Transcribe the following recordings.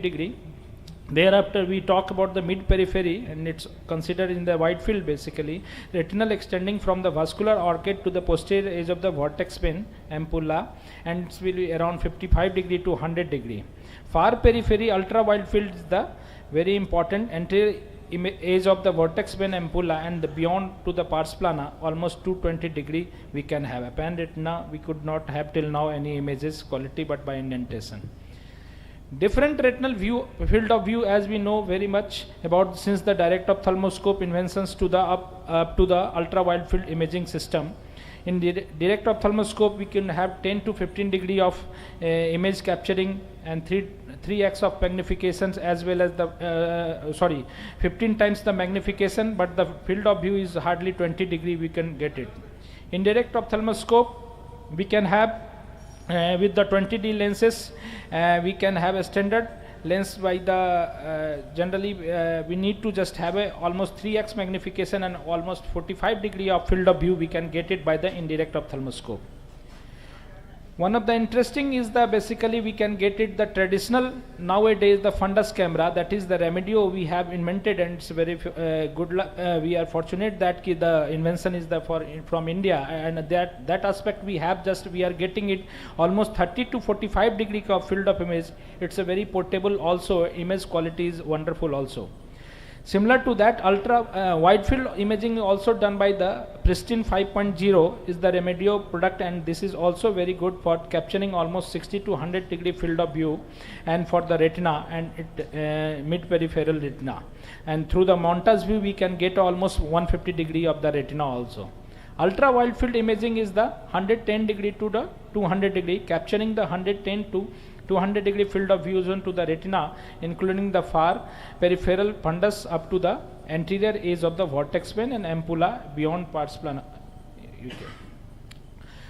degree. Thereafter, we talk about the mid periphery, and it's considered in the wide field basically. Retinal extending from the vascular arcade to the posterior edge of the vortex vein ampulla, and it will be around 55 degree to 100 degree. Far periphery, ultra wide field is the very important anterior edge of the vortex vein ampulla, and the beyond to the pars plana, almost 220 degree we can have. Upon retina, we could not have till now any images quality, but by indentation. Different retinal field of view, as we know very much about since the direct ophthalmoscope inventions to the up to the ultra wide field imaging system. In the direct ophthalmoscope, we can have 10 to 15 degree of image capturing and 3x of magnifications, as well as the 15 times the magnification, but the field of view is hardly 20 degree we can get it. In direct ophthalmoscope, we can have with the 20D lenses, we can have a standard lens by the generally we need to just have a almost 3x magnification and almost 45 degree of field of view we can get it by the indirect ophthalmoscope. One of the interesting is the basically we can get it the traditional nowadays the fundus camera, that is the Remedio we have invented, and it's very good luck. We are fortunate that the invention is from India, and that aspect we have we are getting it almost 30 to 45 degree of field of image. It's a very portable also, image quality is wonderful also. Similar to that, ultra wide field imaging also done by the Pristine 5.0 is the Remedio product, and this is also very good for capturing almost 60 to 100 degree field of view, and for the retina and mid peripheral retina, and through the montage view we can get almost 150 degree of the retina also. Ultra wide field imaging is the 110 degree to the 200 degree, capturing the 110 to 200 degree field of view zone to the retina, including the far peripheral fundus up to the anterior edge of the vortex vein and ampulla beyond pars plana.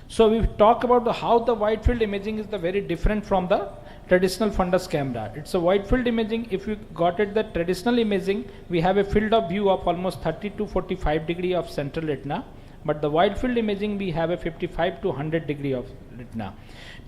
So we talk about how the wide field imaging is the very different from the traditional fundus camera. It's a wide field imaging. If you got it the traditional imaging, we have a field of view of almost 30 to 45 degree of central retina, but the wide field imaging we have a 55 to 100 degree of retina.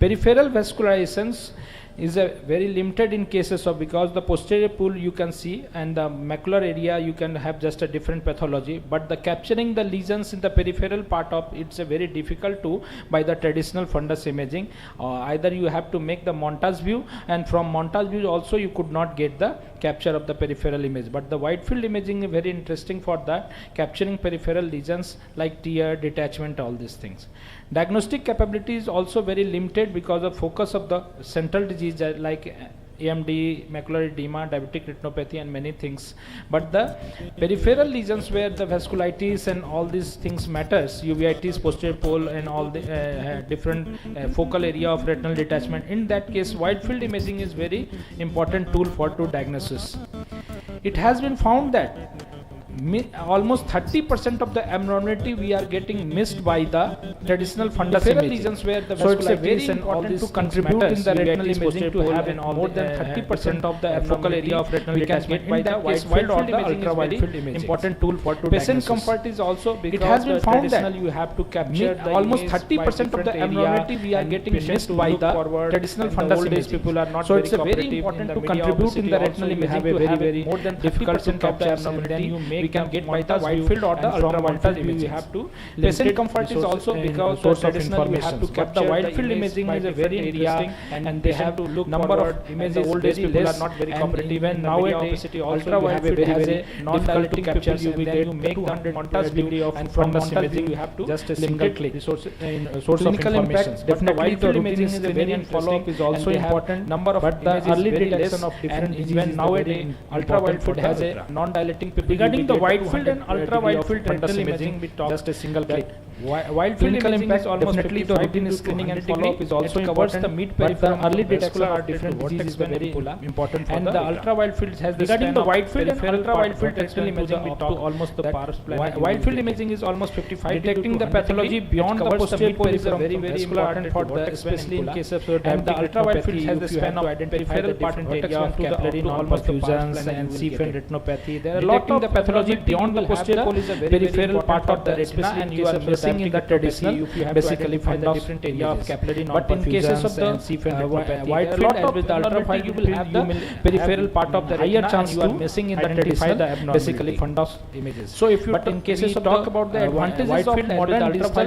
Peripheral vascularizations is a very limited in cases of, because the posterior pool you can see and the macular area you can have just a different pathology, but the capturing the lesions in the peripheral part of it's a very difficult to by the traditional fundus imaging. Either you have to make the montage view, and from montage view also you could not get the capture of the peripheral image, but the wide field imaging is very interesting for that, capturing peripheral lesions like tear, detachment, all these things. Diagnostic capability is also very limited because of focus of the central disease like AMD, macular edema, diabetic retinopathy, and many things. But the peripheral lesions where the vasculitis and all these things matters, uveitis, posterior pole, and all the different focal area of retinal detachment, in that case wide field imaging is very important tool for to diagnosis. It has been found that almost 30% of the abnormality we are getting missed by the traditional fundus imaging. Lesions where the vasculitis and all this to contribute in the retinal imaging to have in more than 30% of the focal area of retinal detachment by the wide field or the ultra wide field imaging. Important tool for to patient comfort is also because it has been found that you have to capture almost 30% of the abnormality we are getting missed by the traditional fundus imaging. People are not so it's a very important to contribute in the retinal imaging to very more than difficult to capture abnormality. You make we can get by the wide field or the ultra wide field imaging. We have to patient comfort is also because the traditional we have to capture the wide field imaging is a very interesting, and they have to look number of images. Old days people are not very cooperative, even nowadays ultra wide field has a non-dilating capture. You will make 200 montage degree of, and from montage imaging you have to just a single click source of information. Definitely wide field imaging is a very follow-up is also important. Number of but the early detection of different even nowadays ultra wide field has a non-dilating. Regarding the wide field and ultra wide field retinal imaging, we talk just a single click. Wide field imaging is almost definitely the routine screening and follow-up is also important. The mid peripheral early detection of different diseases is very important, and the ultra wide field has the regarding the wide field and ultra wide field retinal imaging we talk almost the pars plana. Wide field imaging is almost 55 detecting the pathology beyond the posterior pole is a very important for the especially in case of and the ultra wide field has the span of peripheral part area of capillary almost fusions and C-fin retinopathy. There are a lot of the pathology beyond the posterior pole is a very peripheral part of the retina, and you are missing in the traditional basically fundus different area of capillary but in cases of the wide field as with the ultra wide you will have the peripheral part of the higher chance you are missing in the traditional basically fundus images. So if you but in cases of talk about the advantages of modern digital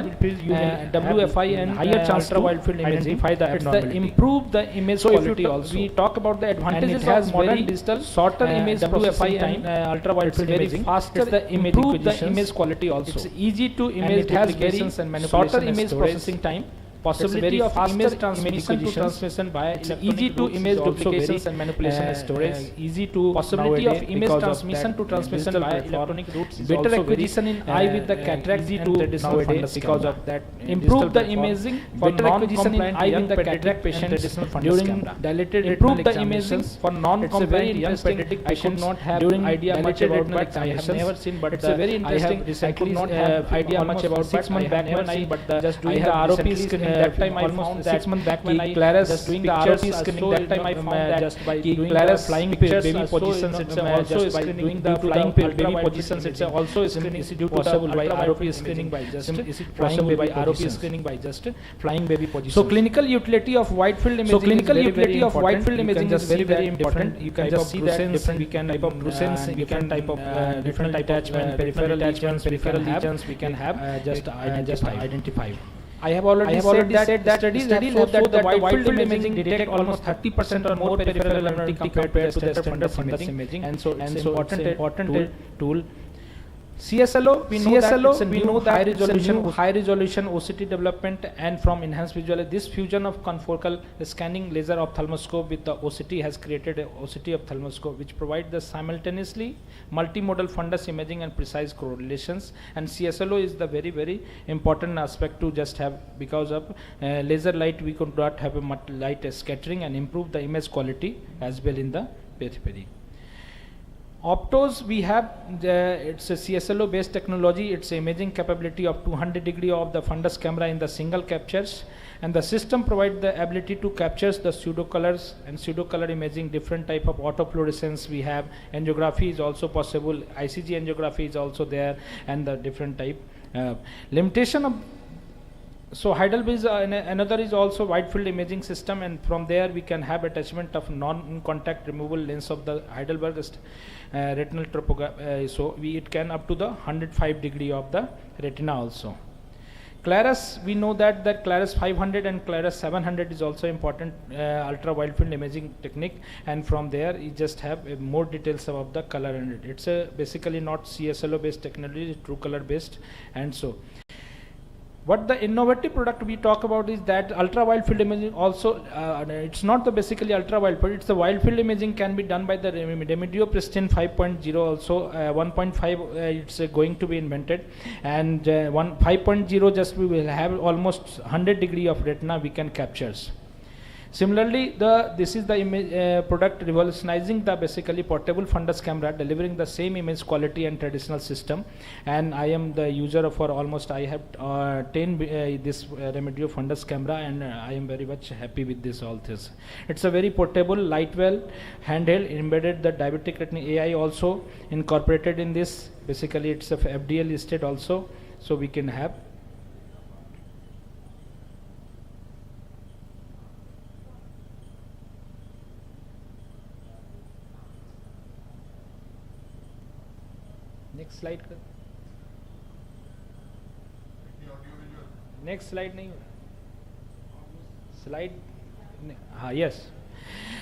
WFI and higher chance to wide field imaging, it's the improve the image quality also. We talk about the advantages of modern digital shorter image WFI and ultra wide field imaging, faster the image acquisition, image quality also. It's easy to image, it has very shorter image processing time, possibility of image transmission to transmission by easy to image duplications and manipulation and storage, easy to possibility of image transmission to transmission by electronic routes, better acquisition in eye with the cataract easy to nowadays because of that, improve the imaging for non-compliant eye with the cataract patients during dilated, improve the imaging for non-compliant young pediatric patients not have during idea much about that I have never seen, but it's a very interesting. I could not have idea much about 6 months back when I but just doing the ROP screening that time I found that 6 months back when I just doing the ROP screening that time I found that just by doing the flying baby positions it's also by doing the flying baby positions it's also screening is due possible by ROP screening by just is it possible by ROP screening by just flying baby positions. So clinical utility of wide field imaging, so clinical utility of wide field imaging is very important. You can just see that different we can type of brucines, we can type of different attachment, peripheral attachments, peripheral lesions we can have just identify. I have already said that studies have showed that the wide field imaging detect almost 30% or more peripheral abnormality compared to the standard fundus imaging, and so it's important tool. CSLO, we know that high resolution OCT development and from enhanced visual. This fusion of confocal scanning laser ophthalmoscope with the OCT has created a OCT ophthalmoscope which provides the simultaneously multimodal fundus imaging and precise correlations. And CSLO is the very important aspect to just have because of laser light we could not have a much light scattering and improve the image quality as well in the periphery. Optos we have it's a CSLO based technology. It's imaging capability of 200 degree of the fundus camera in the single captures, and the system provides the ability to capture the pseudo colors and pseudo color imaging, different type of autofluorescence we have. Angiography is also possible, ICG angiography is also there, and the different type limitation of. So Heidelberg is another is also wide field imaging system, and from there we can have attachment of non-contact removable lens of the Heidelberg retinal topography. So it can up to the 105 degree of the retina also. Clarus, we know that Clarus 500 and Clarus 700 is also important ultra wide field imaging technique, and from there you just have more details about the color in it. It's basically not CSLO based technology, it's true color based, and so. What the innovative product we talk about is that ultra wide field imaging also, it's not the basically ultra wide field, it's the wide field imaging can be done by the Remedio Pristine 5.0 also, 1.5 it's going to be invented, and 5.0 just we will have almost 100 degree of retina we can captures. Similarly, this is the image product revolutionizing the basically portable fundus camera, delivering the same image quality and traditional system. And I am the user for almost I have 10 this Remedio fundus camera, and I am very much happy with this all this. It's a very portable, lightweight, handheld, embedded the diabetic retina AI also incorporated in this. Basically, it's a FDA listed also, so we can have. Next slide कर, next slide नहीं slide हाँ yes.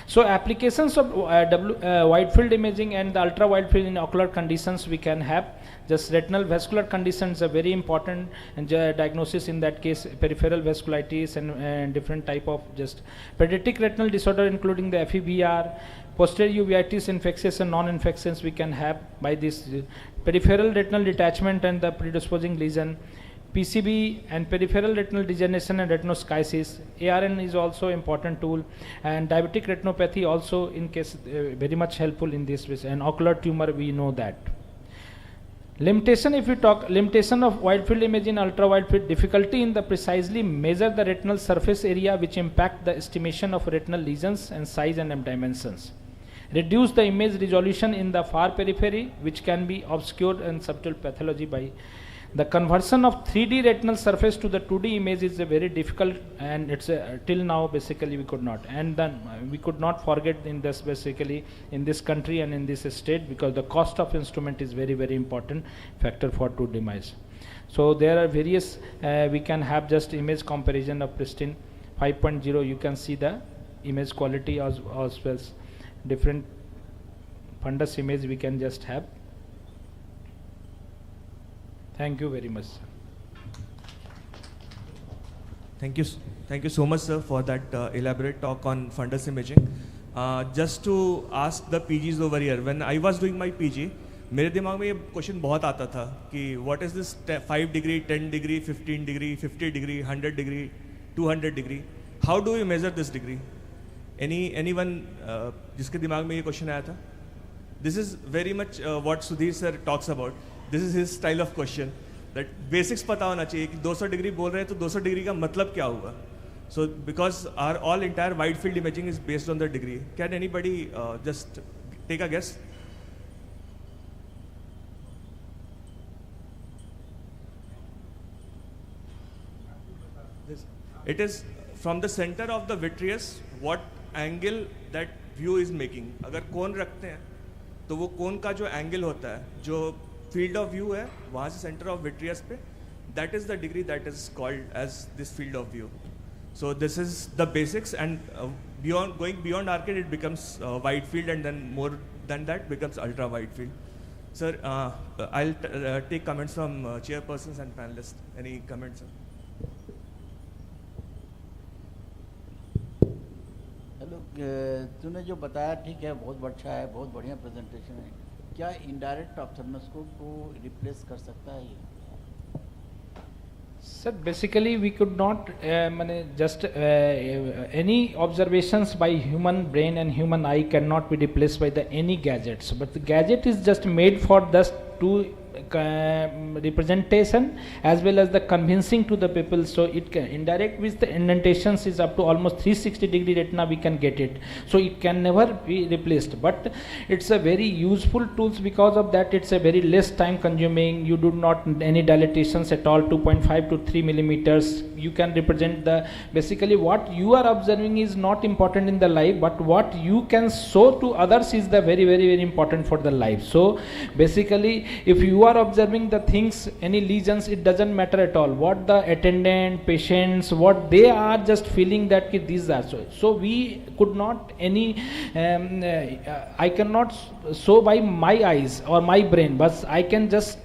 So applications of wide field imaging and the ultra wide field in ocular conditions we can have. Just retinal vascular conditions are very important, and diagnosis in that case peripheral vasculitis and different type of just pediatric retinal disorder including the FEVR, posterior uveitis, infectious and non-infections we can have by this peripheral retinal detachment and the predisposing lesion. PCB and peripheral retinal degeneration and retinoschisis. ARN is also important tool, and diabetic retinopathy also in case very much helpful in this way, and ocular tumor we know that. Limitation, if we talk limitation of wide field imaging, ultra wide field, difficulty in the precisely measure the retinal surface area which impact the estimation of retinal lesions and size and dimensions. Reduce the image resolution in the far periphery which can be obscured and subtle pathology by The conversion of 3D retinal surface to the 2D image is a very difficult, and it's till now basically we could not, and then we could not forget in this basically in this country and in this state, because the cost of instrument is very important factor for 2D image. So there are various we can have just image comparison of pristine 5.0. You can see the image quality as well as different fundus image we can just have. Thank you very much, sir. Thank you so much, sir, for that elaborate talk on fundus imaging. Just to ask the PGs over here, when I was doing my PG, मेरे दिमाग में ये question बहुत आता था कि what is this 5 degree, 10 degree, 15 degree, 50 degree, 100 degree, 200 degree? How do we measure this degree? Anyone जिसके दिमाग में ये क्वेश्चन आया था? This is very much what Sudhir sir talks about. This is his style of question. That basics पता होना चाहिए कि 200 डिग्री बोल रहे हैं तो 200 डिग्री का मतलब क्या होगा? So because our all entire wide field imaging is based on the degree. Can anybody just take a guess? It is from the center of the vitreous what angle that view is making. अगर कोन रखते हैं तो वो कोन का जो angle होता है, जो फील्ड ऑफ व्यू है वहाँ से सेंटर ऑफ विट्रियस पे, that is the degree that is called as this field of view. So this is the basics, and going beyond arcade it becomes wide field, and then more than that becomes ultra wide field. Sir, I'll take comments from chairpersons and panelists. Any comments, sir? Hello, तूने जो बताया ठीक है, बहुत अच्छा है, बहुत बढ़िया प्रेजेंटेशन है. क्या इनडायरेक्ट ऑप्थेल्मोस्कोप को रिप्लेस कर सकता है ये? Sir, basically we could not just any observations by human brain and human eye cannot be replaced by the any gadgets, but the gadget is just made for just to representation as well as the convincing to the people. So it can indirect with the indentations is up to almost 360 degree retina we can get it, so it can never be replaced, but it's a very useful tools. Because of that it's a very less time consuming, you do not any dilatations at all, 2.5 to 3 millimeters. You can represent the basically what you are observing is not important in the life, but what you can show to others is the very important for the life. So basically if you are observing the things, any lesions, it doesn't matter at all what the attendant, patients, what they are just feeling that these are so we could not any I cannot show by my eyes or my brain, but I can just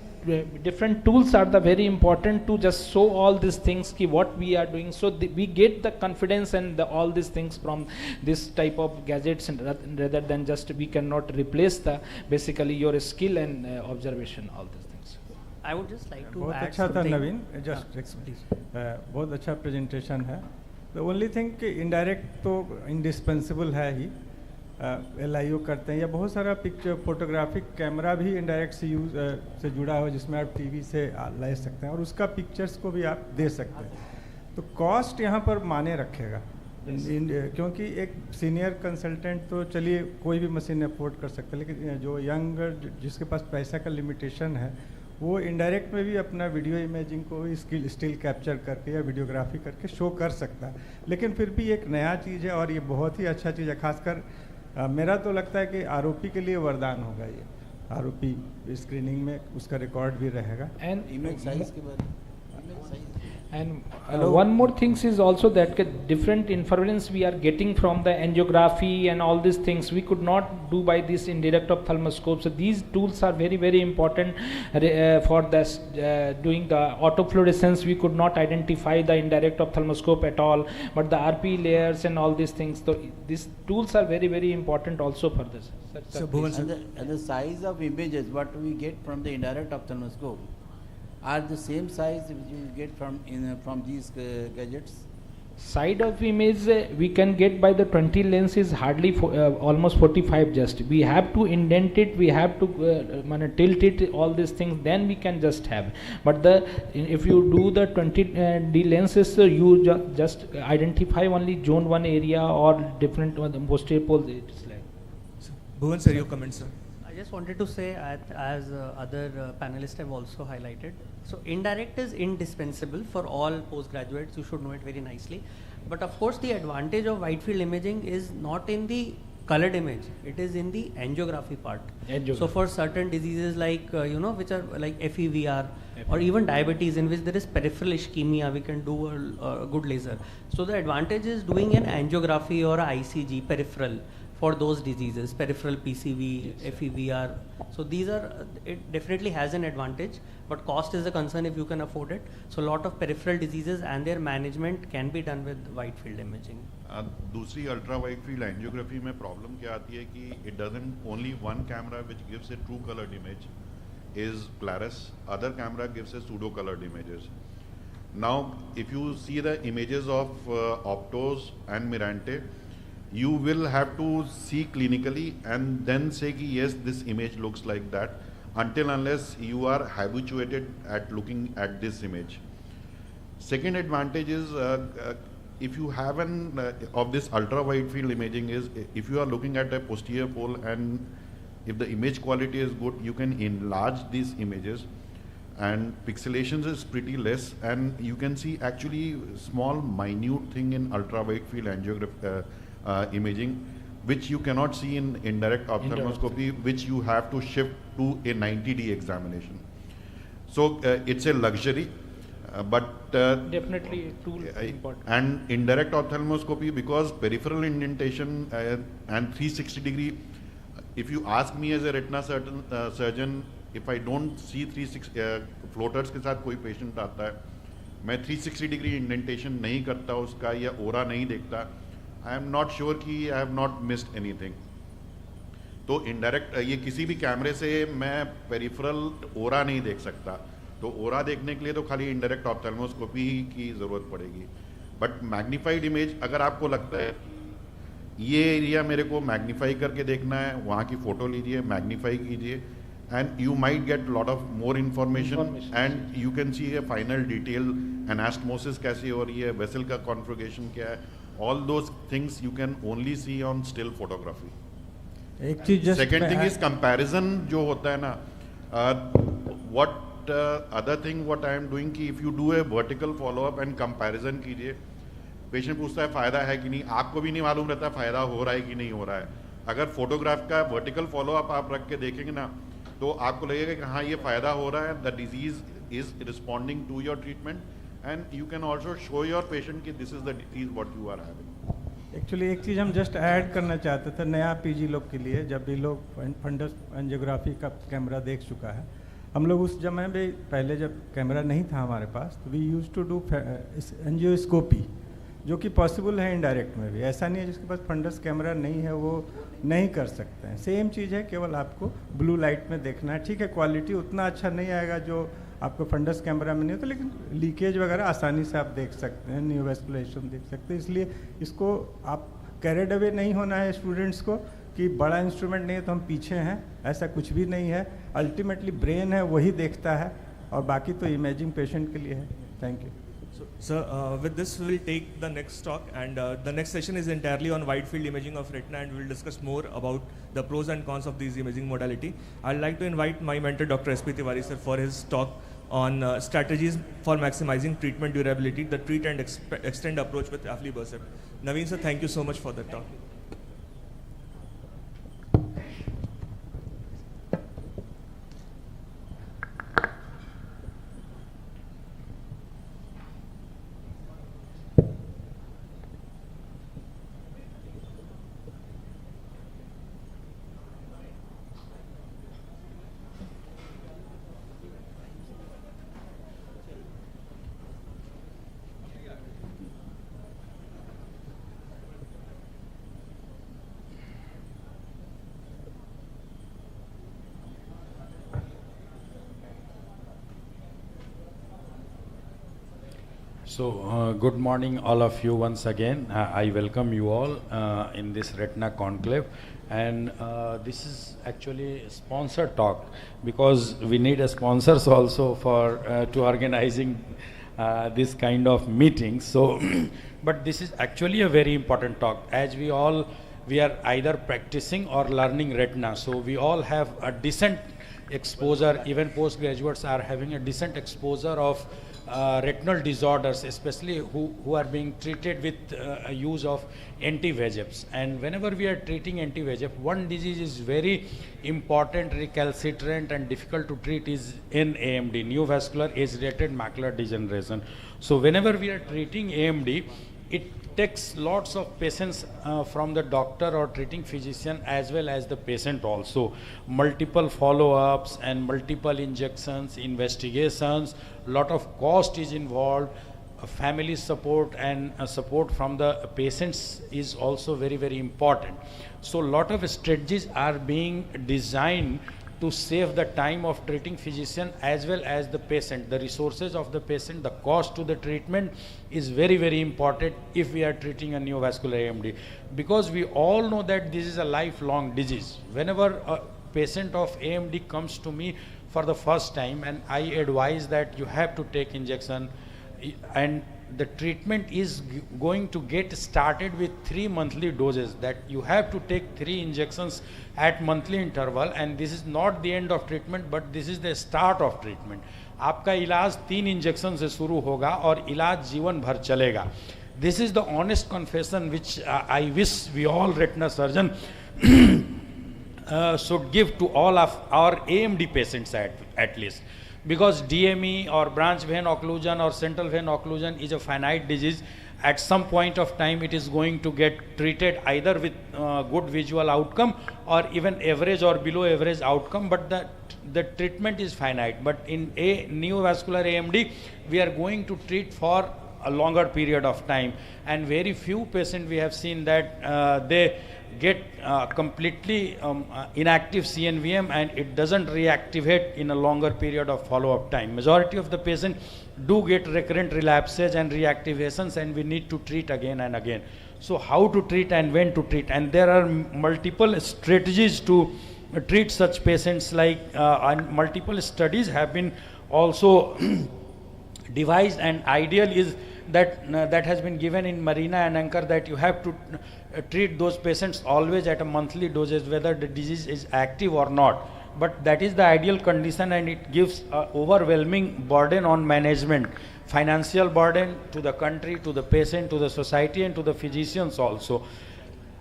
different tools are the very important to just show all these things ki what we are doing. So we get the confidence and all these things from this type of gadgets, and rather than just we cannot replace the basically your skill and observation, all these things. I would just like to बहुत add अच्छा था something. Naveen, just please. बहुत अच्छा presentation है. The only thing कि indirect तो indispensable है ही, LIO करते हैं, या बहुत सारा पिक्चर फोटोग्राफिक कैमरा भी इनडायरेक्ट से यूज से जुड़ा हुआ, जिसमें आप टीवी से ले सकते हैं और उसका पिक्चर्स को भी आप दे सकते हैं. तो कॉस्ट यहाँ पर माने रखेगा, क्योंकि एक सीनियर कंसल्टेंट तो चलिए कोई भी मशीन अफोर्ड कर सकता है, लेकिन जो यंग जिसके पास पैसा का लिमिटेशन है वो इनडायरेक्ट में भी अपना वीडियो इमेजिंग को स्टिल कैप्चर करके या वीडियोग्राफी करके शो कर सकता है. लेकिन फिर भी एक नया चीज़ है और ये बहुत ही अच्छा चीज़ है. खासकर मेरा तो लगता है कि आरोपी के लिए वरदान होगा ये. आरोपी स्क्रीनिंग में उसका रिकॉर्ड भी रहेगा. एंड इमेज साइज के बारे में, image size. And one more things is also that different inference we are getting from the angiography and all these things we could not do by this indirect ophthalmoscope. So these tools are very important for this doing the autofluorescence. We could not identify the indirect ophthalmoscope at all, but the RP layers and all these things. So these tools are very important also for this. So Bhuvan, And the size of images what we get from the indirect ophthalmoscope are the same size which you get from these gadgets? Side of image we can get by the 20 lens is hardly almost 45 just. We have to indent it, we have to tilt it, all these things, then we can just have. But if you do the 20 D lenses, you just identify only zone 1 area or different posterior poles. It's like. Bhuvan sir, your comment, sir. I just wanted to say, as other panelists have also highlighted, so indirect is indispensable for all postgraduates. You should know it very nicely. But of course, the advantage of wide field imaging is not in the colored image; it is in the angiography part. So for certain diseases like which are like FEVR or even diabetes, in which there is peripheral ischemia, we can do a good laser. So the advantage is doing an angiography or a ICG peripheral for those diseases, peripheral PCV, FEVR. So these are, it definitely has an advantage, but cost is a concern if you can afford it. So a lot of peripheral diseases and their management can be done with wide field imaging. दूसरी ultra wide field angiography में problem क्या आती है कि it doesn't only one camera which gives A true coloured image is Polaris, other camera gives a pseudo colored images. Now if you see the images of Optos and Mirante, you will have to see clinically and then say ki yes, this image looks like that, until unless you are habituated at looking at this image. Second advantage is if you have an of this ultra wide field imaging is if you are looking at a posterior pole and if the image quality is good, you can enlarge these images and pixelations is pretty less, and you can see actually small minute thing in ultra wide field imaging which you cannot see in indirect ophthalmoscopy, which you have to shift to a 90D examination. So it's a luxury, but definitely a tool important. And indirect ophthalmoscopy, because peripheral indentation and 360-degree, if you ask me as a retina surgeon, if I don't see 360 floaters के साथ कोई patient आता है, मैं 360-degree indentation नहीं करता उसका या ओरा नहीं देखता, I am not sure कि I have not missed anything. तो indirect ये किसी भी कैमरे से मैं peripheral ओरा नहीं देख सकता, तो ओरा देखने के लिए तो खाली indirect ophthalmoscopy की ज़रूरत पड़ेगी. But magnified image, अगर आपको लगता है ये एरिया मेरे को मैग्नीफाई करके देखना है, वहाँ की फ़ोटो लीजिए, मैग्नीफाई कीजिए, and you might get lot of more information and you can see a final detail, anastomosis कैसी हो रही है, vessel का configuration क्या है, all those things you can only see on still photography. एक चीज Second thing is comparison जो होता है ना, what other thing what I am doing कि if you do a vertical follow up and comparison कीजिए, पेशेंट पूछता है फ़ायदा है कि नहीं, आपको भी नहीं मालूम रहता फ़ायदा हो रहा है कि नहीं हो रहा है. अगर फोटोग्राफ का वर्टिकल फॉलोअप आप रख के देखेंगे ना, तो आपको लगेगा कि हाँ ये फ़ायदा हो रहा है, the disease is responding to your treatment, and you can also show your patient कि this is the disease what you are having. Actually एक चीज़ हम जस्ट ऐड करना चाहते थे नया पीजी लोग के लिए, जब भी लोग फंडस एंजियोग्राफी का कैमरा देख चुका है, हम लोग उस समय भी पहले जब कैमरा नहीं था हमारे पास, तो वी यूज टू डू एंजियोस्कोपी, जो कि पॉसिबल है इनडायरेक्ट में भी. ऐसा नहीं है जिसके पास फंडस कैमरा नहीं है वो नहीं कर सकते हैं. सेम चीज़ है, केवल आपको ब्लू लाइट में देखना है. ठीक है, क्वालिटी उतना अच्छा नहीं आएगा जो आपको फंडस कैमरा में नहीं होता, लेकिन लीकेज वगैरह आसानी से आप देख सकते हैं, न्यूवेस्कुलेशन देख सकते हैं. इसलिए इसको आप कैरिड अवे नहीं होना है स्टूडेंट्स को कि बड़ा इंस्ट्रूमेंट नहीं है तो हम पीछे हैं, ऐसा कुछ भी नहीं है. अल्टीमेटली ब्रेन है वही देखता है, और बाकी तो इमेजिंग पेशेंट के लिए है. Thank you. So, with this we will take the next talk, and the next session is entirely on wide field imaging of retina, and we will discuss more about the pros and cons of these imaging modality. I'd like to invite my mentor Dr. S.P. Tiwari sir for his talk on strategies for maximizing treatment durability, the treat and extend approach with aflibercept. Naveen sir, thank you so much for the talk. So, good morning all of you once again. I welcome you all in this Retina Conclave, and this is actually a sponsored talk because we need a sponsors also for to organizing this kind of meetings. So, but this is actually a very important talk. As we all we are either practicing or learning retina. So we all have a decent exposure, even postgraduates are having a decent exposure of retinal disorders, especially who are being treated with use of anti-VEGFs. And whenever we are treating anti-VEGF, one disease is very important, recalcitrant and difficult to treat is NAMD, neovascular age-related macular degeneration. So whenever we are treating AMD, it takes lots of patience from the doctor or treating physician as well as the patient also. Multiple follow-ups and multiple injections, investigations, lot of cost is involved. Family support and support from the patients is also very, very important. So lot of strategies are being designed to save the time of treating physician as well as the patient. The resources of the patient, the cost to the treatment is very, very important if we are treating a neovascular AMD. Because we all know that this is a lifelong disease. Whenever a patient of AMD comes to me for the first time, and I advise that you have to take injection, and the treatment is going to get started with 3 monthly doses, that you have to take 3 injections at monthly interval, and this is not the end of treatment but this is the start of treatment. आपका इलाज 3 injection से शुरू होगा और इलाज जीवन भर चलेगा. This is the honest confession which I wish we all retina surgeon should give to all of our AMD patients at least. Because DME or branch vein occlusion or central vein occlusion is a finite disease. At some point of time it is going to get treated either with good visual outcome or even average or below average outcome, but the treatment is finite. But in a neovascular AMD, we are going to treat for a longer period of time, and very few patients we have seen that they get completely inactive CNVM and it doesn't reactivate in a longer period of follow-up time. Majority of the patients do get recurrent relapses and reactivations, and we need to treat again and again. So how to treat and when to treat, and there are multiple strategies to treat such patients, like and multiple studies have been also devised, and ideal is that that has been given in Marina and Anchor, that you have to treat those patients always at a monthly dosage whether the disease is active or not. But that is the ideal condition, and it gives overwhelming burden on management, financial burden to the country, to the patient, to the society and to the physicians also.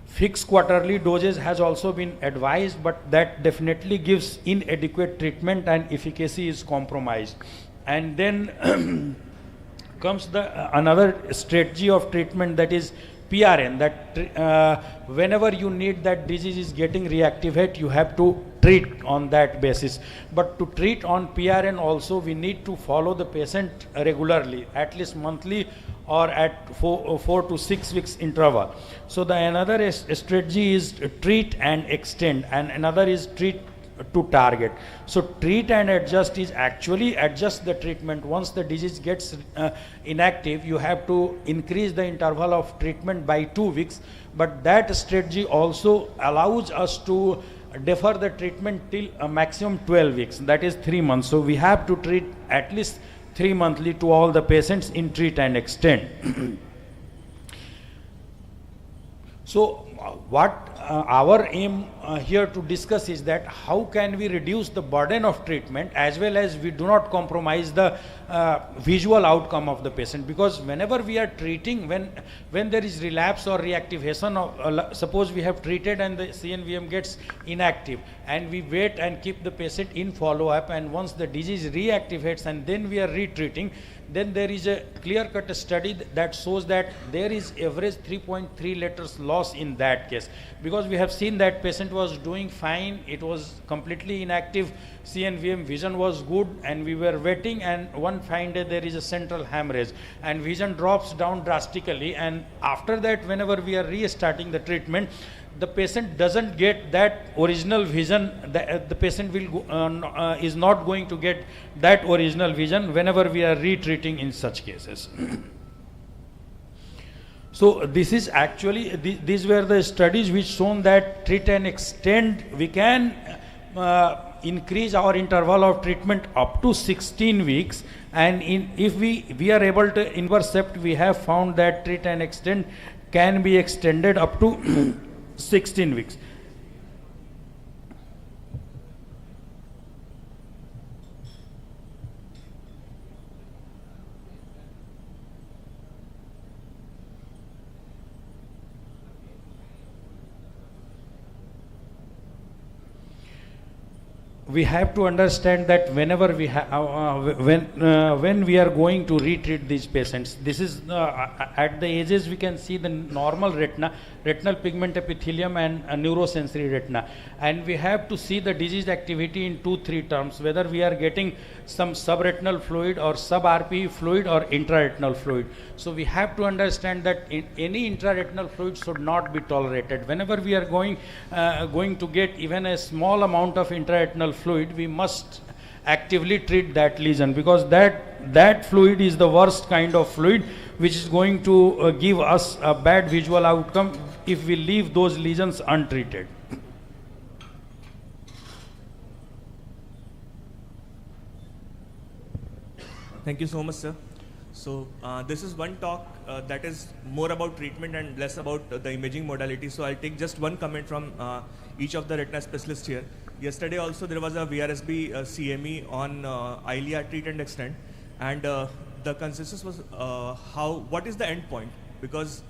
Fixed quarterly dosage has also been advised, but that definitely gives inadequate treatment and efficacy is compromised. And then comes the another strategy of treatment, that is PRN, that whenever you need that disease is getting reactivate, you have to treat on that basis. But to treat on PRN also, we need to follow the patient regularly, at least monthly or at 4 to 6 weeks interval. So the another strategy is treat and extend, and another is treat to target. So treat and adjust is actually adjust the treatment. Once the disease gets inactive, you have to increase the interval of treatment by 2 weeks, but that strategy also allows us to defer the treatment till a maximum 12 weeks, that is 3 months. So we have to treat at least 3 monthly to all the patients in treat and extend. So what our aim here to discuss is that how can we reduce the burden of treatment as well as we do not compromise the visual outcome of the patient. Because whenever we are treating, when there is relapse or reactivation of, suppose we have treated and the CNVM gets inactive, and we wait and keep the patient in follow-up, and once the disease reactivates and then we are retreating, then there is a clear-cut study that shows that there is average 3.3 letters loss in that case. Because we have seen that patient was doing fine, it was completely inactive, CNVM vision was good, and we were waiting, and one fine day there is a central hemorrhage and vision drops down drastically, and after that whenever we are restarting the treatment, the patient doesn't get that original vision. The patient will is not going to get that original vision whenever we are retreating in such cases. So this is actually, these were the studies which shown that treat and extend, we can increase our interval of treatment up to 16 weeks, and if we are able to intercept, we have found that treat and extend can be extended up to 16 weeks. We have to understand that whenever we when we are going to retreat these patients, this is at the ages we can see the normal retina, retinal pigment epithelium and neurosensory retina, and we have to see the disease activity in 2-3 terms, whether we are getting some subretinal fluid or sub-RPE fluid or intraretinal fluid. So we have to understand that any intraretinal fluid should not be tolerated. Whenever we are going to get even a small amount of intraretinal fluid, we must actively treat that lesion, because that fluid is the worst kind of fluid which is going to give us a bad visual outcome if we leave those lesions untreated. Thank you so much, sir. So this is one talk that is more about treatment and less about the imaging modality. So I'll take just one comment from each of the retina specialists here. Yesterday also there was a VRSB CME on ILIA treat and extend, and the consensus was what is the end point? Because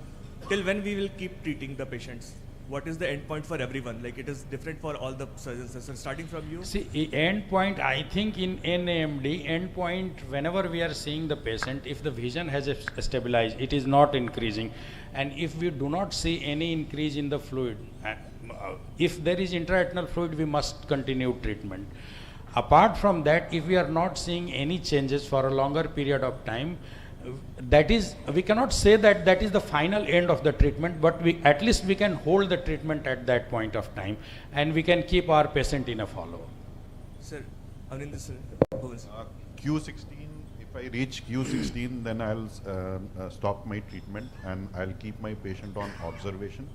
till when we will keep treating the patients? What is the end point for everyone? Like, it is different for all the surgeons. So starting from you. See, end point, I think in NAMD, end point, whenever we are seeing the patient, if the vision has stabilized, it is not increasing. And if we do not see any increase in the fluid, if there is intraretinal fluid, we must continue treatment. Apart from that, if we are not seeing any changes for a longer period of time, that is, we cannot say that that is the final end of the treatment, but at least we can hold the treatment at that point of time, and we can keep our patient in a follow-up. Sir, Avninder sir. Q16, if I reach Q16, then I'll stop my treatment and I'll keep my patient on observation.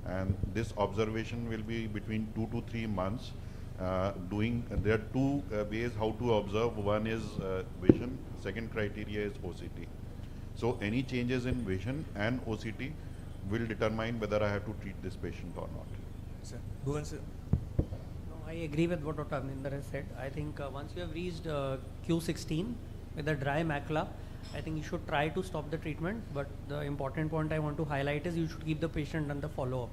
And this observation will be between 2 to 3 months. There are two ways how to observe. One is vision, second criteria is OCT. So any changes in vision and OCT will determine whether I have to treat this patient or not. Sir, Bhuvan sir. No, I agree with what Dr. Avninder has said. I think once you have reached Q16 with a dry macula, I think you should try to stop the treatment. But the important point I want to highlight is you should keep the patient under follow-up.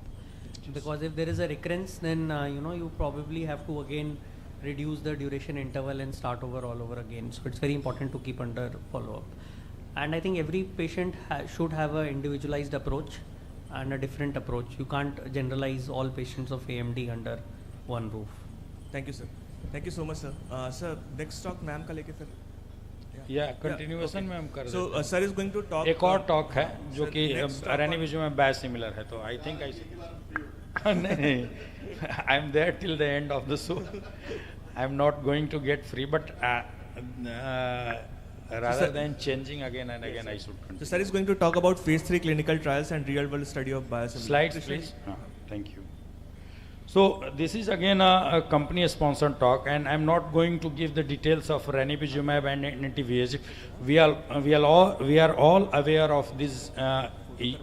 Because if there is a recurrence, then you probably have to again reduce the duration interval and start over all over again. So it's very important to keep under follow-up. And I think every patient should have an individualized approach and a different approach. You can't generalize all patients of AMD under one roof. Thank you, sir. Thank you so much, sir. Sir, next talk ma'am का लेके फिर. Yeah, continuation में हम कर रहे हैं. So sir is going to talk. एक और talk है जो कि ranibizumab में biosimilar है, तो I think नहीं, I'm there till the end of the show. I'm not going to get free, but rather than changing again and again, I should continue. So sir is going to talk about phase 3 clinical trials and real world study of biosimilars. Slides, please. Thank you. So this is again a company sponsored talk, and I'm not going to give the details of ranibizumab and anti-VEGF. We are all aware of these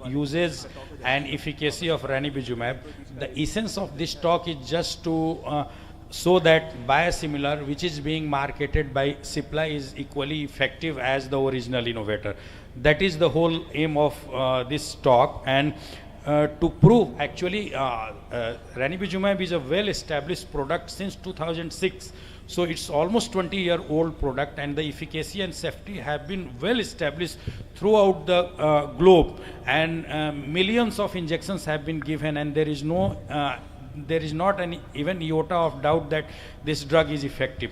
uses and efficacy of ranibizumab. The essence of this talk is just to show that biosimilar, which is being marketed by Cipla, is equally effective as the original innovator. That is the whole aim of this talk. And to prove, actually, ranibizumab is a well-established product since 2006. So it's almost 20-year-old product, and the efficacy and safety have been well established throughout the globe, and millions of injections have been given, and there is not an even iota of doubt that this drug is effective.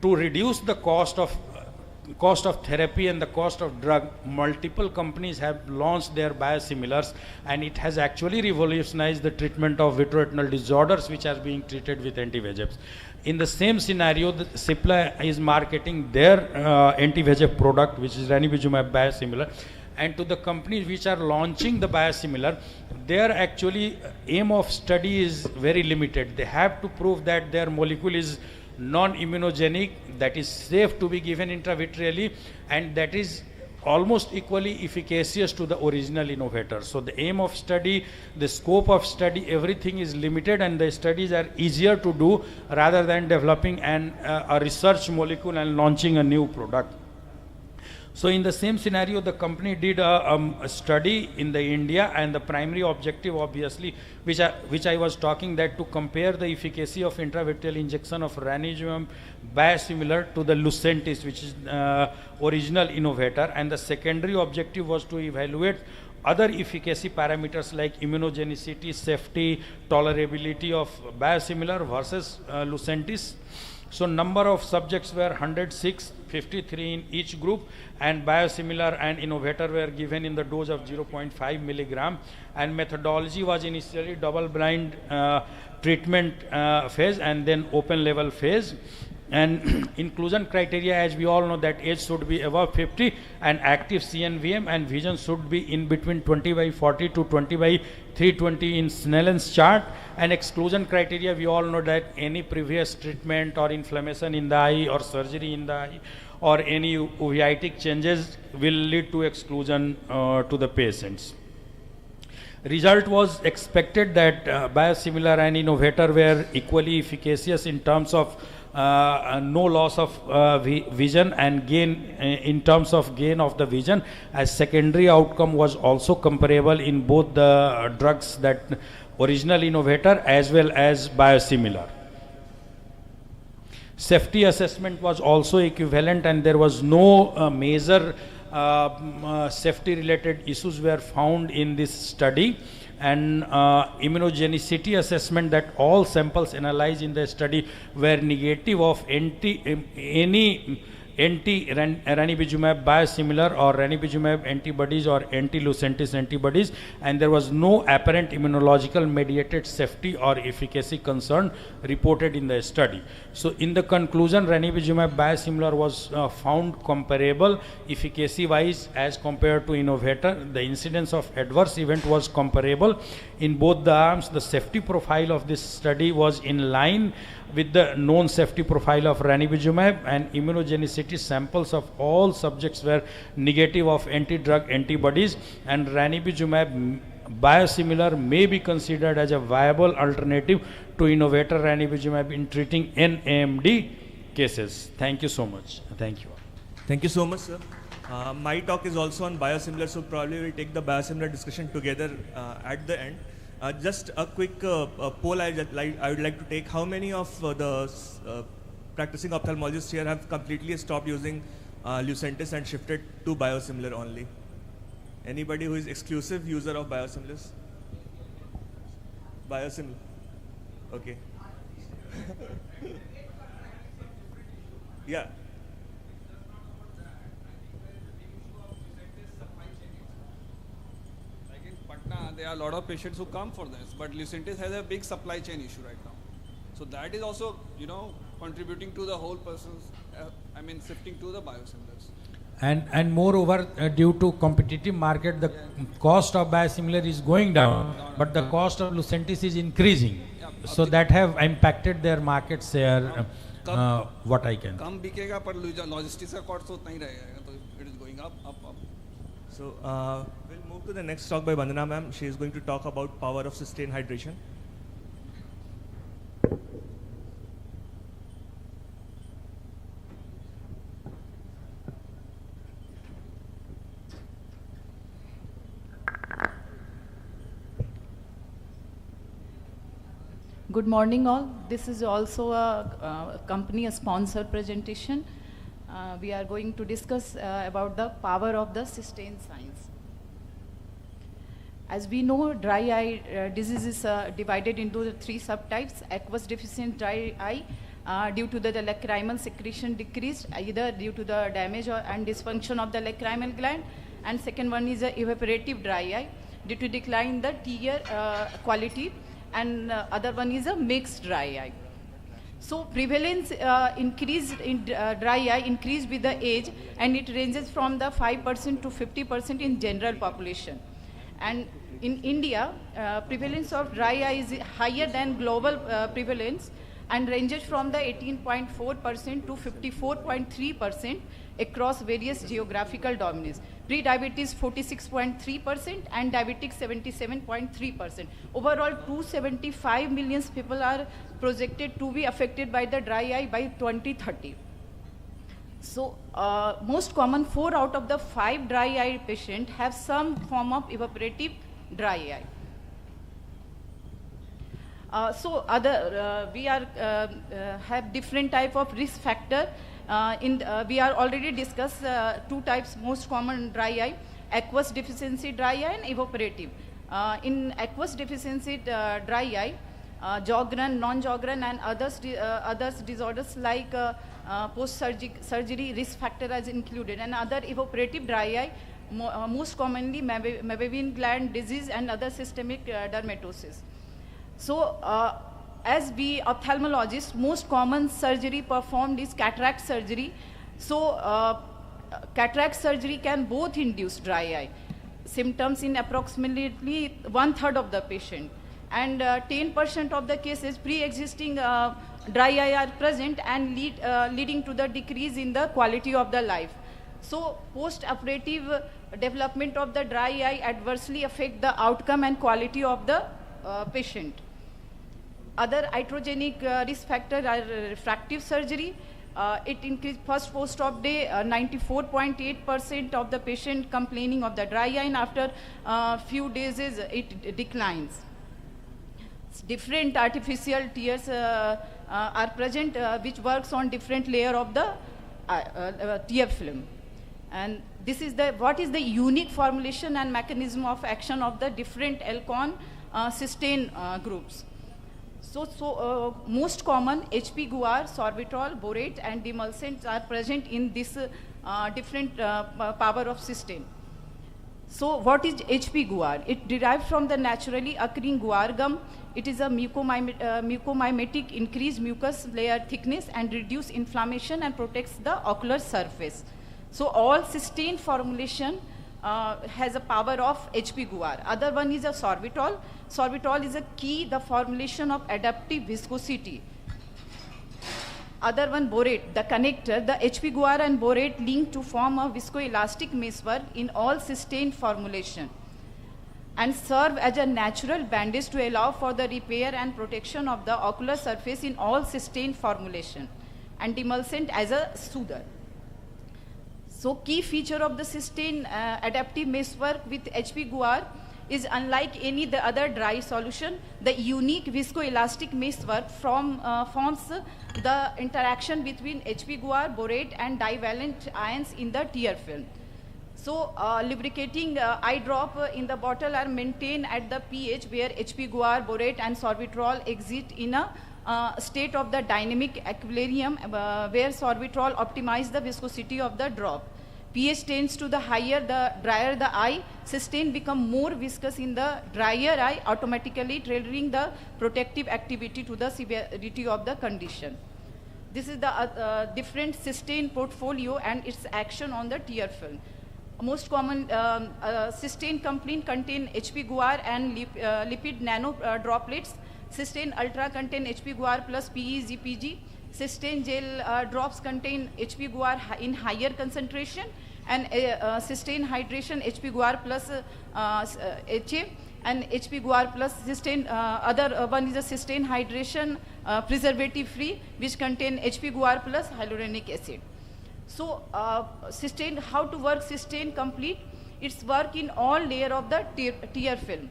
To reduce the cost of therapy and the cost of drug, multiple companies have launched their biosimilars, and it has actually revolutionized the treatment of vitreoretinal disorders which are being treated with anti-VEGFs. In the same scenario, the Cipla is marketing their anti-VEGF product, which is ranibizumab biosimilar, and to the companies which are launching the biosimilar, their actually aim of study is very limited. They have to prove that their molecule is non-immunogenic, that is safe to be given intravitreally, and that is almost equally efficacious to the original innovator. So the aim of study, the scope of study, everything is limited, and the studies are easier to do rather than developing a research molecule and launching a new product. So in the same scenario, the company did a study in the India, and the primary objective, obviously, which I was talking, that to compare the efficacy of intravitreal injection of ranibizumab biosimilar to the Lucentis, which is original innovator, and the secondary objective was to evaluate other efficacy parameters like immunogenicity, safety, tolerability of biosimilar versus Lucentis. So number of subjects were 106, 53 in each group, and biosimilar and innovator were given in the dose of 0.5 milligram, and methodology was initially double blind treatment phase and then open label phase. And inclusion criteria, as we all know, that age should be above 50 and active CNVM, and vision should be in between 20/40 to 20/320 in Snellen's chart. And exclusion criteria, we all know that any previous treatment or inflammation in the eye or surgery in the eye or any uveitic changes will lead to exclusion to the patients. Result was expected that biosimilar and innovator were equally efficacious in terms of no loss of vision and gain in terms of gain of the vision, as secondary outcome was also comparable in both the drugs, that original innovator as well as biosimilar. Safety assessment was also equivalent, and there was no major safety related issues were found in this study. And immunogenicity assessment, that all samples analyzed in the study were negative of any anti-ranibizumab biosimilar or ranibizumab antibodies or anti-Lucentis antibodies, and there was no apparent immunological mediated safety or efficacy concern reported in the study. So in the conclusion, ranibizumab biosimilar was found comparable efficacy wise as compared to innovator. The incidence of adverse event was comparable in both the arms. The safety profile of this study was in line with the known safety profile of ranibizumab, and immunogenicity samples of all subjects were negative of anti-drug antibodies, and ranibizumab biosimilar may be considered as a viable alternative to innovator ranibizumab in treating NAMD cases. Thank you so much. Thank you. Thank you so much, sir. My talk is also on biosimilar, so probably we'll take the biosimilar discussion together at the end. Just a quick poll I would like to take. How many of the practicing ophthalmologists here have completely stopped using Lucentis and shifted to biosimilar only? Anybody who is exclusive user of biosimilars? Biosimilar. Okay. Yeah. There are a lot of patients who come for this, but Lucentis has a big supply chain issue right now. So that is also, contributing to the whole person's, shifting to the biosimilars. And moreover, due to competitive market, the cost of biosimilar is going down, but the cost of Lucentis is increasing. So that have impacted their market share. What I can. कम बिकेगा पर logistics का cost उतना ही रहेगा, तो it is going up. So we'll move to the next talk by Vandana ma'am. She is going to talk about power of sustained hydration. Good morning all. This is also a company sponsored presentation. We are going to discuss about the power of the sustained science. As we know, dry eye disease is divided into the 3 subtypes. Aqueous deficient dry eye due to the lacrimal secretion decreased, either due to the damage and dysfunction of the lacrimal gland, and second one is evaporative dry eye due to decline in the tear quality, and other one is a mixed dry eye. So prevalence increased in dry eye increased with the age, and it ranges from the 5% to 50% in general population. And in India, prevalence of dry eye is higher than global prevalence and ranges from the 18.4% to 54.3% across various geographical domains. Pre-diabetes 46.3% and diabetic 77.3%. Overall, 275 million people are projected to be affected by the dry eye by 2030. So, most common 4 out of the 5 dry eye patients have some form of evaporative dry eye. We have different type of risk factor. We are already discussed 2 types most common dry eye: aqueous deficiency dry eye and evaporative. In aqueous deficiency dry eye, Sjogren, non-Sjogren, and others disorders like post-surgery risk factor is included, and other evaporative dry eye, most commonly Mabevin gland disease and other systemic dermatosis. So, as we ophthalmologists, most common surgery performed is cataract surgery. So, cataract surgery can both induce dry eye symptoms in approximately 1/3 of the patient, and 10% of the cases pre-existing dry eye are present and leading to the decrease in the quality of the life. So, post-operative development of the dry eye adversely affect the outcome and quality of the patient. Other iatrogenic risk factors are refractive surgery. It increased first post-op day, 94.8% of the patient complaining of the dry eye, and after few days it declines. Different artificial tears are present, which works on different layer of the tear film. And this is what is the unique formulation and mechanism of action of the different Alcon cysteine groups. So, most common HP guar, sorbitol, borate, and demulcents are present in this different power of cysteine. So, what is HP guar? It derived from the naturally occurring guar gum. It is a mucomimetic, increase mucus layer thickness and reduce inflammation and protects the ocular surface. So, all cysteine formulation has a power of HP guar. Other one is a sorbitol. Sorbitol is a key, the formulation of adaptive viscosity. Other one, borate, the connector. The HP guar and borate link to form a viscoelastic meshwork in all cysteine formulation and serve as a natural bandage to allow for the repair and protection of the ocular surface in all cysteine formulation, and demulcent as a soother. So, key feature of the cysteine adaptive meshwork with HP guar is, unlike any the other dry solution, the unique viscoelastic meshwork forms the interaction between HP guar, borate, and divalent ions in the tear film. So, lubricating eye drop in the bottle are maintained at the pH where HP guar, borate, and sorbitol exist in a state of the dynamic equilibrium where sorbitol optimizes the viscosity of the drop. pH tends to the higher, the drier the eye, cysteine become more viscous in the drier eye, automatically triggering the protective activity to the severity of the condition. This is the different cysteine portfolio and its action on the tear film. Most common cysteine complaint contain HP guar and lipid nano droplets. Cysteine ultra contain HP guar plus PE GPG. Cysteine gel drops contain HP guar in higher concentration, and cysteine hydration HP guar plus HA, and HP guar plus cysteine. Other one is a cysteine hydration preservative free, which contain HP guar plus hyaluronic acid. So, cysteine, how to work cysteine complete? Its work in all layer of the tear film.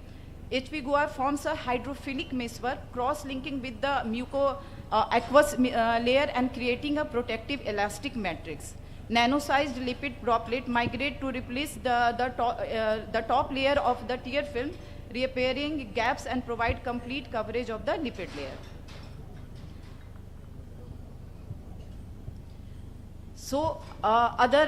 HP guar forms a hydrophilic meshwork, cross-linking with the aqueous layer and creating a protective elastic matrix. Nano-sized lipid droplet migrate to replace the top layer of the tear film, repairing gaps and provide complete coverage of the lipid layer. So, other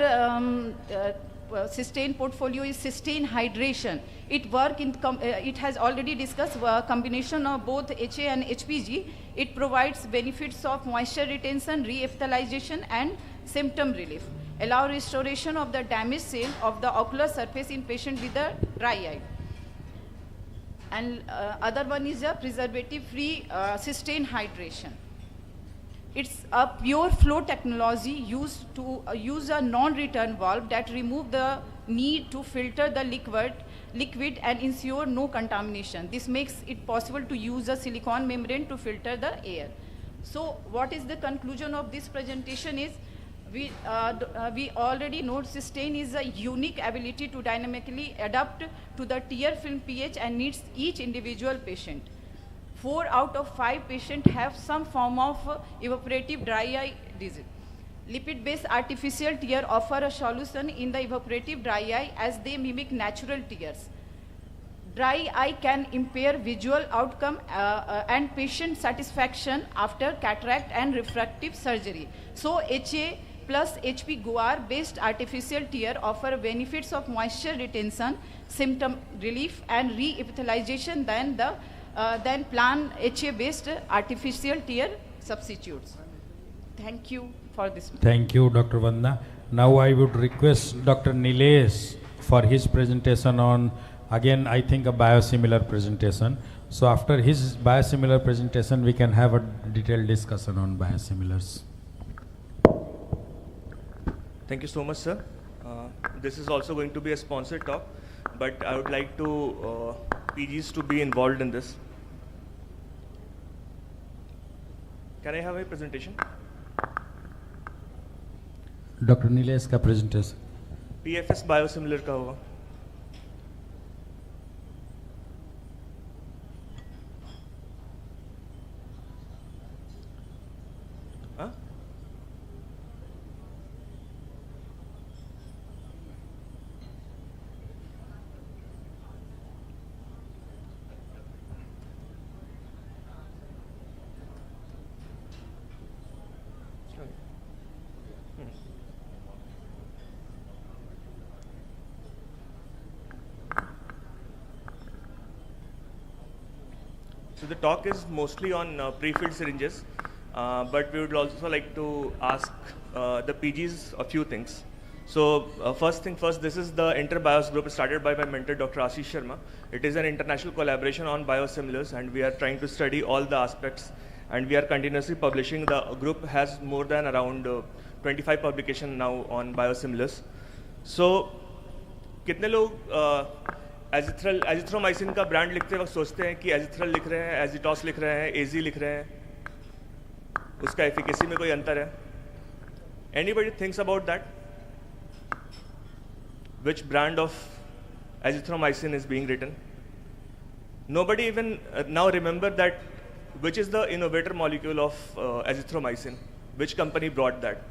cysteine portfolio is cysteine hydration. It has already discussed combination of both HA and HPG. It provides benefits of moisture retention, re-ephthalization, and symptom relief. Allow restoration of the damaged cell of the ocular surface in patient with a dry eye. And other one is a preservative-free cysteine hydration. It's a pure flow technology used to use a non-return valve that remove the need to filter the liquid and ensure no contamination. This makes it possible to use a silicone membrane to filter the air. So what is the conclusion of this presentation is, we already know Sustain is a unique ability to dynamically adapt to the tear film pH and needs each individual patient. 4 out of 5 patients have some form of evaporative dry eye disease. Lipid-based artificial tear offer a solution in the evaporative dry eye as they mimic natural tears. Dry eye can impair visual outcome and patient satisfaction after cataract and refractive surgery. So HA plus HP guar based artificial tear offer benefits of moisture retention, symptom relief and re-epithelialization than plan HA based artificial tear substitutes. Thank you for this. Thank you, Dr. Vandana. Now I would request Dr. Nilesh for his presentation on, again, I think a biosimilar presentation. So after his biosimilar presentation, we can have a detailed discussion on biosimilars. Thank you so much, sir. This is also going to be a sponsored talk, but I would like to PGs to be involved in this. Can I have a presentation? Dr. Nilesh का presentation. PFS biosimilar का होगा. हाँ? So the talk is mostly on pre-filled syringes, but we would also like to ask the PGs a few things. So first thing first, this is the InterBios group started by my mentor Dr. Ashish Sharma. It is an international collaboration on biosimilars, and we are trying to study all the aspects, and we are continuously publishing. The group has more than around 25 publications now on biosimilars. So कितने लोग azithromycin का brand लिखते वक्त सोचते हैं कि एजिथ्रल लिख रहे हैं, एजिटॉस लिख रहे हैं, एजी लिख रहे हैं, उसका एफिकेसी में कोई अंतर है? Anybody thinks about that? Which brand of azithromycin is being written? Nobody even now remember that which is the innovator molecule of azithromycin, which company brought that.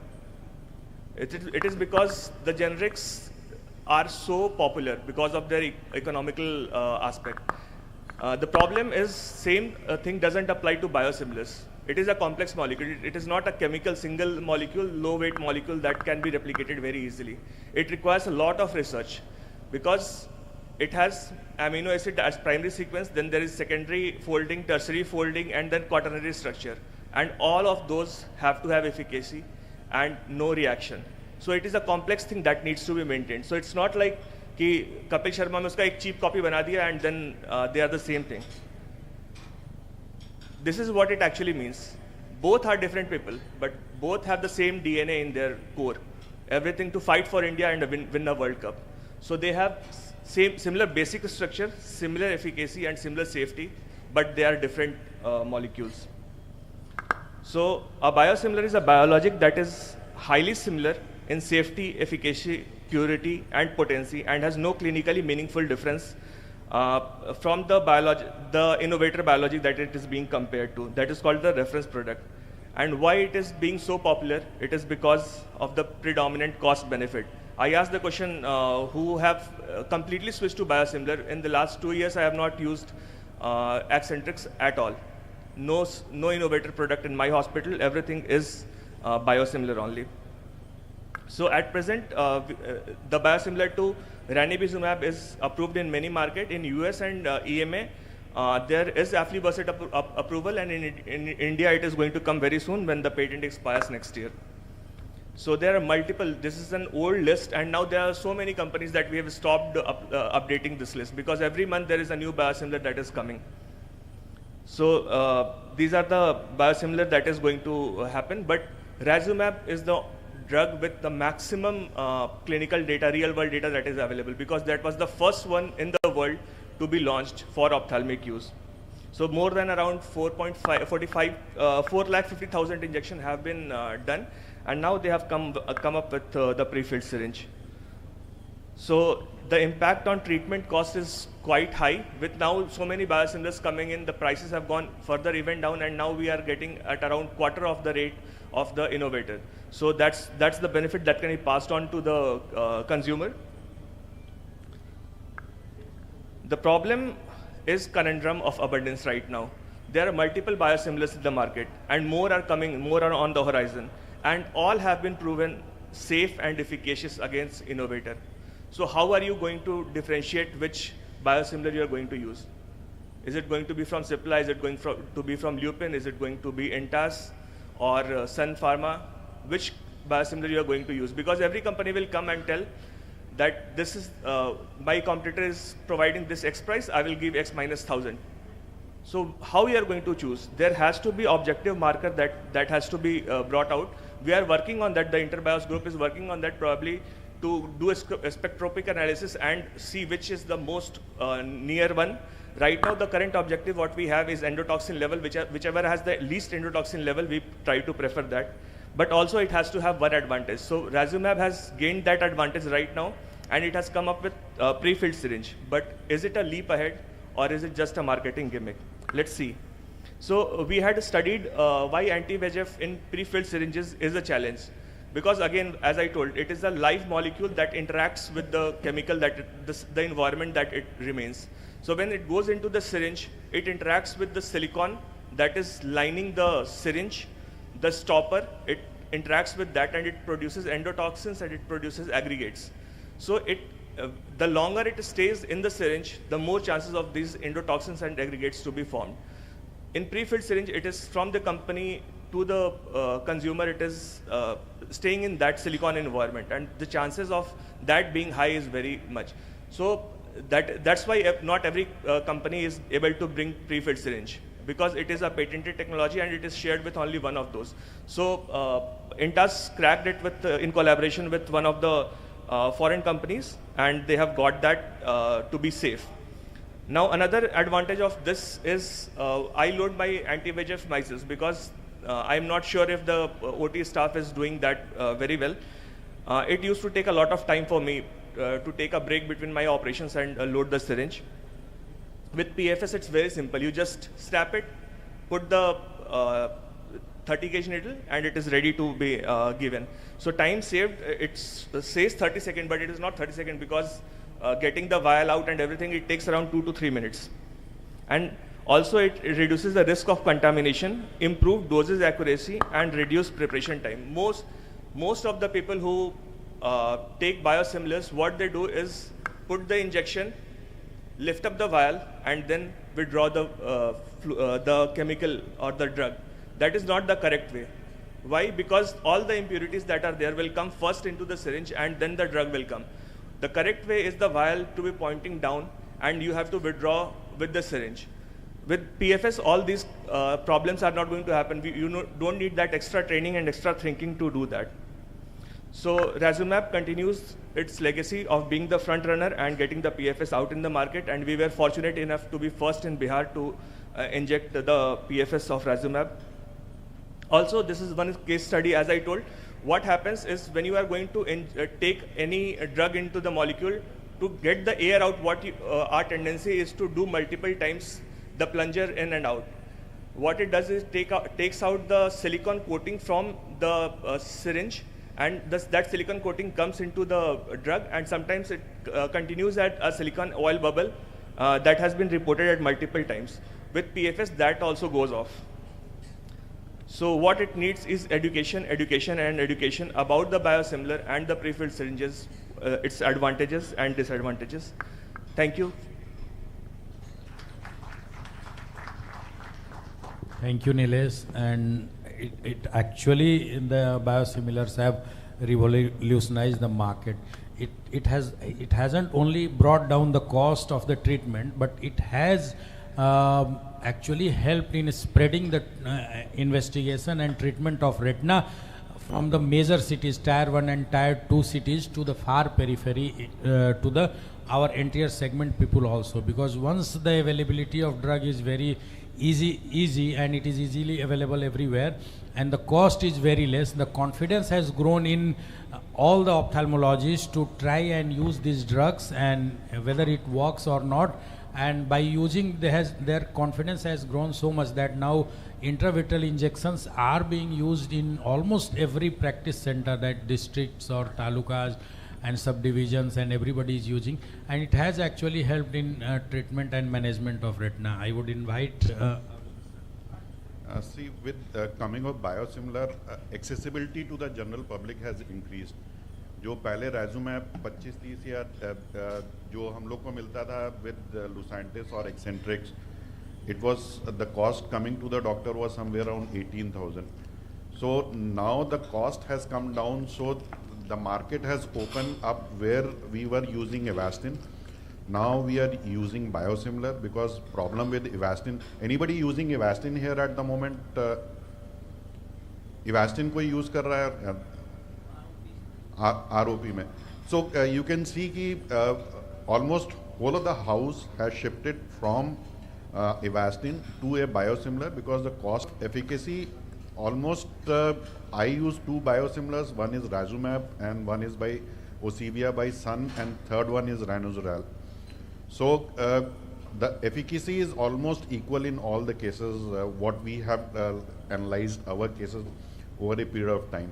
It is because the generics are so popular because of their economical aspect. The problem is same thing doesn't apply to biosimilars. It is a complex molecule. It is not a chemical single molecule, low weight molecule that can be replicated very easily. It requires a lot of research because it has amino acid as primary sequence, then there is secondary folding, tertiary folding, and then quaternary structure. And all of those have to have efficacy and no reaction. So it is a complex thing that needs to be maintained. So it's not like कि कपिल शर्मा में उसका एक cheap copy बना दिया and then they are the same thing. This is what it actually means. Both are different people, but both have the same DNA in their core. Everything to fight for India and win a World Cup. So they have similar basic structure, similar efficacy and similar safety, but they are different molecules. So a biosimilar is a biologic that is highly similar in safety, efficacy, purity, and potency, and has no clinically meaningful difference from the innovator biologic that it is being compared to. That is called the reference product. And why it is being so popular? It is because of the predominant cost benefit. I asked the question who have completely switched to biosimilar. In the last 2 years, I have not used Accentrix at all. No innovator product in my hospital. Everything is biosimilar only. So at present, the biosimilar to ranibizumab is approved in many markets. In US and EMA, there is aflibercept approval, and in India it is going to come very soon when the patent expires next year. So there are multiple, this is an old list, and now there are so many companies that we have stopped updating this list because every month there is a new biosimilar that is coming. So these are the biosimilar that is going to happen, but drug with the maximum clinical data, real world data that is available, because that was the first one in the world to be launched for ophthalmic use. So more than around 450,000 injections have been done, and now they have come up with the pre-filled syringe. So the impact on treatment cost is quite high. With now so many biosimilars coming in, the prices have gone further even down, and now we are getting at around quarter of the rate of the innovator. So that's the benefit that can be passed on to the consumer. The problem is conundrum of abundance right now. There are multiple biosimilars in the market, and more are coming, more are on the horizon, and all have been proven safe and efficacious against innovator. So how are you going to differentiate which biosimilar you are going to use? Is it going to be from Cipla? Is it going to be from Lupin? Is it going to be Intas or Sun Pharma? Which biosimilar you are going to use? Because every company will come and tell that this is, my competitor is providing this X price, I will give X minus 1,000. So how you are going to choose? There has to be objective marker that has to be brought out. We are working on that. The Interbios group is working on that probably to do a spectroscopic analysis and see which is the most near one. Right now, the current objective what we have is endotoxin level, whichever has the least endotoxin level, we try to prefer that. But also it has to have one advantage. So Razumab has gained that advantage right now, and it has come up with a pre-filled syringe. But is it a leap ahead, or is it just a marketing gimmick? Let's see. So we had studied why anti-VEGF in pre-filled syringes is a challenge. Because again, as I told, it is a live molecule that interacts with the chemical, the environment that it remains. So when it goes into the syringe, it interacts with the silicone that is lining the syringe, the stopper, it interacts with that, and it produces endotoxins and it produces aggregates. So the longer it stays in the syringe, the more chances of these endotoxins and aggregates to be formed. In pre-filled syringe, it is from the company to the consumer, it is staying in that silicone environment, and the chances of that being high is very much. So that's why not every company is able to bring pre-filled syringe, because it is a patented technology and it is shared with only one of those. So Intas cracked it with, in collaboration with one of the foreign companies, and they have got that to be safe. Now another advantage of this is I load my anti-VEGF mices, because I'm not sure if the OT staff is doing that very well. It used to take a lot of time for me to take a break between my operations and load the syringe. With PFS, it's very simple. You just strap it, put the 30 gauge needle, and it is ready to be given. So time saved, it says 30 seconds, but it is not 30 seconds, because getting the vial out and everything, it takes around 2 to 3 minutes. And also it reduces the risk of contamination, improve dosage accuracy, and reduce preparation time. Most of the people who take biosimilars, what they do is put the injection, lift up the vial, and then withdraw the chemical or the drug. That is not the correct way. Why? Because all the impurities that are there will come first into the syringe, and then the drug will come. The correct way is the vial to be pointing down, and you have to withdraw with the syringe. With PFS, all these problems are not going to happen. You don't need that extra training and extra thinking to do that. So Razumab continues its legacy of being the front runner and getting the PFS out in the market, and we were fortunate enough to be first in Bihar to inject the PFS of Razumab. Also, this is one case study, as I told. What happens is when you are going to take any drug into the molecule, to get the air out, our tendency is to do multiple times the plunger in and out. What it does is takes out the silicone coating from the syringe, and that silicone coating comes into the drug, and sometimes it continues at a silicone oil bubble that has been reported at multiple times. With PFS, that also goes off. So what it needs is education about the biosimilar and the pre-filled syringes, its advantages and disadvantages. Thank you. Thank you, Nilesh. And it actually, the biosimilars have revolutionized the market. It hasn't only brought down the cost of the treatment, but it has actually helped in spreading the investigation and treatment of retina from the major cities, tier 1 and tier 2 cities, to the far periphery, to the our entire segment people also, because once the availability of drug is very easy and it is easily available everywhere, and the cost is very less, the confidence has grown in all the ophthalmologists to try and use these drugs, and whether it works or not, and by using their confidence has grown so much that now intravitreal injections are being used in almost every practice center, that districts or talukas and subdivisions, and everybody is using, and it has actually helped in treatment and management of retina. I would invite See, with coming of biosimilar, accessibility to the general public has increased. जो पहले Razumab 25-30 या जो हम लोग को मिलता था with Lucentis or Eccentrics, it was the cost coming to the doctor was somewhere around 18,000. So now the cost has come down, so the market has opened up where we were using Avastin. Now we are using biosimilar, because problem with Avastin, anybody using Avastin here at the moment, Avastin कोई use कर रहा है ROP में. So you can see कि almost whole of the house has shifted from Avastin to a biosimilar, because the cost efficacy almost I use two biosimilars. One is Razumab and one is by Ocivia by Sun, and third one is Ranozurel. So the efficacy is almost equal in all the cases. What we have analyzed our cases over a period of time.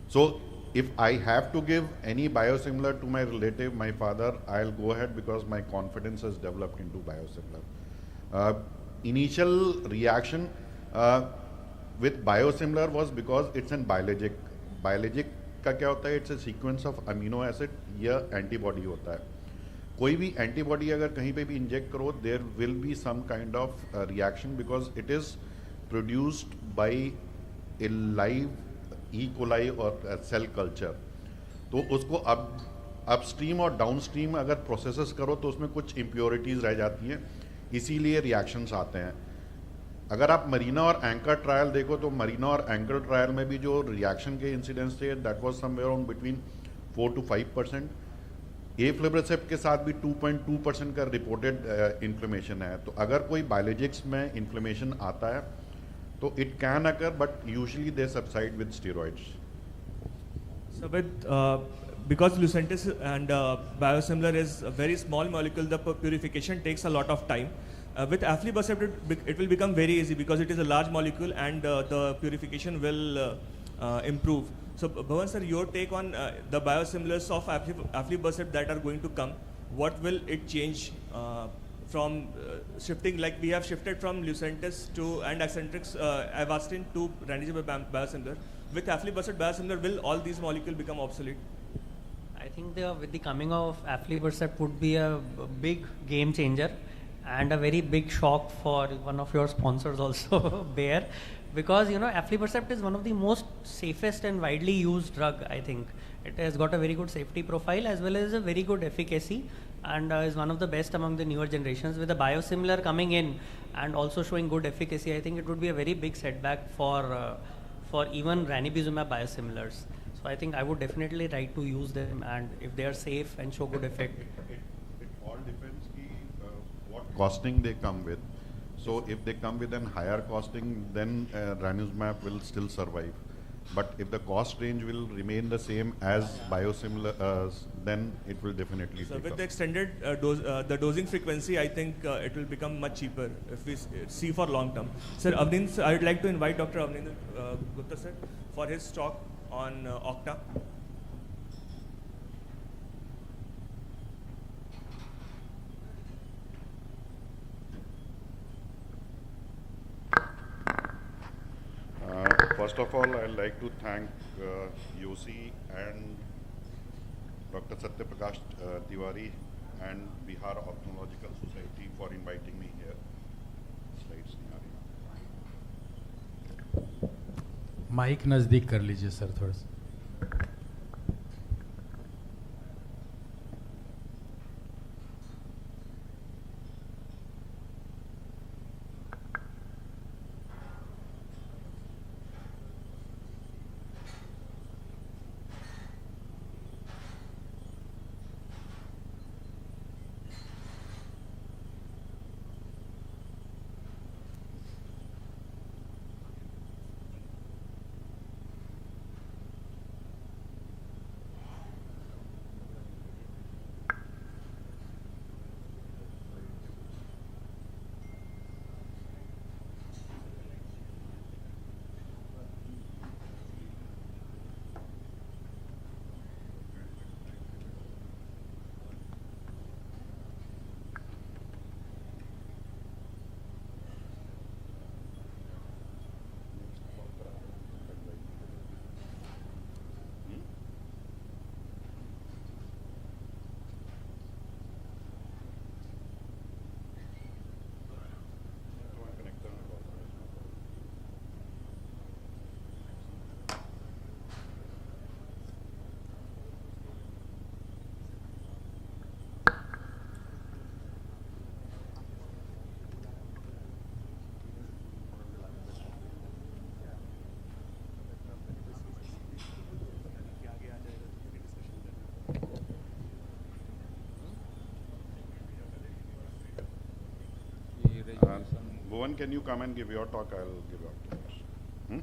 So if I have to give any biosimilar to my relative, my father, I'll go ahead, because my confidence has developed into biosimilar. Initial reaction with biosimilar was because it's an biologic. Biologic का क्या होता है? It's a sequence of amino acid या antibody होता है. कोई भी antibody अगर कहीं पे भी inject करो, there will be some kind of reaction, because it is produced by a live E. coli और cell culture. तो उसको upstream और downstream अगर processes करो तो उसमें कुछ impurities रह जाती हैं, इसीलिए reactions आते हैं. अगर आप मरीना और एंकर ट्रायल देखो तो मरीना और एंकर ट्रायल में भी जो रिएक्शन के इंसिडेंट्स थे, that was somewhere on between 4 to 5%. एफ्लिब्रिसेप के साथ भी 2.2% का रिपोर्टेड इन्फ्लेमेशन है. तो अगर कोई बायोलॉजिक्स में इन्फ्लेमेशन आता है तो it can occur, but usually they subside with steroids. So with because Lucentis and biosimilar is a very small molecule, the purification takes a lot of time. With aflibercept, it will become very easy, because it is a large molecule and the purification will improve. So Bhavan sir, your take on the biosimilars of aflibercept that are going to come, what will it change from shifting, like we have shifted from Lucentis to and Eccentrics Avastin to ranibizumab biosimilar. With aflibercept biosimilar, will all these molecules become obsolete? I think with the coming of aflibercept would be a big game changer, and a very big shock for one of your sponsors also, Bayer, because aflibercept is one of the most safest and widely used drug. I think it has got a very good safety profile as well as a very good efficacy, and is one of the best among the newer generations. With a biosimilar coming in and also showing good efficacy, I think it would be a very big setback for even ranibizumab biosimilars. So I think I would definitely try to use them, and if they are safe and show good effect. It all depends what costing they come with. So if they come with an higher costing, then ranibizumab will still survive. But if the cost range will remain the same as biosimilar, then it will definitely. So with the extended the dosing frequency, I think it will become much cheaper if we see for long term. Sir, Avninder, I would like to invite Dr. Avninder Gupta sir for his talk on Octa. First of all, I'd like to thank Yosi and Dr. Satyaprakash Tiwari and Bihar Ophthalmological Society for inviting me here. Slides नहीं आ रही. Mic नज़दीक कर लीजिए sir थोड़ा सा. Bhuvan, can you come and give your talk? I'll give you after this. Hmm?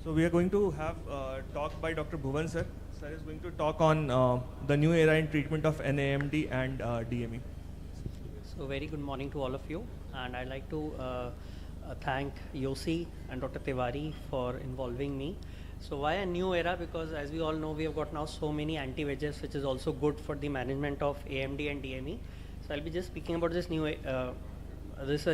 So we are going to have a talk by Dr. Bhuvan sir. Sir is going to talk on the new era in treatment of NAMD and DME. So very good morning to all of you, and I'd like to thank Yossi and Dr. Tiwari for involving me. So why a new era? Because as we all know, we have got now so many anti-VEGFs, which is also good for the management of AMD and DME. So I'll be just speaking about this new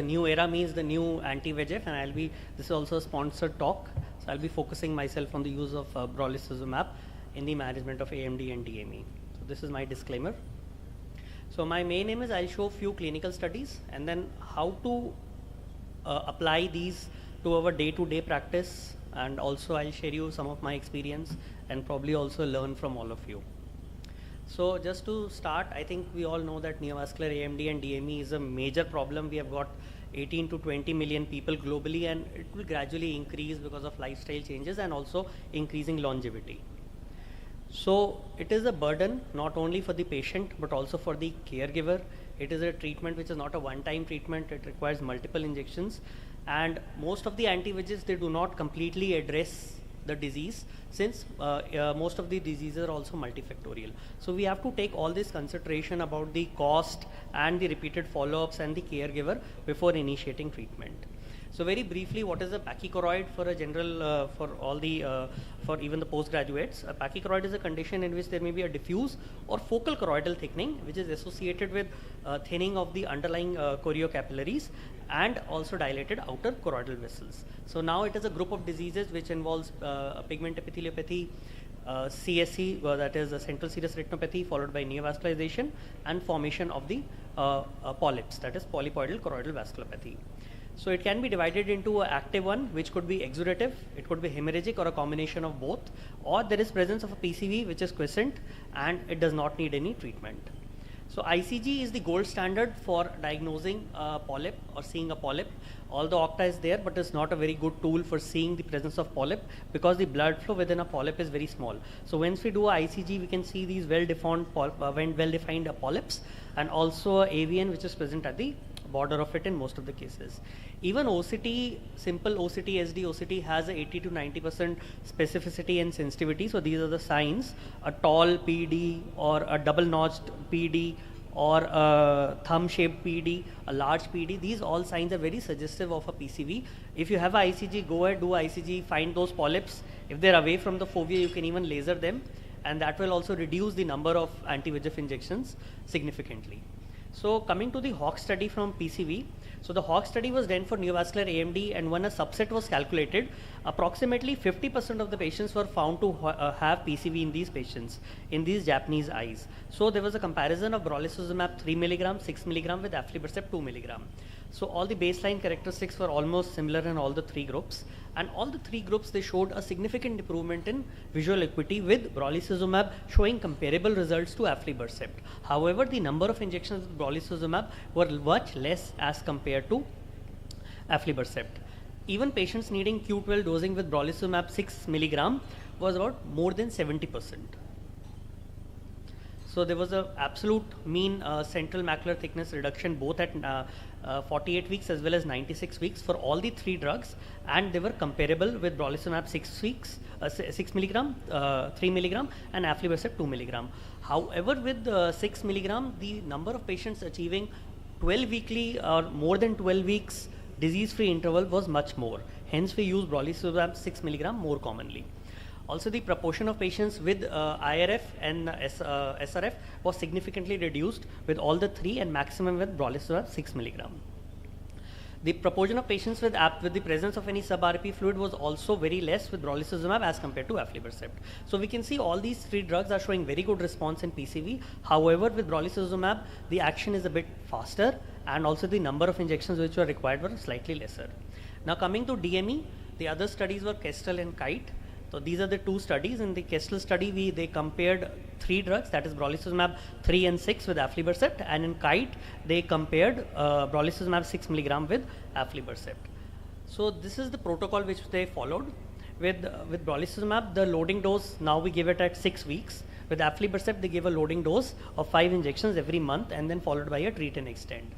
new era means the new anti-VEGF, and this is also a sponsored talk. So I'll be focusing myself on the use of brolucizumab in the management of AMD and DME. So this is my disclaimer. So my main aim is I'll show few clinical studies and then how to apply these to our day-to-day practice, and also I'll share you some of my experience and probably also learn from all of you. So just to start, I think we all know that neovascular AMD and DME is a major problem. We have got 18 to 20 million people globally, and it will gradually increase because of lifestyle changes and also increasing longevity. So it is a burden not only for the patient but also for the caregiver. It is a treatment which is not a one-time treatment. It requires multiple injections, and most of the anti-VEGFs, they do not completely address the disease, since most of the diseases are also multifactorial. So we have to take all this consideration about the cost and the repeated follow-ups and the caregiver before initiating treatment. So very briefly, what is a pachychoroid for a general, for even the postgraduates? A pachychoroid is a condition in which there may be a diffuse or focal choroidal thickening, which is associated with thinning of the underlying choriocapillaries and also dilated outer choroidal vessels. So now it is a group of diseases which involves pigment epitheliopathy, CSE, that is a central serous retinopathy, followed by neovascularization and formation of the polyps, that is polypoidal choroidal vasculopathy. So it can be divided into an active one, which could be exudative, it could be hemorrhagic, or a combination of both, or there is presence of a PCV which is quiescent and it does not need any treatment. So ICG is the gold standard for diagnosing a polyp or seeing a polyp. Although OCTA is there, but it's not a very good tool for seeing the presence of polyp because the blood flow within a polyp is very small. So once we do a ICG, we can see these well-defined polyps, and also AVN which is present at the border of it in most of the cases. Even OCT, simple OCT, SD OCT has a 80 to 90% specificity and sensitivity. So these are the signs: a tall PD or a double-notched PD or a thumb-shaped PD, a large PD. These all signs are very suggestive of a PCV. If you have a ICG, go ahead, do ICG, find those polyps. If they're away from the fovea, you can even laser them, and that will also reduce the number of anti-VEGF injections significantly. So coming to the Hawk study from PCV, so the Hawk study was done for neovascular AMD, and when a subset was calculated, approximately 50% of the patients were found to have PCV in these patients, in these Japanese eyes. So there was a comparison of brolucizumab 3 mg, 6 mg with aflibercept 2 mg. So all the baseline characteristics were almost similar in all the three groups, and all the three groups, they showed a significant improvement in visual acuity with brolucizumab showing comparable results to aflibercept. However, the number of injections with brolucizumab were much less as compared to aflibercept. Even patients needing Q12 dosing with brolucizumab 6 mg was about more than 70%. So there was a absolute mean central macular thickness reduction both at 48 weeks as well as 96 weeks for all the 3 drugs, and they were comparable with brolucizumab 6 weeks, 6 milligram, 3 milligram, and aflibercept 2 milligram. However, with 6 milligram, the number of patients achieving 12 weekly or more than 12 weeks disease-free interval was much more. Hence, we use brolucizumab 6 milligram more commonly. Also, the proportion of patients with IRF and SRF was significantly reduced with all the 3 and maximum with brolucizumab 6 milligram. The proportion of patients with the presence of any sub-RP fluid was also very less with brolucizumab as compared to aflibercept. So we can see all these 3 drugs are showing very good response in PCV. However, with brolucizumab, the action is a bit faster, and also the number of injections which were required were slightly lesser. Now coming to DME, the other studies were Kestrel and Kite. So these are the 2 studies. In the Kestrel study, they compared 3 drugs, that is brolucizumab 3 and 6 with aflibercept, and in Kite they compared brolucizumab 6 milligram with aflibercept. So this is the protocol which they followed. With brolucizumab, the loading dose now we give it at 6 weeks. With aflibercept, they give a loading dose of 5 injections every month and then followed by a treat and extend.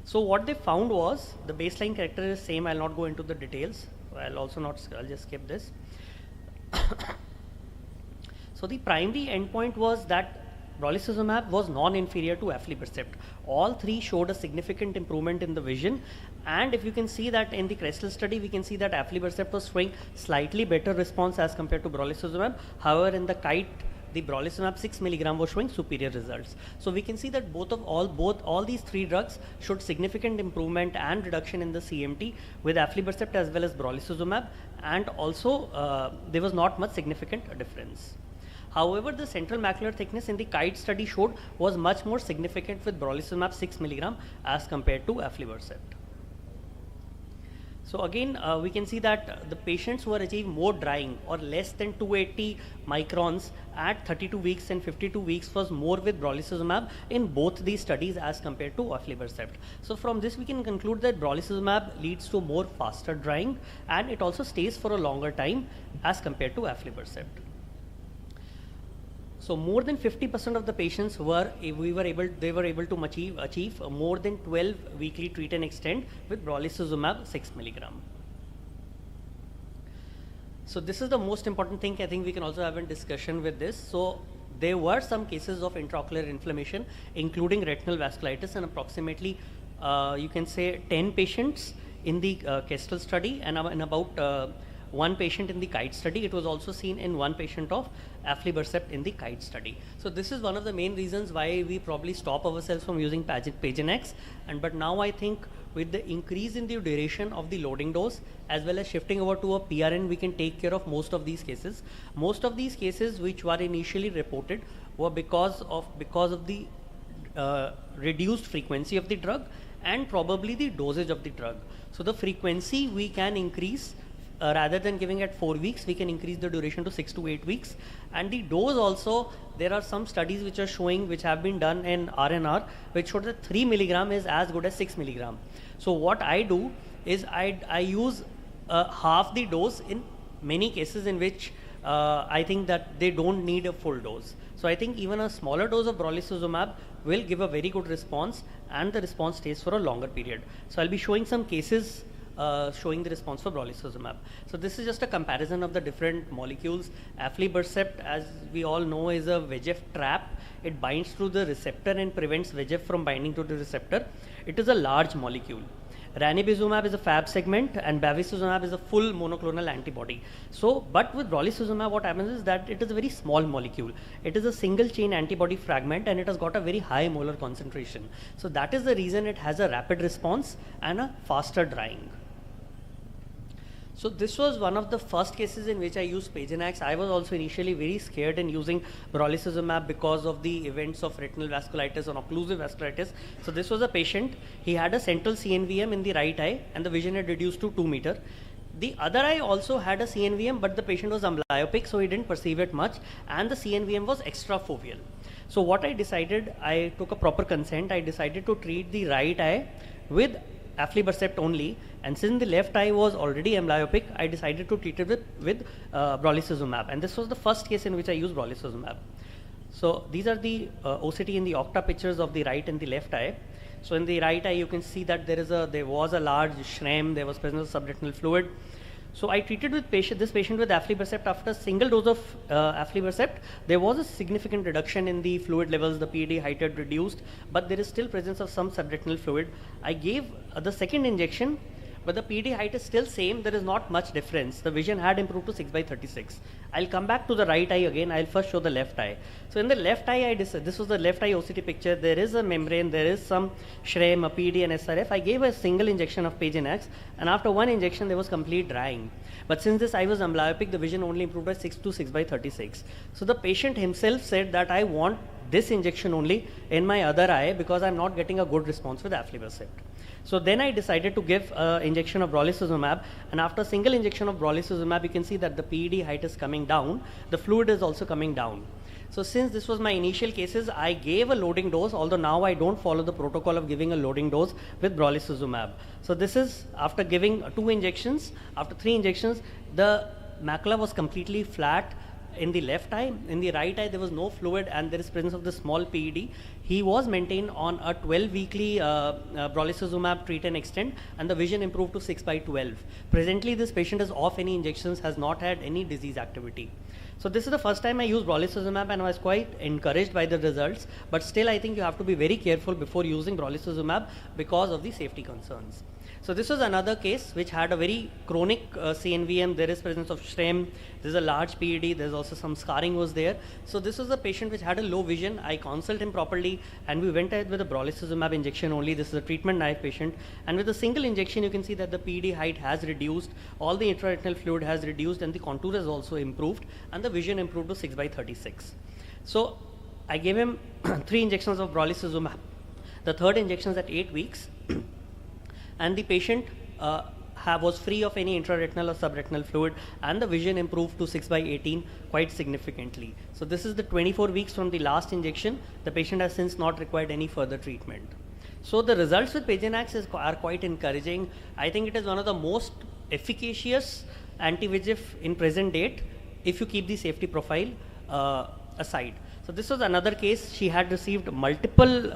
So what they found was the baseline character is same. I'll not go into the details. I'll just skip this. So the primary endpoint was that brolucizumab was non-inferior to aflibercept. All 3 showed a significant improvement in the vision, and if you can see that in the Kestrel study, we can see that aflibercept was showing slightly better response as compared to brolucizumab. However, in the Kite, the brolucizumab 6 milligram was showing superior results. So we can see that all these 3 drugs showed significant improvement and reduction in the CMT with aflibercept as well as brolucizumab, and also there was not much significant difference. However, the central macular thickness in the Kite study showed was much more significant with brolucizumab 6 milligram as compared to aflibercept. So again, we can see that the patients who are achieving more drying or less than 280 microns at 32 weeks and 52 weeks was more with brolucizumab in both these studies as compared to aflibercept. So from this we can conclude that brolucizumab leads to more faster drying, and it also stays for a longer time as compared to aflibercept. So more than 50% of the patients were able to achieve more than 12 weekly treat and extend with brolucizumab 6 milligram. So this is the most important thing. I think we can also have a discussion with this. So there were some cases of intraocular inflammation, including retinal vasculitis, and approximately you can say 10 patients in the Kestrel study, and about 1 patient in the Kite study. It was also seen in 1 patient of aflibercept in the Kite study. So this is one of the main reasons why we probably stop ourselves from using Pagenax. But now I think with the increase in the duration of the loading dose as well as shifting over to a PRN, we can take care of most of these cases. Most of these cases which were initially reported were because of the reduced frequency of the drug and probably the dosage of the drug. So the frequency we can increase. Rather than giving at 4 weeks, we can increase the duration to 6 to 8 weeks. And the dose also, there are some studies which are showing, which have been done in RNR, which show that 3 milligram is as good as 6 milligram. So what I do is I use half the dose in many cases in which I think that they don't need a full dose. So I think even a smaller dose of brolucizumab will give a very good response, and the response stays for a longer period. So I'll be showing some cases showing the response for brolucizumab. So this is just a comparison of the different molecules. Aflibercept, as we all know, is a VEGF trap. It binds to the receptor and prevents VEGF from binding to the receptor. It is a large molecule. Ranibizumab is a Fab segment, and bevacizumab is a full monoclonal antibody. So, but with brolucizumab, what happens is that it is a very small molecule. It is a single chain antibody fragment, and it has got a very high molar concentration. So that is the reason it has a rapid response and a faster drying. So this was one of the first cases in which I used Pagenax. I was also initially very scared in using brolucizumab because of the events of retinal vasculitis or occlusive vasculitis. So this was a patient. He had a central CNVM in the right eye, and the vision had reduced to 2 meter. The other eye also had a CNVM, but the patient was amblyopic, so he didn't perceive it much, and the CNVM was extrafoveal. So what I decided, I took a proper consent. I decided to treat the right eye with aflibercept only, and since the left eye was already amblyopic, I decided to treat it with brolucizumab, and this was the first case in which I used brolucizumab. So these are the OCT in the octa pictures of the right and the left eye. So in the right eye, you can see that there was a large shram, there was presence of subretinal fluid. So I treated this patient with aflibercept. After a single dose of aflibercept, there was a significant reduction in the fluid levels. The PED height had reduced, but there is still presence of some subretinal fluid. I gave the second injection, but the PED height is still same. There is not much difference. The vision had improved to 6/36. I'll come back to the right eye again. I'll first show the left eye. So in the left eye, this was the left eye OCT picture. There is a membrane, there is some shram, a PED and SRF. I gave a single injection of Pagenax, and after one injection, there was complete drying. But since this eye was amblyopic, the vision only improved by 6 to 6/36. So the patient himself said that I want this injection only in my other eye because I'm not getting a good response with aflibercept. So then I decided to give injection of brolucizumab, and after single injection of brolucizumab, you can see that the PED height is coming down, the fluid is also coming down. So since this was my initial cases, I gave a loading dose, although now I don't follow the protocol of giving a loading dose with brolucizumab. So this is after giving 2 injections, after 3 injections, the macula was completely flat in the left eye. In the right eye, there was no fluid and there is presence of the small PED. He was maintained on a 12-weekly brolucizumab treat and extend, and the vision improved to 6/12. Presently, this patient is off any injections, has not had any disease activity. So this is the first time I used brolucizumab, and I was quite encouraged by the results. But still, I think you have to be very careful before using brolucizumab because of the safety concerns. So this was another case which had a very chronic CNVM. There is presence of shram. There's a large PED. There's also some scarring was there. So this was a patient which had a low vision. I consulted him properly, and we went ahead with a brolucizumab injection only. This is a treatment naive patient, and with a single injection, you can see that the PED height has reduced, all the intraretinal fluid has reduced, and the contour has also improved, and the vision improved to 6/36. So I gave him 3 injections of brolucizumab. The third injection is at 8 weeks. And the patient was free of any intraretinal or subretinal fluid, and the vision improved to 6/18 quite significantly. So this is the 24 weeks from the last injection. The patient has since not required any further treatment. So the results with Pagenax are quite encouraging. I think it is one of the most efficacious anti-VEGF in present date if you keep the safety profile aside. So this was another case. She had received multiple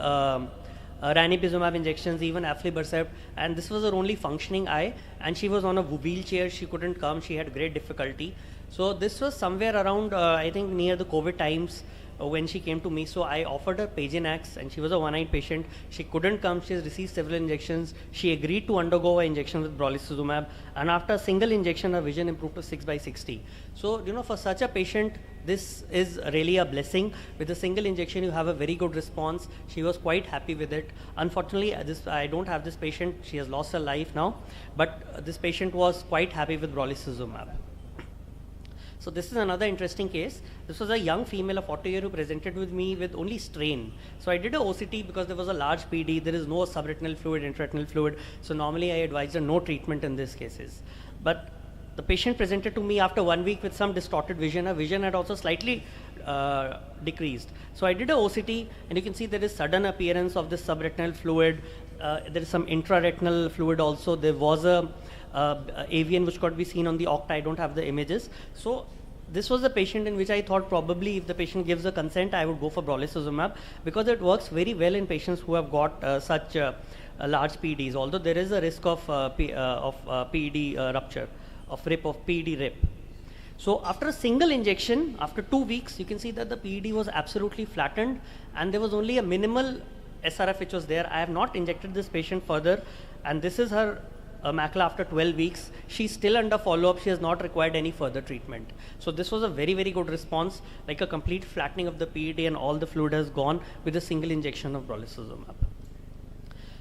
ranibizumab injections, even aflibercept, and this was her only functioning eye, and she was on a wheelchair. She couldn't come. She had great difficulty. So this was somewhere around, I think, near the COVID times when she came to me. So I offered her Pagenax, and she was a one-eyed patient. She couldn't come. She has received several injections. She agreed to undergo an injection with brolucizumab, and after a single injection, her vision improved to 6/60. So, for such a patient, this is really a blessing. With a single injection, you have a very good response. She was quite happy with it. Unfortunately, I don't have this patient. She has lost her life now, but this patient was quite happy with brolucizumab. So this is another interesting case. This was a young female of 40 years who presented with me with only strain. So I did a OCT because there was a large PD. There is no subretinal fluid, intraretinal fluid. So normally I advise her no treatment in these cases. But the patient presented to me after 1 week with some distorted vision. Her vision had also slightly decreased. So I did a OCT, and you can see there is sudden appearance of this subretinal fluid. There is some intraretinal fluid also. There was a avian which could be seen on the octa. I don't have the images. So this was a patient in which I thought probably if the patient gives a consent, I would go for brolucizumab because it works very well in patients who have got such large PEDs, although there is a risk of PED rupture, of rip, of PED rip. So after a single injection, after 2 weeks, you can see that the PED was absolutely flattened, and there was only a minimal SRF which was there. I have not injected this patient further, and this is her macula after 12 weeks. She's still under follow-up. She has not required any further treatment. So this was a very, very good response, like a complete flattening of the PED, and all the fluid has gone with a single injection of brolucizumab.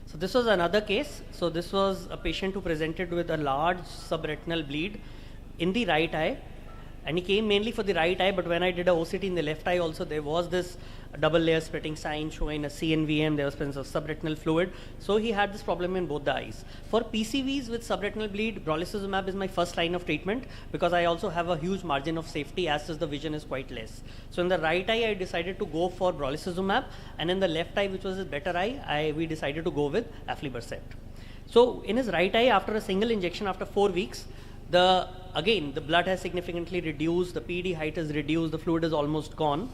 So this was another case. So this was a patient who presented with a large subretinal bleed in the right eye, and he came mainly for the right eye, but when I did a OCT in the left eye also, there was this double layer splitting sign showing a CNVM, there was presence of subretinal fluid. So he had this problem in both the eyes. For PCVs with subretinal bleed, brolucizumab is my first line of treatment because I also have a huge margin of safety as the vision is quite less. So in the right eye, I decided to go for brolucizumab, and in the left eye, which was his better eye, we decided to go with aflibercept. So in his right eye, after a single injection, after 4 weeks, again, the blood has significantly reduced, the PED height is reduced, the fluid is almost gone.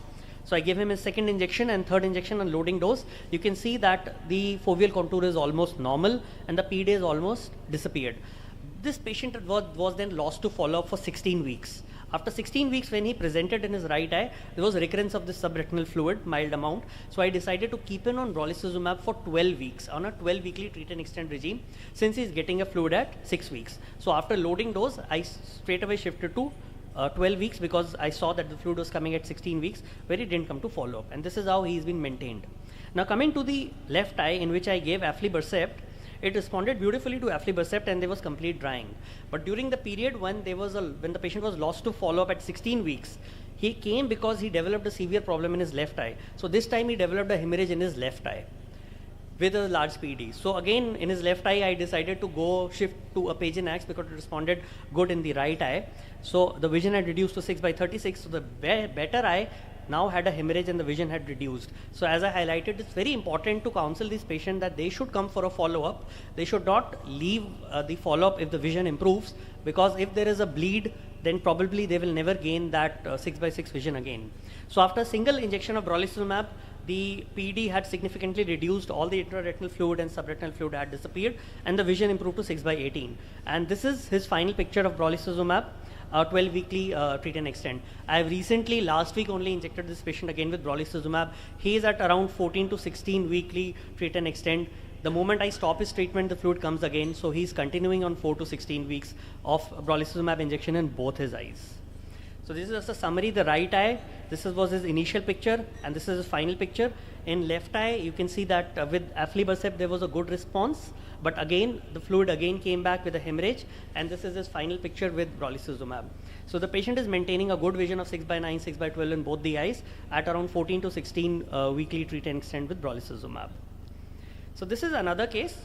So I gave him his second injection and third injection on loading dose. You can see that the foveal contour is almost normal and the PD is almost disappeared. This patient was then lost to follow-up for 16 weeks. After 16 weeks, when he presented in his right eye, there was recurrence of this subretinal fluid, mild amount. So I decided to keep him on brolucizumab for 12 weeks on a 12-weekly treat and extend regime, since he's getting a fluid at 6 weeks. So after loading dose, I straight away shifted to 12 weeks because I saw that the fluid was coming at 16 weeks, where he didn't come to follow-up. And this is how he's been maintained. Now coming to the left eye, in which I gave aflibercept, it responded beautifully to aflibercept and there was complete drying. But during the period when the patient was lost to follow-up at 16 weeks, he came because he developed a severe problem in his left eye. So this time he developed a hemorrhage in his left eye with a large PD. So again, in his left eye, I decided to go shift to a Paginax because it responded good in the right eye. So the vision had reduced to 6/36. So the better eye now had a hemorrhage and the vision had reduced. So as I highlighted, it's very important to counsel this patient that they should come for a follow-up. They should not leave the follow-up if the vision improves, because if there is a bleed, then probably they will never gain that 6/6 vision again. So after a single injection of brolucizumab, the PD had significantly reduced, all the intraretinal fluid and subretinal fluid had disappeared, and the vision improved to 6/18. And this is his final picture of brolucizumab, 12-weekly treat and extend. I have recently, last week only, injected this patient again with brolucizumab. He is at around 14 to 16 weekly treat and extend. The moment I stop his treatment, the fluid comes again, so he's continuing on 4 to 16 weeks of brolucizumab injection in both his eyes. So this is just a summary. The right eye, this was his initial picture, and this is his final picture. In left eye, you can see that with aflibercept there was a good response, but again the fluid again came back with a hemorrhage, and this is his final picture with brolucizumab. So the patient is maintaining a good vision of 6/9, 6/12 in both the eyes at around 14 to 16 weekly treat and extend with brolucizumab. So this is another case.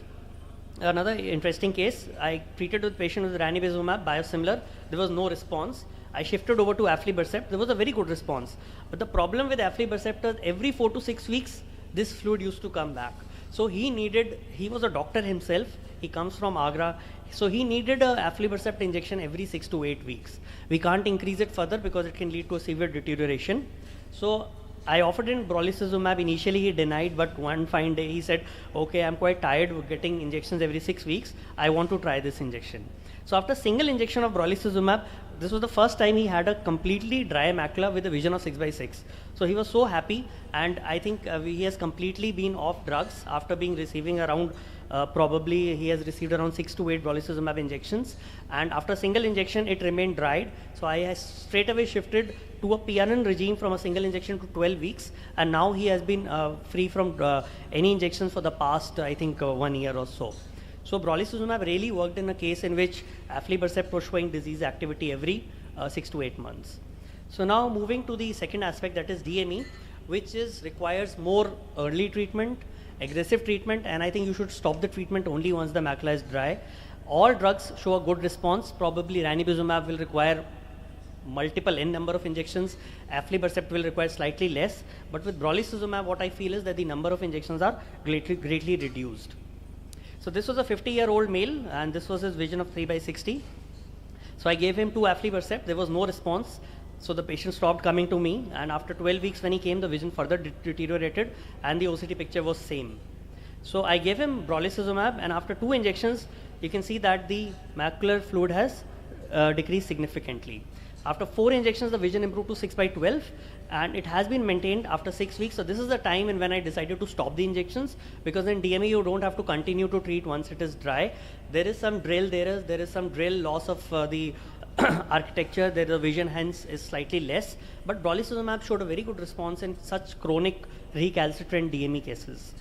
Another interesting case. I treated with patient with ranibizumab biosimilar. There was no response. I shifted over to aflibercept. There was a very good response. But the problem with aflibercept is every 4 to 6 weeks, this fluid used to come back. So he was a doctor himself. He comes from Agra. So he needed a aflibercept injection every 6 to 8 weeks. We can't increase it further because it can lead to a severe deterioration. So I offered him brolucizumab. Initially he denied, but one fine day he said, okay, I'm quite tired of getting injections every 6 weeks. I want to try this injection. So after single injection of brolucizumab, this was the first time he had a completely dry macula with a vision of 6/6. So he was so happy, and I think he has completely been off drugs after receiving around, probably he has received around 6 to 8 brolucizumab injections, and after single injection it remained dried. So I straight away shifted to a PRN regime from a single injection to 12 weeks, and now he has been free from any injections for the past, I think, 1 year or so. So brolucizumab really worked in a case in which aflibercept was showing disease activity every 6 to 8 months. So now moving to the second aspect, that is DME, which requires more early treatment, aggressive treatment, and I think you should stop the treatment only once the macula is dry. All drugs show a good response. Probably ranibizumab will require multiple n number of injections. Aflibercept will require slightly less. But with brolucizumab, what I feel is that the number of injections are greatly reduced. So this was a 50-year-old male, and this was his vision of 3/60. So I gave him 2 aflibercept. There was no response. So the patient stopped coming to me, and after 12 weeks when he came, the vision further deteriorated, and the OCT picture was same. So I gave him brolucizumab, and after 2 injections, you can see that the macular fluid has decreased significantly. After 4 injections, the vision improved to 6/12, and it has been maintained after 6 weeks. So this is the time when I decided to stop the injections, because in DME you don't have to continue to treat once it is dry. There is some drill, there is some drill loss of the architecture, the vision hence is slightly less, but brolucizumab showed a very good response in such chronic recalcitrant DME cases.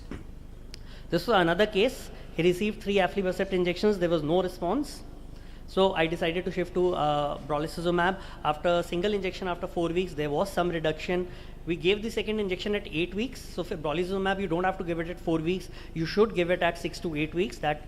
This was another case. He received 3 aflibercept injections. There was no response. So I decided to shift to brolucizumab. After a single injection after 4 weeks, there was some reduction. We gave the second injection at 8 weeks. So for brolucizumab, you don't have to give it at 4 weeks. You should give it at 6 to 8 weeks. That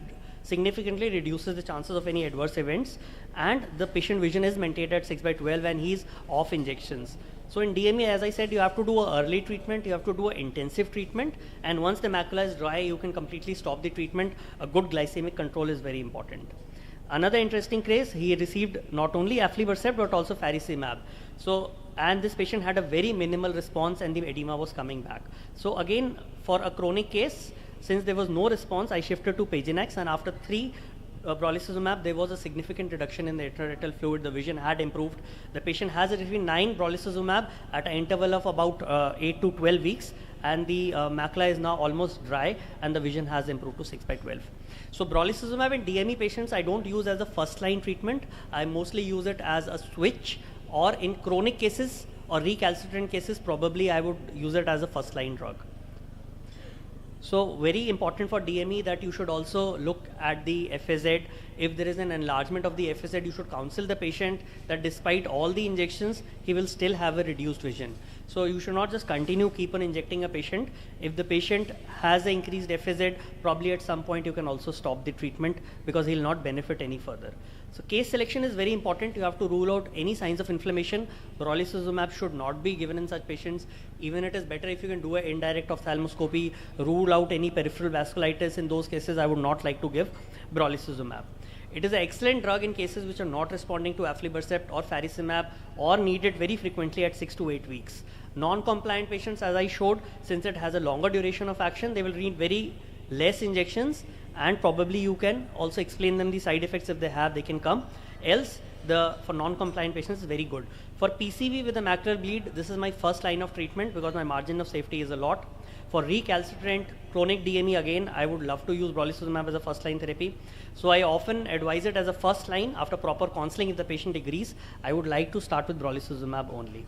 significantly reduces the chances of any adverse events. And the patient vision is maintained at 6/12, and he's off injections. So in DME, as I said, you have to do an early treatment, you have to do an intensive treatment, and once the macula is dry, you can completely stop the treatment. A good glycemic control is very important. Another interesting case, he received not only aflibercept but also faricimab. So and this patient had a very minimal response and the edema was coming back. So again, for a chronic case, since there was no response, I shifted to Pagenax, and after 3 brolucizumab, there was a significant reduction in the intraretinal fluid. The vision had improved. The patient has between 9 brolucizumab at an interval of about 8 to 12 weeks, and the macula is now almost dry, and the vision has improved to 6/12. So brolucizumab in DME patients, I don't use as a first-line treatment. I mostly use it as a switch, or in chronic cases or recalcitrant cases, probably I would use it as a first-line drug. So very important for DME that you should also look at the FAZ. If there is an enlargement of the FAZ, you should counsel the patient that despite all the injections, he will still have a reduced vision. So you should not just keep on injecting a patient. If the patient has an increased FAZ, probably at some point you can also stop the treatment because he will not benefit any further. So case selection is very important. You have to rule out any signs of inflammation. Brolucizumab should not be given in such patients. Even it is better if you can do an indirect ophthalmoscopy, rule out any peripheral vasculitis. In those cases, I would not like to give brolucizumab. It is an excellent drug in cases which are not responding to aflibercept or faricimab or needed very frequently at 6 to 8 weeks. Non-compliant patients, as I showed, since it has a longer duration of action, they will need very less injections, and probably you can also explain them the side effects. If they have, they can come. Else, for non-compliant patients is very good. For PCV with a macular bleed, this is my first line of treatment because my margin of safety is a lot. For recalcitrant chronic DME, again, I would love to use brolucizumab as a first line therapy. So I often advise it as a first line. After proper counseling, if the patient agrees, I would like to start with brolucizumab only.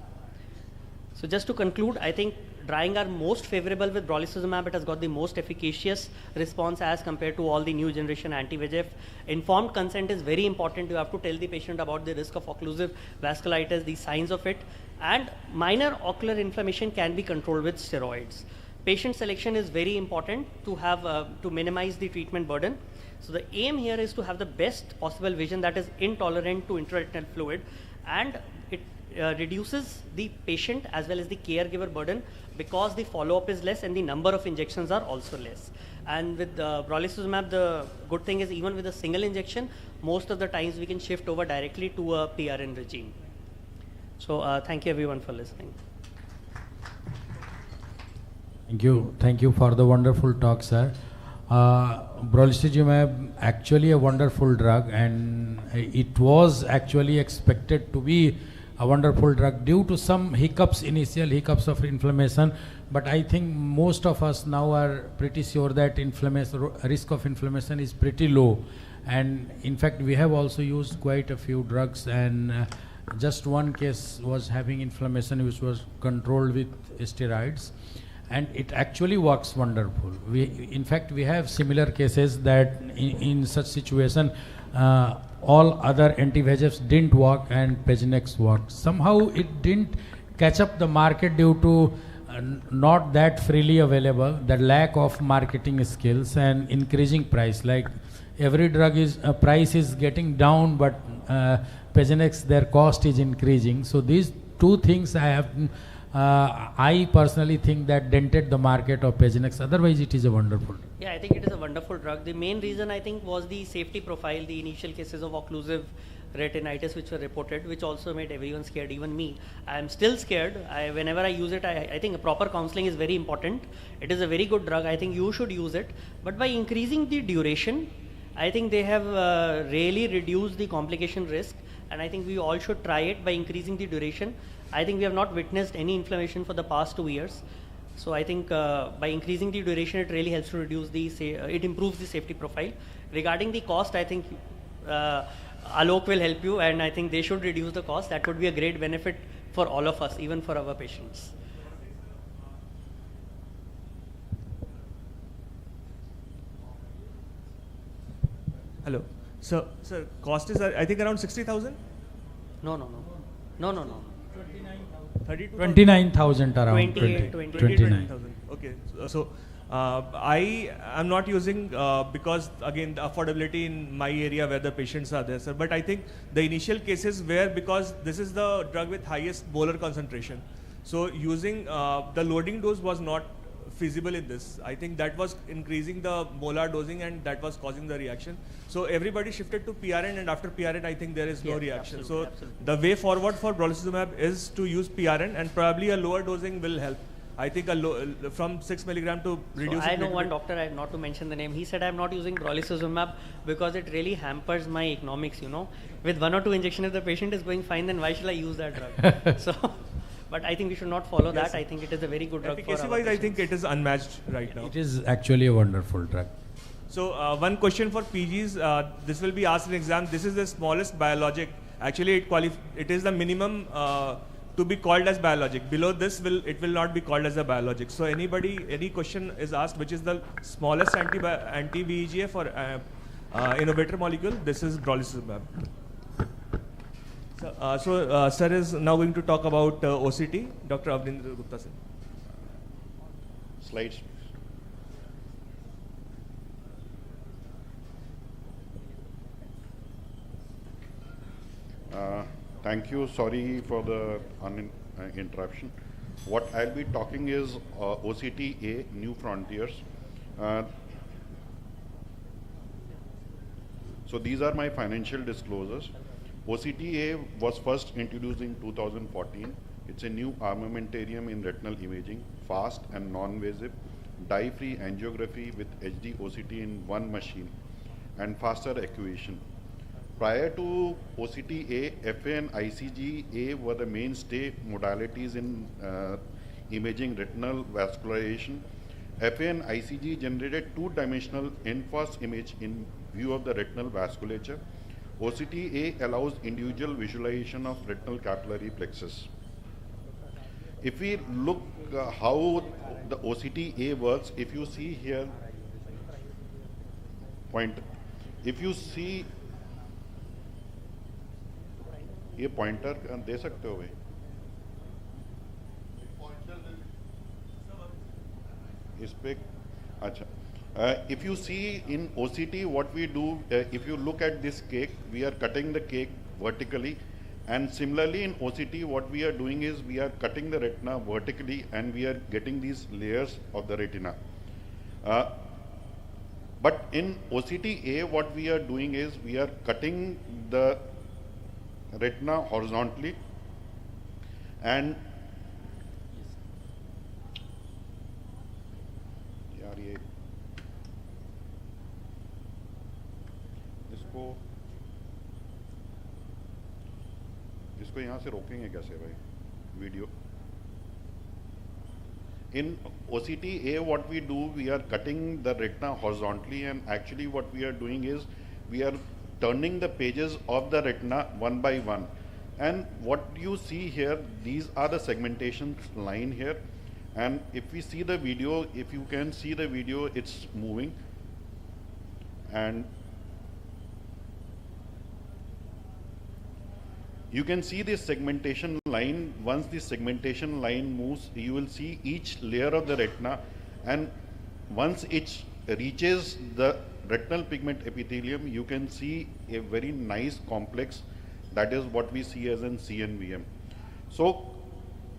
So just to conclude, I think drying are most favorable with brolucizumab. It has got the most efficacious response as compared to all the new generation anti-VEGF. Informed consent is very important. You have to tell the patient about the risk of occlusive vasculitis, the signs of it, and minor ocular inflammation can be controlled with steroids. Patient selection is very important to have to minimize the treatment burden. So the aim here is to have the best possible vision that is intolerant to intraretinal fluid, and it reduces the patient as well as the caregiver burden because the follow-up is less and the number of injections are also less. And with brolucizumab, the good thing is even with a single injection, most of the times we can shift over directly to a PRN regime. So thank you everyone for listening. Thank you for the wonderful talk, sir. Brolucizumab actually a wonderful drug, and it was actually expected to be a wonderful drug due to some initial hiccups of inflammation, but I think most of us now are pretty sure that risk of inflammation is pretty low, and in fact we have also used quite a few drugs, and just one case was having inflammation which was controlled with steroids, and it actually works wonderful. In fact we have similar cases that in such situation all other anti-VEGFs didn't work and Pagenax worked. Somehow it didn't catch up the market due to not that freely available, the lack of marketing skills and increasing price. Like every drug price is getting down, but Pagenax, their cost is increasing. So these two things I personally think that dented the market of Pagenax. Otherwise it is a wonderful. Yeah, I think it is a wonderful drug. The main reason I think was the safety profile, the initial cases of occlusive retinitis which were reported, which also made everyone scared, even me. I am still scared. Whenever I use it, I think a proper counseling is very important. It is a very good drug. I think you should use it. But by increasing the duration, I think they have really reduced the complication risk, and I think we all should try it by increasing the duration. I think we have not witnessed any inflammation for the past 2 years. So I think by increasing the duration, it really helps to reduce it improves the safety profile. Regarding the cost, I think Alok will help you, and I think they should reduce the cost. That would be a great benefit for all of us, even for our patients. Hello. So, sir, cost is I think around 60,000? No. 29,000 around. 29,000. Okay. So I am not using because again the affordability in my area where the patients are there, sir. But I think the initial cases where, because this is the drug with highest molar concentration, so using the loading dose was not feasible in this. I think that was increasing the molar dosing and that was causing the reaction. So everybody shifted to PRN, and after PRN I think there is no Yes, reaction. absolutely, So absolutely. the way forward for brolucizumab is to use PRN, and probably a lower dosing will help. I think from 6 milligram to reduce. So I know one doctor, not to mention the name, he said I'm not using brolucizumab because it really hampers my economics, you know. With 1 or 2 injections, if the patient is going fine, then why should I use that drug? So, but I think we should not follow Yes. that. I think it is a very good drug for Efficacy our wise, I think patients. it is unmatched right now. It is actually a wonderful drug. So one question for PGs, this will be asked in exam. This is the smallest biologic. Actually, it is the minimum to be called as biologic. Below this, it will not be called as a biologic. So any question is asked, which is the smallest anti-VEGF or innovator molecule? This is brolucizumab. So sir is now going to talk about OCT. Dr. Avnindra Gupta sir. Slides. Thank you. Sorry for the interruption. What I'll be talking is OCT-A, New Frontiers. So these are my financial disclosures. OCT-A was first introduced in 2014. It's a new armamentarium in retinal imaging, fast and non-invasive, dye-free angiography with HD OCT in one machine, and faster acquisition. Prior to OCT-A, FA and ICG-A were the mainstay modalities in imaging retinal vascularization. FA and ICG generated two-dimensional in-fast image in view of the retinal vasculature. OCT-A allows individual visualization of retinal capillary plexus. If we look how the OCT-A works, if you see here, if you see ये pointer दे सकते हो भाई इस पे अच्छा if you see in OCT what we do, if you look at this cake, we are cutting the cake vertically, and similarly in OCT what we are doing is we are cutting the retina vertically and we are getting these layers of the retina. But in OCT-A what we are doing is we are cutting the retina horizontally, and यार ये इसको यहाँ से रोकेंगे कैसे भाई video. In OCT-A what we do, we are cutting the retina horizontally, and actually what we are doing is we are turning the pages of the retina one by one. And what you see here, these are the segmentation line here. And if we see the video, if you can see the video, it's moving. And you can see this segmentation line. Once this segmentation line moves, you will see each layer of the retina. And once it reaches the retinal pigment epithelium, you can see a very nice complex. That is what we see as in CNVM. So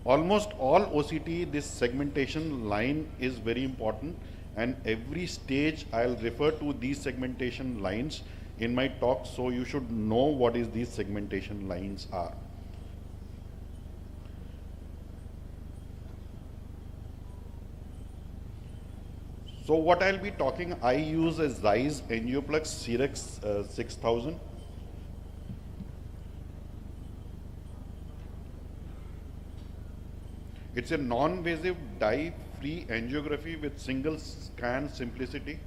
almost all OCT, this segmentation line is very important, and every stage I'll refer to these segmentation lines in my talk, so you should know what is these segmentation lines are. So what I'll be talking, I use a Zeiss Angioplex Cerex 6000. It's a non-invasive dye-free angiography with single scan simplicity.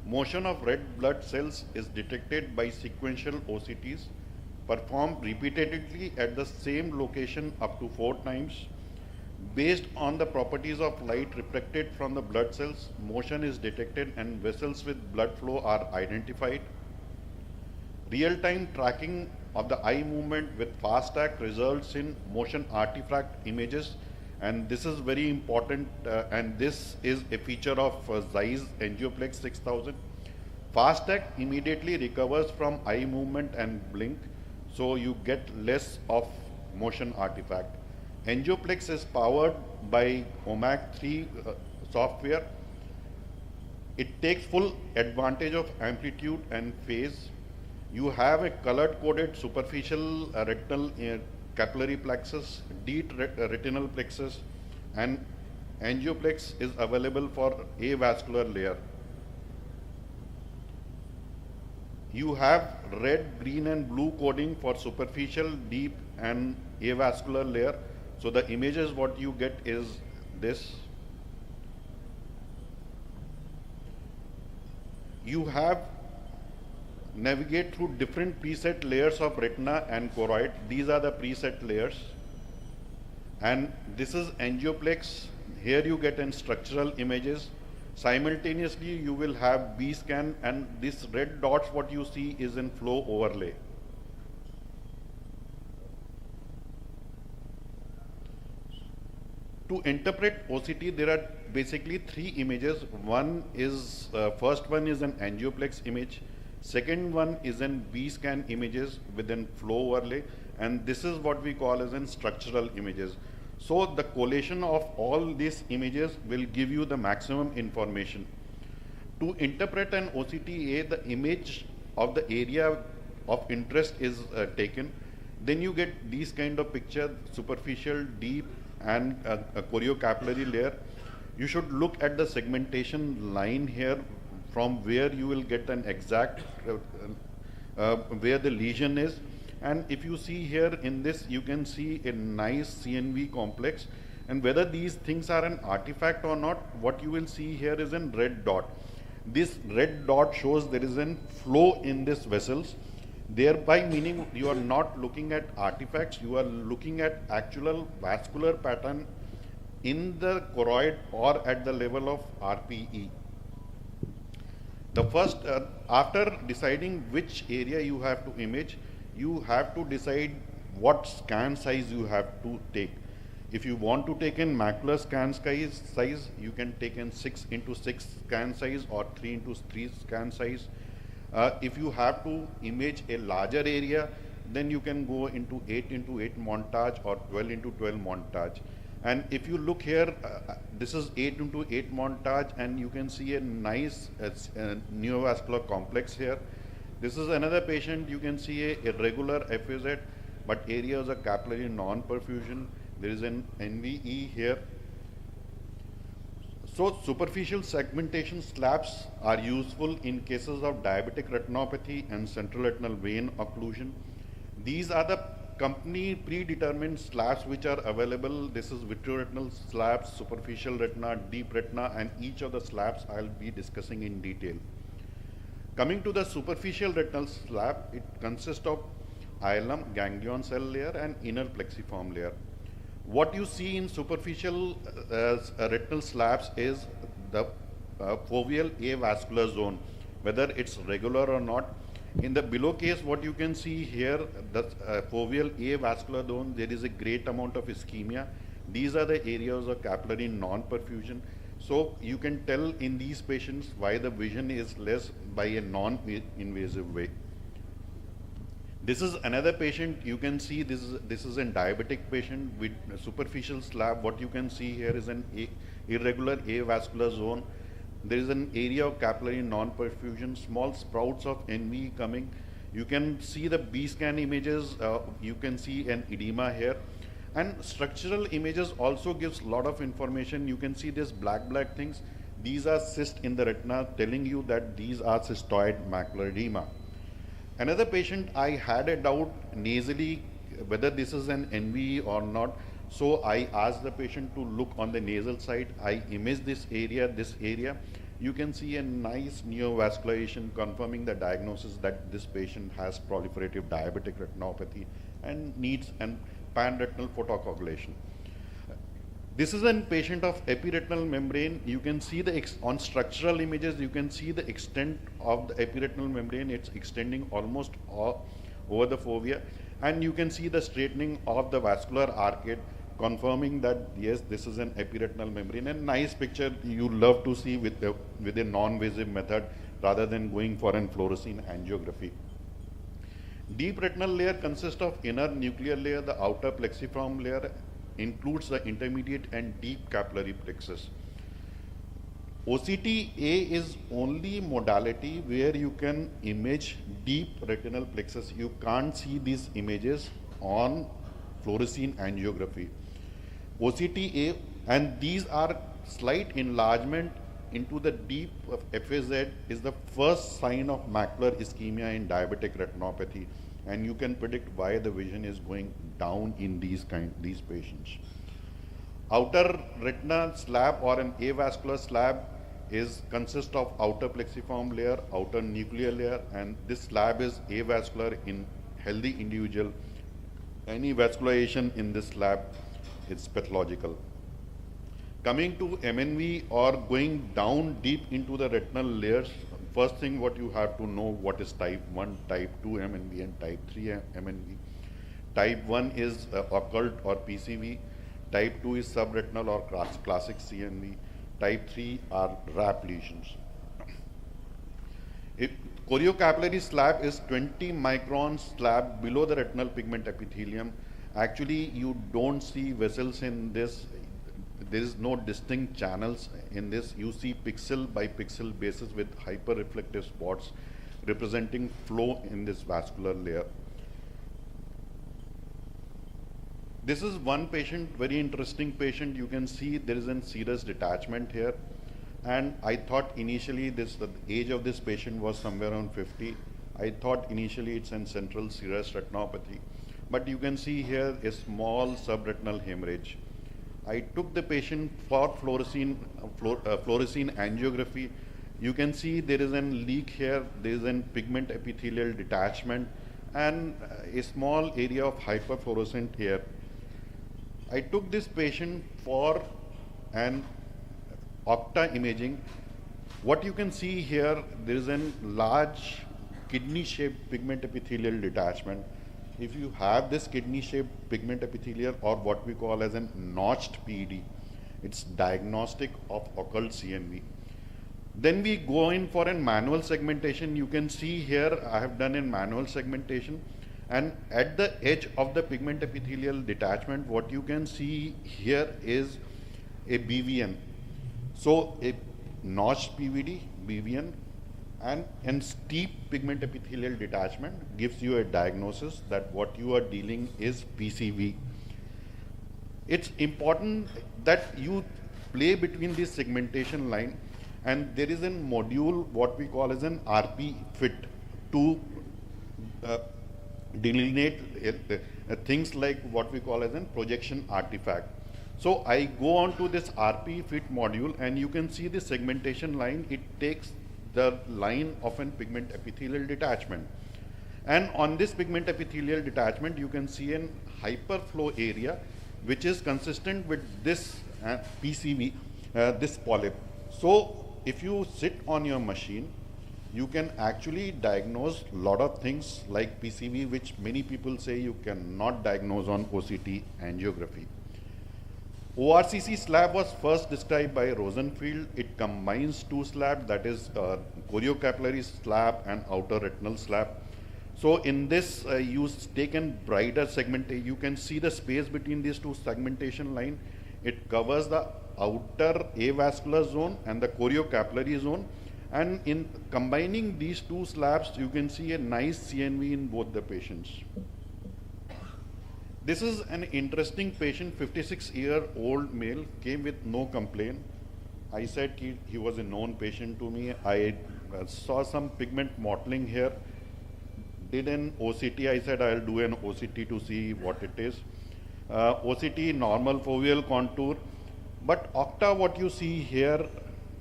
Motion of red blood cells is detected by sequential OCTs, performed repeatedly at the same location up to 4 times. Based on the properties of light reflected from the blood cells, motion is detected and vessels with blood flow are identified. Real-time tracking of the eye movement with FASTAC results in motion artifact images, and this is very important, and this is a feature of Zeiss Angioplex 6000. FASTAC immediately recovers from eye movement and blink, so you get less of motion artifact. Angioplex is powered by OMAC 3, software. It takes full advantage of amplitude and phase. You have a colored coded superficial retinal capillary plexus, deep retinal plexus, and angioplex is available for avascular layer. You have red, green and blue coding for superficial, deep and avascular layer. So the images what you get is this. You have navigate through different preset layers of retina and choroid. These are the preset layers. And this is angioplex. Here you get in structural images. Simultaneously you will have B scan, and this red dots what you see is in flow overlay. To interpret OCT, there are basically three images. One is, first one is an angioplex image. Second one is an B scan images within flow overlay. And this is what we call as in structural images. So the collation of all these images will give you the maximum information. To interpret an OCTA, the image of the area of interest is taken. Then you get these kind of picture, superficial, deep and a choriocapillary layer. You should look at the segmentation line here from where you will get an exact where the lesion is. And if you see here in this, you can see a nice CNV complex, and whether these things are an artifact or not, what you will see here is a red dot. This red dot shows there is a flow in these vessels, thereby meaning you are not looking at artifacts, you are looking at actual vascular pattern in the choroid or at the level of RPE. The first, after deciding which area you have to image, you have to decide what scan size you have to take. If you want to take in macular scan size, you can take in 6x6 scan size or 3x3 scan size. If you have to image a larger area, then you can go into 8x8 montage or 12x12 montage. And if you look here, this is 8x8 montage, and you can see a nice neovascular complex here. This is another patient. You can see a irregular FAZ, but areas of capillary non-perfusion. There is an NVE here. So superficial segmentation slabs are useful in cases of diabetic retinopathy and central retinal vein occlusion. These are the company predetermined slabs which are available. This is vitreoretinal slabs, superficial retina, deep retina, and each of the slabs I'll be discussing in detail. Coming to the superficial retinal slab, it consists of hilum, ganglion cell layer, and inner plexiform layer. What you see in superficial retinal slabs is the foveal avascular zone, whether it's regular or not. In the below case, what you can see here, the foveal avascular zone, there is a great amount of ischemia. These are the areas of capillary non-perfusion. So you can tell in these patients why the vision is less by a non-invasive way. This is another patient. You can see this is a diabetic patient with a superficial slab. What you can see here is an irregular avascular zone. There is an area of capillary non-perfusion, small sprouts of NV coming. You can see the B scan images. You can see an edema here. And structural images also gives a lot of information. You can see this black things. These are cysts in the retina, telling you that these are cystoid macular edema. Another patient, I had a doubt nasally whether this is an NVE or not. So I asked the patient to look on the nasal side. I imaged this area. You can see a nice neovascularization confirming the diagnosis that this patient has proliferative diabetic retinopathy and needs an panretinal photocoagulation. This is a patient of epiretinal membrane. You can see on structural images, you can see the extent of the epiretinal membrane. It's extending almost over the fovea, and you can see the straightening of the vascular arcade, confirming that yes, this is an epiretinal membrane. And nice picture you love to see with a non-invasive method rather than going for an fluorescein angiography. Deep retinal layer consists of inner nuclear layer, the outer plexiform layer includes the intermediate and deep capillary plexus. OCT-A is only modality where you can image deep retinal plexus. You can't see these images on fluorescein angiography. OCT-A, and these are slight enlargement into the deep of FAZ, is the first sign of macular ischemia in diabetic retinopathy, and you can predict why the vision is going down in these patients. Outer retina slab or an avascular slab consists of outer plexiform layer, outer nuclear layer, and this slab is avascular in healthy individual. Any vascularization in this slab is pathological. Coming to MNV or going down deep into the retinal layers, first thing what you have to know what is type 1, type 2 MNV and type 3 MNV. Type 1 is occult or PCV, type 2 is subretinal or classic CNV, type 3 are RAP lesions. Choriocapillary slab is 20 micron slab below the retinal pigment epithelium. Actually, you don't see vessels in this. There is no distinct channels in this. You see pixel by pixel basis with hyper-reflective spots representing flow in this vascular layer. This is one patient, very interesting patient. You can see there is a serous detachment here. And I thought initially the age of this patient was somewhere around 50. I thought initially it's in central serous retinopathy. But you can see here a small subretinal hemorrhage. I took the patient for fluorescein angiography. You can see there is a leak here, there is a pigment epithelial detachment, and a small area of hyperfluorescent here. I took this patient for an opta imaging. What you can see here, there is a large kidney-shaped pigment epithelial detachment. If you have this kidney-shaped pigment epithelial, or what we call as a notched PED, it's diagnostic of occult CNV. Then we go in for a manual segmentation. You can see here I have done a manual segmentation, and at the edge of the pigment epithelial detachment, what you can see here is a BVN. So a notched PVD, BVN, and steep pigment epithelial detachment gives you a diagnosis that what you are dealing is PCV. It's important that you play between this segmentation line, and there is a module what we call as an RP fit to delineate things like what we call as a projection artifact. So I go on to this RP fit module, and you can see the segmentation line. It takes the line of an pigment epithelial detachment, and on this pigment epithelial detachment you can see an hyperflow area which is consistent with this PCV, this polyp. So if you sit on your machine, you can actually diagnose a lot of things like PCV, which many people say you cannot diagnose on OCT angiography. ORCC slab was first described by Rosenfield. It combines two slabs, that is choriocapillary slab and outer retinal slab. So in this, you take a brighter segment. You can see the space between these two segmentation line. It covers the outer avascular zone and the choriocapillary zone. And in combining these two slabs, you can see a nice CNV in both the patients. This is an interesting patient, 56-year-old male, came with no complaint. I said he was a known patient to me. I saw some pigment mottling here. Did an OCT. I said I'll do an OCT to see what it is. OCT, normal foveal contour. But octa, what you see here,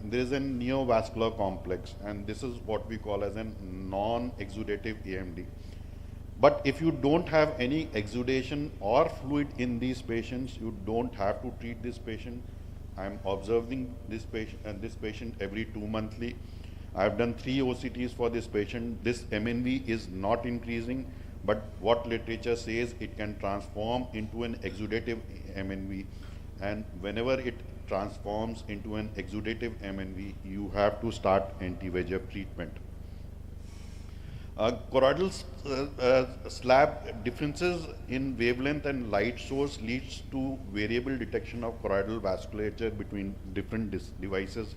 there is a neovascular complex, and this is what we call as a non-exudative AMD. But if you don't have any exudation or fluid in these patients, you don't have to treat this patient. I'm observing this patient every 2 monthly. I've done 3 OCTs for this patient. This MNV is not increasing, but what literature says, it can transform into an exudative MNV. And whenever it transforms into an exudative MNV, you have to start anti-VEGF treatment. Choroidal slab differences in wavelength and light source leads to variable detection of choroidal vasculature between different devices.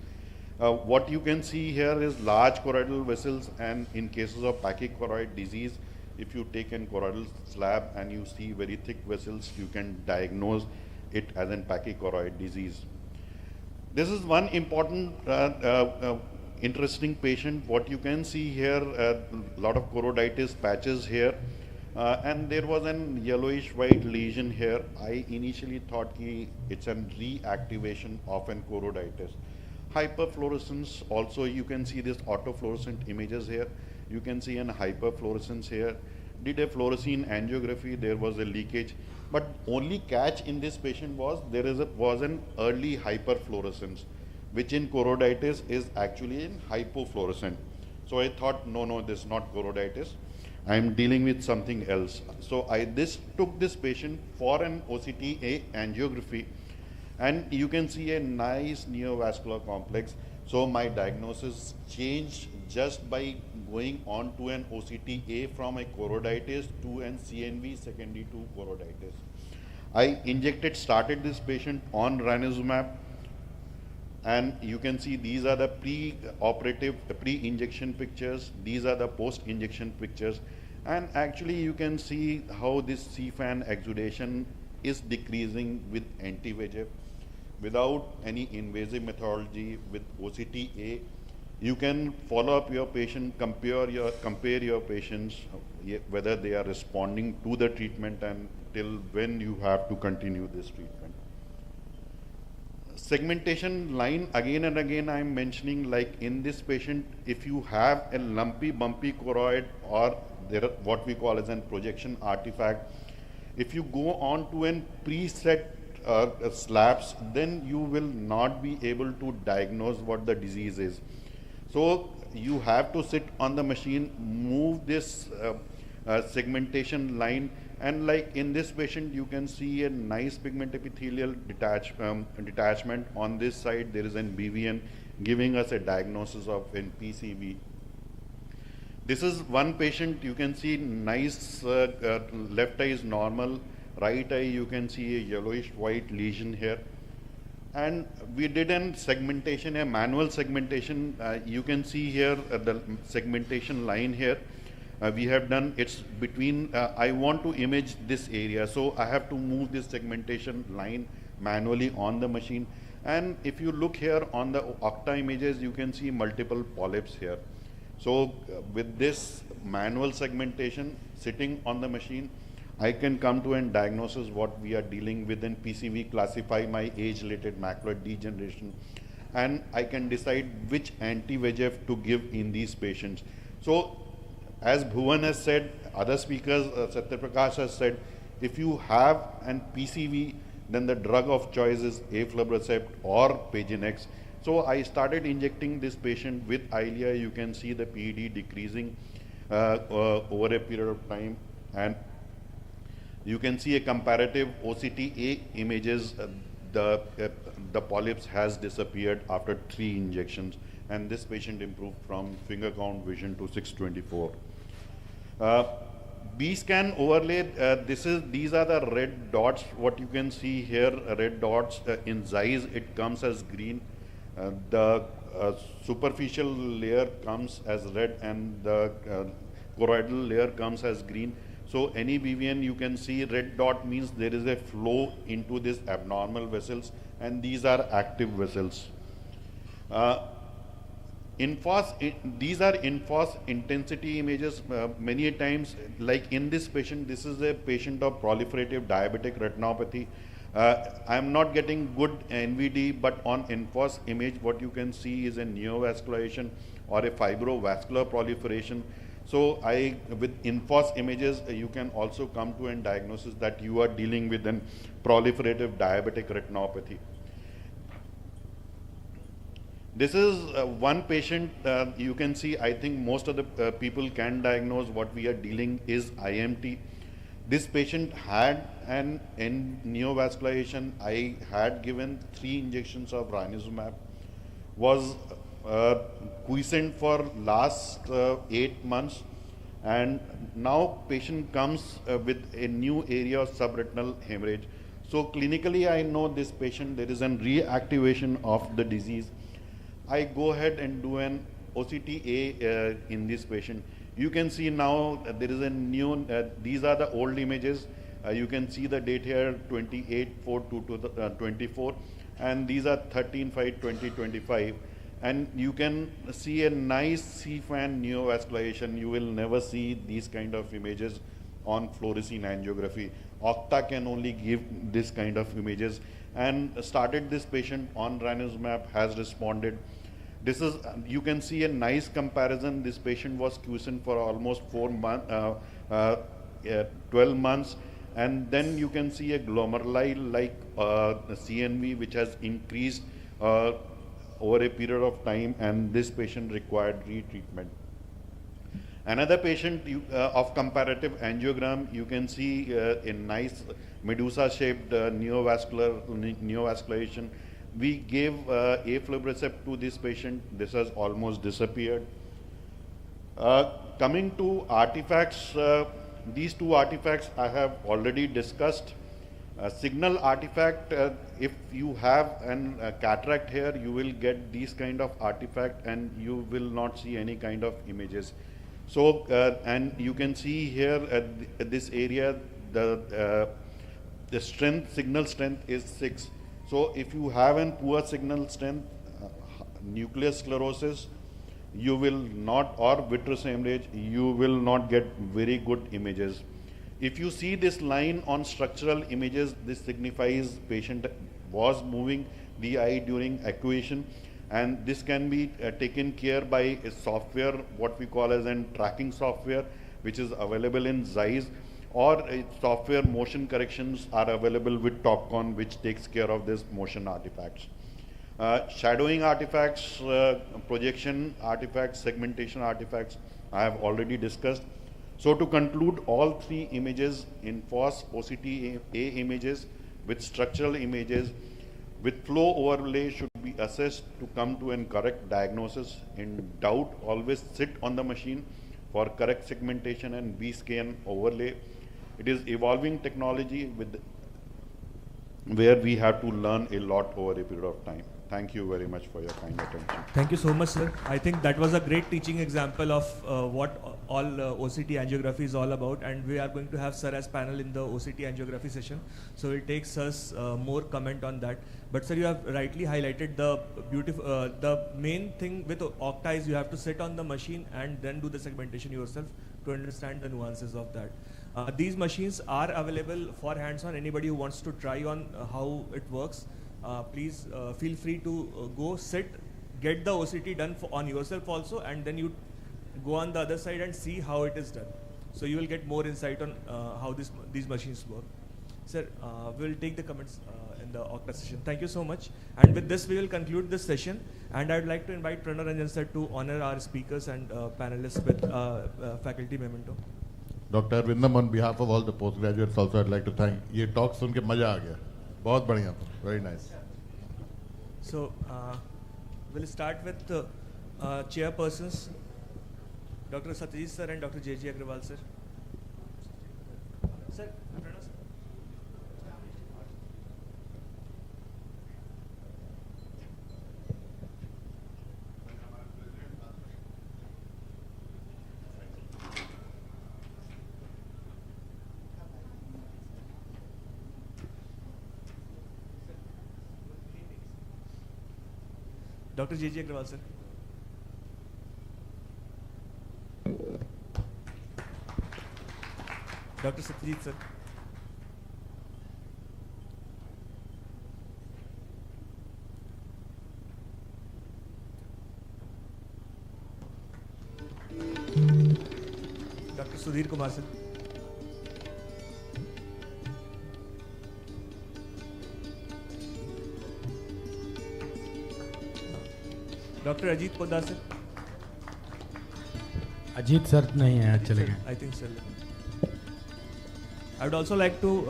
What you can see here is large choroidal vessels, and in cases of pachychoroid disease, if you take an choroidal slab and you see very thick vessels, you can diagnose it as an pachychoroid disease. This is one important interesting patient. What you can see here, a lot of choroiditis patches here, and there was an yellowish white lesion here. I initially thought it's a reactivation of an choroiditis. Hyperfluorescence, also you can see this autofluorescent images here. You can see an hyperfluorescence here. Did a fluorescein angiography, there was a leakage. But only catch in this patient was was an early hyperfluorescence, which in choroiditis is actually in hypofluorescent. So I thought, no, this is not choroiditis. I am dealing with something else. So I took this patient for an OCTA angiography, and you can see a nice neovascular complex. So my diagnosis changed just by going on to an OCTA from a choroiditis to an CNV secondary to choroiditis. I started this patient on ranibizumab, and you can see these are the pre-operative, pre-injection pictures. These are the post-injection pictures. And actually you can see how this CFAN exudation is decreasing with anti-VEGF. Without any invasive methodology with OCTA, you can follow up your patient, compare your patients, whether they are responding to the treatment and till when you have to continue this treatment. Segmentation line, again and again I am mentioning, like in this patient, if you have a lumpy, bumpy choroid, or there are what we call as a projection artifact, if you go on to an preset slabs, then you will not be able to diagnose what the disease is. So you have to sit on the machine, move this segmentation line, and like in this patient you can see a nice pigment epithelial detachment. On this side there is an BVN giving us a diagnosis of an PCV. This is one patient, you can see nice left eye is normal, right eye you can see a yellowish white lesion here. And we did a segmentation, a manual segmentation. You can see here the segmentation line here. We have done, it's between, I want to image this area, so I have to move this segmentation line manually on the machine. And if you look here on the octa images, you can see multiple polyps here. So with this manual segmentation sitting on the machine, I can come to a diagnosis what we are dealing with in PCV, classify my age-related macular degeneration, and I can decide which anti-VEGF to give in these patients. So as Bhuvan has said, other speakers, Satyaprakash has said, if you have an PCV, then the drug of choice is aflibercept or Pagenex. So I started injecting this patient with Eylea. You can see the PED decreasing over a period of time, and you can see a comparative OCTA images. The polyps has disappeared after 3 injections, and this patient improved from finger count vision to 624. B-scan overlay, these are the red dots. What you can see here, red dots in Zeiss, it comes as green. The superficial layer comes as red, and the choroidal layer comes as green. So any BVN, you can see red dot means there is a flow into these abnormal vessels, and these are active vessels. These are INFOS intensity images. Many times, like in this patient, this is a patient of proliferative diabetic retinopathy. I am not getting good NVD, but on INFOS image, what you can see is a neovascularization or a fibrovascular proliferation. So with INFOS images, you can also come to a diagnosis that you are dealing with an proliferative diabetic retinopathy. This is one patient. You can see, I think most of the people can diagnose what we are dealing is IMT. This patient had an neovascularization. I had given 3 injections of ranibizumab, was quiescent for last 8 months, and now patient comes with a new area of subretinal hemorrhage. So clinically I know this patient, there is a reactivation of the disease. I go ahead and do an OCTA in this patient. You can see now there is a new, these are the old images. You can see the date here 28/4/24, and these are 13/5/2025. And you can see a nice C-fan neovascularization. You will never see these kind of images on fluorescein angiography. Octa can only give this kind of images. And started this patient on ranibizumab, has responded. This is, you can see a nice comparison. This patient was quiescent for almost 12 months. And then you can see a glomeruli like CNV, which has increased over a period of time, and this patient required retreatment. Another patient of comparative angiogram, you can see a nice medusa-shaped neovascularization. We gave aflibercept to this patient. This has almost disappeared. Coming to artifacts, these two artifacts I have already discussed. Signal artifact, if you have an cataract here, you will get these kind of artifact and you will not see any kind of images. So, and you can see here at this area, the strength, signal strength is 6. So if you have a poor signal strength, nucleus sclerosis, you will not, or vitreous hemorrhage, you will not get very good images. If you see this line on structural images, this signifies patient was moving the eye during equation, and this can be taken care by a software, what we call as an tracking software, which is available in Zeiss, or software motion corrections are available with Topcon, which takes care of this motion artifacts. Shadowing artifacts, projection artifacts, segmentation artifacts, I have already discussed. So to conclude, all three images in FOSS, OCTA images with structural images with flow overlay should be assessed to come to a correct diagnosis. In doubt, always sit on the machine for correct segmentation and B-scan overlay. It is evolving technology where we have to learn a lot over a period of time. Thank you very much for your kind attention. Thank you so much, sir. I think that was a great teaching example of what all OCT angiography is all about, and we are going to have sir as panel in the OCT angiography session. So it takes us more comment on that. But sir, you have rightly highlighted the the main thing with Octa is you have to sit on the machine and then do the segmentation yourself to understand the nuances of that. These machines are available for hands-on. Anybody who wants to try on how it works, please feel free to go sit, get the OCT done on yourself also, and then you go on the other side and see how it is done. So you will get more insight on how these machines work. Sir, we'll take the comments in the Octa session. Thank you so much. And with this, we will conclude this session. And I'd like to invite Pranay Ranjan sir to honor our speakers and panelists with faculty memento. Dr. Arvindam, on behalf of all the postgraduates, also I'd like to thank. ये talk सुन के मजा आ गया. बहुत बढ़िया. Very nice. So we'll start with chairpersons, Dr. Satyajit sir and Dr. J.J. Agrawal sir. Sir, Pranav sir. Dr. J.J. Agrawal sir. Dr. Satyajit sir. Dr. Sudhir Kumar sir. Dr. Ajit Poddar sir. Ajit sir नहीं है, चले गए. I think so. I would also like to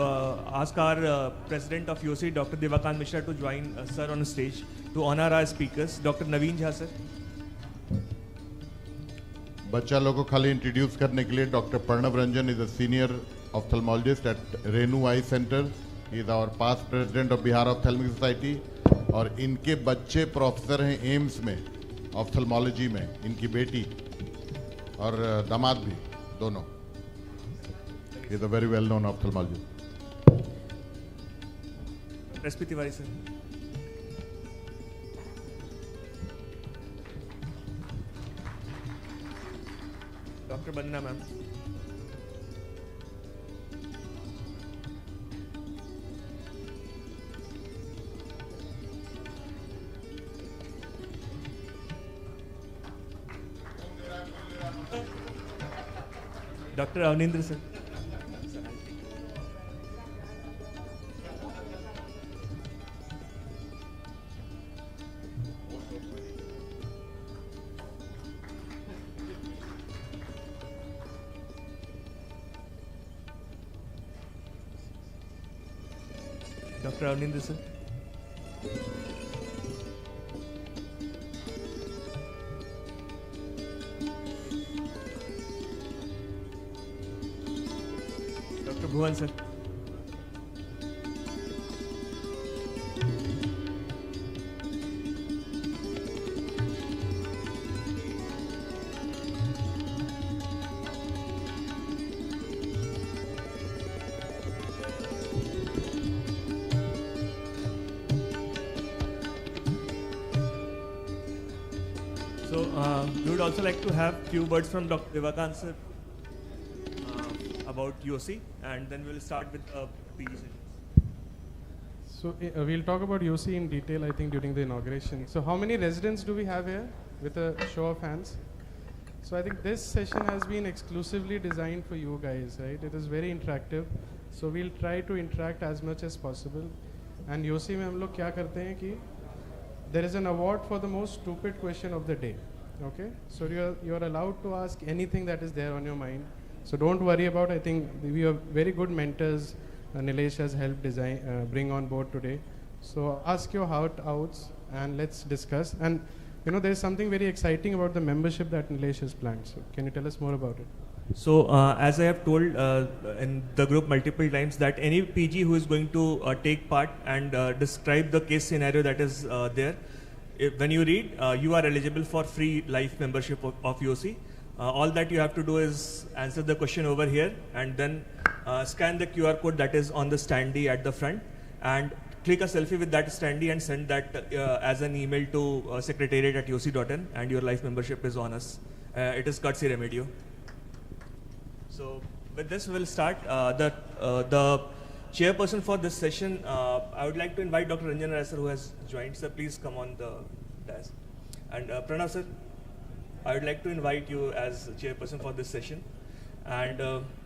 ask our president of UC, Dr. Devakant Mishra, to join sir on stage to honor our speakers. Dr. Naveen Jha sir. बच्चा लोगों को खाली introduce करने के लिए doctor Pranav Ranjan is a senior ophthalmologist at Renu eye centre. He is our past president of Bihar ophthalmic society और इनके बच्चे प्रोफेसर हैं एम्स में ऑप्थेल्मोलॉजी में, इनकी बेटी और दामाद भी, दोनों। Is a very well known ophthalmologist. SP Tiwari sir. Doctor Bandana ma'am. Doctor Avanindra sir. Doctor Avanindra sir. Doctor Bhuvan sir. So we would also like to have few words from Dr. Devakant sir about UOC, and then we'll start with PG sessions. So we'll talk about UOC in detail, I think, during the inauguration. So how many residents do we have here, with a show of hands? So I think this session has been exclusively designed for you guys, right? It is very interactive. So we'll try to interact as much as possible. And UOC में हम लोग क्या करते हैं कि there is an award for the most stupid question of the day. Okay, so you're allowed to ask anything that is there on your mind. So don't worry about. I think we have very good mentors. Nilesh has helped bring on board today. So ask your heart outs and let's discuss. And you know, there's something very exciting about the membership that Nilesh has planned. So can you tell us more about it? So as I have told in the group multiple times, that any PG who is going to take part and describe the case scenario that is there, when you read, you are eligible for free life membership of UOC. All that you have to do is answer the question over here and then scan the QR code that is on the standee at the front and click a selfie with that standee and send that as an email to secretariat@uoc.in, and your life membership is on us. It is courtesy Remedio. So with this, we'll start. The chairperson for this session, I would like to invite Dr. Ranjan Rai sir, who has joined. Sir, please come on the dais. And Pranav sir, I would like to invite you as chairperson for this session. And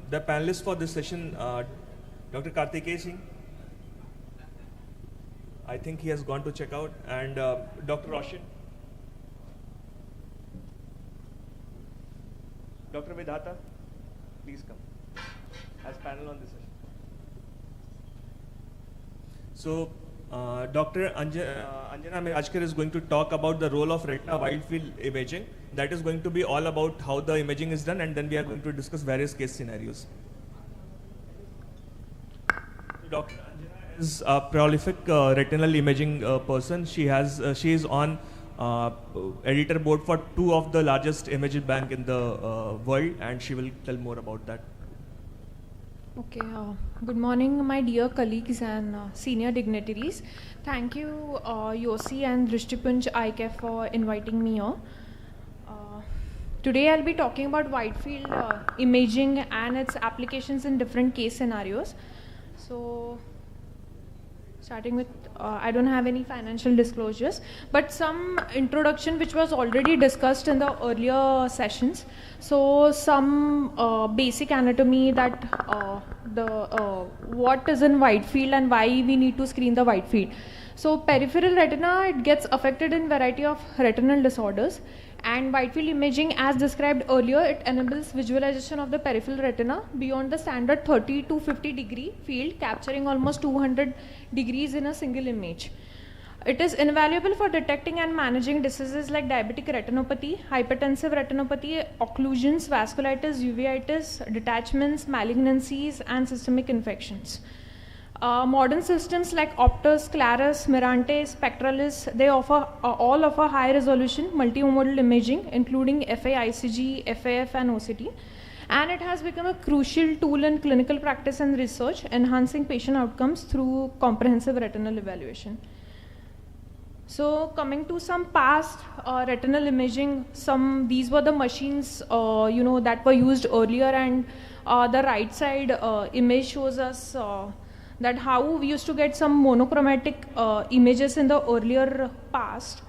the panelists for this session, Dr. Kartikeya Singh, I think he has gone to check out, and Dr. Roshan, Dr. Vedata, please come as panel on this session. So, Dr. Anjana Mirajkar is going to talk about the role of retina wide field imaging. That is going to be all about how the imaging is done, and then we are going to discuss various case scenarios. Dr. Anjana is a prolific retinal imaging person. She is on editor board for 2 of the largest image bank in the world, and she will tell more about that. Okay, good morning, my dear colleagues and senior dignitaries. Thank you, Yossi and Drishtipunj ICAF for inviting me here. Today I'll be talking about wide field imaging and its applications in different case scenarios. So, starting with, I don't have any financial disclosures, but some introduction which was already discussed in the earlier sessions. So some basic anatomy, that what is in wide field and why we need to screen the wide field. So peripheral retina, it gets affected in variety of retinal disorders, and wide field imaging, as described earlier, it enables visualization of the peripheral retina beyond the standard 30 to 50 degree field, capturing almost 200 degrees in a single image. It is invaluable for detecting and managing diseases like diabetic retinopathy, hypertensive retinopathy, occlusions, vasculitis, uveitis, detachments, malignancies, and systemic infections. Modern systems like Optus, Claris, Mirante, Spectralis, they all offer high resolution multimodal imaging, including FA, ICG, FAF, and OCT. And it has become a crucial tool in clinical practice and research, enhancing patient outcomes through comprehensive retinal evaluation. So coming to some past retinal imaging, these were the machines that were used earlier, and the right side image shows us that how we used to get some monochromatic images in the earlier past.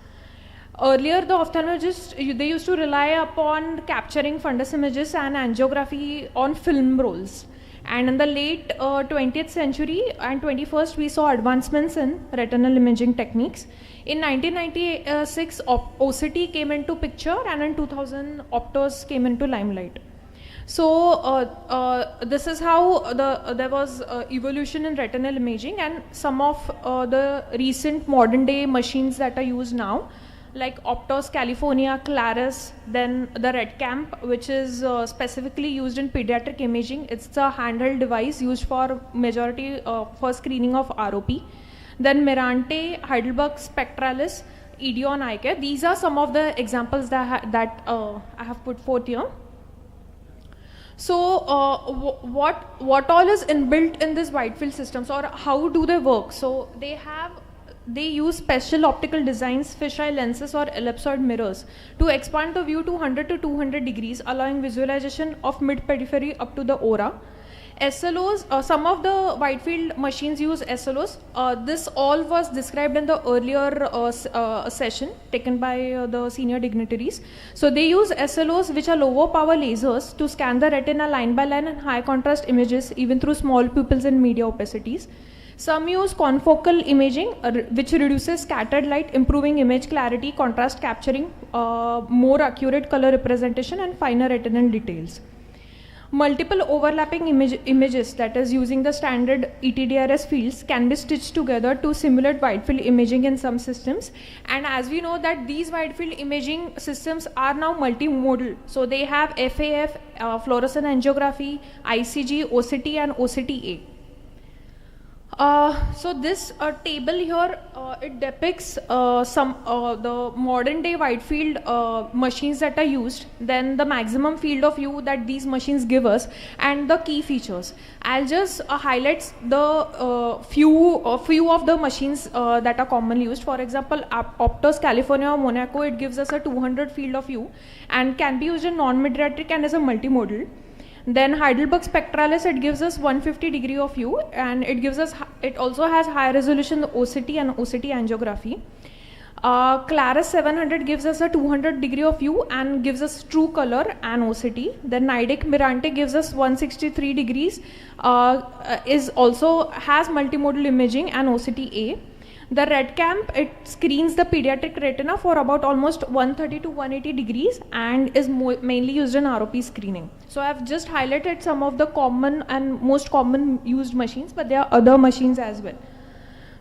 Earlier, the ophthalmologists, they used to rely upon capturing fundus images and angiography on film rolls. And in the late 20th century and 21st, we saw advancements in retinal imaging techniques. In 1996, OCT came into picture, and in 2000, Optos came into limelight. So this is how there was evolution in retinal imaging, and some of the recent modern day machines that are used now, like Optos California, Claris, then the RedCamp, which is specifically used in pediatric imaging. It's a handheld device used for majority for screening of ROP. Then Mirante, Heidelberg Spectralis, Ideon Eye Care. These are some of the examples that I have put forth here. So what all is inbuilt in this wide field systems, or how do they work? So they use special optical designs, fisheye lenses or ellipsoid mirrors to expand the view to 100 to 200 degrees, allowing visualization of mid-periphery up to the aura. SLOs, some of the wide field machines use SLOs. This all was described in the earlier session taken by the senior dignitaries. So they use SLOs, which are lower power lasers, to scan the retina line by line and high contrast images even through small pupils and media opacities. Some use confocal imaging, which reduces scattered light, improving image clarity, contrast capturing, more accurate color representation, and finer retinal details. Multiple overlapping images, that is using the standard ETDRS fields, can be stitched together to simulate wide field imaging in some systems. And as we know that these wide field imaging systems are now multimodal. So they have FAF, fluorescent angiography, ICG, OCT, and OCT-A. So this table here, it depicts the modern day wide field machines that are used, then the maximum field of view that these machines give us, and the key features. I'll just highlight the few of the machines that are commonly used. For example, Optos California or Monaco, it gives us a 200 field of view and can be used in non-mydriatic and as a multimodal. Then Heidelberg Spectralis, it gives us 150 degree of view, and it also has high resolution OCT and OCT angiography. Claris 700 gives us a 200 degree of view and gives us true color and OCT. Then Nidec Mirante gives us 163 degrees, also has multimodal imaging and OCT-A. The RedCamp, it screens the pediatric retina for about almost 130 to 180 degrees and is mainly used in ROP screening. So I've just highlighted some of the common and most common used machines, but there are other machines as well.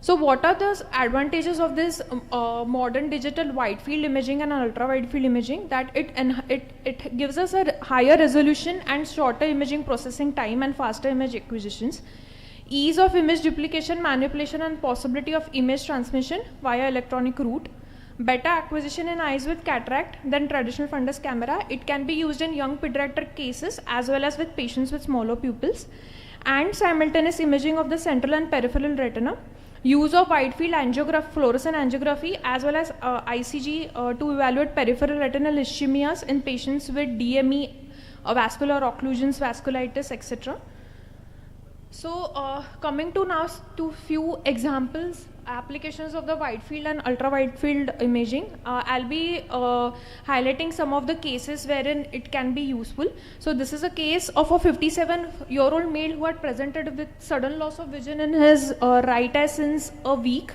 So what are the advantages of this modern digital wide field imaging and ultra wide field imaging? That it gives us a higher resolution and shorter imaging processing time and faster image acquisitions. Ease of image duplication, manipulation, and possibility of image transmission via electronic route. Better acquisition in eyes with cataract than traditional fundus camera. It can be used in young pediatric cases as well as with patients with smaller pupils. And simultaneous imaging of the central and peripheral retina. Use of wide field fluorescent angiography as well as ICG to evaluate peripheral retinal ischemias in patients with DME, vascular occlusions, vasculitis, etc. So coming to now to few examples, applications of the wide field and ultra wide field imaging. I'll be highlighting some of the cases wherein it can be useful. So this is a case of a 57-year-old male who had presented with sudden loss of vision in his right eye since a week.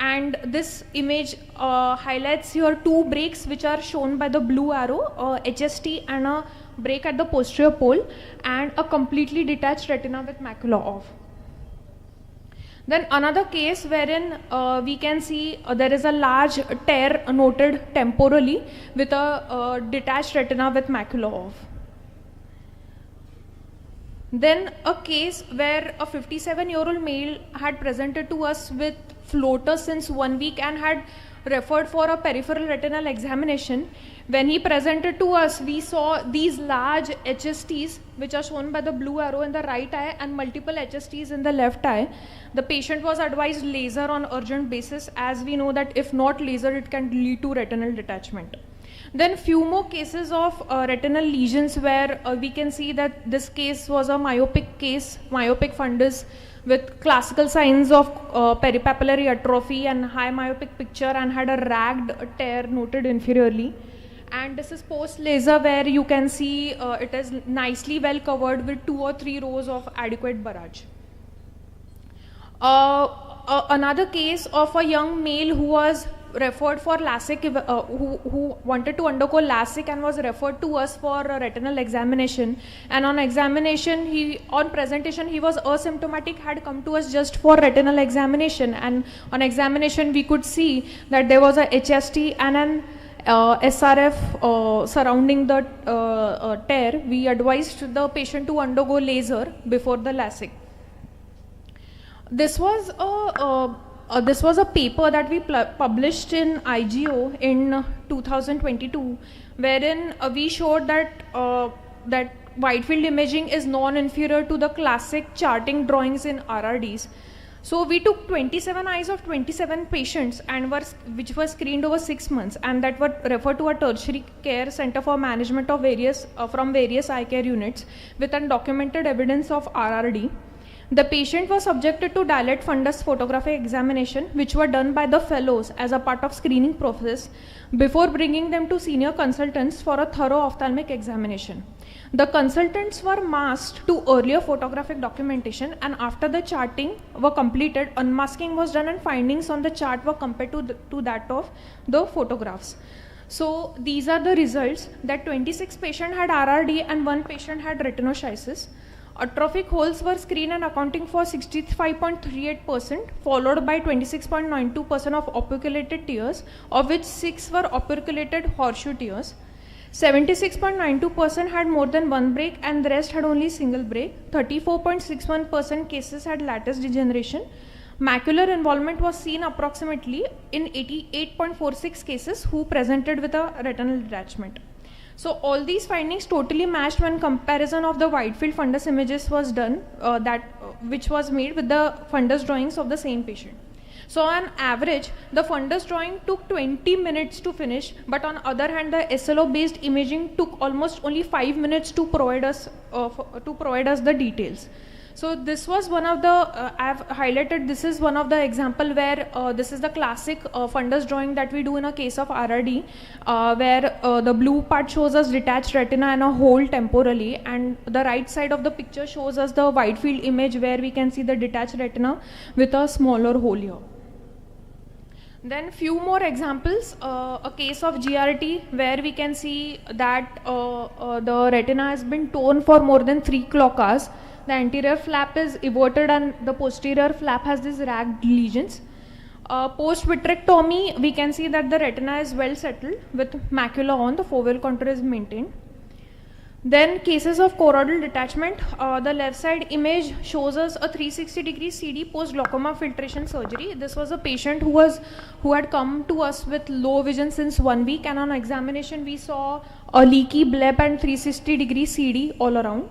And this image highlights here two breaks which are shown by the blue arrow, HST and a break at the posterior pole, and a completely detached retina with macula off. Then another case wherein we can see there is a large tear noted temporally with a detached retina with macula off. Then a case where a 57-year-old male had presented to us with floaters since 1 week and had referred for a peripheral retinal examination. When he presented to us, we saw these large HSTs, which are shown by the blue arrow in the right eye, and multiple HSTs in the left eye. The patient was advised laser on urgent basis, as we know that if not laser, it can lead to retinal detachment. Then few more cases of retinal lesions where we can see that this case was a myopic case, myopic fundus with classical signs of peripapillary atrophy and high myopic picture, and had a ragged tear noted inferiorly. And this is post laser where you can see it is nicely well covered with 2 or 3 rows of adequate barrage. Another case of a young male who was referred for LASIK, who wanted to undergo LASIK and was referred to us for a retinal examination. And on examination, on presentation, he was asymptomatic, had come to us just for retinal examination. And on examination, we could see that there was a HST and an SRF surrounding the tear. We advised the patient to undergo laser before the LASIK. This was a paper that we published in IGO in 2022, wherein we showed that that wide field imaging is non-inferior to the classic charting drawings in RRDs. So we took 27 eyes of 27 patients and which were screened over 6 months, and that were referred to a tertiary care center for management of from various eye care units with undocumented evidence of RRD. The patient was subjected to dilate fundus photographic examination, which were done by the fellows as a part of screening process before bringing them to senior consultants for a thorough ophthalmic examination. The consultants were masked to earlier photographic documentation, and after the charting were completed, unmasking was done and findings on the chart were compared to that of the photographs. So these are the results that 26 patients had RRD and 1 patient had retinoschisis. Atrophic holes were screened and accounting for 65.38%, followed by 26.92% of operculated tears, of which 6 were operculated horseshoe tears. 76.92% had more than 1 break and the rest had only single break. 34.61% cases had lattice degeneration. Macular involvement was seen approximately in 88.46 cases who presented with a retinal detachment. So all these findings totally matched when comparison of the wide field fundus images was done, which was made with the fundus drawings of the same patient. So on average, the fundus drawing took 20 minutes to finish, but on other hand, the SLO based imaging took almost only 5 minutes to provide us the details. So this was one of the, I've highlighted, this is one of the example where this is the classic fundus drawing that we do in a case of RRD, where the blue part shows us detached retina and a hole temporally, and the right side of the picture shows us the wide field image where we can see the detached retina with a smaller hole here. Then few more examples, a case of GRT where we can see that the retina has been torn for more than 3 clock hours. The anterior flap is everted and the posterior flap has these ragged lesions. Post vitrectomy, we can see that the retina is well settled with macula on, the foveal contour is maintained. Then cases of choroidal detachment, the left side image shows us a 360-degree CD post glaucoma filtration surgery. This was a patient who had come to us with low vision since 1 week, and on examination we saw a leaky bleb and 360-degree CD all around.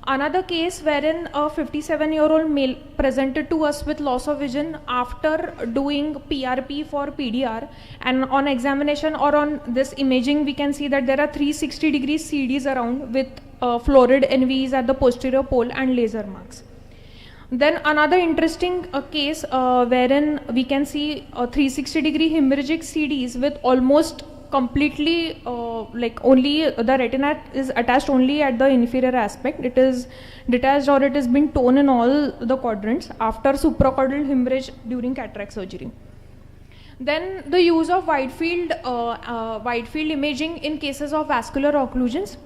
Another case wherein a 57-year-old male presented to us with loss of vision after doing PRP for PDR, and on examination or on this imaging we can see that there are 360-degree CDs around with florid NVs at the posterior pole and laser marks. Then another interesting case wherein we can see 360-degree hemorrhagic CDs with almost completely only the retina is attached only at the inferior aspect. It is detached or it has been torn in all the quadrants after supracaudal hemorrhage during cataract surgery. Then the use of wide field imaging in cases of vascular occlusions.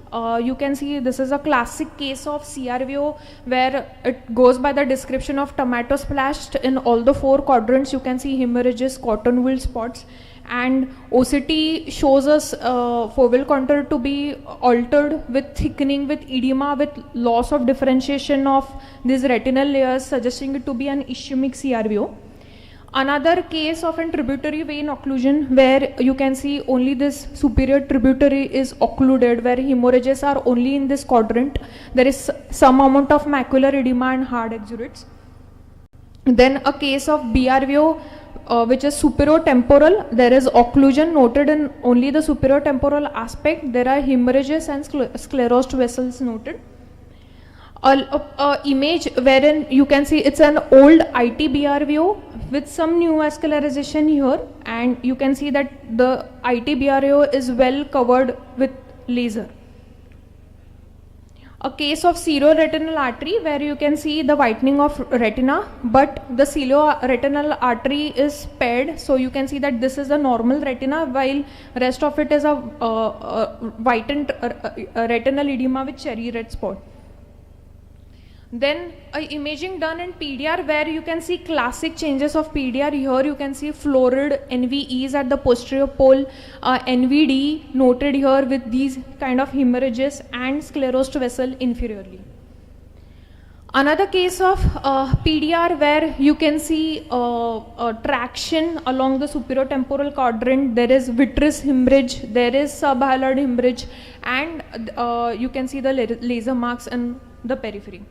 You can see this is a classic case of CRVO where it goes by the description of tomato splashed in all the 4 quadrants. You can see hemorrhages, cotton wool spots, and OCT shows us foveal contour to be altered with thickening, with edema, with loss of differentiation of these retinal layers, suggesting it to be an ischemic CRVO. Another case of a tributary vein occlusion where you can see only this superior tributary is occluded, where hemorrhages are only in this quadrant. There is some amount of macular edema and hard exudates. Then a case of BRVO which is superiotemporal. There is occlusion noted in only the superiotemporal aspect. There are hemorrhages and sclerosed vessels noted. A image wherein you can see it's an old IT BRVO with some new vascularization here, and you can see that the IT BRVO is well covered with laser. A case of celoretinal artery where you can see the whitening of retina, but the celoretinal artery is spared, so you can see that this is a normal retina while rest of it is a whitened retinal edema with cherry red spot. Then imaging done in PDR where you can see classic changes of PDR. Here you can see florid NVEs at the posterior pole, NVD noted here with these kind of hemorrhages and sclerosed vessel inferiorly. Another case of PDR where you can see traction along the superiotemporal quadrant. There is vitreous hemorrhage, there is subhyaloid hemorrhage, and you can see the laser marks in the periphery.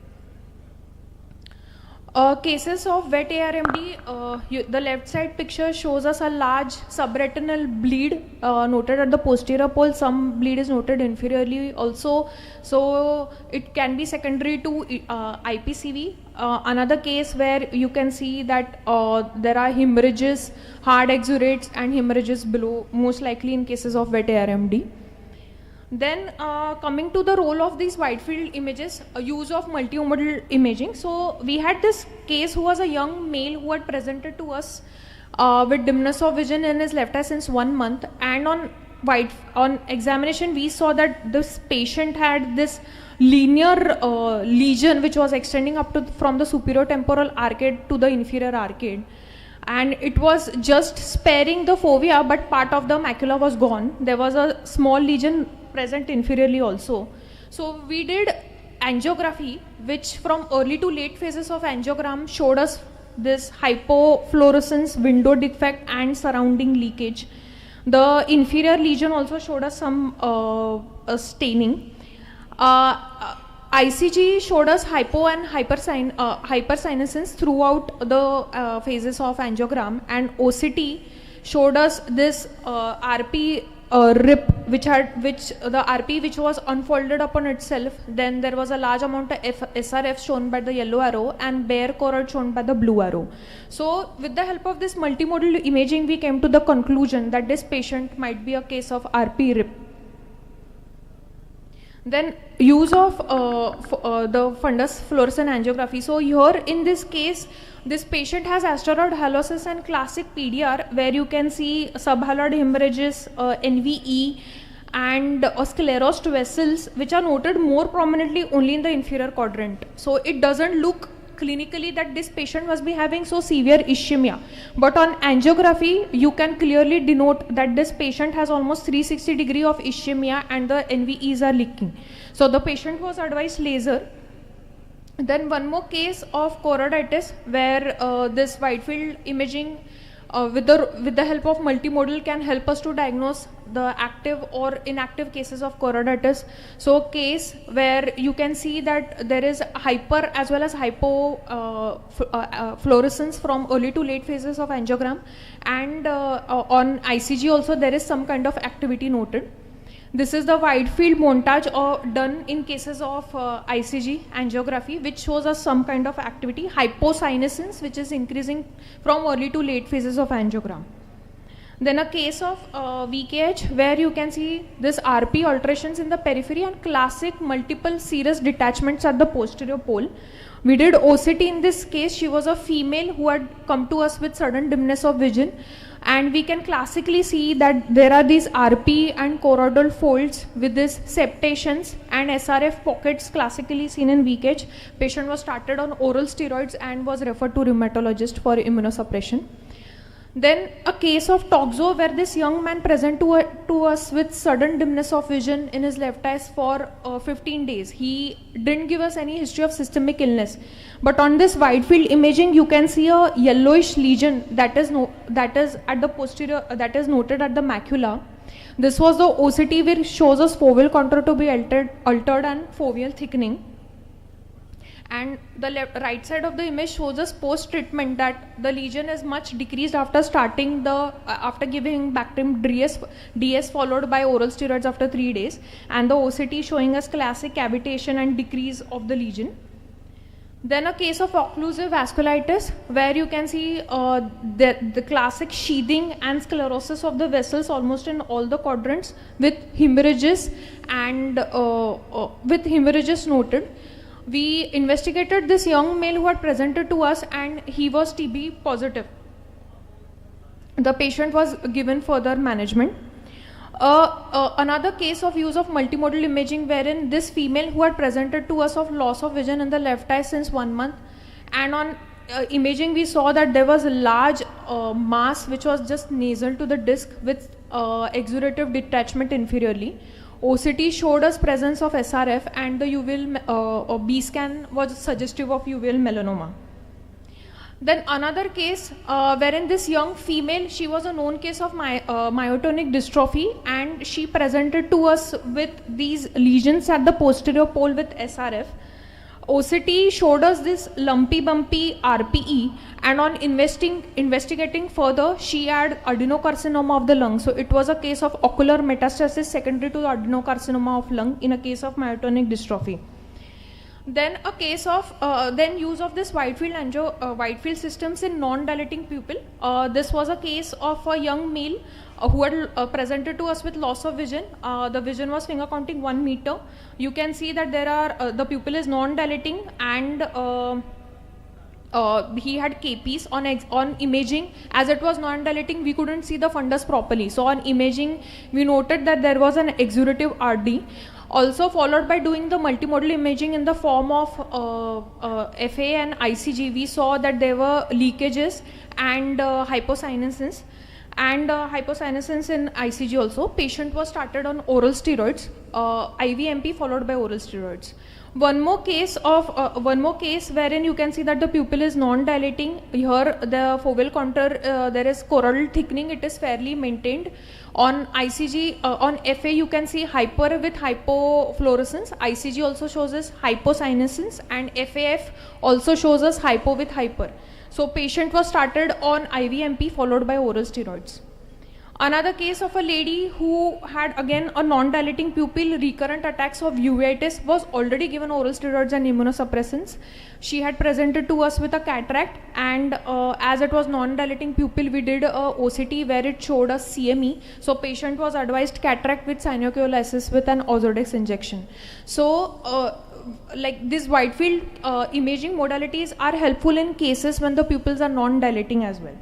Cases of wet ARMD, the left side picture shows us a large subretinal bleed noted at the posterior pole. Some bleed is noted inferiorly also, so it can be secondary to IPCV. Another case where you can see that there are hemorrhages, hard exudates and hemorrhages below, most likely in cases of wet ARMD. Then coming to the role of these wide field images, use of multimodal imaging. So we had this case who was a young male who had presented to us with dimness of vision in his left eye since 1 month, and on examination we saw that this patient had this linear lesion which was extending up to from the superior temporal arcade to the inferior arcade, and it was just sparing the fovea, but part of the macula was gone. There was a small lesion present inferiorly also. So we did angiography, which from early to late phases of angiogram showed us this hypofluorescence, window defect and surrounding leakage. The inferior lesion also showed us some staining. ICG showed us hypo and hypersynescence throughout the phases of angiogram, and OCT showed us this RP rip which the RP which was unfolded upon itself. Then there was a large amount of SRF shown by the yellow arrow and bare choroid shown by the blue arrow. So with the help of this multimodal imaging we came to the conclusion that this patient might be a case of RP rip. Then use of the fundus fluorescent angiography. So here in this case, this patient has asteroid hallosis and classic PDR where you can see subhyaloid hemorrhages, NVE and sclerosed vessels which are noted more prominently only in the inferior quadrant. So it doesn't look clinically that this patient must be having so severe ischemia, but on angiography you can clearly denote that this patient has almost 360 degree of ischemia and the NVEs are leaking. So the patient was advised laser. Then one more case of choroiditis where this wide field imaging with the help of multimodal can help us to diagnose the active or inactive cases of choroiditis. So case where you can see that there is hyper as well as hypo fluorescence from early to late phases of angiogram, and on ICG also there is some kind of activity noted. This is the wide field montage done in cases of ICG angiography, which shows us some kind of activity, hyposynescence, which is increasing from early to late phases of angiogram. Then a case of VKH where you can see this RP alterations in the periphery and classic multiple serous detachments at the posterior pole. We did OCT in this case. She was a female who had come to us with sudden dimness of vision. and we can classically see that there are these RP and choroidal folds with these septations and SRF pockets classically seen in weak age. Patient was started on oral steroids and was referred to rheumatologist for immunosuppression. Then a case of toxo where this young man present to us with sudden dimness of vision in his left eye for 15 days. He didn't give us any history of systemic illness. But on this wide field imaging, you can see a yellowish lesion that is at the posterior, that is noted at the macula. This was the OCT which shows us foveal contour to be altered and foveal thickening. And the right side of the image shows us post-treatment that the lesion is much decreased after starting after giving Bactrim DS followed by oral steroids after 3 days, and the OCT showing us classic cavitation and decrease of the lesion. Then a case of occlusive vasculitis where you can see the classic sheathing and sclerosis of the vessels almost in all the quadrants with hemorrhages and noted. We investigated this young male who had presented to us and he was TB positive. The patient was given further management. Another case of use of multimodal imaging wherein this female who had presented to us of loss of vision in the left eye since 1 month, and on imaging we saw that there was a large mass which was just nasal to the disc with exudative detachment inferiorly. OCT showed us presence of SRF and the uveal B scan was suggestive of uveal melanoma. Then another case wherein this young female, she was a known case of myotonic dystrophy and she presented to us with these lesions at the posterior pole with SRF. OCT showed us this lumpy bumpy RPE, and on investigating further, she had adenocarcinoma of the lung. So it was a case of ocular metastasis secondary to the adenocarcinoma of lung in a case of myotonic dystrophy. Then a case of use of this wide field systems in non-dilating pupil. This was a case of a young male who had presented to us with loss of vision. The vision was finger counting 1 meter. You can see that there are the pupil is non-dilating and he had KPs on imaging. As it was non-dilating, we couldn't see the fundus properly. So on imaging, we noted that there was an exudative RD. Also followed by doing the multimodal imaging in the form of FA and ICG, we saw that there were leakages and hypocynescence in ICG also. Patient was started on oral steroids, IVMP followed by oral steroids. One more case wherein you can see that the pupil is non-dilating. Here the foveal contour, there is choroidal thickening, it is fairly maintained. On ICG, on FA you can see hyper with hypofluorescence. ICG also shows us hypocynescence, and FAF also shows us hypo with hyper. So patient was started on IVMP followed by oral steroids. Another case of a lady who had again a non-dilating pupil, recurrent attacks of uveitis, was already given oral steroids and immunosuppressants. She had presented to us with a cataract, and as it was non-dilating pupil, we did a OCT where it showed us CME. So patient was advised cataract with synochiolisis with an Ozurdex injection. So like these wide field imaging modalities are helpful in cases when the pupils are non-dilating as well.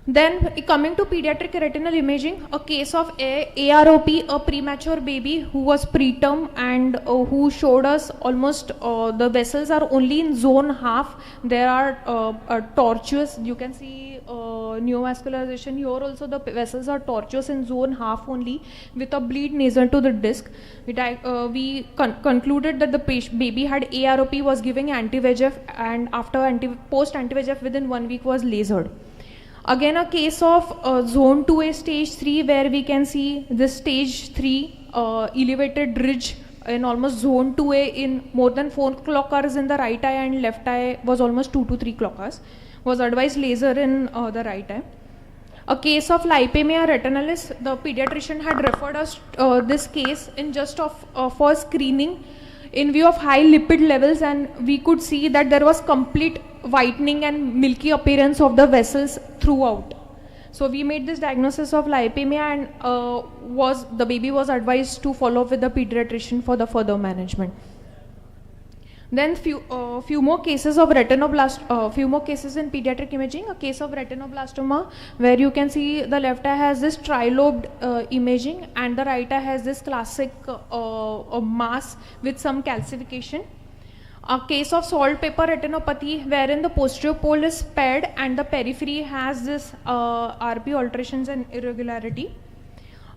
Then coming to pediatric retinal imaging, a case of AROP, a premature baby who was preterm and who showed us almost the vessels are only in zone half. There are tortuous, you can see neovascularization here also. The vessels are tortuous in zone half only with a bleed nasal to the disc. We concluded that the baby had AROP, was giving anti-VEGF, and after post anti-VEGF within 1 week was lasered. Again, a case of zone 2A stage 3 where we can see this stage 3 elevated ridge in almost zone 2A in more than 4 clockers in the right eye, and left eye was almost 2 to 3 clockers. Was advised laser in the right eye. A case of lipemia retinalis, the pediatrician had referred us this case in just for screening in view of high lipid levels, and we could see that there was complete whitening and milky appearance of the vessels throughout. So we made this diagnosis of lipemia, and the baby was advised to follow up with the pediatrician for the further management. Then few more cases of few more cases in pediatric imaging. A case of retinoblastoma where you can see the left eye has this trilobed imaging and the right eye has this classic mass with some calcification. A case of saltpeter retinopathy wherein the posterior pole is spared and the periphery has this RP alterations and irregularity.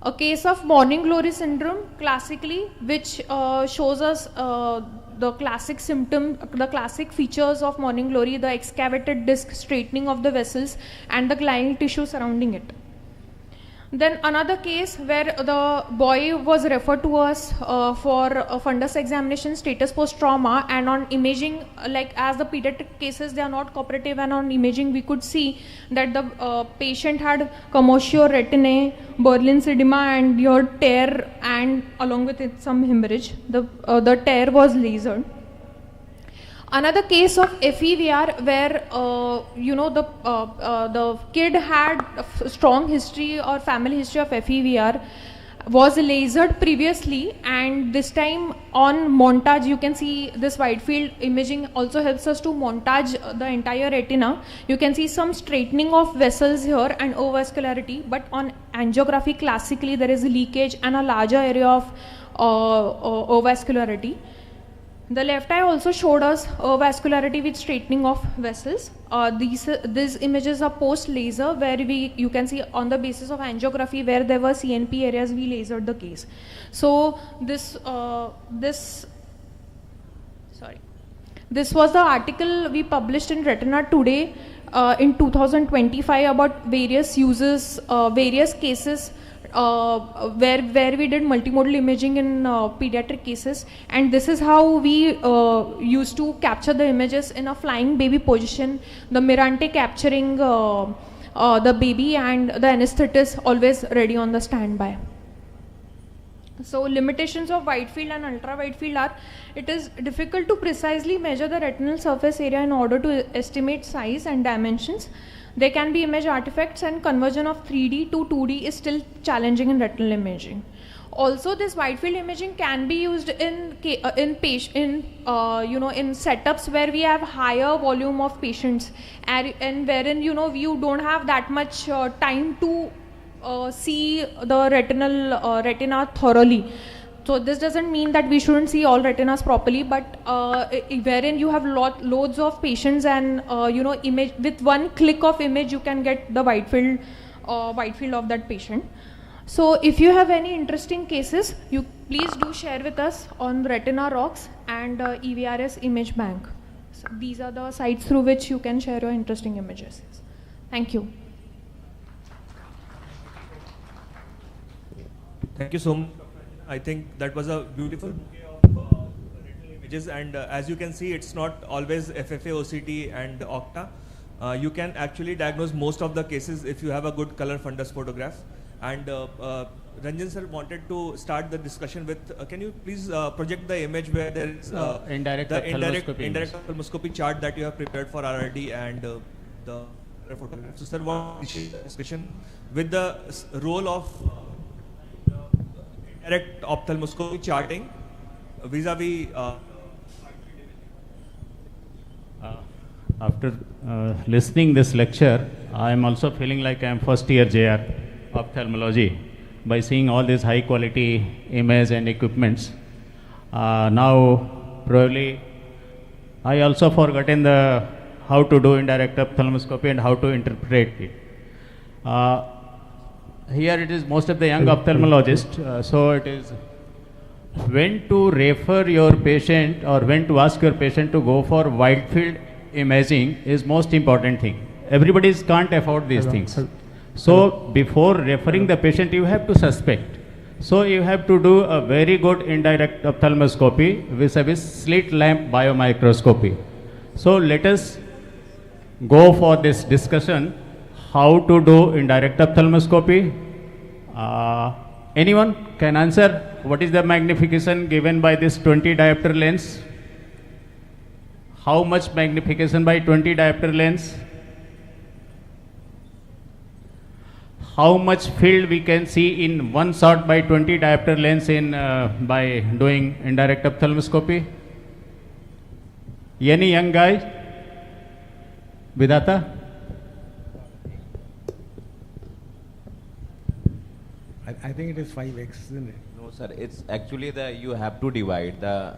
A case of morning glory syndrome classically, which shows us the classic symptom, the classic features of morning glory, the excavated disc, straightening of the vessels and the glandular tissue surrounding it. Then another case where the boy was referred to us for a fundus examination, status post trauma, and on imaging, like as the pediatric cases they are not cooperative, and on imaging we could see that the patient had commotio retinae, Berlin's edema and your tear, and along with it some hemorrhage. The tear was lasered. Another case of FEVR where the kid had a strong history or family history of FEVR, was lasered previously, and this time on montage you can see this wide field imaging also helps us to montage the entire retina. You can see some straightening of vessels here and ovascularity, but on angiography classically there is leakage and a larger area of ovascularity. The left eye also showed us vascularity with straightening of vessels. These images are post laser where you can see on the basis of angiography where there were CNP areas we lasered the case. So this was the article we published in Retina Today in 2025 about various uses, various cases where we did multimodal imaging in pediatric cases, and this is how we used to capture the images in a flying baby position, the Mirante capturing the baby and the anesthetist always ready on the standby. So limitations of wide field and ultra wide field are, it is difficult to precisely measure the retinal surface area in order to estimate size and dimensions. There can be image artifacts, and conversion of 3D to 2D is still challenging in retinal imaging. Also, this wide field imaging can be used in setups where we have higher volume of patients and wherein you don't have that much time to see the retina thoroughly. So this doesn't mean that we shouldn't see all retinas properly, but wherein you have loads of patients and image with one click of image you can get the wide field of that patient. So if you have any interesting cases, you please do share with us on Retina Rocks and EVRS Image Bank. So these are the sites through which you can share your interesting images. Thank you. Thank you so much. I think that was a beautiful bouquet of retinal images, and as you can see, it's not always FFA, OCT and Octa. You can actually diagnose most of the cases if you have a good color fundus photograph. And Ranjan sir wanted to start the discussion with, can you please project the image where there is indirect ophthalmoscopy chart that you have prepared for RRD and the photograph. So sir, what is the discussion with the role of direct ophthalmoscopy charting vis-a-vis after listening this lecture, I am also feeling like I am first year JR ophthalmology by seeing all these high quality image and equipments. Now probably I also forgotten how to do indirect ophthalmoscopy and how to interpret it. Here it is most of the young ophthalmologists, so it is when to refer your patient or when to ask your patient to go for wide field imaging is most important thing. Everybody can't afford these things. So before referring the patient, you have to suspect. So you have to do a very good indirect ophthalmoscopy vis-a-vis slit lamp biomicroscopy. So let us go for this discussion. How to do indirect ophthalmoscopy? Anyone can answer? What is the magnification given by this 20 diopter lens? How much magnification by 20 diopter lens? How much field we can see in one shot by 20 diopter lens by doing indirect ophthalmoscopy? Any young guy? Vidata? I think it is 5x, isn't it? No, sir. It's actually you have to divide the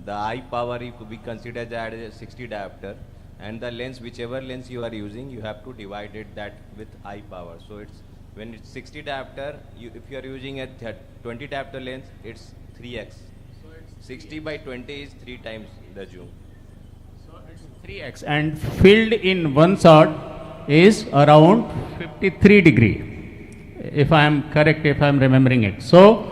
eye power. If we consider that as a 60 diopter, and the lens, whichever lens you are using, you have to divide that with eye power. So it's when it's 60 diopter, if you are using a 20 diopter lens, it's 3x. So it's 60 by 20 is 3 times the zoom. So it's 3x, and field in one shot is around 53 degree. If I am correct, if I am remembering it. So,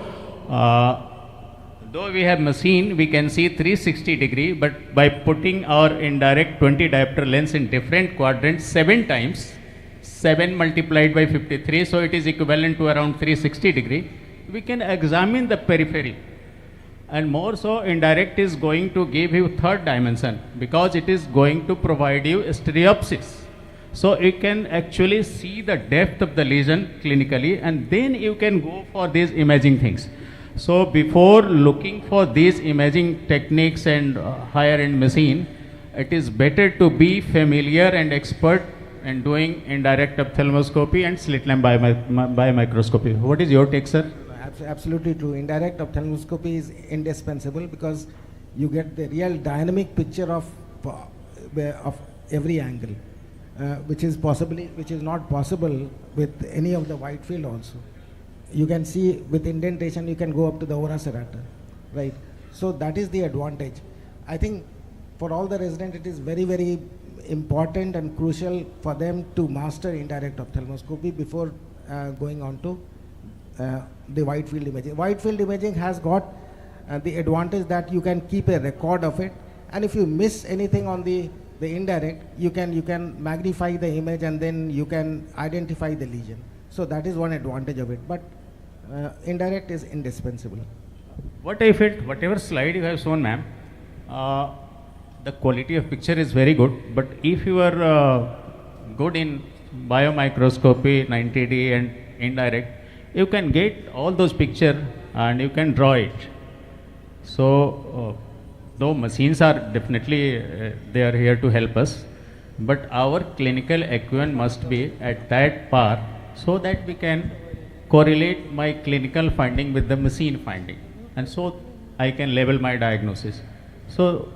though we have machine, we can see 360 degree, but by putting our indirect 20 diopter lens in different quadrants 7 times, 7 multiplied by 53, so it is equivalent to around 360 degree, we can examine the periphery. And more so, indirect is going to give you third dimension, because it is going to provide you stereopsis. So you can actually see the depth of the lesion clinically, and then you can go for these imaging things. So before looking for these imaging techniques and higher end machine, it is better to be familiar and expert in doing indirect ophthalmoscopy and slit lamp biomicroscopy. What is your take, sir? Absolutely true. Indirect ophthalmoscopy is indispensable because you get the real dynamic picture of every angle. Which is not possible with any of the wide field also. You can see with indentation, you can go up to the ora serrata, right? So that is the advantage. I think for all the residents, it is very, very important and crucial for them to master indirect ophthalmoscopy before going on to the wide field imaging. Wide field imaging has got the advantage that you can keep a record of it, and if you miss anything on the indirect, you can magnify the image and then you can identify the lesion. So that is one advantage of it, but indirect is indispensable. What if whatever slide you have shown, ma'am, the quality of picture is very good, but if you are good in biomicroscopy, 90D and indirect, you can get all those picture and you can draw it. So though machines are definitely, they are here to help us, but our clinical acumen must be at that par so that we can correlate my clinical finding with the machine finding, and so I can label my diagnosis. So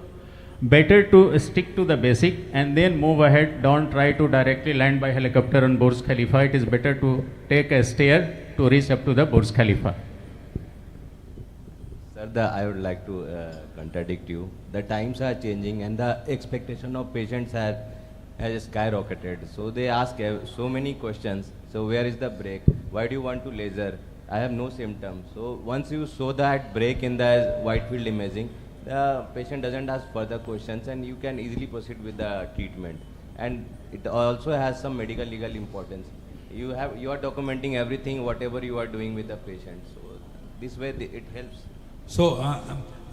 better to stick to the basic and then move ahead. Don't try to directly land by helicopter on Burj Khalifa. It is better to take a stair to reach up to the Burj Khalifa. Sir, I would like to contradict you. The times are changing and the expectation of patients has skyrocketed. So they ask so many questions. So where is the break? Why do you want to laser? I have no symptoms. So once you show that break in the wide field imaging, the patient doesn't ask further questions and you can easily proceed with the treatment. And it also has some medical legal importance. You are documenting everything, whatever you are doing with the patient. So this way it helps. So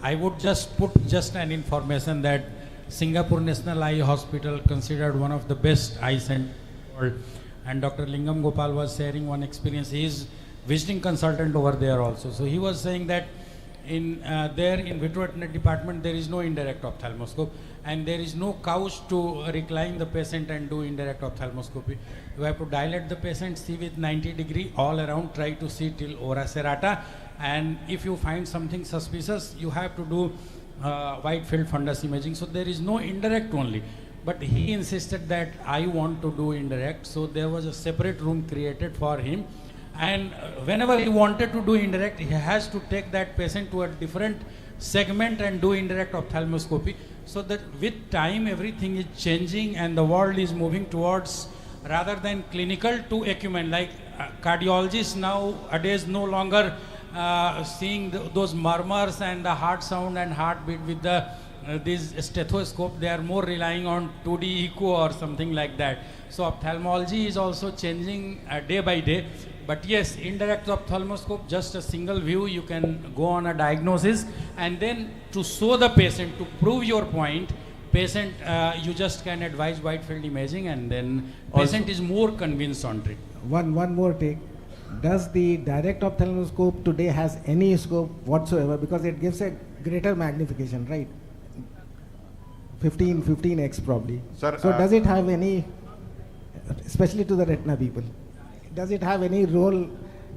I would just put an information that Singapore National Eye Hospital considered one of the best eye centers in the world, and Dr. Lingam Gopal was sharing one experience. He is visiting consultant over there also. So he was saying that in vitro department there is no indirect ophthalmoscope and there is no couch to recline the patient and do indirect ophthalmoscopy. You have to dilate the patient, see with 90 degree all around, try to see till ora serrata, and if you find something suspicious, you have to do wide field fundus imaging. So there is no indirect only. But he insisted that I want to do indirect, so there was a separate room created for him. And whenever he wanted to do indirect, he has to take that patient to a different segment and do indirect ophthalmoscopy. So that with time everything is changing and the world is moving towards, rather than clinical, to acumen. Like cardiologists nowadays no longer seeing those murmurs and the heart sound and heartbeat with this stethoscope. They are more relying on 2D echo or something like that. So ophthalmology is also changing day by day. But yes, indirect ophthalmoscope, just a single view, you can go on a diagnosis, and then to show the patient, to prove your point, patient, you just can advise wide field imaging, and then patient is more convinced on treatment. One more take. Does the direct ophthalmoscope today has any scope whatsoever, because it gives a greater magnification, right? 15x probably. Sir, so does it have any, especially to the retina people, does it have any role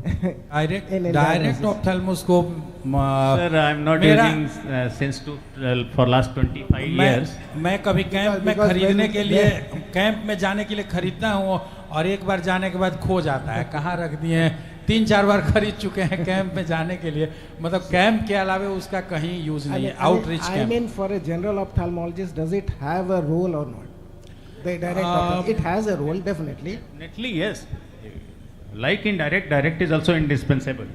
direct ophthalmoscope? Sir, I'm not using since for last 25 years. मैं कभी camp में खरीदने के लिए camp में जाने के लिए खरीदता हूँ और एक बार जाने के बाद खो जाता है, कहाँ रख दिए हैं, 3-4 बार खरीद चुके हैं कैंप में जाने के लिए, मतलब कैंप के अलावा उसका कहीं यूज नहीं है, outreach camp. I mean for a general ophthalmologist, does it have a role or not? The direct it has a role, definitely. Definitely yes. Like indirect, direct is also indispensable.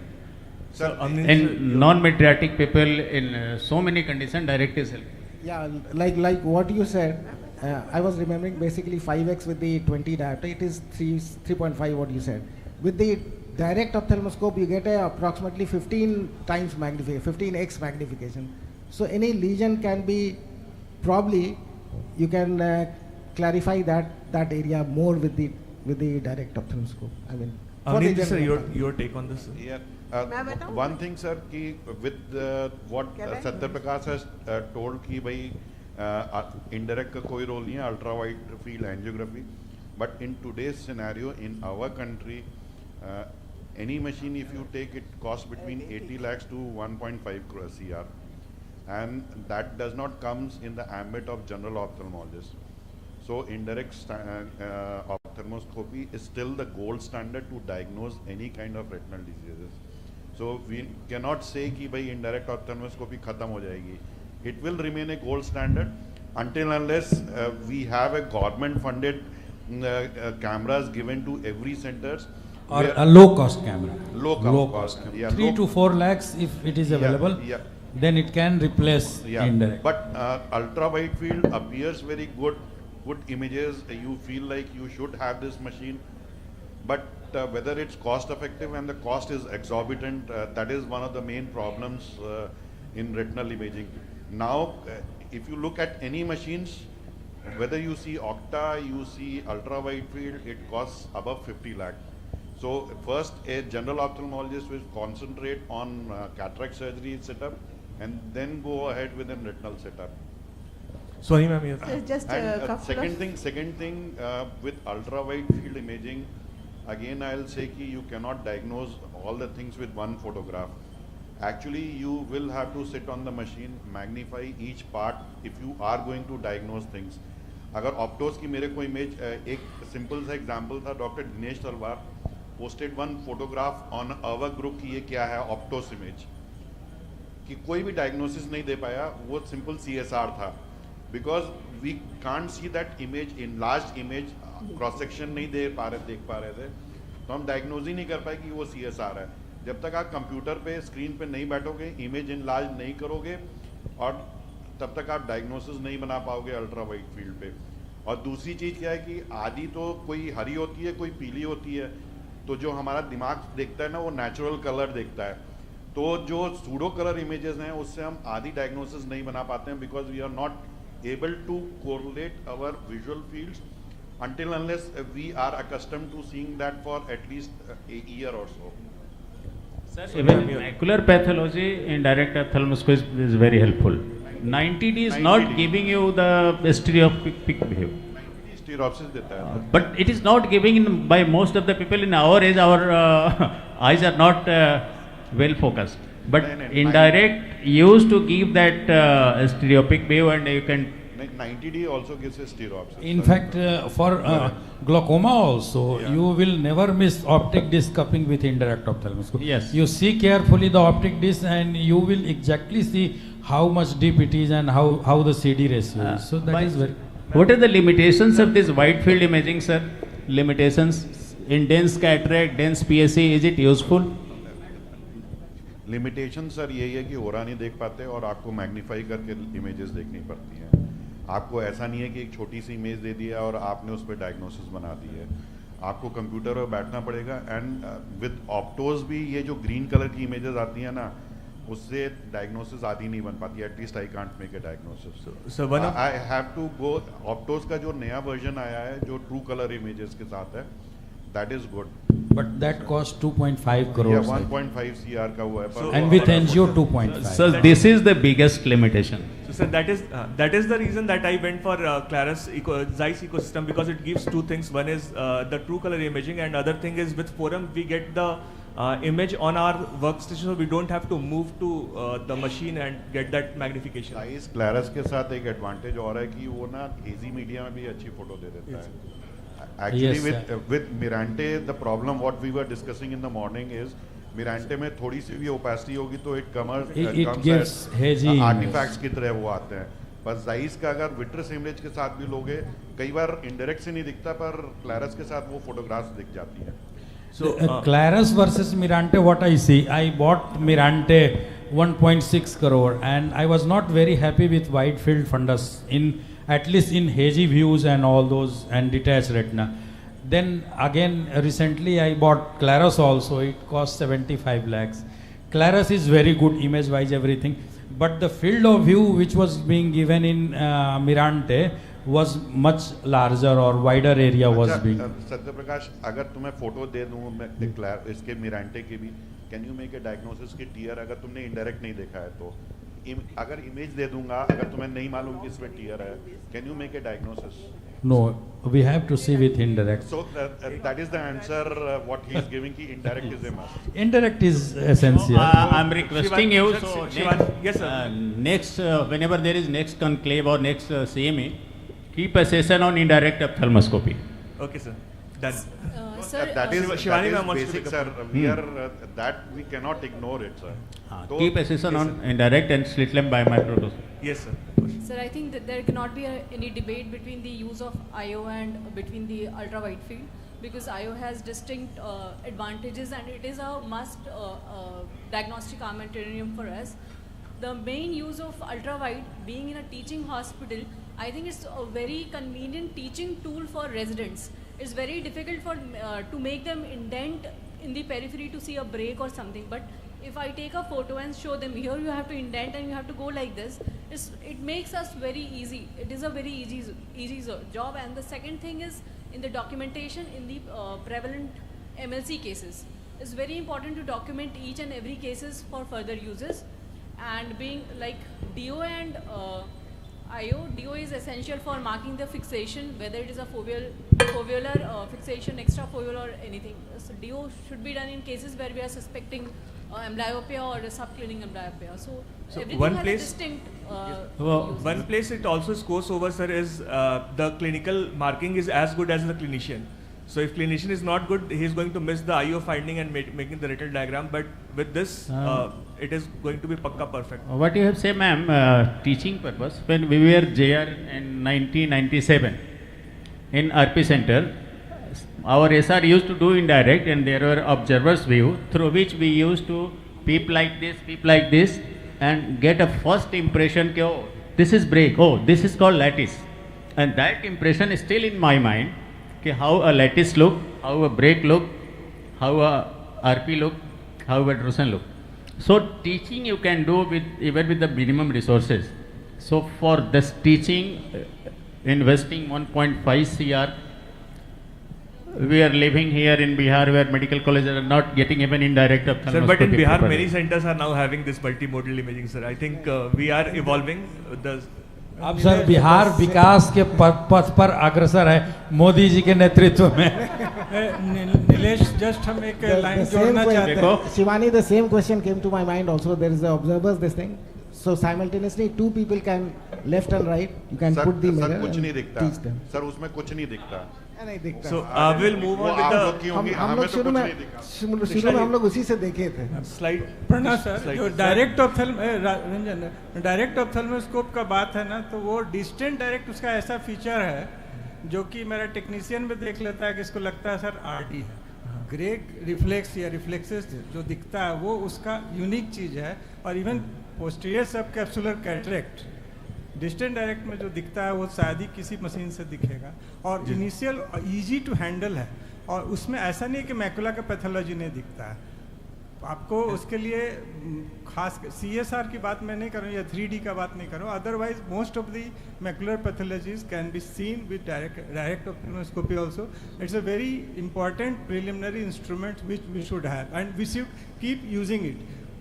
Sir, in non-mydriatic people in so many conditions, direct is helpful. Yeah, like what you said, I was remembering basically 5x with the 20 diopter, it is 3.5 what you said. With the direct ophthalmoscope, you get approximately 15 times magnification, 15x magnification. So any lesion can be, probably you can clarify that area more with the direct ophthalmoscope. I mean, sir, your take on this? Yeah. One thing, sir, ki with what Satya Prakash has told कि भाई indirect का कोई role नहीं है, ultra wide field angiography, but in today's scenario in our country, any machine if you take, it costs between 80 lakhs to 1.5 CR, and that does not comes in the ambit of general ophthalmologist. So indirect ophthalmoscopy is still the gold standard to diagnose any kind of retinal diseases. So we cannot say कि भाई indirect ophthalmoscopy खत्म हो जाएगी. It will remain a gold standard until unless we have a government funded cameras given to every centers. Or a low cost camera. Low cost. Yeah, 3 to 4 lakhs if it is available. Yeah. Then it can replace indirect. But ultra wide field appears very good images. You feel like you should have this machine, but whether it's cost effective and the cost is exorbitant, that is one of the main problems in retinal imaging. Now, if you look at any machines, whether you see Octa, you see ultra wide field, it costs above 50 lakh. So first, a general ophthalmologist will concentrate on cataract surgery setup, and then go ahead with a retinal setup. Sorry, ma'am. Yes. Just a couple Second thing, with ultra wide field imaging, again I'll say कि you cannot diagnose all the things with one photograph. Actually, you will have to sit on the machine, magnify each part if you are going to diagnose things. अगर ऑप्टोस की मेरे को image, एक simple सा example था, doctor Dinesh तलवार posted one photograph on our group कि ये क्या है ऑप्टोस इमेज, कि कोई भी डायग्नोसिस नहीं दे पाया, वो सिंपल CSR था, because we can't see that image in large image, cross section नहीं देख पा रहे थे, तो हम डायग्नोज ही नहीं कर पाए कि वो CSR है. जब तक आप कंप्यूटर पे स्क्रीन पे नहीं बैठोगे, इमेज इन लार्ज नहीं करोगे, और तब तक आप डायग्नोसिस नहीं बना पाओगे अल्ट्रा वाइड फील्ड पे. और दूसरी चीज़ क्या है कि आधी तो कोई हरी होती है, कोई पीली होती है, तो जो हमारा दिमाग देखता है ना, वो नेचुरल कलर देखता है. तो जो सूडो कलर इमेजेस हैं, उससे हम आधी डायग्नोसिस नहीं बना पाते हैं, because we are not able to correlate our visual fields until unless we are accustomed to seeing that for at least a year or so. Sir, even macular pathology in direct ophthalmoscopy is very helpful. 90D is not giving you the stereopic view. Stereopsis देता है. But it is not giving by most of the people in our age. Our eyes are not well focused. But indirect used to give that stereopic view, and you can. 90D also gives a stereopsis. In fact, for glaucoma also, you will never miss optic disc cupping with indirect ophthalmoscopy. Yes. You see carefully the optic disc, and you will exactly see how much deep it is and how the CD ratio is. So that is very. What are the limitations of this wide field imaging, sir? Limitations in dense cataract, dense PSC, is it useful? Limitation sir यही है कि ओरा नहीं देख पाते और आपको magnify करके images देखनी पड़ती हैं. आपको ऐसा नहीं है कि एक छोटी सी इमेज दे दिया और आपने उस पर डायग्नोसिस बना दी है. आपको कंप्यूटर पर बैठना पड़ेगा. एंड विद ऑप्टोज भी ये जो ग्रीन कलर की इमेजेस आती हैं ना, उससे डायग्नोसिस आदि नहीं बन पाती. At least I can't make a diagnosis. I have to go. Optos का जो नया वर्जन आया है, जो ट्रू कलर इमेजेस के साथ है, that is good. But that cost 2.5 crores. Yeah, 1.5 CR का हुआ है. And with angio 2.5. So this is the biggest limitation. So So that is the reason that I went for Zeiss ecosystem, because it gives two things. One is the true color imaging, and other thing is with Forum we get the image on our workstation, so we don't have to move to the machine and get that magnification. Zeiss Claris के साथ एक advantage और है कि वो ना hazy media में भी अच्छी photo दे देता है. Actually with Mirante the problem what we were discussing in the morning is Mirante में थोड़ी सी भी opacity होगी तो it gives hazy artifacts की तरह वो आते हैं. बस Zeiss का अगर vitreous image के साथ भी लोगे कई बार indirect से नहीं दिखता, पर Claris के साथ वो photographs दिख जाती हैं. So Claris versus Mirante, what I see, I bought Mirante 1.6 crore and I was not very happy with wide field fundus, at least in hazy views and all those, and detached retina. Then again recently I bought Claris also, it cost 75 lakhs. Claris is very good image wise, everything, but the field of view which was being given in Mirante was much larger or wider area was being. Satya Prakash, अगर तुम्हें photo दे दूं मैं इसके मिरांटे की भी, can you make a diagnosis की tier, अगर तुमने इंडायरेक्ट नहीं देखा है तो अगर इमेज दे दूंगा, अगर तुम्हें नहीं मालूम कि इसमें टीयर है, can you make a diagnosis? No, we have to see with indirect. So that is the answer what he is giving, ki indirect is a must. Indirect is essential. I'm requesting you, so yes, sir. Next whenever there is next conclave or next CME, keep a session on indirect ophthalmoscopy. Okay, sir. Done. Sir, that is basic, sir. We are that we cannot ignore it, sir. Keep a session on indirect and slit lamp biomicrodose. Yes, sir. Sir, I think that there cannot be any debate between the use of IO and between the ultra wide field, because IO has distinct advantages and it is a must diagnostic armamentarium for us. The main use of ultra wide being in a teaching hospital, I think it's a very convenient teaching tool for residents. It's very difficult for to make them indent in the periphery to see a break or something. But if I take a photo and show them, here you have to indent and you have to go like this, it makes us very easy. It is a very easy job. And the second thing is in the documentation in the prevalent MLC cases. It's very important to document each and every cases for further uses. And being like DO and IO, DO is essential for marking the fixation, whether it is a foveolar fixation, extrafoveal or anything. So DO should be done in cases where we are suspecting amblyopia or subclinic amblyopia. So everything one has place, a distinct one place it also scores over, sir, is the clinical marking is as good as the clinician. So if clinician is not good, he is going to miss the IO finding and making the retinal diagram. But with this, it is going to be pakka perfect. What you have said, ma'am, teaching purpose, when we were JR in 1997 in RP Center, our SR used to do indirect and there were observer's view through which we used to peep like this and get a first impression that, oh, this is break, oh, this is called lattice. And that impression is still in my mind, how a lattice look, how a break look, how a RP look, how a Drusen look. So teaching you can do with even with the minimum resources. So for this teaching, investing 1.5 CR, we are living here in Bihar where medical colleges are not getting even indirect ophthalmoscopy. Sir, but in Bihar many centers are now having this multimodal imaging, sir. I think we are evolving. अब sir Bihar विकास के पथ पर अग्रसर है मोदी जी के नेतृत्व में. Nilesh, just हम एक लाइन जोड़ना चाहते हैं. Shivani, the same question came to my mind also. There is the observers this thing. So simultaneously two people can left and right. You can put the mirror कुछ नहीं and दिखता. teach them. Sir उसमें कुछ नहीं दिखता. नहीं दिखता. So we'll move on with the. हम लोग शुरू में हम लोग उसी से देखे थे. Slide. प्रणा सर, जो डायरेक्ट ऑप्थेल्मोस्कोप का बात है ना, तो वो डिस्टेंट डायरेक्ट उसका ऐसा फीचर है जो कि मेरा टेक्नीशियन भी देख लेता है कि इसको लगता है सर आरडी है. ग्रे रिफ्लेक्स या रिफ्लेक्सेस जो दिखता है वो उसका यूनिक चीज़ है. और इवन पोस्टीरियर सब कैप्सुलर कैटरेक्ट डिस्टेंट डायरेक्ट में जो दिखता है वो शायद ही किसी मशीन से दिखेगा. और इनिशियल इजी टू हैंडल है और उसमें ऐसा नहीं है कि मैकुला का पैथोलॉजी नहीं दिखता है. आपको उसके लिए खास CSR की बात मैं नहीं कर रहा हूँ या 3D का बात नहीं कर रहा हूँ. Otherwise most of the macular pathologies can be seen with direct ophthalmoscopy also. It's a very important preliminary instrument which we should have and we should keep using it.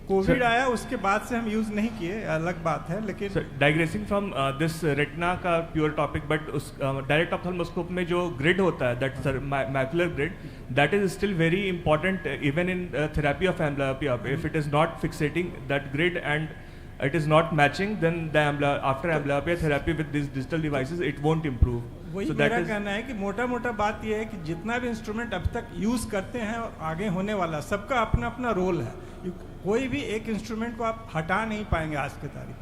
Covid आया उसके बाद से हम यूज़ नहीं किए, अलग बात है, लेकिन डाइग्रेसिंग फ्रॉम दिस रेटिना का प्योर टॉपिक, बट उस डायरेक्ट ऑप्थेल्मोस्कोप में जो ग्रिड होता है, that macular grid, that is still very important even in therapy of amblyopia. If it is not fixating that grid and it is not matching, then after amblyopia therapy with these digital devices it won't improve. वही मेरा कहना है कि मोटा मोटा बात यह है कि जितना भी इंस्ट्रूमेंट अब तक यूज़ करते हैं और आगे होने वाला, सबका अपना अपना रोल है. कोई भी एक इंस्ट्रूमेंट को आप हटा नहीं पाएंगे आज के तारीख.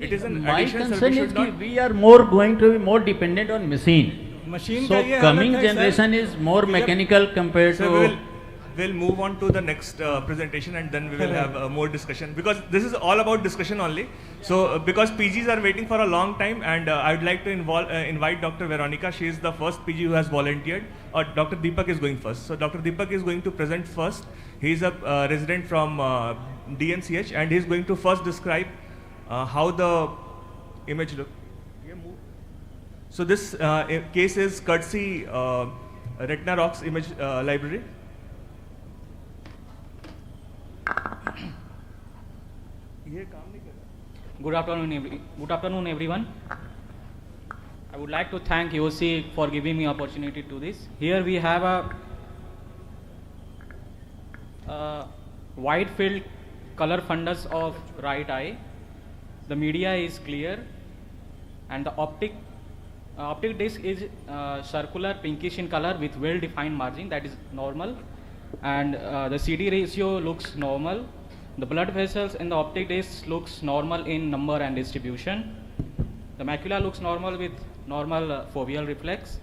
It is an My addition, sir. concern We is should that not. we are more going to be more dependent on machine. Machine So का ये coming हालत है, generation sir, is more mechanical compared So to. we'll move on to the next presentation and then we will have more discussion, because this is all about discussion only. So because PGs are waiting for a long time, and I would like to invite Dr. Veronica. She is the first PG who has volunteered. Or Dr. Deepak is going first. So Dr. Deepak is going to present first. He is a resident from DNCH, and he is going to first describe how the image look. So this case is courtesy Retina Rocks Image Library. Good afternoon, everyone. I would like to thank UOC for giving me opportunity to this. Here we have a wide field color fundus of right eye. The media is clear, and the optic disc is circular pinkish in color with well defined margin, that is normal, and the CD ratio looks normal. The blood vessels in the optic disc looks normal in number and distribution. The macula looks normal with normal foveal reflex.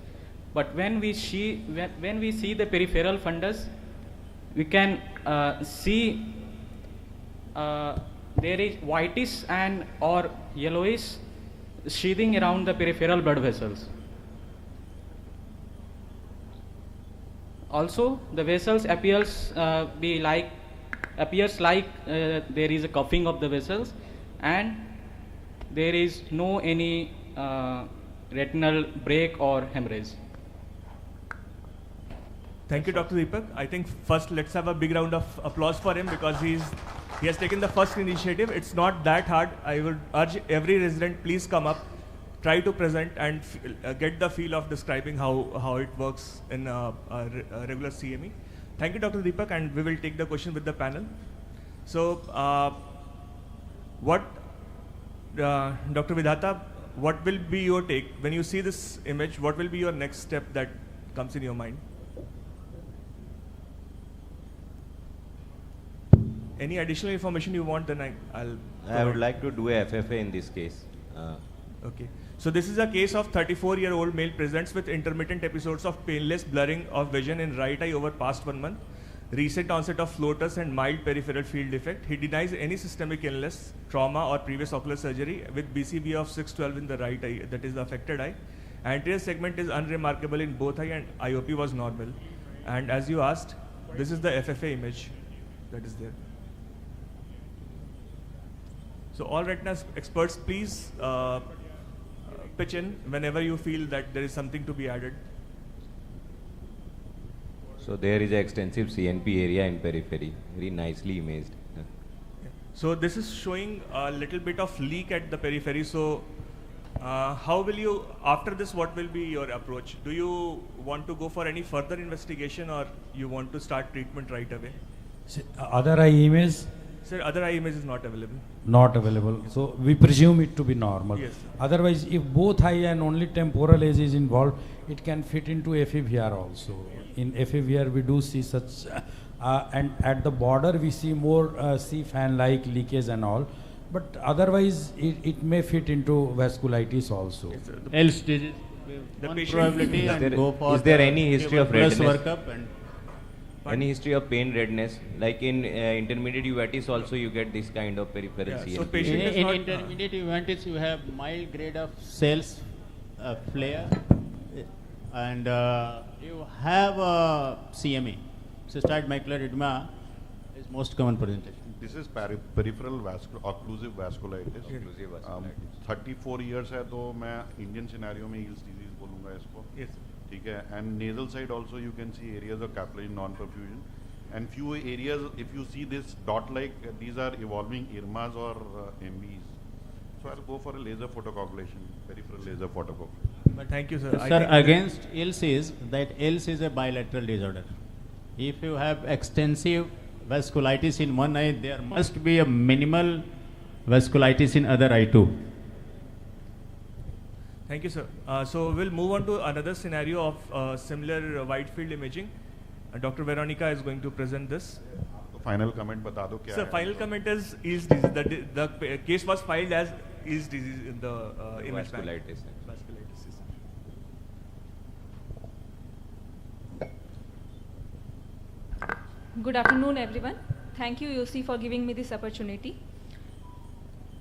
But when we see the peripheral fundus, we can see there is whitish and or yellowish sheathing around the peripheral blood vessels. Also, the vessels appears like there is a cuffing of the vessels, and there is no any retinal break or hemorrhage. Thank you, Dr. Deepak. I think first let's have a big round of applause for him, because he has taken the first initiative. It's not that hard. I would urge every resident, please come up, try to present and get the feel of describing how it works in a regular CME. Thank you, Dr. Deepak, and we will take the question with the panel. So, Dr. Vidhata, what will be your take when you see this image? What will be your next step that comes in your mind? Any additional information you want, then I would like to do a FFA in this case. Okay. So this is a case of 34-year-old male presents with intermittent episodes of painless blurring of vision in right eye over past 1 month, recent onset of floaters and mild peripheral field defect. He denies any systemic illness, trauma or previous ocular surgery with BCB of 612 in the right eye, that is the affected eye. Anterior segment is unremarkable in both eye and IOP was normal. And as you asked, this is the FFA image that is there. So all retina experts, please pitch in whenever you feel that there is something to be added. So there is an extensive CNP area in periphery, very nicely imaged. So this is showing a little bit of leak at the periphery. So how will you, after this, what will be your approach? Do you want to go for any further investigation, or you want to start treatment right away? Other eye image? Sir, other eye image is not available. Not available. Yes. So we presume it to be normal. Yes, sir. Otherwise, if both eye and only temporal edge is involved, it can fit into FEVR also. In FEVR, we do see such, and at the border, we see more C fan-like leakage and all. But otherwise, it may fit into vasculitis also. Yes, sir. Else disease, The one patient- probability, and go for is there any history of plus redness? workup and Any history of pain redness? Like in intermediate uveitis also you get this kind of peripheral CNP. so patient is in not, intermediate uveitis you have mild grade of cells flare, and you have CME, cystoid macular edema is most common presentation. This is peripheral occlusive vasculitis. 34 years है तो मैं Indian scenario में Hill's disease बोलूँगा इसको. Yes. ठीक है. And nasal side also you can see areas of capillary non-perfusion. And few areas, if you see this dot-like, these are evolving IRMAs or MBs. So I'll go for a laser photocoagulation, peripheral laser photocoagulation. But thank you, sir. Sir, against ILS is that ILS is a bilateral disorder. If you have extensive vasculitis in one eye, there must be a minimal vasculitis in other eye too. Thank you, sir. So we'll move on to another scenario of similar wide field imaging. Dr. Veronica is going to present this. Final comment बता दो क्या Sir, है? final comment is Eels disease. The case was filed as Eels disease in the image bank. Vasculitis. Vasculitis. Good afternoon, everyone. Thank you, UC, for giving me this opportunity.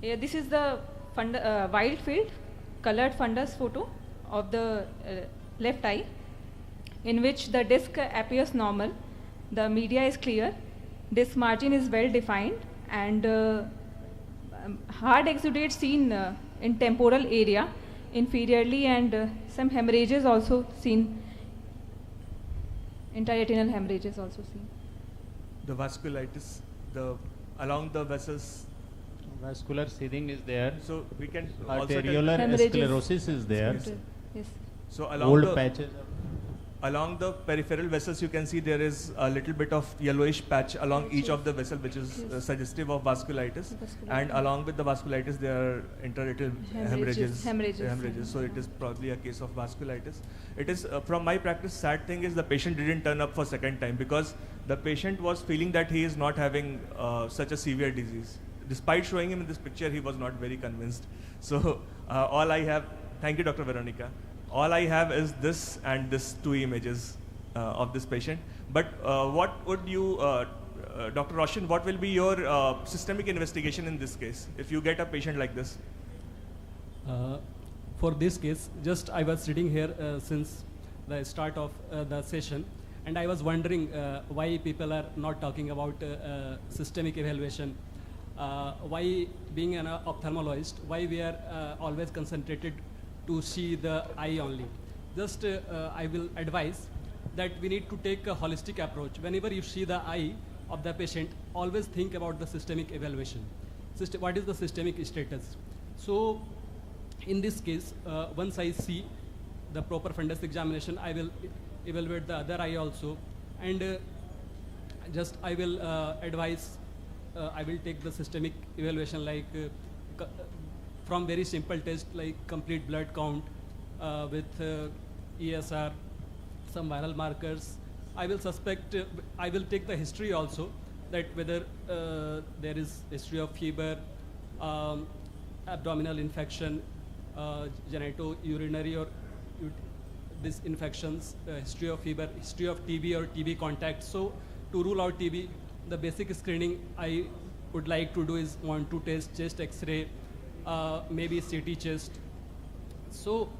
This is the wide field colored fundus photo of the left eye, in which the disc appears normal, the media is clear, disc margin is well defined, and hard exudate seen in temporal area inferiorly, and some hemorrhages also seen, intraretinal hemorrhages also seen. The vasculitis, along the vessels. Vascular seeding is there. So we can arteriolar sclerosis is there. Yes. So along old patches. Along the peripheral vessels, you can see there is a little bit of yellowish patch along each of the vessel, which is suggestive of vasculitis. And along with the vasculitis, there are intraretinal hemorrhages. So it is probably a case of vasculitis. It is, from my practice, sad thing is the patient didn't turn up for second time because the patient was feeling that he is not having such a severe disease. Despite showing him in this picture, he was not very convinced. So all I have, thank you, Dr. Veronica. All I have is this and this two images of this patient. But what would you, Dr. Roshan, what will be your systemic investigation in this case if you get a patient like this? For this case, just I was sitting here since the start of the session, and I was wondering why people are not talking about systemic evaluation. Why, being an ophthalmologist, why we are always concentrated to see the eye only. Just I will advise that we need to take a holistic approach. Whenever you see the eye of the patient, always think about the systemic evaluation. What is the systemic status? So in this case, once I see the proper fundus examination, I will evaluate the other eye also, and just I will advise, I will take the systemic evaluation like from very simple test like complete blood count with ESR, some viral markers. I will suspect, I will take the history also, that whether there is history of fever, abdominal infection, genitourinary or these infections, history of fever, history of TB or TB contact. So to rule out TB, the basic screening I would like to do is 1-2 test, chest X-ray, maybe CT chest. So,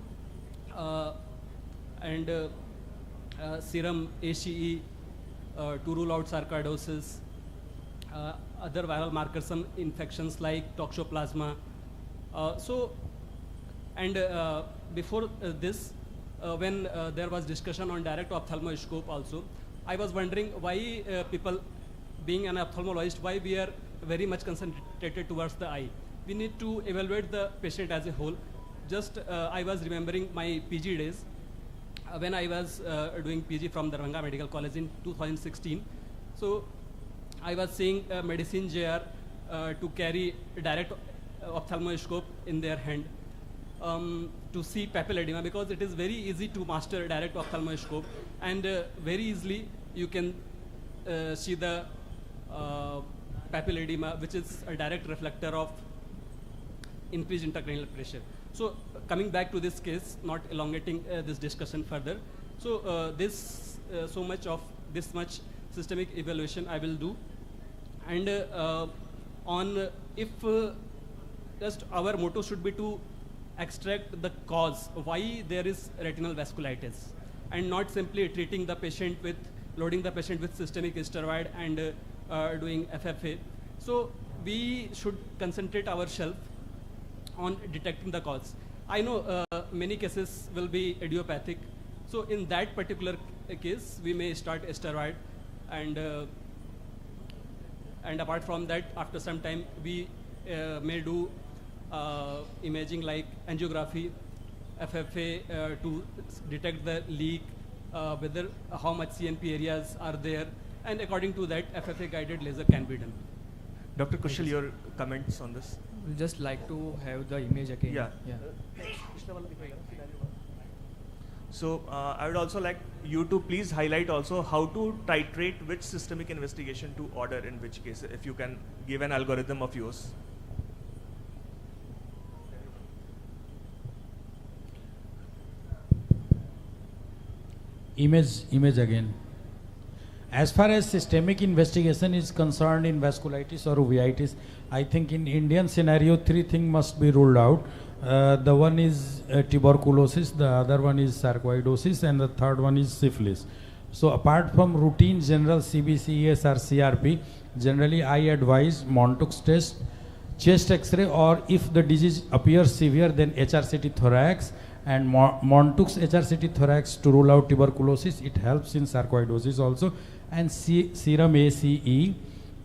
and serum ACE to rule out sarcoidosis, other viral markers, some infections like toxoplasma. Before this, when there was discussion on direct ophthalmoscope also, I was wondering why people, being an ophthalmologist, why we are very much concentrated towards the eye. We need to evaluate the patient as a whole. Just I was remembering my PG days when I was doing PG from Darbhanga Medical College in 2016. So I was seeing medicine JR to carry direct ophthalmoscope in their hand to see papilledema, because it is very easy to master direct ophthalmoscope, and very easily you can see the papilledema, which is a direct reflector of increased intracranial pressure. So coming back to this case, not elongating this discussion further. So so much of this much systemic evaluation I will do, and on if just our motto should be to extract the cause why there is retinal vasculitis, and not simply treating the patient with, loading the patient with systemic steroid and doing FFA. So we should concentrate ourselves on detecting the cause. I know many cases will be idiopathic. So in that particular case, we may start a steroid and and apart from that, after some time, we may do imaging like angiography, FFA to detect the leak, whether how much CNP areas are there, and according to that, FFA guided laser can be done. Dr. Kushal, your comments on this? We just like to have the image again. Yeah. So I would also like you to please highlight also how to titrate which systemic investigation to order in which case, if you can give an algorithm of yours. Image again. As far as systemic investigation is concerned in vasculitis or uveitis, I think in Indian scenario, 3 things must be ruled out. The one is tuberculosis, the other one is sarcoidosis, and the third one is syphilis. So apart from routine general CBCS or CRP, generally I advise Montauk's test, chest X-ray, or if the disease appears severe, then HRCT thorax, and Montauk's HRCT thorax to rule out tuberculosis. It helps in sarcoidosis also, and serum ACE,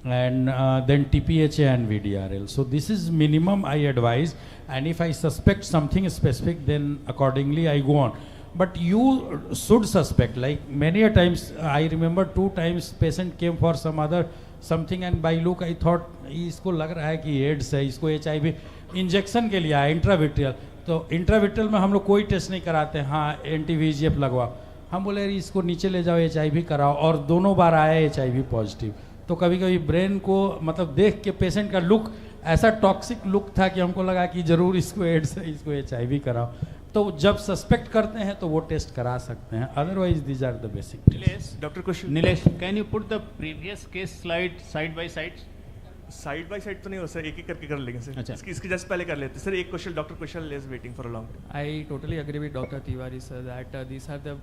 and then TPHA and VDRL. So this is minimum I advise, and if I suspect something specific, then accordingly I go on. But you should suspect, like many a times, I remember 2 times patient came for something, and by look I thought इसको लग रहा है कि AIDS है, इसको HIV injection के लिए आया इंट्राविट्रियल, तो इंट्राविट्रियल में हम लोग कोई टेस्ट नहीं कराते, हाँ एंटी-VEGF लगवा, हम बोले यार इसको नीचे ले जाओ HIV कराओ, और दोनों बार आया HIV पॉजिटिव। तो कभी कभी ब्रेन को मतलब देख के पेशेंट का लुक ऐसा टॉक्सिक लुक था कि हमको लगा कि जरूर इसको एड्स है, इसको HIV कराओ। तो जब सस्पेक्ट करते हैं तो वो टेस्ट करा सकते हैं, otherwise these are the basic test. Doctor Kushal, Nilesh, can you put the previous case slide side by side? Side by side तो नहीं हो सर, एक एक करके कर लेंगे सर। अच्छा। इसकी जस्ट पहले कर लेते सर। एक question doctor Kusal is waiting for a long. I totally agree with Dr. Tiwari sir that these are the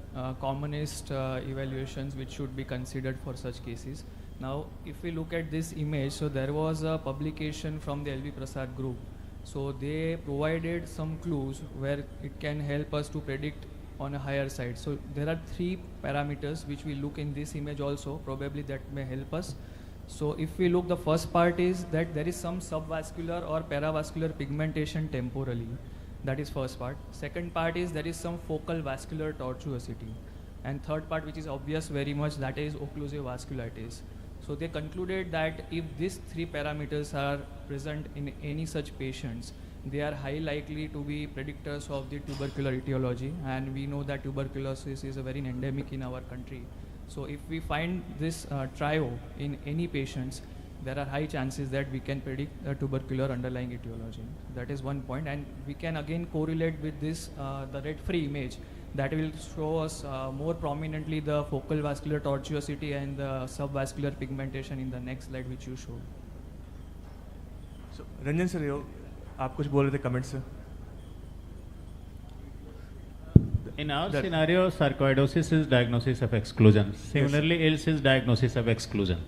commonest evaluations which should be considered for such cases. Now if we look at this image, so there was a publication from the LV Prasad group, so they provided some clues where it can help us to predict on a higher side. So there are 3 parameters which we look in this image also, probably that may help us. So if we look, the first part is that there is some subvascular or paravascular pigmentation temporally. That is first part. Second part is there is some focal vascular tortuosity. And third part, which is obvious very much, that is occlusive vasculitis. So they concluded that if these 3 parameters are present in any such patients, they are high likely to be predictors of the tubercular etiology, and we know that tuberculosis is a very endemic in our country. So if we find this trio in any patients, there are high chances that we can predict a tubercular underlying etiology. That is one point, and we can again correlate with this the red-free image that will show us more prominently the focal vascular tortuosity and the subvascular pigmentation in the next slide which you showed. So Ranjan sir, आप कुछ बोल रहे थे comment से? In our scenario, sarcoidosis is diagnosis of exclusion. Similarly, ILS is diagnosis of exclusion.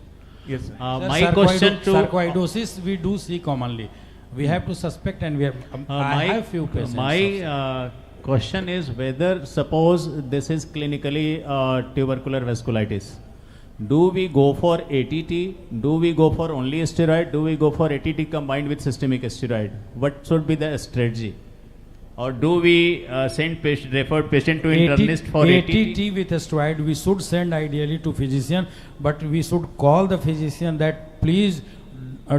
Yes. Sir. My question to sarcoidosis we do see commonly. We have to suspect, and we have. I have few patients. My question is whether, suppose this is clinically tubercular vasculitis, do we go for ATT? Do we go for only steroid? Do we go for ATT combined with systemic steroid? What should be the strategy? Or do we send referred patient to internist for ATT? with steroid, we should send ideally to physician, but we should call the physician that please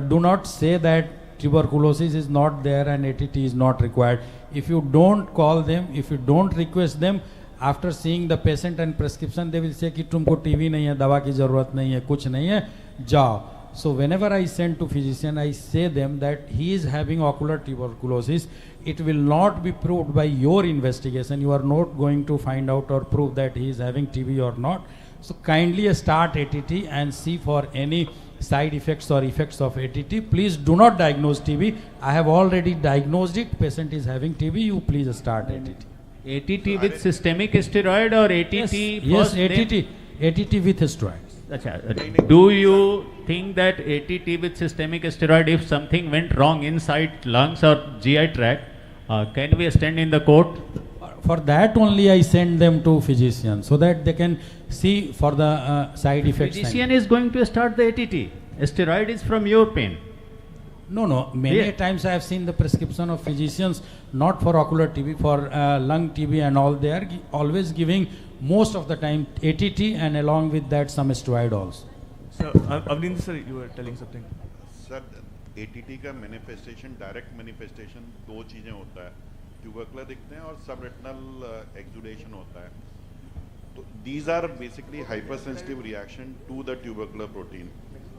do not say that tuberculosis is not there and ATT is not required. If you don't call them, if you don't request them, after seeing the patient and prescription, they will say कि तुमको TV नहीं है, दवा की जरूरत नहीं है, कुछ नहीं है, जाओ. So whenever I send to physician, I say them that he is having ocular tuberculosis. It will not be proved by your investigation. You are not going to find out or prove that he is having TB or not. So kindly start ATT and see for any side effects or effects of ATT. Please do not diagnose TB. I have already diagnosed it. Patient is having TB. You please start ATT. ATT with systemic steroid or ATT? Yes, ATT with steroid. Achha, do you think that ATT with systemic steroid, if something went wrong inside lungs or GI tract, can we stand in the court? For that only I send them to physician so that they can see for the side effects. Physician is going to start the ATT. Steroid is from your pain. No, no. Many times I have seen the prescription of physicians not for ocular TB, for lung TB and all. They are always giving most of the time ATT and along with that some steroid also. So, Avninder sir, you were telling something. Sir, ATT का manifestation, direct manifestation दो चीजें होता है, tubercular दिखते हैं और subretinal exudation होता है. तो these are basically hypersensitive reaction to the tubercular protein,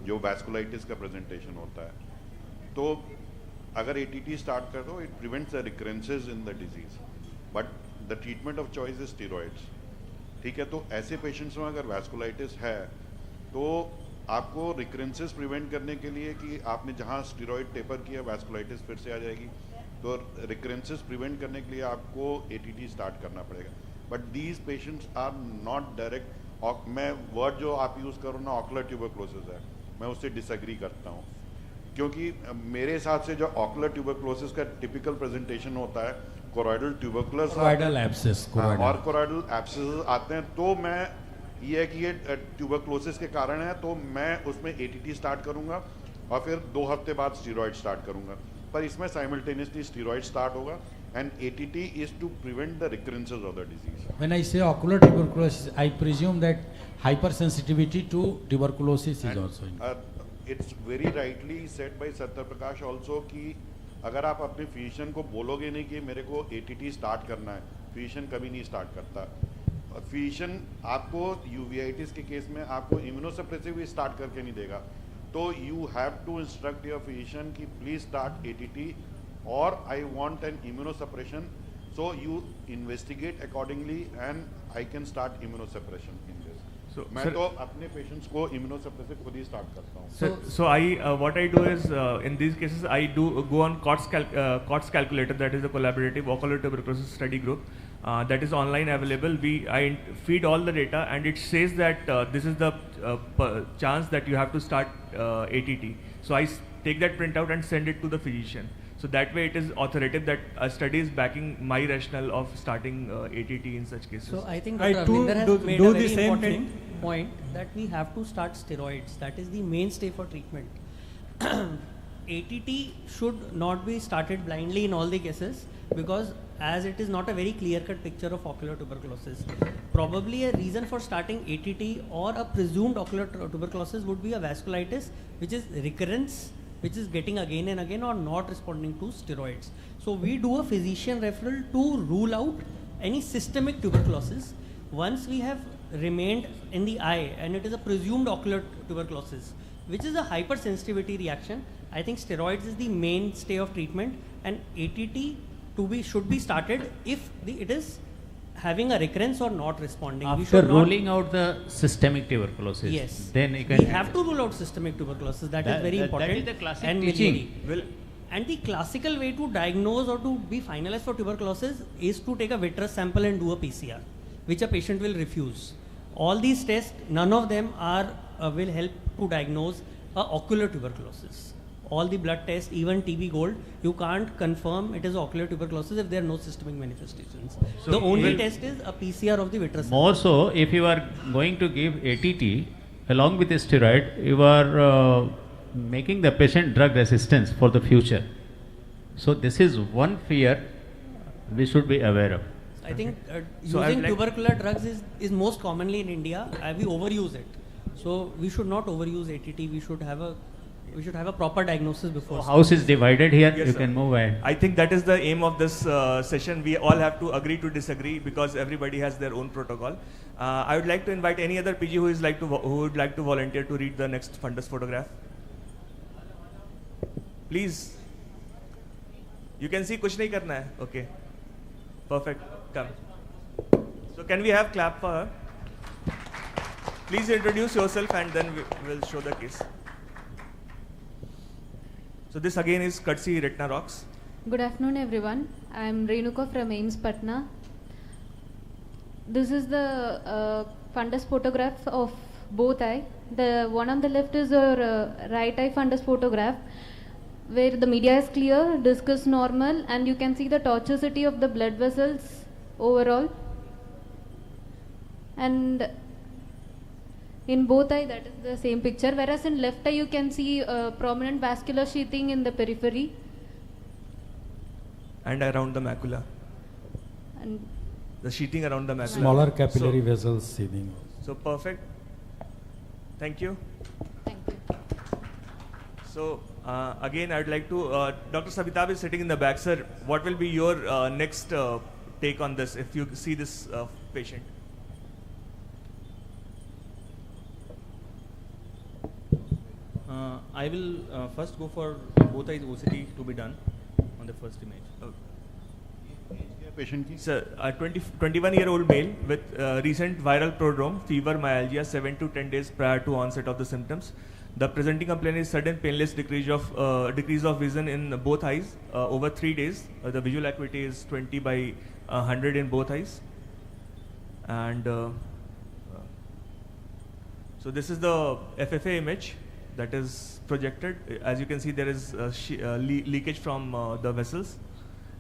जो vasculitis का presentation होता है. तो अगर ATT start कर दो, it prevents the recurrences in the disease, but the treatment of choice is steroids. ठीक है, तो ऐसे patients में अगर vasculitis है, तो आपको रिकरेंसेस प्रिवेंट करने के लिए कि आपने जहाँ स्टेरॉइड टेपर किया वैस्कुलाइटिस फिर से आ जाएगी, तो रिकरेंसेस प्रिवेंट करने के लिए आपको एटीटी स्टार्ट करना पड़ेगा. But these patients are not direct. मैं वर्ड जो आप यूज़ करो ना ऑकुलर ट्यूबरक्लोसिस है, मैं उससे डिसएग्री करता हूँ, क्योंकि मेरे हिसाब से जो ऑकुलर ट्यूबरक्लोसिस का टिपिकल प्रेजेंटेशन होता है कोरोइडल ट्यूबरकुलस और कोरोइडल एब्सेस आते हैं. तो मैं ये है कि ये ट्यूबरक्लोसिस के कारण है, तो मैं उसमें एटीटी स्टार्ट करूंगा और फिर 2 हफ्ते बाद स्टीरॉइड स्टार्ट करूंगा. पर इसमें साइमल्टेनियसली स्टीरॉइड स्टार्ट होगा and ATT is to prevent the recurrences of the disease. When I say ocular tuberculosis, I presume that hypersensitivity to tuberculosis is also in. It's very rightly said by Satya Prakash also कि अगर आप अपने physician को बोलोगे नहीं कि मेरे को एटीटी स्टार्ट करना है, फिजिशियन कभी नहीं स्टार्ट करता. फिजिशियन आपको यूवीआइटिस के केस में आपको इम्यूनोसप्रेसिव भी स्टार्ट करके नहीं देगा. तो you have to instruct your physician कि प्लीज स्टार्ट एटीटी और I want an immunosuppression, so you investigate accordingly and I can start immunosuppression in this. So, मैं तो अपने पेशेंट्स को इम्यूनोसप्रेसिव खुद ही स्टार्ट करता हूँ. So I what I do is in these cases I do go on COTS calculator, that is a collaborative ocular tuberculosis study group that is online available. I feed all the data and it says that this is the chance that you have to start ATT. So I take that printout and send it to the physician. So that way it is authoritative that a study is backing my rationale of starting ATT in such cases. So I think Dr. Avninder has made a very important point that we have to start steroids. That is the mainstay for treatment. ATT should not be started blindly in all the cases, because as it is not a very clear-cut picture of ocular tuberculosis. Probably a reason for starting ATT or a presumed ocular tuberculosis would be a vasculitis, which is recurrence, which is getting again and again or not responding to steroids. So we do a physician referral to rule out any systemic tuberculosis. Once we have remained in the eye and it is a presumed ocular tuberculosis, which is a hypersensitivity reaction, I think steroids is the mainstay of treatment, and ATT should be started if it is having a recurrence or not responding. After ruling out the systemic tuberculosis, yes, then you can. We have to rule out systemic tuberculosis. That is very important. That is the classic and teaching. And the classical way to diagnose or to be finalized for tuberculosis is to take a vitreous sample and do a PCR, which a patient will refuse. All these tests, none of them will help to diagnose a ocular tuberculosis. All the blood tests, even TB Gold, you can't confirm it is ocular tuberculosis if there are no systemic manifestations. So the only test is a PCR of the vitreous sample. More so, if you are going to give ATT along with the steroid, you are making the patient drug resistance for the future. So this is one fear we should be aware of. I think using tubercular drugs is most commonly in India. We overuse it. So we should not overuse ATT. We should have a proper diagnosis before. House is divided here. Yes, you sir. can move ahead. I think that is the aim of this session. We all have to agree to disagree because everybody has their own protocol. I would like to invite any other PG who would like to volunteer to read the next fundus photograph. Please. You can see kuch nahi karna hai. Okay. Perfect. Come. So can we have clap for her? Please introduce yourself and then we will show the case. So this again is courtesy Retina Rocks. Good afternoon everyone. I am Renuka from AIMS Patna. This is the fundus photograph of both eye. The one on the left is a right eye fundus photograph where the media is clear, disc is normal, and you can see the tortuosity of the blood vessels overall. And In both eye, that is the same picture. Whereas in left eye, you can see prominent vascular sheathing in the periphery. And around the macula. And the sheathing around the macula. Smaller capillary vessels sheathing. So perfect. Thank you. Thank you. So again, I would like to, Dr. Sabitab is sitting in the back. Sir, what will be your next take on this if you see this patient? I will first go for both eyes OCT to be done on the first image. Patient sir, a 21-year-old male with recent viral prodrome, fever, myalgia, 7 to 10 days prior to onset of the symptoms. The presenting complaint is sudden painless decrease of vision in both eyes over 3 days. The visual acuity is 20 by 100 in both eyes. And so this is the FFA image that is projected. As you can see, there is leakage from the vessels.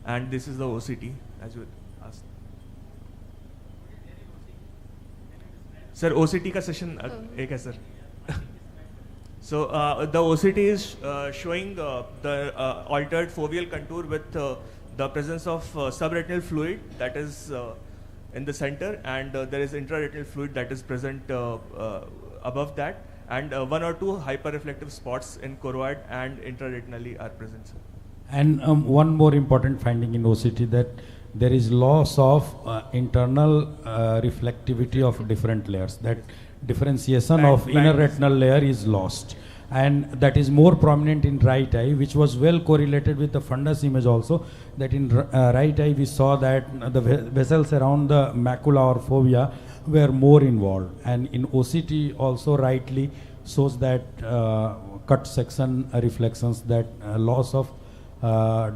And this is the OCT, as you asked. Sir, OCT का session एक है sir. So the OCT is showing the altered foveal contour with the presence of subretinal fluid that is in the center, and there is intraretinal fluid that is present above that, and 1 or 2 hyperreflective spots in choroid and intraretinally are present, sir. And one more important finding in OCT, that there is loss of internal reflectivity of different layers. That differentiation of inner retinal layer is lost, and that is more prominent in right eye, which was well correlated with the fundus image also. That in right eye we saw that the vessels around the macula or fovea were more involved, and in OCT also rightly shows that cut section reflections, that loss of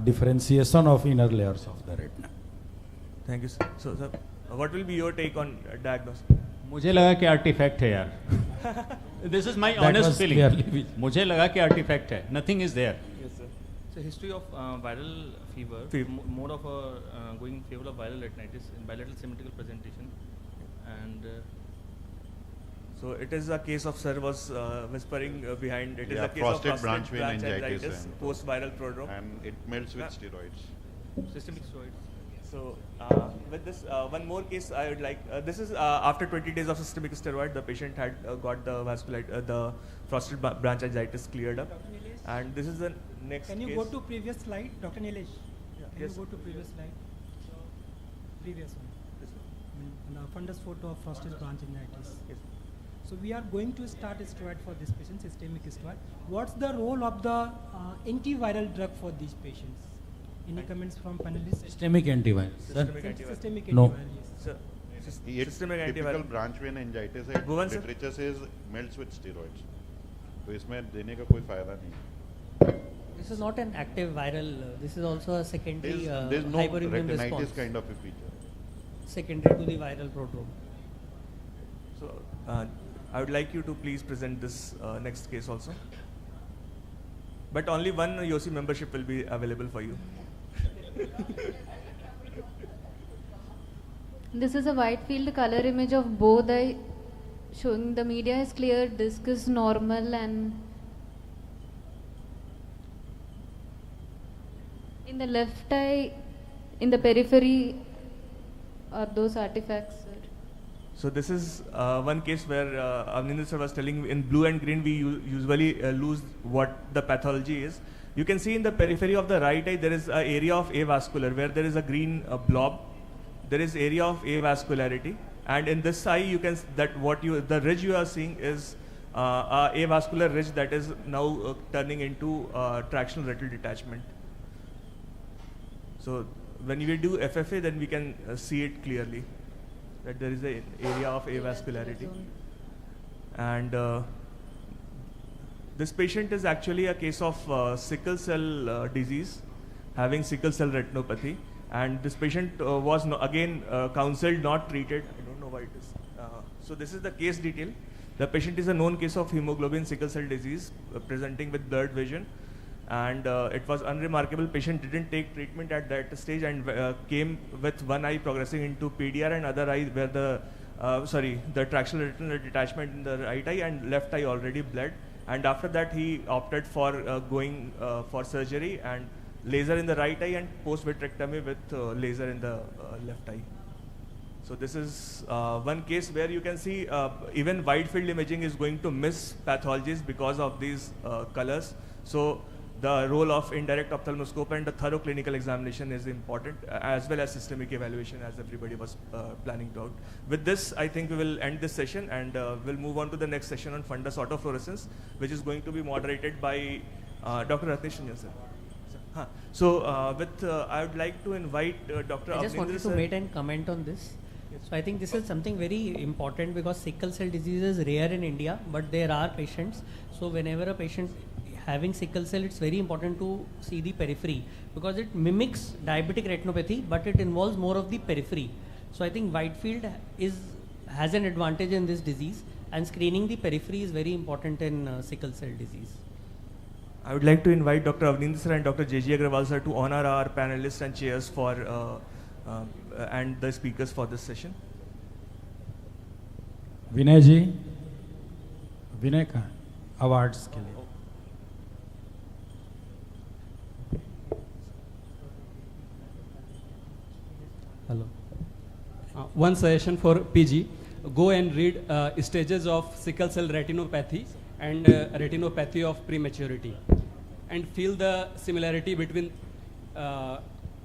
differentiation of inner layers of the retina. Thank you, sir. So, sir, what will be your take on diagnosis? मुझे लगा कि artefact है यार. This is my honest feeling. मुझे लगा कि artefact है. Nothing is there. Yes, sir. So history of viral fever, more of a going fever of viral retinitis in bilateral symmetrical presentation, and so it is a case of sir was whispering behind. It is a case frosted of branch meningitis post-viral prodrome, and it melts with steroids. Systemic steroids. So with this one more case, I would like. This is after 20 days of systemic steroid, the patient had got the the frosted branchitis cleared up, and this is the next. Can you case. go to previous slide, Dr. Nilesh? Can Yes. you go to previous slide? Previous one. The fundus photo of frosted branchitis. Yes. So we are going to start a steroid for this patient, systemic steroid. What's the role of the antiviral drug for these patients? Any comments from panelists? Systemic antiviral. Systemic No. antiviral, yes. Sir, Systemic typical branch meningitis है. Bhuvan sir? Literature says melts with steroids. तो इसमें देने का कोई फायदा नहीं. This is not an active viral. This is also a secondary There's no hyperimmune retinitis response. kind of a feature. Secondary to the viral prodrome. So I would like you to please present this next case also. But only one YOSI membership will be available for you. This is a wide field color image of both eye, showing the media is clear, disc is normal, and in the left eye, in the periphery, are those artifacts, sir? So this is one case where Avninder sir was telling, in blue and green we usually lose what the pathology is. You can see in the periphery of the right eye there is an area of avascular where there is a green blob. There is area of avascularity, and in this eye you can the ridge you are seeing is a avascular ridge that is now turning into tractional retinal detachment. So when we do FFA, then we can see it clearly that there is an area of avascularity. And this patient is actually a case of sickle cell disease, having sickle cell retinopathy. And this patient was again counseled, not treated. I don't know why it is. So this is the case detail. The patient is a known case of hemoglobin sickle cell disease, presenting with blurred vision. And it was unremarkable. Patient didn't take treatment at that stage and came with one eye progressing into PDR and other eye where the the traction retinal detachment in the right eye, and left eye already bled. And after that, he opted for going for surgery and laser in the right eye and post-vitrectomy with laser in the left eye. So this is one case where you can see even wide field imaging is going to miss pathologies because of these colors. So the role of indirect ophthalmoscope and the thorough clinical examination is important, as well as systemic evaluation, as everybody was planning to out. With this, I think we will end this session, and we'll move on to the next session on fundus autofluorescence, which is going to be moderated by Dr. Ratnesh Ranjan sir. So I would like to invite Dr. I just wanted to make and comment on this. So I think this is something very important, because sickle cell disease is rare in India, but there are patients. So whenever a patient having sickle cell, it's very important to see the periphery, because it mimics diabetic retinopathy, but it involves more of the periphery. So I think wide field has an advantage in this disease, and screening the periphery is very important in sickle cell disease. I would like to invite Dr. Avneendra sir and Dr. J.G. Agrawal sir to honor our panelists and chairs for and the speakers for this session. विनय जी, विनय का awards के लिए. Hello. One suggestion for PG: go and read stages of sickle cell retinopathy and retinopathy of prematurity, and feel the similarity between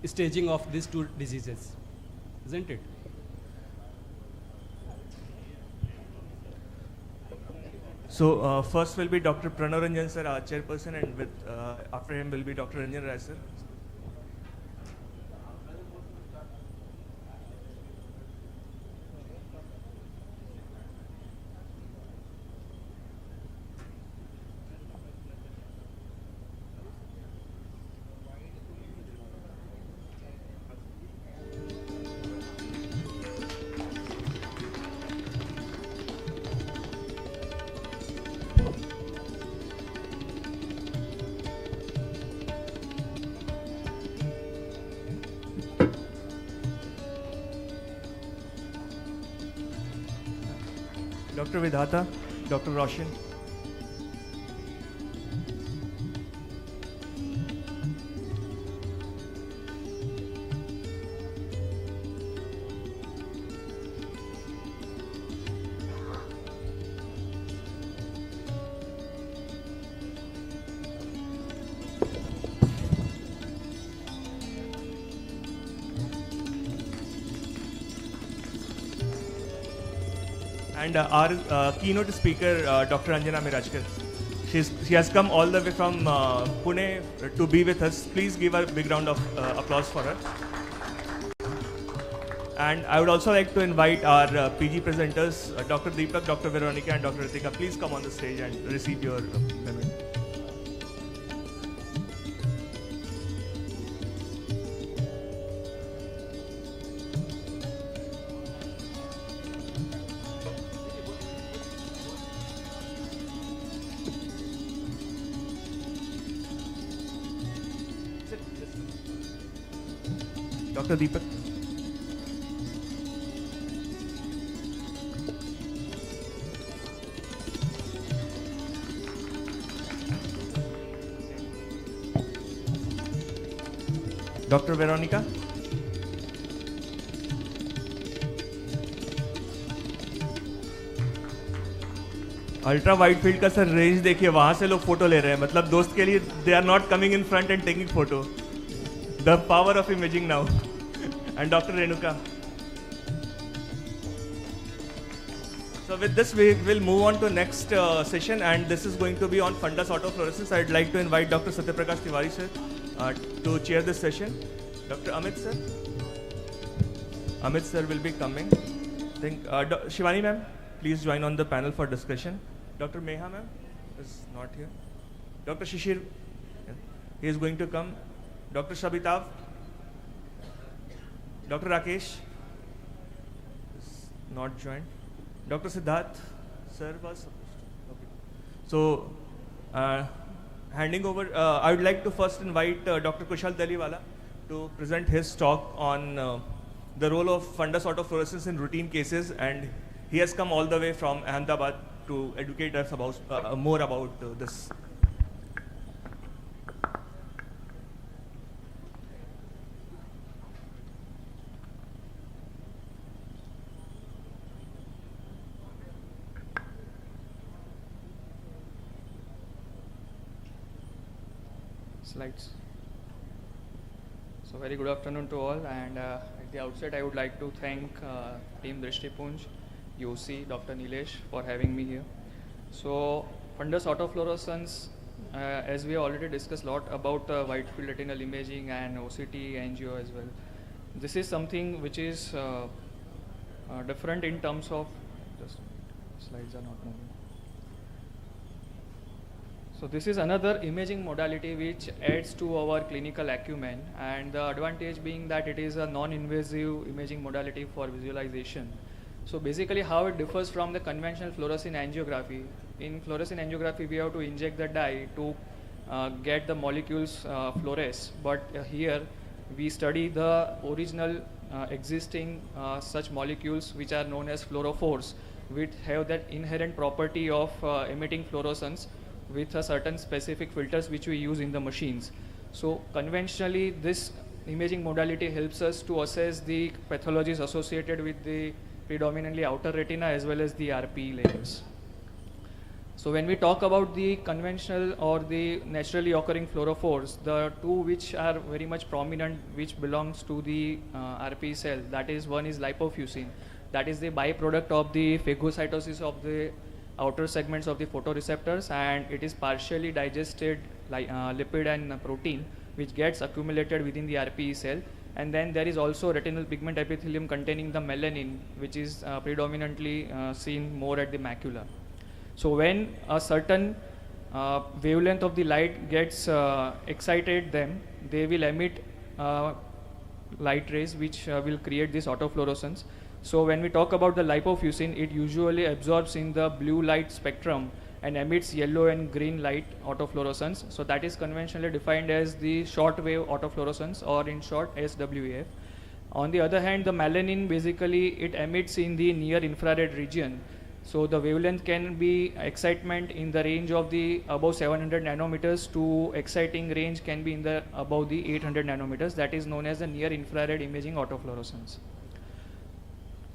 staging of these two diseases, isn't it? So first will be Dr. Pranav Ranjan sir, our chairperson, and after him will be Dr. Ranjan Rai sir. Dr. Vidhata, Dr. Roshan. And our keynote speaker, Dr. Anjana Mirajkar. She has come all the way from Pune to be with us. Please give a big round of applause for her. And I would also like to invite our PG presenters, Dr. Deepak, Dr. Veronica, and Dr. Ritika. Please come on the stage and receive your memo. Dr. Deepak. Dr. Veronica. Ultra wide field का sir range देखिए, वहां से लोग photo ले रहे हैं, मतलब दोस्त के लिए they are not coming in front and taking photo. The power of imaging now. And Dr. Renuka. So with this, we will move on to next session, and this is going to be on fundus autofluorescence. I'd like to invite Dr. Satyaprakash Tiwari sir to chair this session. Dr. Amit sir. Amit sir will be coming. I think Shivani ma'am, please join on the panel for discussion. Dr. Meha ma'am is not here. Dr. Shishir, he is going to come. Dr. Shabitav. Dr. Rakesh is not joined. Dr. Siddharth sir was supposed to. Okay. So, handing over, I would like to first invite Dr. Kushal Daliwala to present his talk on the role of fundus autofluorescence in routine cases, and he has come all the way from Ahmedabad to educate us about more about this. Slides. So very good afternoon to all, and at the outset I would like to thank Team Drishtipunj, UC, Dr. Nilesh for having me here. So fundus autofluorescence, as we already discussed a lot about wide field retinal imaging and OCT, angio as well. This is something which is different in terms of, just slides are not moving. So this is another imaging modality which adds to our clinical acumen, and the advantage being that it is a non-invasive imaging modality for visualization. So basically how it differs from the conventional fluorescein angiography. In fluorescein angiography we have to inject the dye to get the molecules fluoresce, but here we study the original existing such molecules which are known as fluorophores, which have that inherent property of emitting fluorescence with a certain specific filters which we use in the machines. So conventionally this imaging modality helps us to assess the pathologies associated with the predominantly outer retina as well as the RPE layers. So when we talk about the conventional or the naturally occurring fluorophores, the two which are very much prominent which belongs to the RPE cell, that is, one is lipofuscin, that is the byproduct of the phagocytosis of the outer segments of the photoreceptors, and it is partially digested lipid and protein which gets accumulated within the RPE cell. And then there is also retinal pigment epithelium containing the melanin, which is predominantly seen more at the macula. So when a certain wavelength of the light gets excited, them they will emit light rays which will create this autofluorescence. So when we talk about the lipofuscin, it usually absorbs in the blue light spectrum and emits yellow and green light autofluorescence. So that is conventionally defined as the short wave autofluorescence, or in short SWAF. On the other hand, the melanin basically it emits in the near infrared region. So the wavelength can be excitement in the range of the above 700 nanometers to exciting range can be in the above the 800 nanometers. That is known as the near infrared imaging autofluorescence.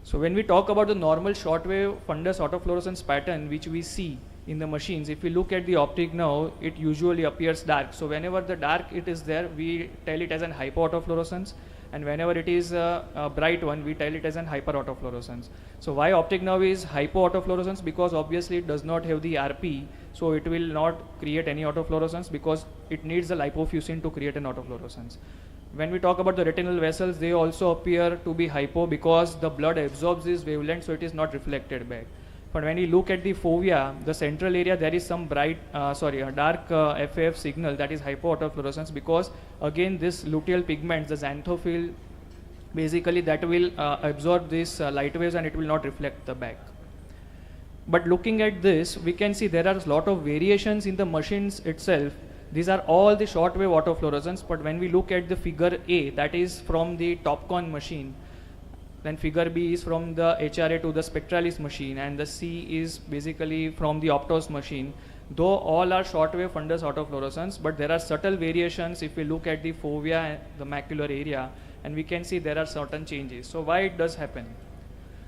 So when we talk about the normal shortwave fundus autofluorescence pattern which we see in the machines, if we look at the optic nerve, it usually appears dark. So whenever the dark it is there, we tell it as an hypoautofluorescence, and whenever it is a bright one, we tell it as an hyperautofluorescence. So why optic nerve is hypoautofluorescence? Because obviously it does not have the RP, so it will not create any autofluorescence because it needs the lipofuscin to create an autofluorescence. When we talk about the retinal vessels, they also appear to be hypo because the blood absorbs this wavelength, so it is not reflected back. But when you look at the fovea, the central area, there is some a dark FAF signal, that is hypoautofluorescence, because again this luteal pigment, the xanthophyll, basically that will absorb these light waves and it will not reflect the back. But looking at this, we can see there are a lot of variations in the machines itself. These are all the shortwave autofluorescence, but when we look at the figure A, that is from the Topcon machine, then figure B is from the HRA to the Spectralis machine, and the C is basically from the Optos machine. Though all are shortwave fundus autofluorescence, but there are subtle variations if we look at the fovea and the macular area, and we can see there are certain changes. So why it does happen?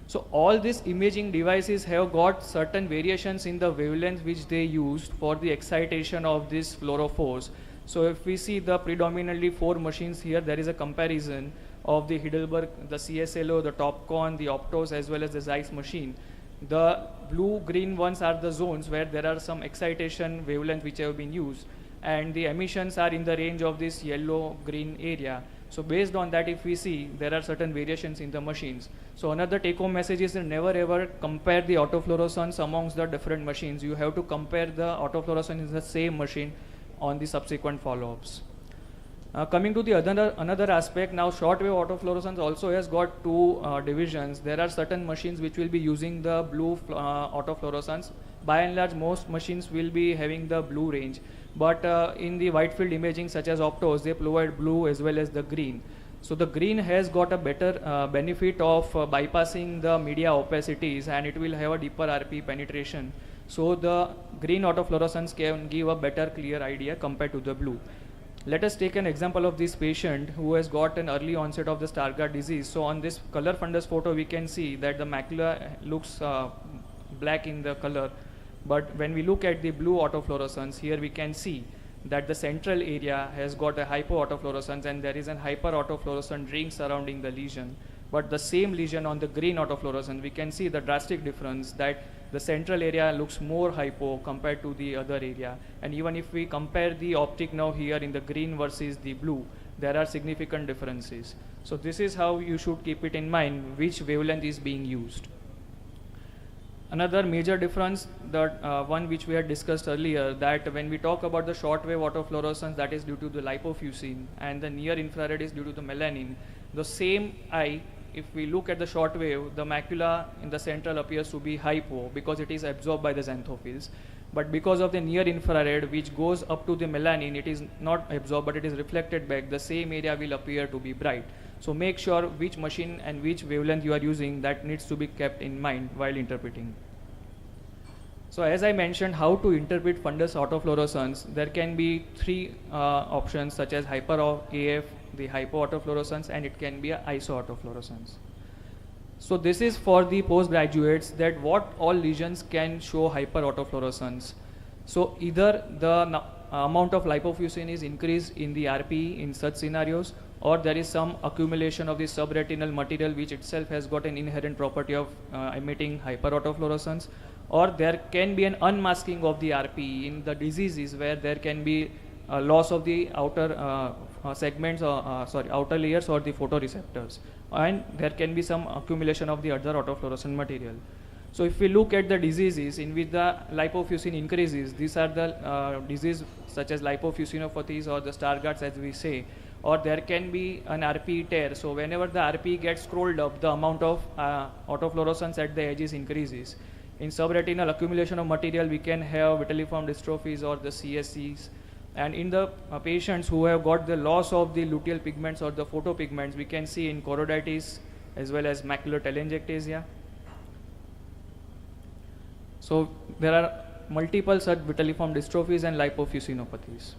So all these imaging devices have got certain variations in the wavelength which they used for the excitation of these fluorophores. So if we see the predominantly 4 machines here, there is a comparison of the Heidelberg, the CSLO, the Topcon, the Optos as well as the Zeiss machine. The blue-green ones are the zones where there are some excitation wavelength which have been used, and the emissions are in the range of this yellow-green area. So based on that, if we see, there are certain variations in the machines. So another take-home message is never ever compare the autofluorescence amongst the different machines. You have to compare the autofluorescence in the same machine on the subsequent follow-ups. Coming to the another aspect, now shortwave autofluorescence also has got 2 divisions. There are certain machines which will be using the blue autofluorescence. By and large, most machines will be having the blue range. But in the wide field imaging such as Optos, they provide blue as well as the green. So the green has got a better benefit of bypassing the media opacities, and it will have a deeper RP penetration. So the green autofluorescence can give a better clear idea compared to the blue. Let us take an example of this patient who has got an early onset of the Stargardt disease. So on this color fundus photo, we can see that the macula looks black in the color. But when we look at the blue autofluorescence, here we can see that the central area has got a hypoautofluorescence and there is a hyperautofluorescent ring surrounding the lesion. But the same lesion on the green autofluorescence, we can see the drastic difference that the central area looks more hypo compared to the other area. And even if we compare the optic nerve here in the green versus the blue, there are significant differences. So this is how you should keep it in mind, which wavelength is being used. Another major difference, the one which we had discussed earlier, that when we talk about the shortwave autofluorescence, that is due to the lipofuscin, and the near infrared is due to the melanin. The same eye, if we look at the shortwave, the macula in the central appears to be hypo because it is absorbed by the xanthophylls. But because of the near infrared, which goes up to the melanin, it is not absorbed but it is reflected back. The same area will appear to be bright. So make sure which machine and which wavelength you are using, that needs to be kept in mind while interpreting. So as I mentioned, how to interpret fundus autofluorescence, there can be three options such as hyper-AF, the hypoautofluorescence, and it can be a isoautofluorescence. So this is for the postgraduates, that what all lesions can show hyperautofluorescence. So either the amount of lipofuscin is increased in the RPE in such scenarios, or there is some accumulation of the subretinal material which itself has got an inherent property of emitting hyperautofluorescence, or there can be an unmasking of the RPE in the diseases where there can be loss of the outer segments or outer layers or the photoreceptors, and there can be some accumulation of the other autofluorescent material. So if we look at the diseases in which the lipofuscin increases, these are the diseases such as lipofuscinopathies or the Stargardts as we say, or there can be an RPE tear. So whenever the RPE gets scrolled up, the amount of autofluorescence at the edges increases. In subretinal accumulation of material, we can have vitelliform dystrophies or the CSCs. And in the patients who have got the loss of the luteal pigments or the photopigments, we can see in choroiditis as well as macular telangiectasia. So there are multiple such vitelliform dystrophies and lipofuscinopathies.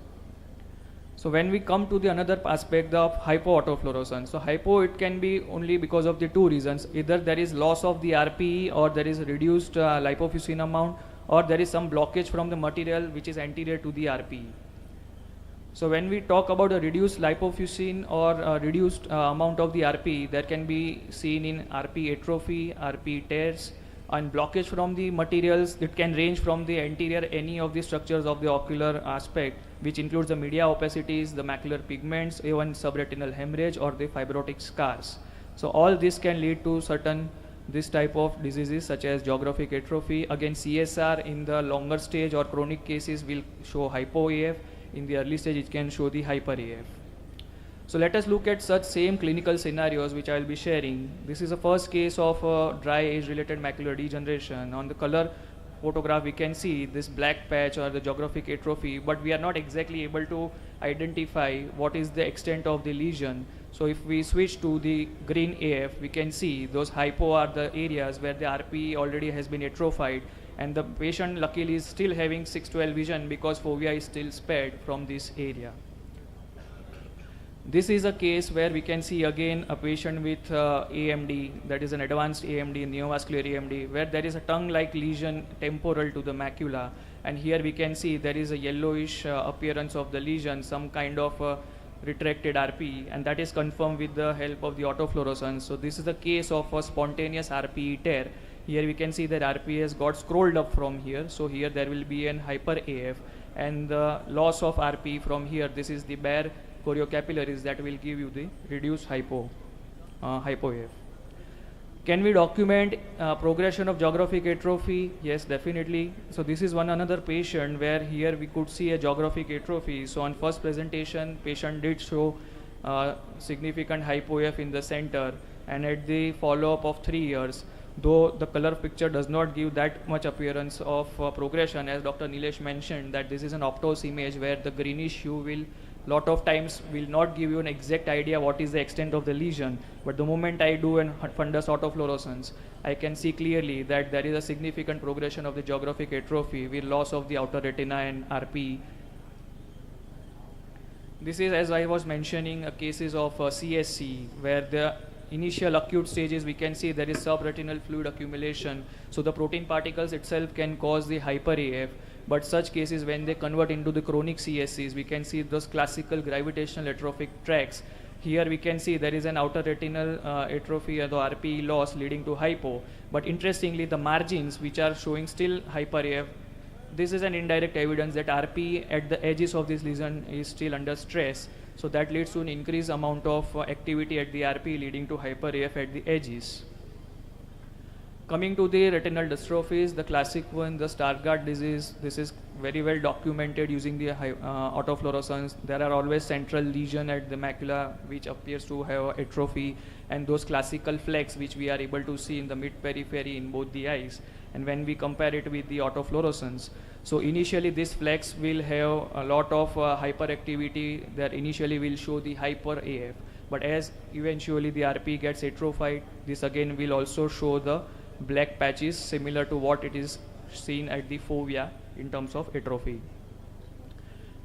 So when we come to the another aspect of hypoautofluorescence, so hypo, it can be only because of the two reasons. Either there is loss of the RPE, or there is reduced lipofuscin amount, or there is some blockage from the material which is anterior to the RPE. So when we talk about a reduced lipofuscin or a reduced amount of the RPE, that can be seen in RPE atrophy, RPE tears, and blockage from the materials. It can range from the anterior, any of the structures of the ocular aspect, which includes the media opacities, the macular pigments, even subretinal hemorrhage or the fibrotic scars. So all this can lead to certain this type of diseases such as geographic atrophy. Again, CSR in the longer stage or chronic cases will show hypo-AF. In the early stage, it can show the hyper-AF. So let us look at such same clinical scenarios which I will be sharing. This is the first case of dry age-related macular degeneration. On the color photograph, we can see this black patch or the geographic atrophy, but we are not exactly able to identify what is the extent of the lesion. So if we switch to the green AF, we can see those hypo are the areas where the RPE already has been atrophied, and the patient luckily is still having 6/12 vision because fovea is still spared from this area. This is a case where we can see again a patient with AMD, that is an advanced AMD, neovascular AMD, where there is a tongue-like lesion temporal to the macula, and here we can see there is a yellowish appearance of the lesion, some kind of retracted RPE, and that is confirmed with the help of the autofluorescence. So this is the case of a spontaneous RPE tear. Here we can see that RPE has got scrolled up from here, so here there will be an hyper-AF, and the loss of RPE from here, this is the bare choriocapillaries that will give you the reduced hypo-AF. Can we document progression of geographic atrophy? Yes, definitely. So this is one another patient where here we could see a geographic atrophy. So on first presentation, patient did show significant hypo-AF in the center, and at the follow-up of 3 years, though the color picture does not give that much appearance of progression, as Dr. Nilesh mentioned, that this is an optos image where the greenish hue will lot of times will not give you an exact idea what is the extent of the lesion, but the moment I do an fundus autofluorescence, I can see clearly that there is a significant progression of the geographic atrophy with loss of the outer retina and RP. This is, as I was mentioning, cases of CSC, where the initial acute stages we can see there is subretinal fluid accumulation, so the protein particles itself can cause the hyper AF. But such cases, when they convert into the chronic CSCs, we can see those classical gravitational atrophic tracts. Here we can see there is an outer retinal atrophy or the RPE loss leading to hypo. But interestingly, the margins which are showing still hyper AF, this is an indirect evidence that RPE at the edges of this lesion is still under stress. So that leads to an increased amount of activity at the RPE leading to hyper AF at the edges. Coming to the retinal dystrophies, the classic one, the Stargardt disease, this is very well documented using the autofluorescence. There are always central lesion at the macula which appears to have atrophy, and those classical flecks which we are able to see in the mid-periphery in both the eyes. And when we compare it with the autofluorescence, so initially these flecks will have a lot of hyperactivity that initially will show the hyper AF. But as eventually the RP gets atrophied, this again will also show the black patches similar to what it is seen at the fovea in terms of atrophy.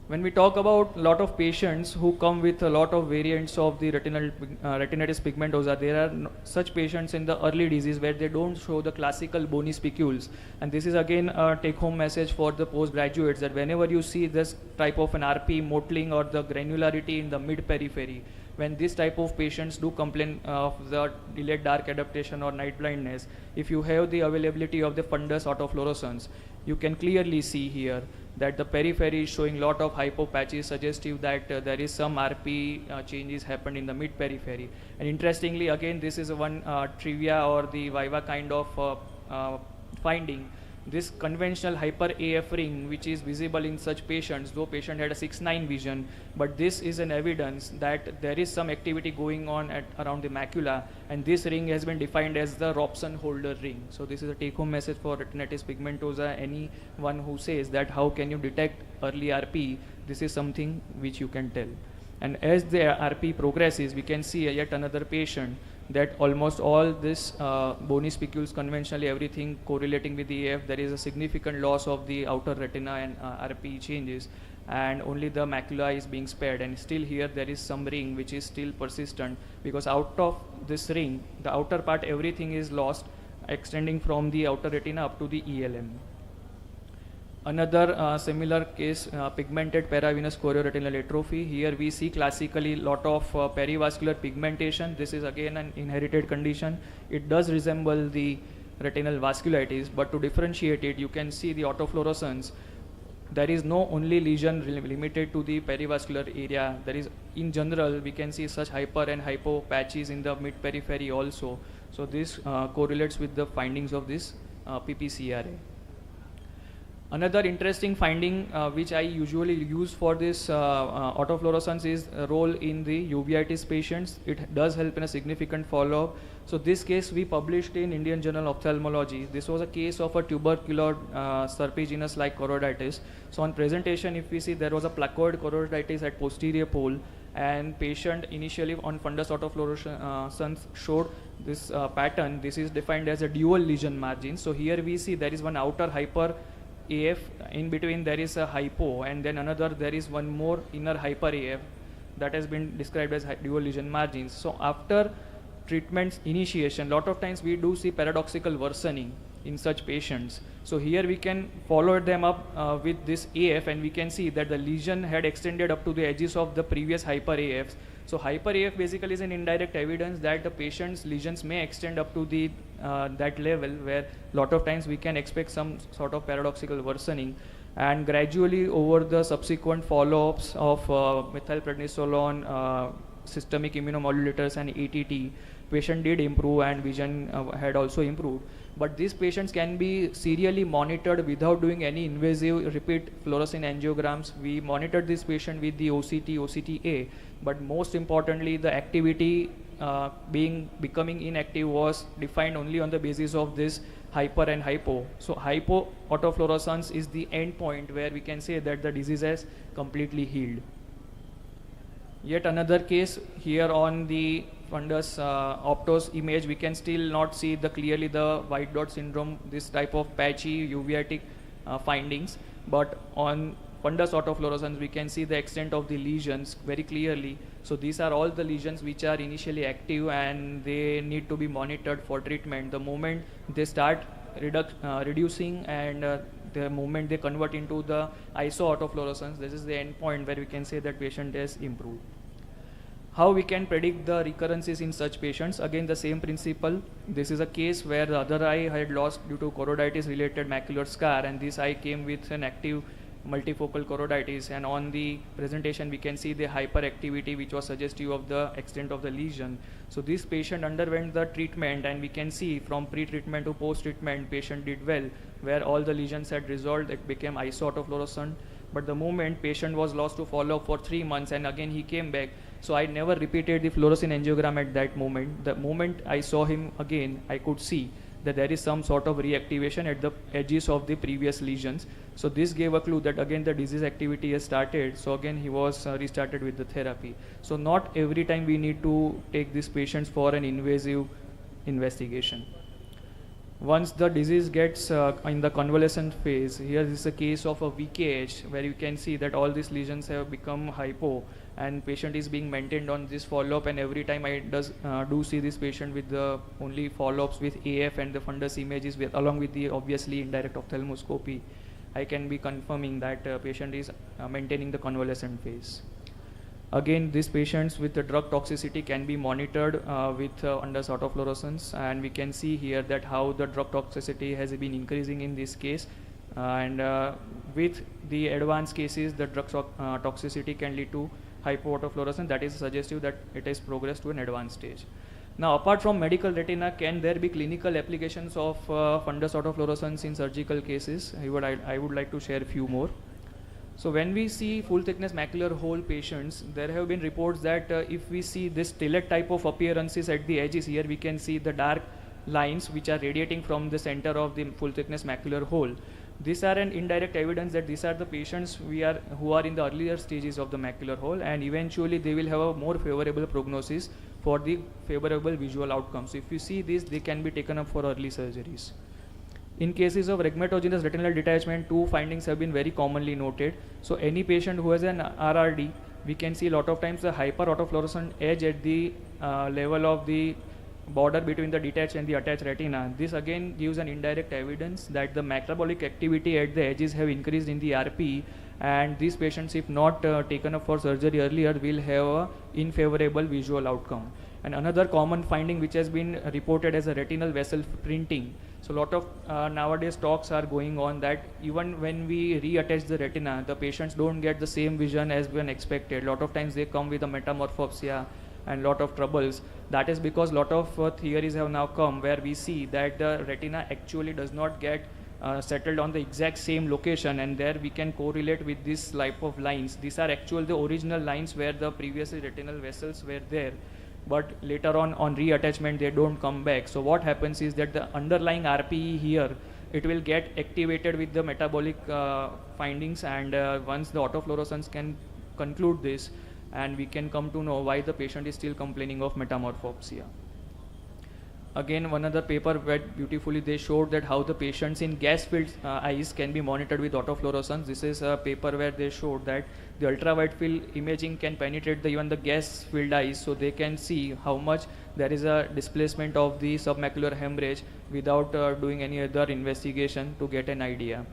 When we talk about a lot of patients who come with a lot of variants of the retinitis pigmentosa, there are such patients in the early disease where they don't show the classical bony spicules. And this is again a take-home message for the postgraduates, that whenever you see this type of an RP mottling or the granularity in the mid-periphery, when this type of patients do complain of the delayed dark adaptation or night blindness, if you have the availability of the fundus autofluorescence, you can clearly see here that the periphery is showing lot of hypo patches, suggestive that there is some RP changes happened in the mid periphery. And interestingly, again, this is one trivia or the viva kind of finding. This conventional hyper AF ring, which is visible in such patients, though patient had a 6/9 vision, but this is an evidence that there is some activity going on around the macula, and this ring has been defined as the Robson Holder ring. So this is a take-home message for retinitis pigmentosa. Anyone who says that how can you detect early RP, this is something which you can tell. And as the RP progresses, we can see yet another patient that almost all this bony spicules, conventionally everything correlating with the AF, there is a significant loss of the outer retina and RP changes, and only the macula is being spared. And still here there is some ring which is still persistent, because out of this ring, the outer part, everything is lost, extending from the outer retina up to the ELM. Another similar case, pigmented paravenous chorioretinal atrophy. Here we see classically lot of perivascular pigmentation. This is again an inherited condition. It does resemble the retinal vasculitis, but to differentiate it, you can see the autofluorescence. There is no only lesion limited to the perivascular area. There is, in general, we can see such hyper and hypo patches in the mid periphery also. So this correlates with the findings of this PPCRA. Another interesting finding which I usually use for this autofluorescence is a role in the uveitis patients. It does help in a significant follow-up. So this case we published in Indian Journal of Ophthalmology. This was a case of a tubercular serpiginous-like choroiditis. So on presentation, if we see, there was a placoid choroiditis at posterior pole, and patient initially on fundus autofluorescence showed this pattern. This is defined as a dual lesion margin. So here we see there is one outer hyper AF, in between there is a hypo, and then another there is one more inner hyper AF that has been described as dual lesion margins. So after treatment's initiation, lot of times we do see paradoxical worsening in such patients. So here we can follow them up with this AF, and we can see that the lesion had extended up to the edges of the previous hyper AFs. So hyper AF basically is an indirect evidence that the patient's lesions may extend up to the that level, where lot of times we can expect some sort of paradoxical worsening. And gradually over the subsequent follow-ups of methylprednisolone, systemic immunomodulators and ATT, patient did improve and vision had also improved. But these patients can be serially monitored without doing any invasive repeat fluorescein angiograms. We monitored this patient with the OCT, OCTA, but most importantly, the activity becoming inactive was defined only on the basis of this hyper and hypo. So hypo autofluorescence is the end point where we can say that the disease has completely healed. Yet another case here on the fundus optos image, we can still not see clearly the white dot syndrome, this type of patchy uveitic findings. But on fundus autofluorescence, we can see the extent of the lesions very clearly. So these are all the lesions which are initially active and they need to be monitored for treatment. The moment they start reducing and the moment they convert into the iso-autofluorescence, this is the end point where we can say that patient has improved. How we can predict the recurrences in such patients? Again, the same principle. This is a case where the other eye had lost due to choroiditis related macular scar, and this eye came with an active multifocal choroiditis, and on the presentation we can see the hyperactivity which was suggestive of the extent of the lesion. So this patient underwent the treatment, and we can see from pre-treatment to post-treatment patient did well, where all the lesions had resolved, it became iso-autofluorescent. But the moment patient was lost to follow-up for 3 months and again he came back, so I never repeated the fluorescein angiogram at that moment. The moment I saw him again, I could see that there is some sort of reactivation at the edges of the previous lesions. So this gave a clue that again the disease activity has started. So again he was restarted with the therapy. So not every time we need to take these patients for an invasive investigation. Once the disease gets in the convalescent phase, here is a case of a VKH where you can see that all these lesions have become hypo and patient is being maintained on this follow-up, and every time I do see this patient with the only follow-ups with AF and the fundus images along with the obviously indirect ophthalmoscopy, I can be confirming that patient is maintaining the convalescent phase. Again, these patients with the drug toxicity can be monitored with fundus autofluorescence, and we can see here that how the drug toxicity has been increasing in this case, and with the advanced cases the drug toxicity can lead to hypoautofluorescence, that is suggestive that it has progressed to an advanced stage. Now, apart from medical retina, can there be clinical applications of fundus autofluorescence in surgical cases? I would like to share a few more. So when we see full thickness macular hole patients, there have been reports that if we see this stellate type of appearances at the edges, here we can see the dark lines which are radiating from the center of the full thickness macular hole. These are an indirect evidence that these are the patients who are in the earlier stages of the macular hole, and eventually they will have a more favorable prognosis for the favorable visual outcomes. So if you see this, they can be taken up for early surgeries. In cases of rhegmatogenous retinal detachment, 2 findings have been very commonly noted. So any patient who has an RRD, we can see a lot of times the hyperautofluorescent edge at the level of the border between the detached and the attached retina. This again gives an indirect evidence that the metabolic activity at the edges have increased in the RP, and these patients, if not taken up for surgery earlier, will have a unfavorable visual outcome. And another common finding which has been reported as a retinal vessel printing. So a lot of nowadays talks are going on that even when we reattach the retina, the patients don't get the same vision as when expected. A lot of times they come with a metamorphopsia and lot of troubles. That is because lot of theories have now come where we see that the retina actually does not get settled on the exact same location, and there we can correlate with this type of lines. These are actually the original lines where the previously retinal vessels were there, but later on reattachment they don't come back. So what happens is that the underlying RPE here, it will get activated with the metabolic findings, and once the autofluorescence can conclude this, and we can come to know why the patient is still complaining of metamorphopsia. Again, one other paper where beautifully they showed that how the patients in gas-filled eyes can be monitored with autofluorescence. This is a paper where they showed that the ultraviolet field imaging can penetrate even the gas-filled eyes, so they can see how much there is a displacement of the submacular hemorrhage without doing any other investigation to get an idea.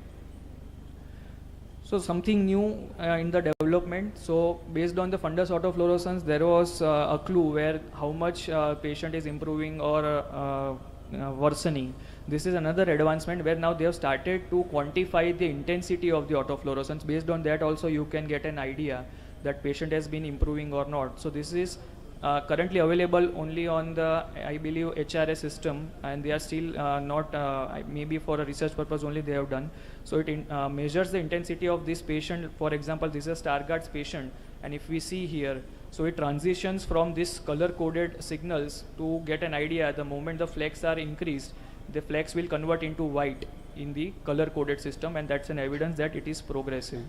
So something new in the development. So based on the fundus autofluorescence, there was a clue where how much patient is improving or worsening. This is another advancement where now they have started to quantify the intensity of the autofluorescence. Based on that also you can get an idea that patient has been improving or not. So this is currently available only on the, I believe, HRS system, and they are still not, maybe for a research purpose only they have done. So it measures the intensity of this patient. For example, this is a Stargardt's patient, and if we see here, so it transitions from this color-coded signals to get an idea. The moment the flecks are increased, the flecks will convert into white in the color-coded system, and that's an evidence that it is progressive.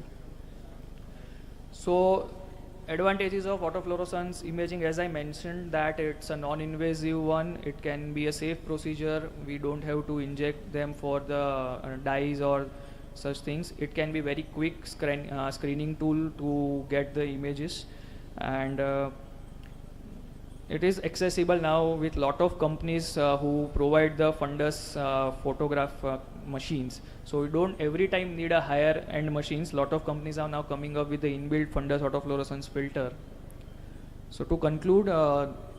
So advantages of autofluorescence imaging, as I mentioned, that it's a non-invasive one. It can be a safe procedure. We don't have to inject them for the dyes or such things. It can be very quick screening tool to get the images, and it is accessible now with lot of companies who provide the fundus photograph machines. So you don't every time need a higher end machines. Lot of companies are now coming up with the inbuilt fundus autofluorescence filter. So to conclude,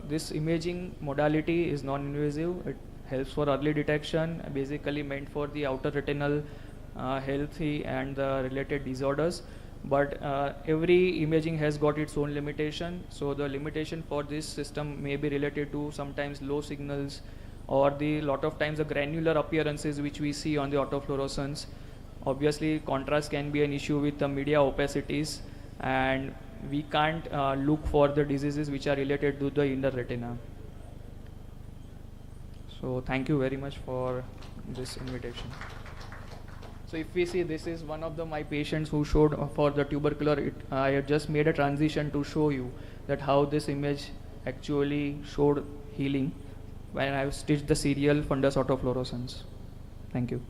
this imaging modality is non-invasive. It helps for early detection, basically meant for the outer retinal healthy and the related disorders. But every imaging has got its own limitation. So the limitation for this system may be related to sometimes low signals, or the lot of times the granular appearances which we see on the autofluorescence. Obviously contrast can be an issue with the media opacities, and we can't look for the diseases which are related to the inner retina. So thank you very much for this invitation. So if we see, this is one of my patients who showed for the tubercular. I have just made a transition to show you that how this image actually showed healing when I stitched the serial fundus autofluorescence. Thank you.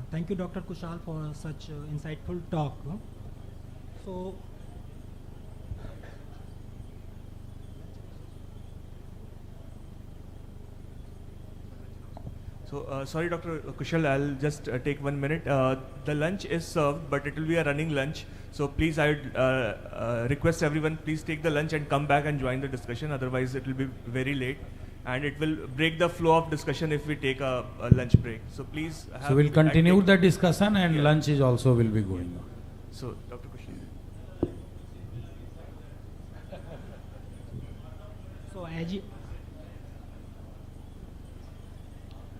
Thank you, Dr. Kushal, for such insightful talk. So, sorry, Dr. Kushal, I'll just take 1 minute. The lunch is served, but it will be a running lunch. So please, I would request everyone, please take the lunch and come back and join the discussion. Otherwise, it will be very late, and it will break the flow of discussion if we take a lunch break. So please. So we'll continue the discussion, and lunch is also will be going on. So, Dr. Kushal.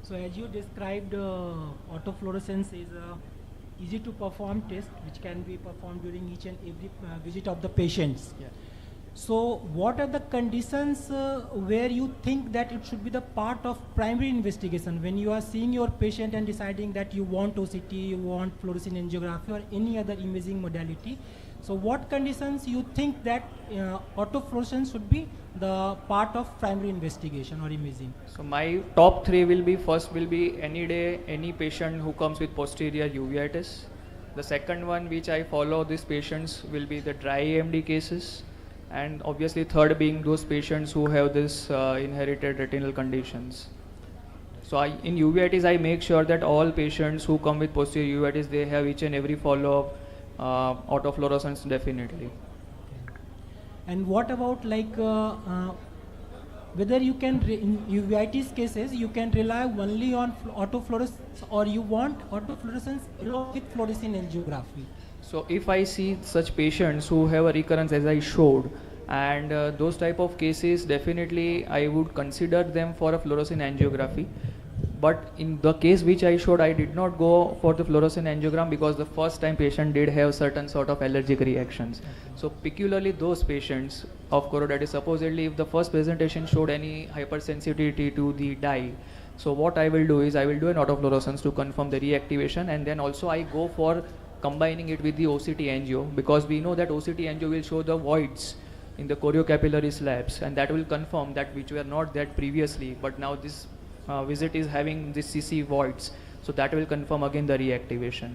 So as you described, autofluorescence is a easy to perform test which can be performed during each and every visit of the patients. Yeah. So what are the conditions where you think that it should be the part of primary investigation when you are seeing your patient and deciding that you want OCT, you want fluorescein angiography or any other imaging modality? So what conditions you think that autofluorescence should be the part of primary investigation or imaging? So my top 3 will be, first will be any day, any patient who comes with posterior uveitis. The second one which I follow these patients will be the dry AMD cases. And obviously third being those patients who have this inherited retinal conditions. So in uveitis, I make sure that all patients who come with posterior uveitis, they have each and every follow-up autofluorescence definitely. And what about like whether you can in uveitis cases you can rely only on autofluorescence, or you want autofluorescence along with fluorescein angiography? So if I see such patients who have a recurrence as I showed, and those type of cases, definitely I would consider them for a fluorescein angiography. But in the case which I showed, I did not go for the fluorescein angiogram because the first time patient did have certain sort of allergic reactions. So peculiarly those patients of choroiditis, supposedly if the first presentation showed any hypersensitivity to the dye, so what I will do is I will do an autofluorescence to confirm the reactivation, and then also I go for combining it with the OCT angio, because we know that OCT angio will show the voids in the choriocapillary slabs, and that will confirm that which were not there previously, but now this visit is having this CC voids, so that will confirm again the reactivation.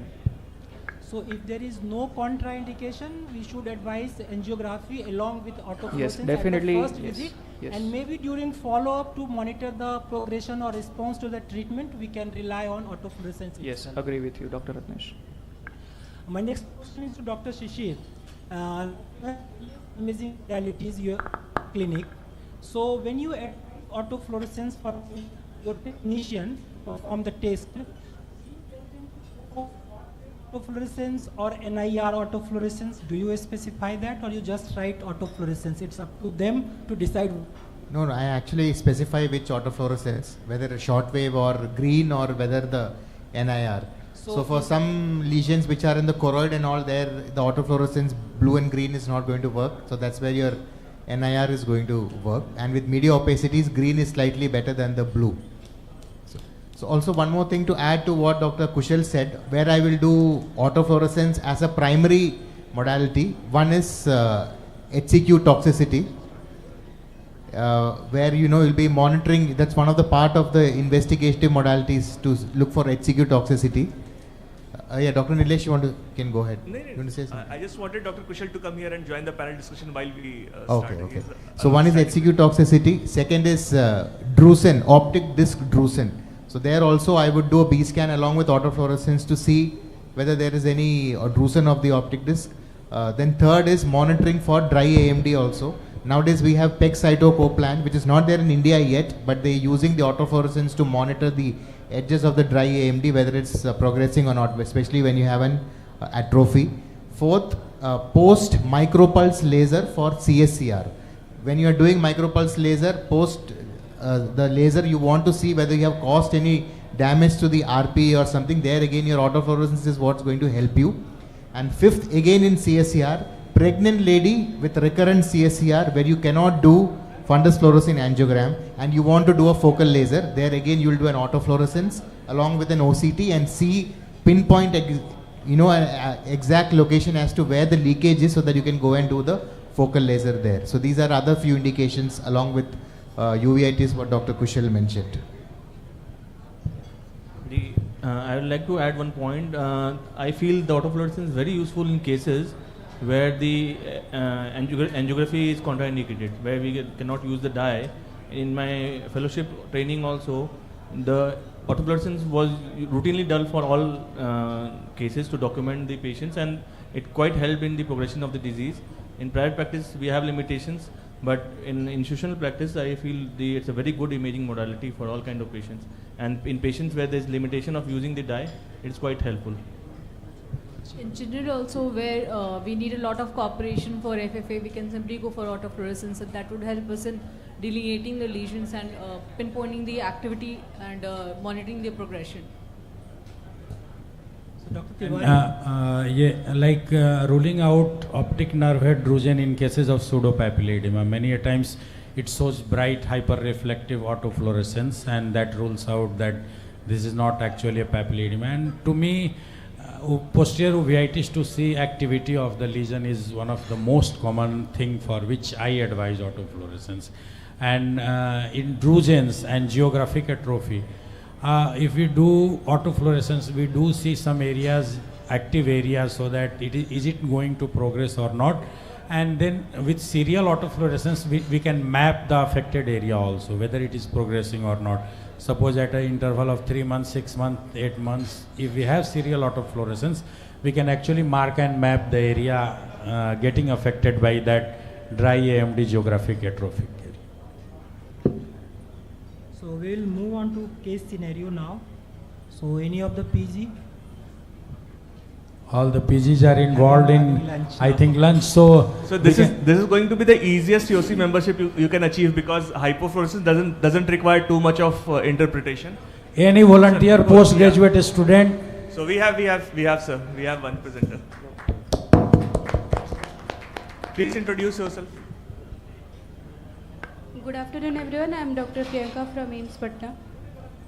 So if there is no contraindication, we should advise angiography along with autofluorescence. Yes, definitely. At the first visit, yes. And maybe during follow-up to monitor the progression or response to the treatment, we can rely on autofluorescence. Yes, itself. agree with you, Dr. Ratnesh. My next question is to Dr. Shishir. Imaging realities your clinic. So when you add autofluorescence for your technician perform the test, autofluorescence or NIR autofluorescence, do you specify that, or you just write autofluorescence? It's up to them to decide. No, I actually specify which autofluorescence, whether shortwave or green or whether the NIR. So for some lesions which are in the choroid and all there, the autofluorescence blue and green is not going to work. So that's where your NIR is going to work. And with media opacities, green is slightly better than the blue. So also one more thing to add to what Dr. Kushal said, where I will do autofluorescence as a primary modality. One is HCQ toxicity, where you'll be monitoring. That's one of the part of the investigative modalities to look for HCQ toxicity. Yeah, Dr. Nilesh, can go ahead. No, You want to say something? I just wanted Dr. Kushal to come here and join the panel discussion while we Okay, start. okay. So one is HCQ toxicity. Second is drusen, optic disc drusen. So there also I would do a B scan along with autofluorescence to see whether there is any drusen of the optic disc. Then third is monitoring for dry AMD also. Nowadays we have pegcytocoplan, which is not there in India yet, but they're using the autofluorescence to monitor the edges of the dry AMD, whether it's progressing or not, especially when you have an atrophy. Fourth, post micropulse laser for CSCR. When you are doing micropulse laser, post the laser, you want to see whether you have caused any damage to the RP or something. There again, your autofluorescence is what's going to help you. And fifth, again in CSCR, pregnant lady with recurrent CSCR where you cannot do fundus fluorescein angiogram and you want to do a focal laser, there again you will do an autofluorescence along with an OCT and see pinpoint an exact location as to where the leakage is so that you can go and do the focal laser there. So these are other few indications along with uveitis what Dr. Kushal mentioned. I would like to add one point. I feel the autofluorescence is very useful in cases where the angiography is contraindicated, where we cannot use the dye. In my fellowship training also, the autofluorescence was routinely done for all cases to document the patients, and it quite helped in the progression of the disease. In private practice, we have limitations, but in institutional practice, I feel it's a very good imaging modality for all kind of patients. And in patients where there is limitation of using the dye, it's quite helpful. In general also where we need a lot of cooperation for FFA, we can simply go for autofluorescence, and that would help us in delineating the lesions and pinpointing the activity and monitoring their progression. So Dr. Tiwari? Ruling out optic nerve head drusen in cases of pseudopapillary edema. Many a times it shows bright hyperreflective autofluorescence, and that rules out that this is not actually a papillary edema. And to me, posterior uveitis to see activity of the lesion is one of the most common thing for which I advise autofluorescence. And in drusens and geographic atrophy, if we do autofluorescence, we do see some areas, active areas, so that is it going to progress or not. And then with serial autofluorescence, we can map the affected area also, whether it is progressing or not. Suppose at an interval of 3 months, 6 months, 8 months, if we have serial autofluorescence, we can actually mark and map the area getting affected by that dry AMD geographic atrophic area. So we will move on to case scenario now. So any of the PG? All the PGs are involved in, I think, lunch. So this is going to be the easiest COC membership you can achieve, because hypofluorescence doesn't require too much of interpretation. Any volunteer, postgraduate student? So we have sir. We have one presenter. Please introduce yourself. Good afternoon, everyone. I am Dr. Priyanka from AIIMS Patna.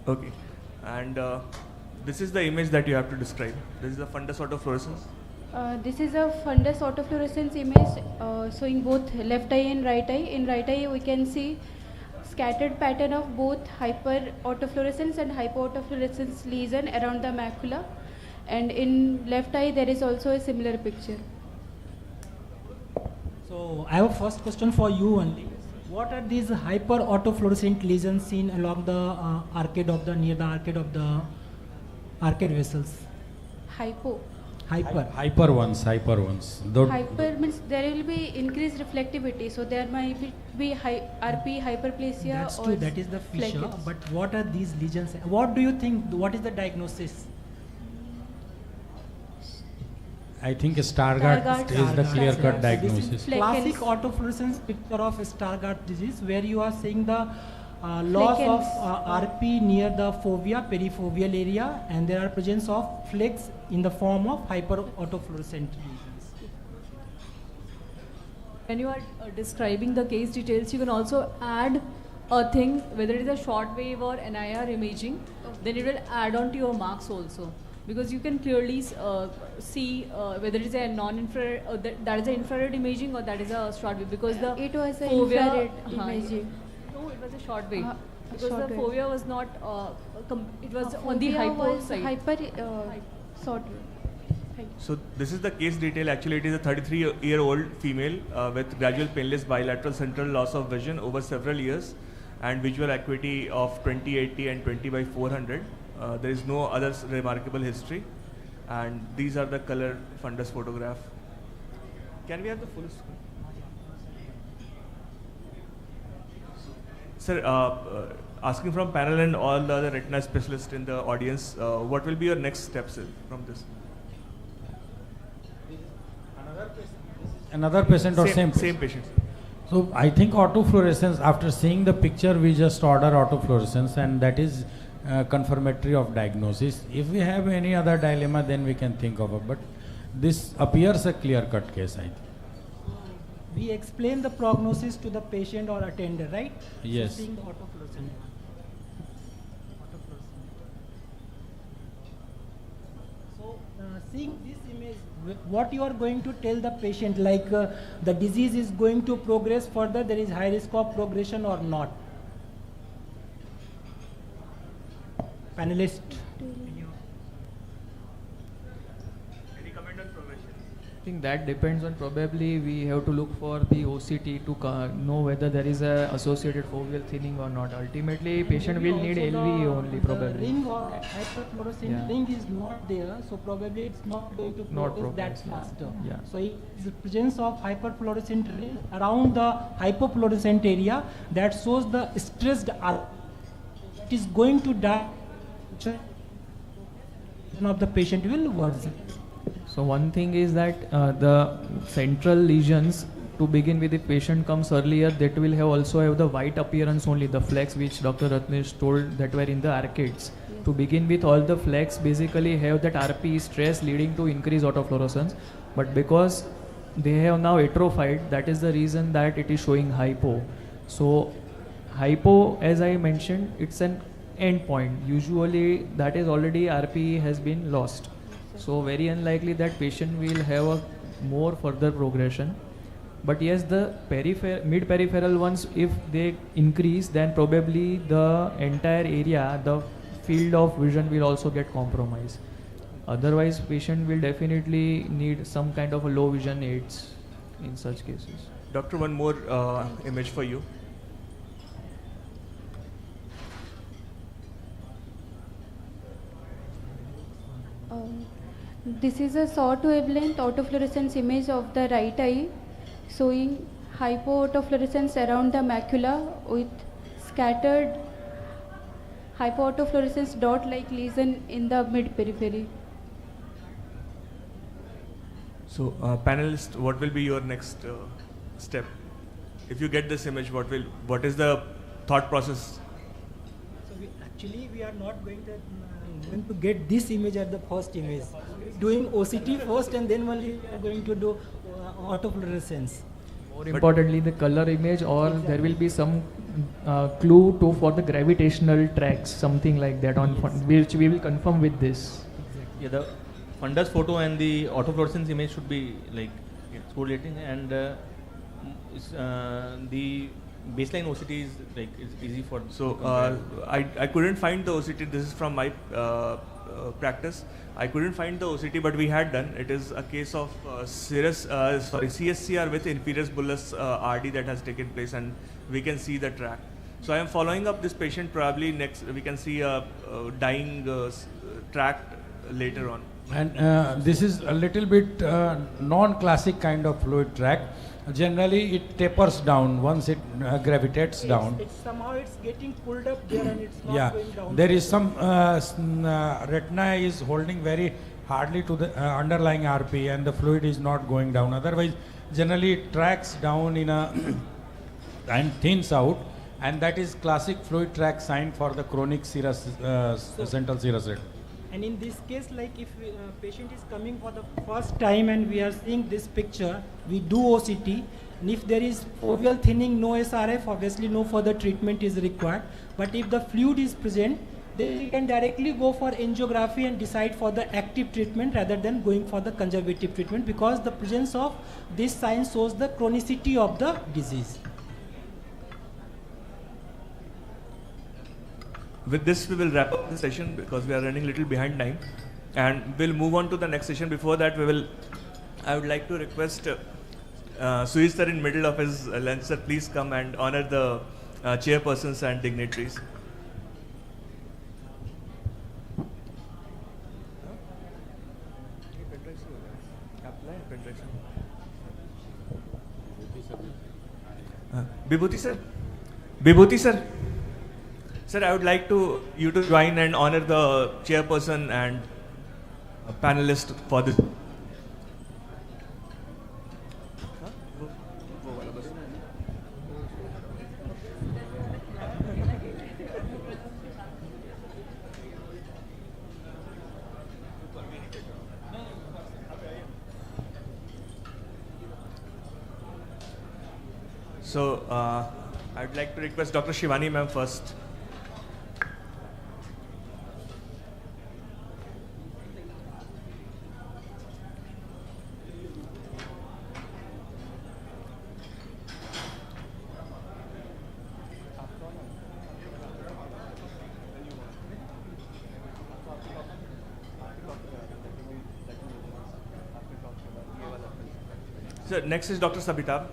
Okay, and this is the image that you have to describe. This is the fundus autofluorescence. This is a fundus autofluorescence image showing both left eye and right eye. In right eye, we can see scattered pattern of both hyper autofluorescence and hypoautofluorescence lesion around the macula. And in left eye, there is also a similar picture. So I have a first question for you only. What are these hyper autofluorescent lesions seen along the near the arcade of the arcade vessels? Hypo. Hyper ones. Hyper means there will be increased reflectivity, so there might be RP hyperplasia. That's or true, that is the fissure. fleckage. But what are these lesions? What do you think? What is the diagnosis? I think Stargardt is the clear-cut diagnosis. Classic autofluorescence picture of Stargardt disease, where you are seeing the loss of RP near the fovea, perifoveal area, and there are presence of flecks in the form of hyperautofluorescent lesions. When you are describing the case details, you can also add a thing, whether it is a short wave or NIR imaging, then it will add on to your marks also. Because you can clearly see whether it is a non-infrared, that is an infrared imaging or that is a short wave. Because the It was an fovea, infrared imaging. No, it was a short wave. Because short the wave. fovea was not, it was on the Fovea hypo was side. hyper short wave. So this is the case detail. Actually, it is a 33-year-old female with gradual painless bilateral central loss of vision over several years and visual acuity of 20/80 and 20/400. There is no other remarkable history. And these are the color fundus photograph. Can we have the full screen? Sir, asking from panel and all the other retina specialists in the audience, what will be your next steps from this? Another patient or same Same patient. So I think autofluorescence, after seeing the picture, we just order autofluorescence, and that is confirmatory of diagnosis. If we have any other dilemma, then we can think of it. But this appears a clear-cut case, I think. We explain the prognosis to the patient or attender, right? Yes. So seeing the autofluorescence. So seeing this image, what you are going to tell the patient, like the disease is going to progress further, there is high risk of progression or not? Panelist. Any comment on progression? I think that depends on, probably we have to look for the OCT to know whether there is a associated foveal thinning or not. Ultimately, patient will need LV only, probably. The ring or hyperfluorescent ring is not there, so probably it's not going to progress that faster. Yeah. So it's the presence of hyperfluorescent ring around the hypofluorescent area that shows the stressed arc. It is going to die. Of the patient will worsen. So one thing is that the central lesions, to begin with, if patient comes earlier, that will have also have the white appearance only, the flecks which Dr. Ratnesh told that were in the arcades. Yes. To begin with, all the flecks basically have that RP stress leading to increased autofluorescence, but because they have now atrophied, that is the reason that it is showing hypo. So hypo, as I mentioned, it's an end point. Usually that is already RPE has been lost. So very unlikely that patient will have a more further progression. But yes, the mid-peripheral ones, if they increase, then probably the entire area, the field of vision will also get compromised. Otherwise, patient will definitely need some kind of a low vision aids in such cases. Doctor, one more image for you. This is a short wavelength autofluorescence image of the right eye showing hypoautofluorescence around the macula with scattered hypoautofluorescence dot-like lesion in the mid-periphery. So, panelists, what will be your next step? If you get this image, what is the thought process? So we are not going to get this image at the first image. Doing OCT first, and then only we are going to do autofluorescence. More importantly, the color image, or exactly. There will be some clue for the gravitational tracks, something like that, on which we will confirm with this. Exactly. Yeah, the fundus photo and the autofluorescence image should be like correlating, and the baseline OCT is like it's easy for. So I couldn't find the OCT. This is from my practice. I couldn't find the OCT, but we had done. It is a case of CSCR with inferior bullous RD that has taken place, and we can see the track. So I am following up this patient. Probably next we can see a dying tract later on. And this is a little bit non-classic kind of fluid tract. Generally, it tapers down once it gravitates down. Somehow it's getting pulled up there and it's not going down. There is some retina is holding very hardly to the underlying RP, and the fluid is not going down. Otherwise, generally it tracks down in a and thins out, and that is classic fluid tract sign for the chronic serous central serous retina. And in this case, like if patient is coming for the first time and we are seeing this picture, we do OCT, And if there is foveal thinning, no SRF, obviously no further treatment is required. But if the fluid is present, then you can directly go for angiography and decide for the active treatment rather than going for the conservative treatment, because the presence of this sign shows the chronicity of the disease. With this, we will wrap up the session because we are running a little behind time, and we'll move on to the next session. Before that, I would like to request Suiz sir in middle of his lunch, sir, please come and honor the chairpersons and dignitaries. Vibhuti sir, Vibhuti sir. Sir, I would like you to join and honor the chairperson and panelist for this. So, I would like to request Dr. Shivani ma'am first. So, next is Dr. Sabitab.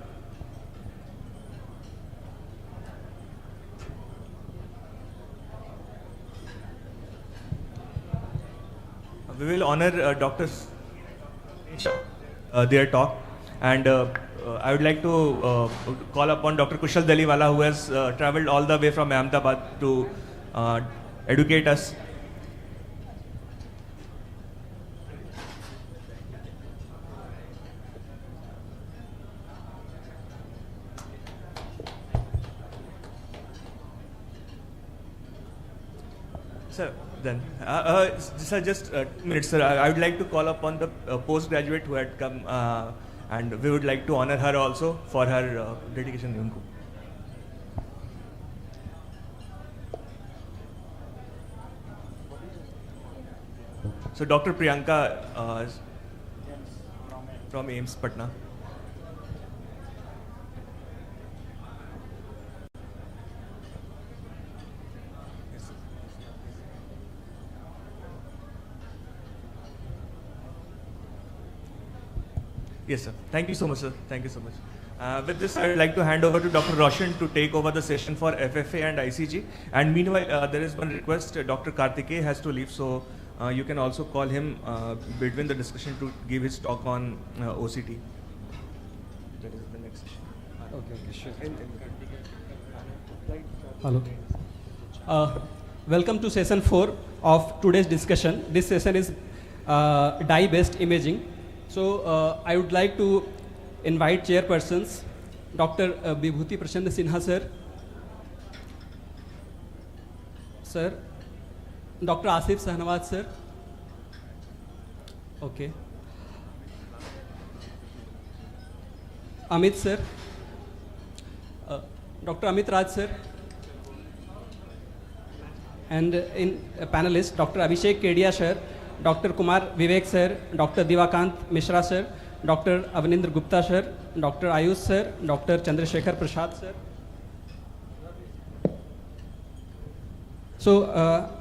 We will honor doctors their talk, and I would like to call upon Dr. Kushal Daliwala, who has traveled all the way from Ahmedabad to educate us. Sir, then, sir, just 2 minutes, sir. I would like to call upon the postgraduate who had come, and we would like to honor her also for her dedication. So, Dr. Priyanka from AIMS Patna. Yes, sir. Thank you so much, sir. Thank you so much. With this, I would like to hand over to Dr. Roshan to take over the session for FFA and ICG. And meanwhile, there is one request. Dr. Karthikeya has to leave, so you can also call him between the discussion to give his talk on OCT. That is the next session. Okay, sure. Hello. Welcome to session 4 of today's discussion. This session is dye-based imaging. So I would like to invite chairpersons, Dr. Vibhuti Prashanna Sinha sir, Dr. Asif Sahnawat sir, okay, Amit sir, Dr. Amit Raj sir, and in panelists, Dr. Abhishek Kedia sir, Dr. Kumar Vivek sir, Dr. Divakant Mishra sir, Dr. Avanindra Gupta sir, Dr. Ayush sir, Dr. Chandrasekhar Prasad sir. So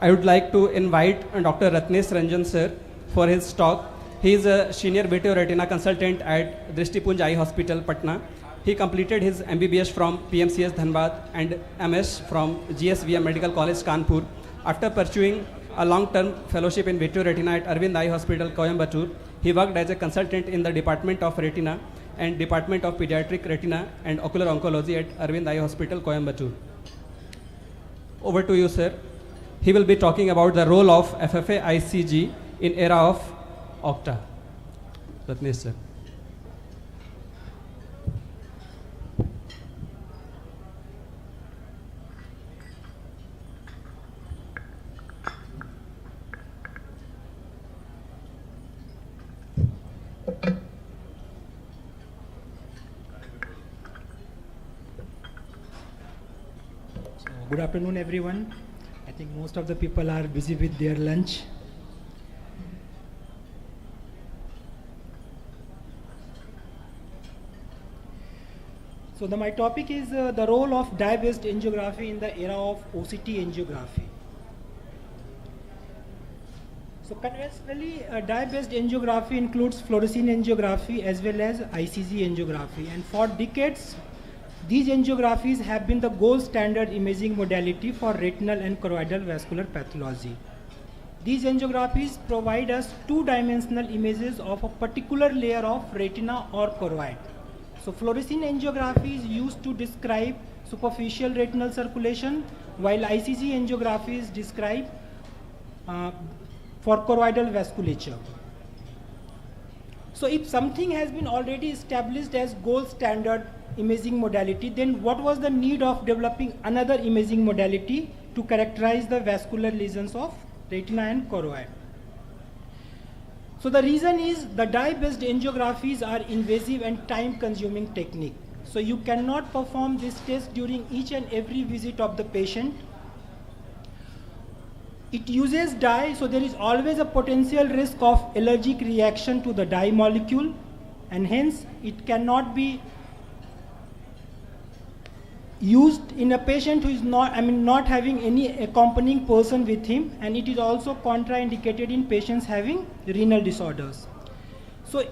I would like to invite Dr. Ratnesh Ranjan sir for his talk. He is a senior Retina consultant at Drishtipunj Eye Hospital, Patna. He completed his MBBS from PMCS Dhanbad and MS from GSVM Medical College, Kanpur. After pursuing a long-term fellowship in Retina at Arvind Eye Hospital, Coimbatore, he worked as a consultant in the Department of Retina and Department of Pediatric Retina and Ocular Oncology at Arvind Eye Hospital, Coimbatore. Over to you, sir. He will be talking about the role of FFA ICG in era of OCTA. Ratnesh, sir. Good afternoon, everyone. I think most of the people are busy with their lunch. So my topic is the role of dye-based angiography in the era of OCT angiography. So conventionally, dye-based angiography includes fluorescein angiography as well as ICG angiography, and for decades, these angiographies have been the gold standard imaging modality for retinal and choroidal vascular pathology. These angiographies provide us two-dimensional images of a particular layer of retina or choroid. So fluorescein angiography is used to describe superficial retinal circulation, while ICG angiography is described for choroidal vasculature. So if something has been already established as gold standard imaging modality, then what was the need of developing another imaging modality to characterize the vascular lesions of retina and choroid? So the reason is the dye-based angiographies are invasive and time-consuming technique. So you cannot perform this test during each and every visit of the patient. It uses dye, so there is always a potential risk of allergic reaction to the dye molecule, and hence it cannot be used in a patient who is not having any accompanying person with him, and it is also contraindicated in patients having renal disorders. So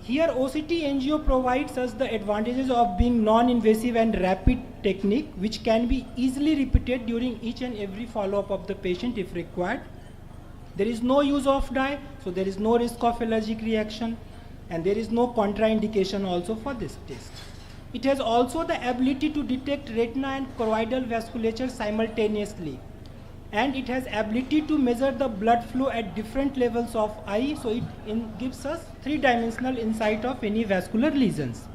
here OCT angio provides us the advantages of being non-invasive and rapid technique, which can be easily repeated during each and every follow-up of the patient if required. There is no use of dye, so there is no risk of allergic reaction, and there is no contraindication also for this test. It has also the ability to detect retina and choroidal vasculature simultaneously, and it has ability to measure the blood flow at different levels of eye, so it gives us three-dimensional insight of any vascular lesions.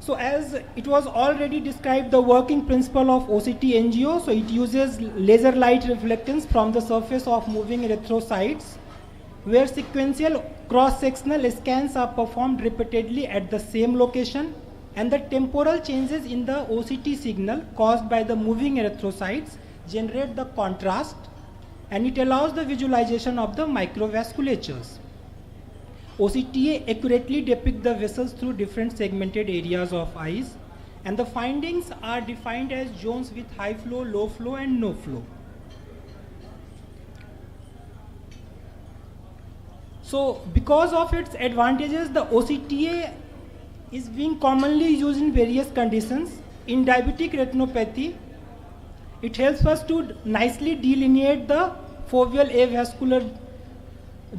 So as it was already described, the working principle of OCT angio, so it uses laser light reflectance from the surface of moving erythrocytes, where sequential cross-sectional scans are performed repeatedly at the same location, and the temporal changes in the OCT signal caused by the moving erythrocytes generate the contrast, and it allows the visualization of the microvasculatures. OCTA accurately depict the vessels through different segmented areas of eyes, and the findings are defined as zones with high flow, low flow, and no flow. So because of its advantages, the OCTA is being commonly used in various conditions. In diabetic retinopathy, it helps us to nicely delineate the foveal avascular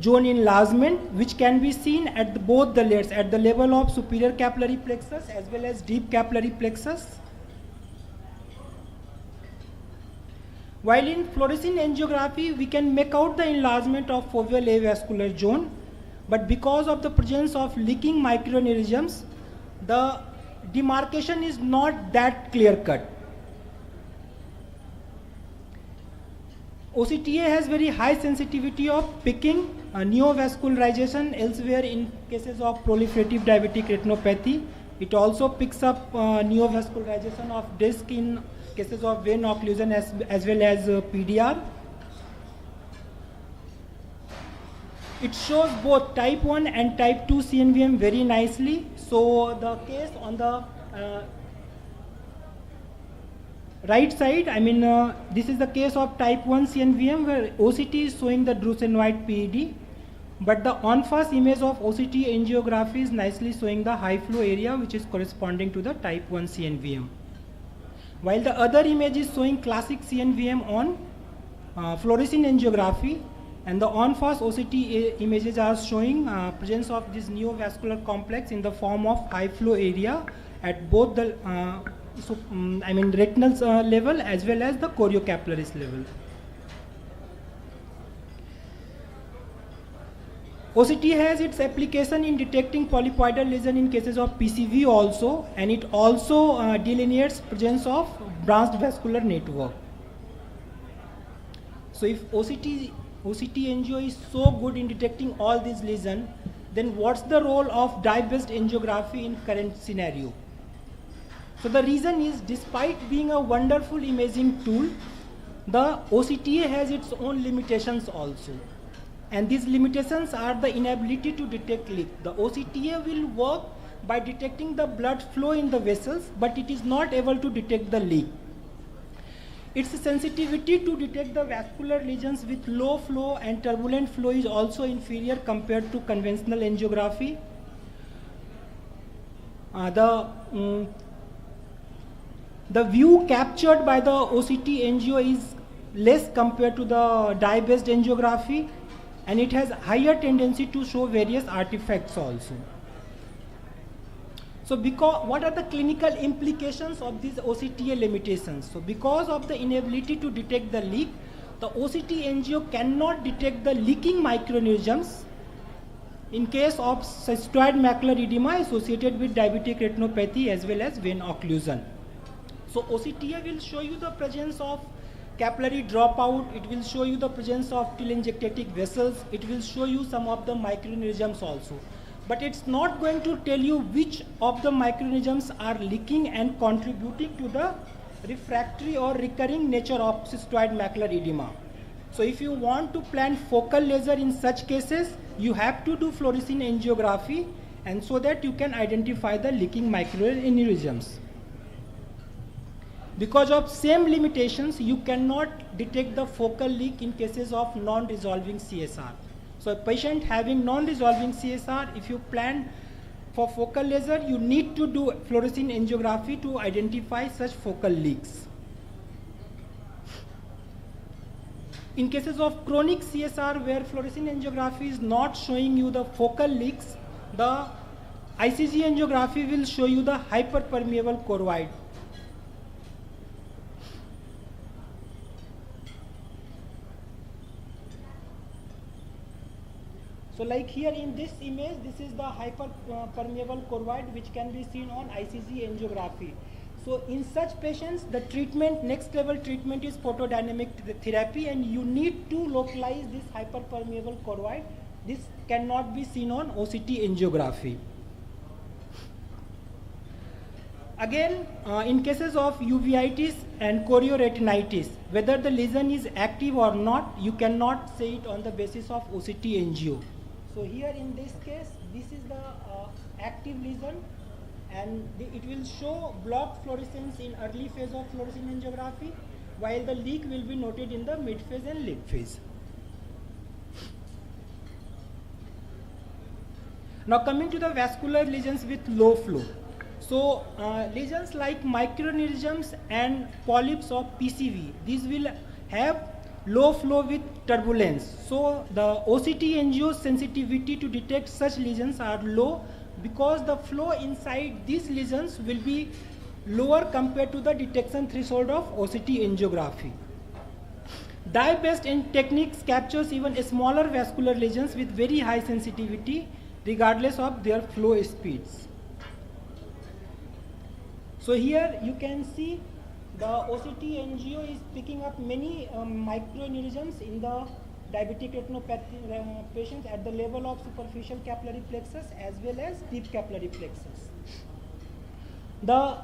zone enlargement, which can be seen at both the layers, at the level of superior capillary plexus as well as deep capillary plexus. While in fluorescein angiography, we can make out the enlargement of foveal avascular zone, but because of the presence of leaking microaneurysms, the demarcation is not that clear-cut. OCTA has very high sensitivity of picking neovascularization elsewhere in cases of proliferative diabetic retinopathy. It also picks up neovascularization of disc in cases of vein occlusion as well as PDR. It shows both type 1 and type 2 CNVM very nicely. So the case on the right side, this is the case of type 1 CNVM where OCT is showing the drusenoid PED, but the on-fast image of OCT angiography is nicely showing the high flow area, which is corresponding to the type 1 CNVM. While the other image is showing classic CNVM on fluorescein angiography, and the on-fast OCT images are showing presence of this neovascular complex in the form of high flow area at both the retinal level as well as the choriocapillaris level. OCT has its application in detecting polypoidal lesion in cases of PCV also, and it also delineates presence of branched vascular network. So if OCT angio is so good in detecting all these lesions, then what's the role of dye-based angiography in current scenario? So the reason is, despite being a wonderful imaging tool, the OCTA has its own limitations also. And these limitations are the inability to detect leak. The OCTA will work by detecting the blood flow in the vessels, but it is not able to detect the leak. Its sensitivity to detect the vascular lesions with low flow and turbulent flow is also inferior compared to conventional angiography. The view captured by the OCT angio is less compared to the dye-based angiography, and it has higher tendency to show various artifacts also. So what are the clinical implications of these OCTA limitations? So because of the inability to detect the leak, the OCT angio cannot detect the leaking microaneurysms in case of cystoid macular edema associated with diabetic retinopathy as well as vein occlusion. So OCTA will show you the presence of capillary dropout, it will show you the presence of telangiectatic vessels, it will show you some of the microaneurysms also. But it's not going to tell you which of the microaneurysms are leaking and contributing to the refractory or recurring nature of cystoid macular edema. So if you want to plan focal laser in such cases, you have to do fluorescein angiography, and so that you can identify the leaking microaneurysms. Because of same limitations, you cannot detect the focal leak in cases of non-resolving CSR. So a patient having non-resolving CSR, if you plan for focal laser, you need to do fluorescein angiography to identify such focal leaks. In cases of chronic CSR where fluorescein angiography is not showing you the focal leaks, the ICG angiography will show you the hyperpermeable choroid. So like here in this image, this is the hyperpermeable choroid which can be seen on ICG angiography. So in such patients, the treatment, next level treatment is photodynamic therapy, and you need to localize this hyperpermeable choroid. This cannot be seen on OCT angiography. Again, in cases of uveitis and chorioretinitis, whether the lesion is active or not, you cannot say it on the basis of OCT angio. So here in this case, this is the active lesion, and it will show blocked fluorescence in early phase of fluorescein angiography, while the leak will be noted in the mid phase and late phase. Now coming to the vascular lesions with low flow. So lesions like microaneurysms and polyps of PCV, these will have low flow with turbulence. So the OCT angio sensitivity to detect such lesions are low because the flow inside these lesions will be lower compared to the detection threshold of OCT angiography. Dye-based techniques captures even smaller vascular lesions with very high sensitivity regardless of their flow speeds. So here you can see the OCT angio is picking up many microaneurysms in the diabetic retinopathy patients at the level of superficial capillary plexus as well as deep capillary plexus. The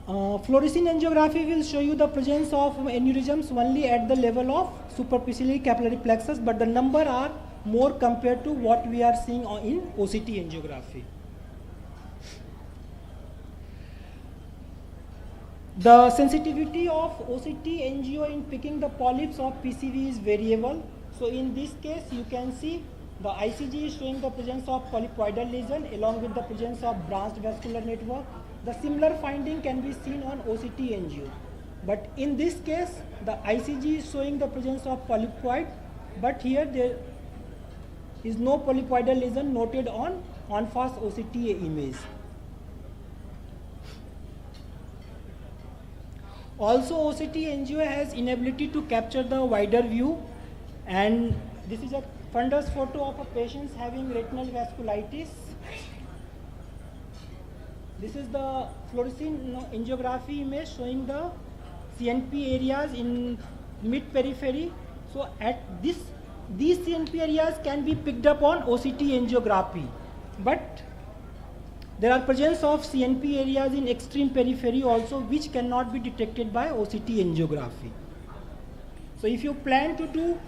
fluorescein angiography will show you the presence of aneurysms only at the level of superficial capillary plexus, but the number are more compared to what we are seeing in OCT angiography. The sensitivity of OCT angio in picking the polyps of PCV is variable. So in this case, you can see the ICG is showing the presence of polypoidal lesion along with the presence of branched vascular network. The similar finding can be seen on OCT angio. But in this case, the ICG is showing the presence of polypoid, but here there is no polypoidal lesion noted on on-fast OCTA image. Also, OCT angio has inability to capture the wider view, and this is a fundus photo of a patient having retinal vasculitis. This is the fluorescein angiography image showing the CNP areas in mid-periphery. So at these CNP areas can be picked up on OCT angiography, but There are presence of CNP areas in extreme periphery also, which cannot be detected by OCT angiography. So if you plan to do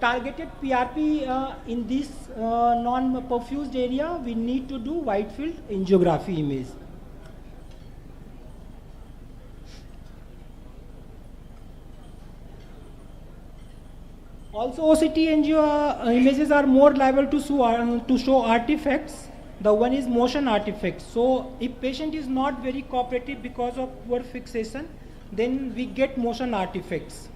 targeted PRP in this non-perfused area, we need to do wide field angiography image. Also, OCT images are more liable to show artifacts. The one is motion artifacts. So if patient is not very cooperative because of poor fixation, then we get motion artifacts.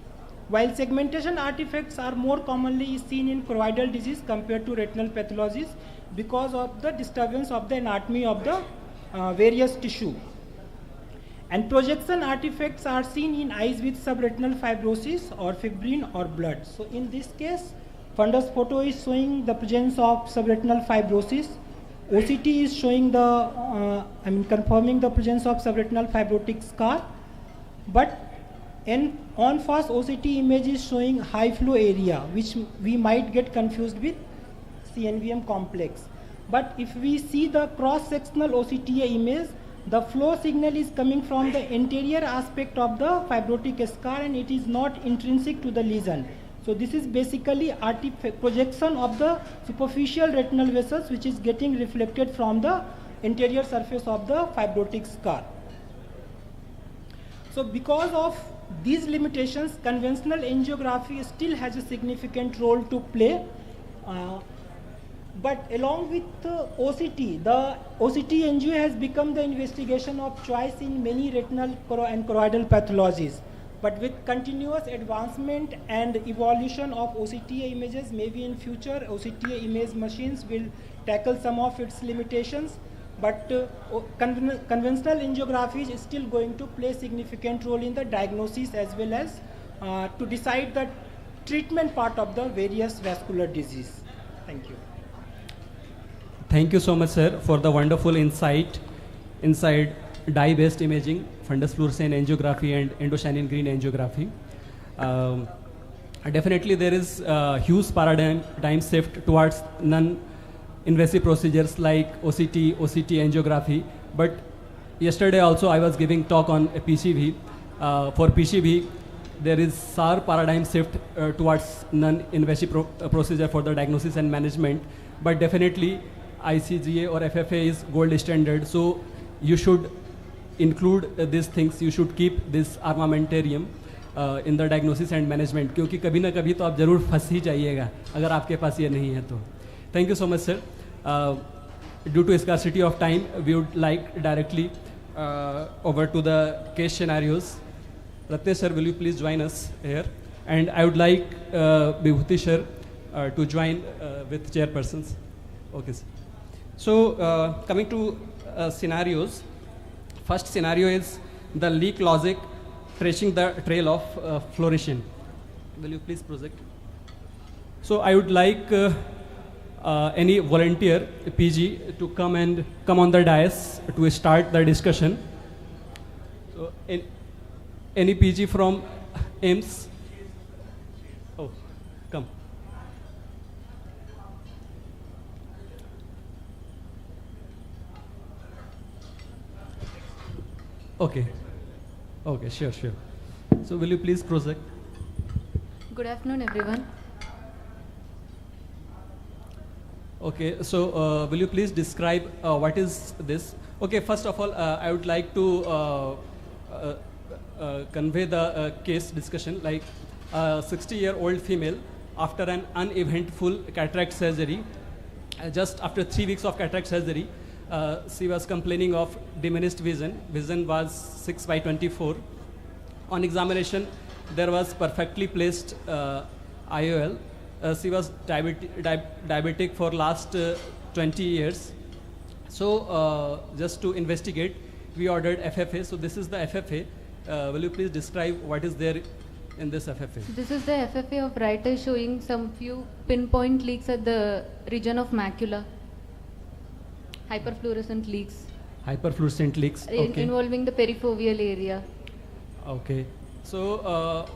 While segmentation artifacts are more commonly seen in choroidal disease compared to retinal pathologies because of the disturbance of the anatomy of the various tissue. And projection artifacts are seen in eyes with subretinal fibrosis or fibrin or blood. So in this case, fundus photo is showing the presence of subretinal fibrosis. OCT is showing confirming the presence of subretinal fibrotic scar. But in on-fast OCT image is showing high flow area, which we might get confused with CNVM complex. But if we see the cross-sectional OCTA image, the flow signal is coming from the anterior aspect of the fibrotic scar and it is not intrinsic to the lesion. So this is basically projection of the superficial retinal vessels which is getting reflected from the anterior surface of the fibrotic scar. So because of these limitations, conventional angiography still has a significant role to play. But along with OCT, the OCT angio has become the investigation of choice in many retinal and choroidal pathologies. But with continuous advancement and evolution of OCTA images, maybe in future OCTA image machines will tackle some of its limitations. But conventional angiography is still going to play a significant role in the diagnosis as well as to decide the treatment part of the various vascular disease. Thank you. Thank you so much, sir, for the wonderful insight inside dye-based imaging, fundus fluorescent angiography, and endocyanine green angiography. Definitely, there is a huge paradigm shift towards non-invasive procedures like OCT angiography. But yesterday also I was giving talk on PCV. For PCV, there is sharp paradigm shift towards non-invasive procedure for the diagnosis and management. But definitely, ICGA or FFA is gold standard, so you should include these things. You should keep this armamentarium in the diagnosis and management, क्योंकि कभी ना कभी तो आप जरूर फंस ही जाइएगा अगर आपके पास ये नहीं है तो. Thank you so much, sir. Due to scarcity of time, we would like directly over to the case scenarios. Ratnesh sir, will you please join us here? And I would like Vibhuti sir to join with chairpersons. Okay, sir. So coming to scenarios, first scenario is the leak logic tracing the trail of fluorescein. Will you please project? So I would like any volunteer PG to come on the dais to start the discussion. So any PG from AIMS? Oh, come. Okay. Okay, sure. So will you please project? Good afternoon, everyone. Okay, so will you please describe what is this? Okay, first of all, I would like to convey the case discussion. Like a 60-year-old female after an uneventful cataract surgery, just after 3 weeks of cataract surgery, she was complaining of diminished vision. Vision was 6/24. On examination, there was perfectly placed IOL. She was diabetic for last 20 years. So just to investigate, we ordered FFA. So this is the FFA. Will you please describe what is there in this FFA? This is the FFA of right eye showing some few pinpoint leaks at the region of macula. Hyperfluorescent leaks. Hyperfluorescent leaks. Okay. Involving the perifoveal area. Okay. So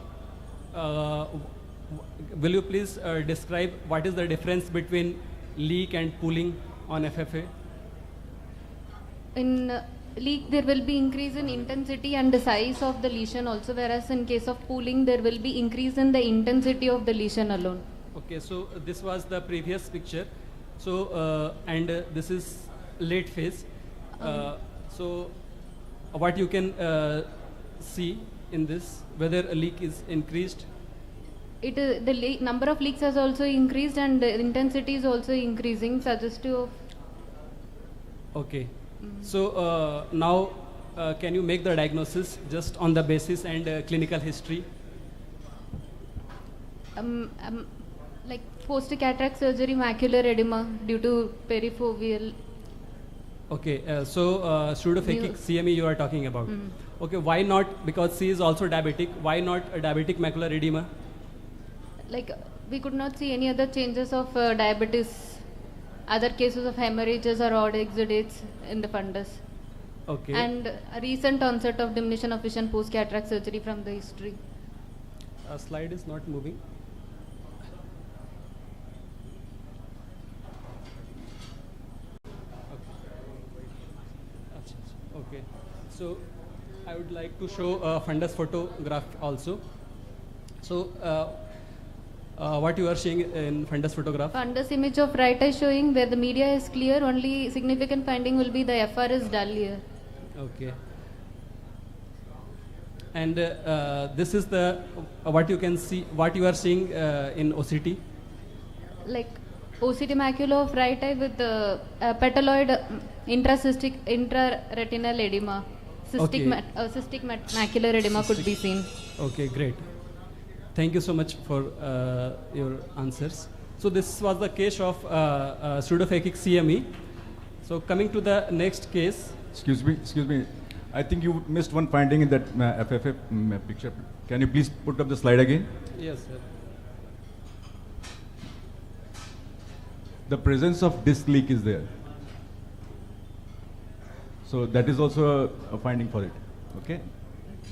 will you please describe what is the difference between leak and pooling on FFA? in leak there will be increase in intensity and the size of the lesion also, whereas in case of pooling there will be increase in the intensity of the lesion alone. Okay, so this was the previous picture. So this is late phase. So what you can see in this, whether a leak is increased? The number of leaks has also increased and the intensity is also increasing, suggestive of. Okay. So now can you make the diagnosis just on the basis and clinical history? Like post-cataract surgery, macular edema due to perifoveal. Okay, so pseudophakic CME you are talking about. Okay, why not? Because she is also diabetic. Why not a diabetic macular edema? Like we could not see any other changes of diabetes, other cases of hemorrhages or odd exudates in the fundus. Okay. And a recent onset of diminution of vision post-cataract surgery from the history. Slide is not moving. Okay, so I would like to show a fundus photograph also. So what you are seeing in fundus photograph? Fundus image of right eye showing where the media is clear, only significant finding will be the FR is dull here. Okay. And this is the what you can see, what you are seeing in OCT? Like OCT macula of right eye with the petaloid intraretinal edema. Cystic, Okay. Macular edema could be seen. Okay, great. Thank you so much for your answers. So this was the case of pseudophakic CME. So coming to the next case. Excuse me. I think you missed one finding in that FFF picture. Can you please put up the slide again? Yes, sir. The presence of disc leak is there. So that is also a finding for it. Okay?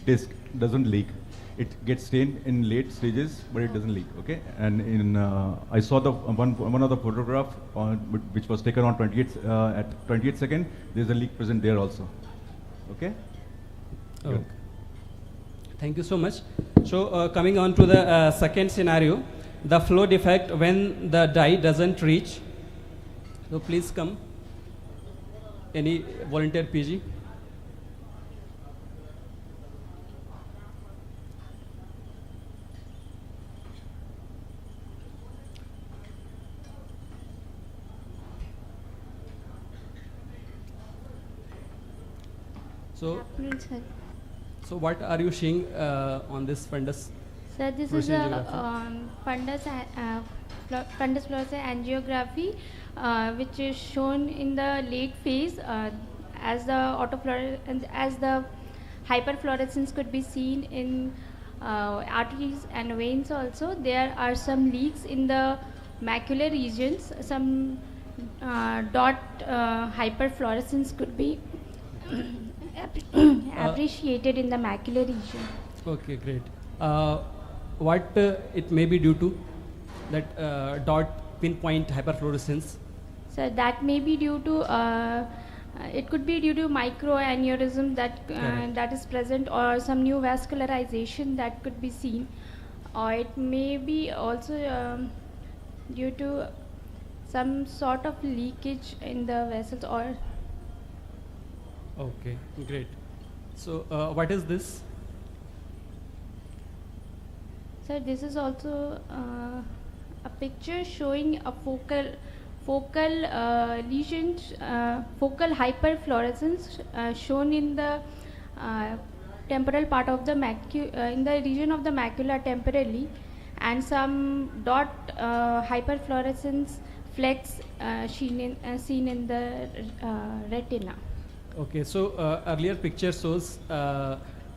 Disc doesn't leak. It gets stained in late stages, but it doesn't leak. Okay? And in I saw the one of the photograph which was taken on 28th at 28th second. There's a leak present there also. Okay? Okay. Thank you so much. So coming on to the second scenario, the flow defect when the dye doesn't reach. So please come. Any volunteer PG? So what are you seeing on this fundus? Sir, this is a fundus fluorescence angiography, which is shown in the late phase as the hyperfluorescence could be seen in arteries and veins also. There are some leaks in the macular regions. Some dot hyperfluorescence could be appreciated in the macular region. Okay, great. What it may be due to, that dot pinpoint hyperfluorescence? So that may be due to, it could be due to microaneurysm that is present, or some new vascularization that could be seen, or it may be also due to some sort of leakage in the vessels or. Okay, great. So what is this? Sir, this is also a picture showing a focal lesions, focal hyperfluorescence shown in the temporal part of the in the region of the macula temporally, and some dot hyperfluorescence flecks seen in the retina. Okay, so earlier picture shows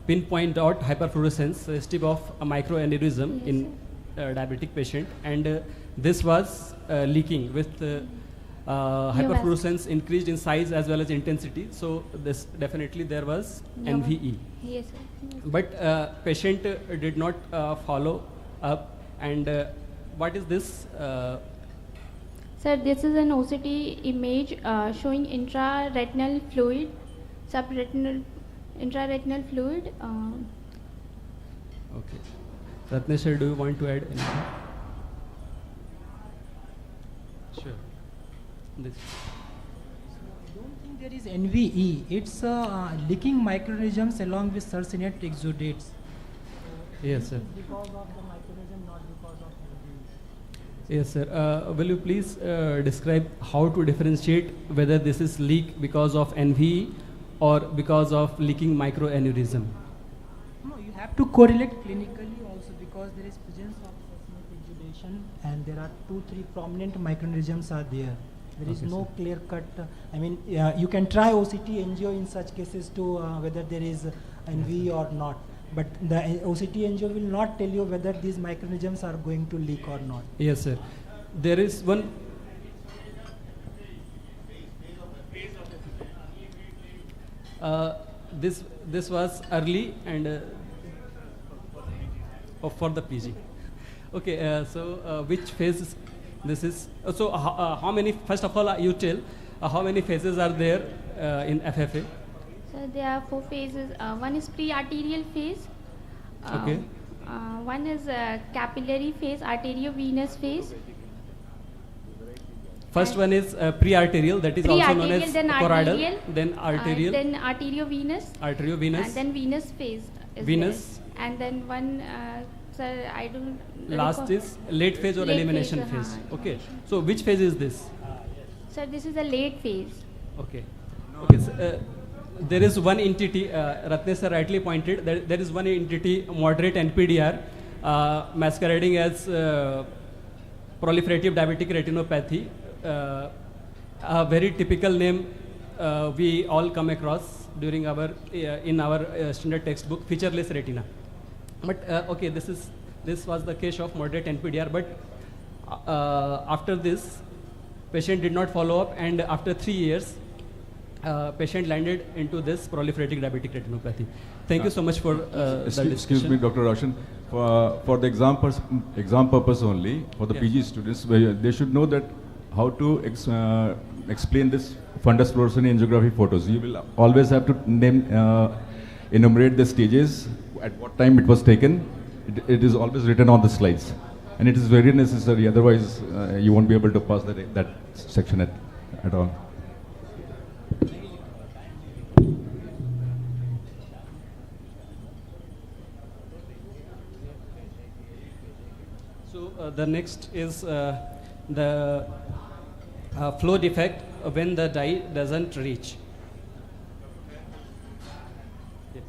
pinpoint dot hyperfluorescence suggestive of a microaneurysm in diabetic patient, and this was leaking with hyperfluorescence increased in size as well as intensity. So this definitely there was NVE. Yes, sir. But patient did not follow up. And what is this? Sir, this is an OCT image showing intraretinal fluid, intraretinal fluid. Okay. Ratnesh sir, do you want to add anything? Sure. This. I don't think there is NVE. It's leaking microorganisms along with succinate exudates. Yes, sir. Because of the microorganism, not because of NVE. Yes, sir. Will you please describe how to differentiate whether this is leak because of NVE or because of leaking microaneurysm? No, you have to correlate clinically also because there is presence of succinate exudation and there are 2-3 prominent microorganisms are there. There is Okay, no sir. clear cut. You can try OCT angio in such cases to whether there is NVE or not. But the OCT angio will not tell you whether these microorganisms are going to leak or not. Yes, sir. There is one. This was early and for the PG. Okay, so which phase this is? So how many? First of all, you tell how many phases are there in FFA? So there are 4 phases. One is pre-arterial phase. Okay. One is capillary phase, arteriovenous phase. First one is pre-arterial, that is also known as then choroidal, arterial, then arterial, then arteriovenous, arteriovenous, and then venous phase. Is venous. there. And then one, sir, I don't. Last recall. is late phase or Late elimination phase, phase. Okay. So which phase is this? Sir, this is a late phase. Okay. Okay. So, there is one entity, Ratnesh sir rightly pointed, that there is one entity, moderate NPDR, masquerading as proliferative diabetic retinopathy. A very typical name we all come across during our in our standard textbook, featureless retina. But okay, this was the case of moderate NPDR. But after this, patient did not follow up, and after 3 years, patient landed into this proliferative diabetic retinopathy. Thank you so much for the excuse me, Dr. Roshan. For the exam purpose only, for the PG students, they should know that how to explain this fundus fluorescent angiography photos. You will always have to enumerate the stages, at what time it was taken. It is always written on the slides. And it is very necessary, otherwise you won't be able to pass that section at all. So the next is the flow defect when the dye doesn't reach. Yes.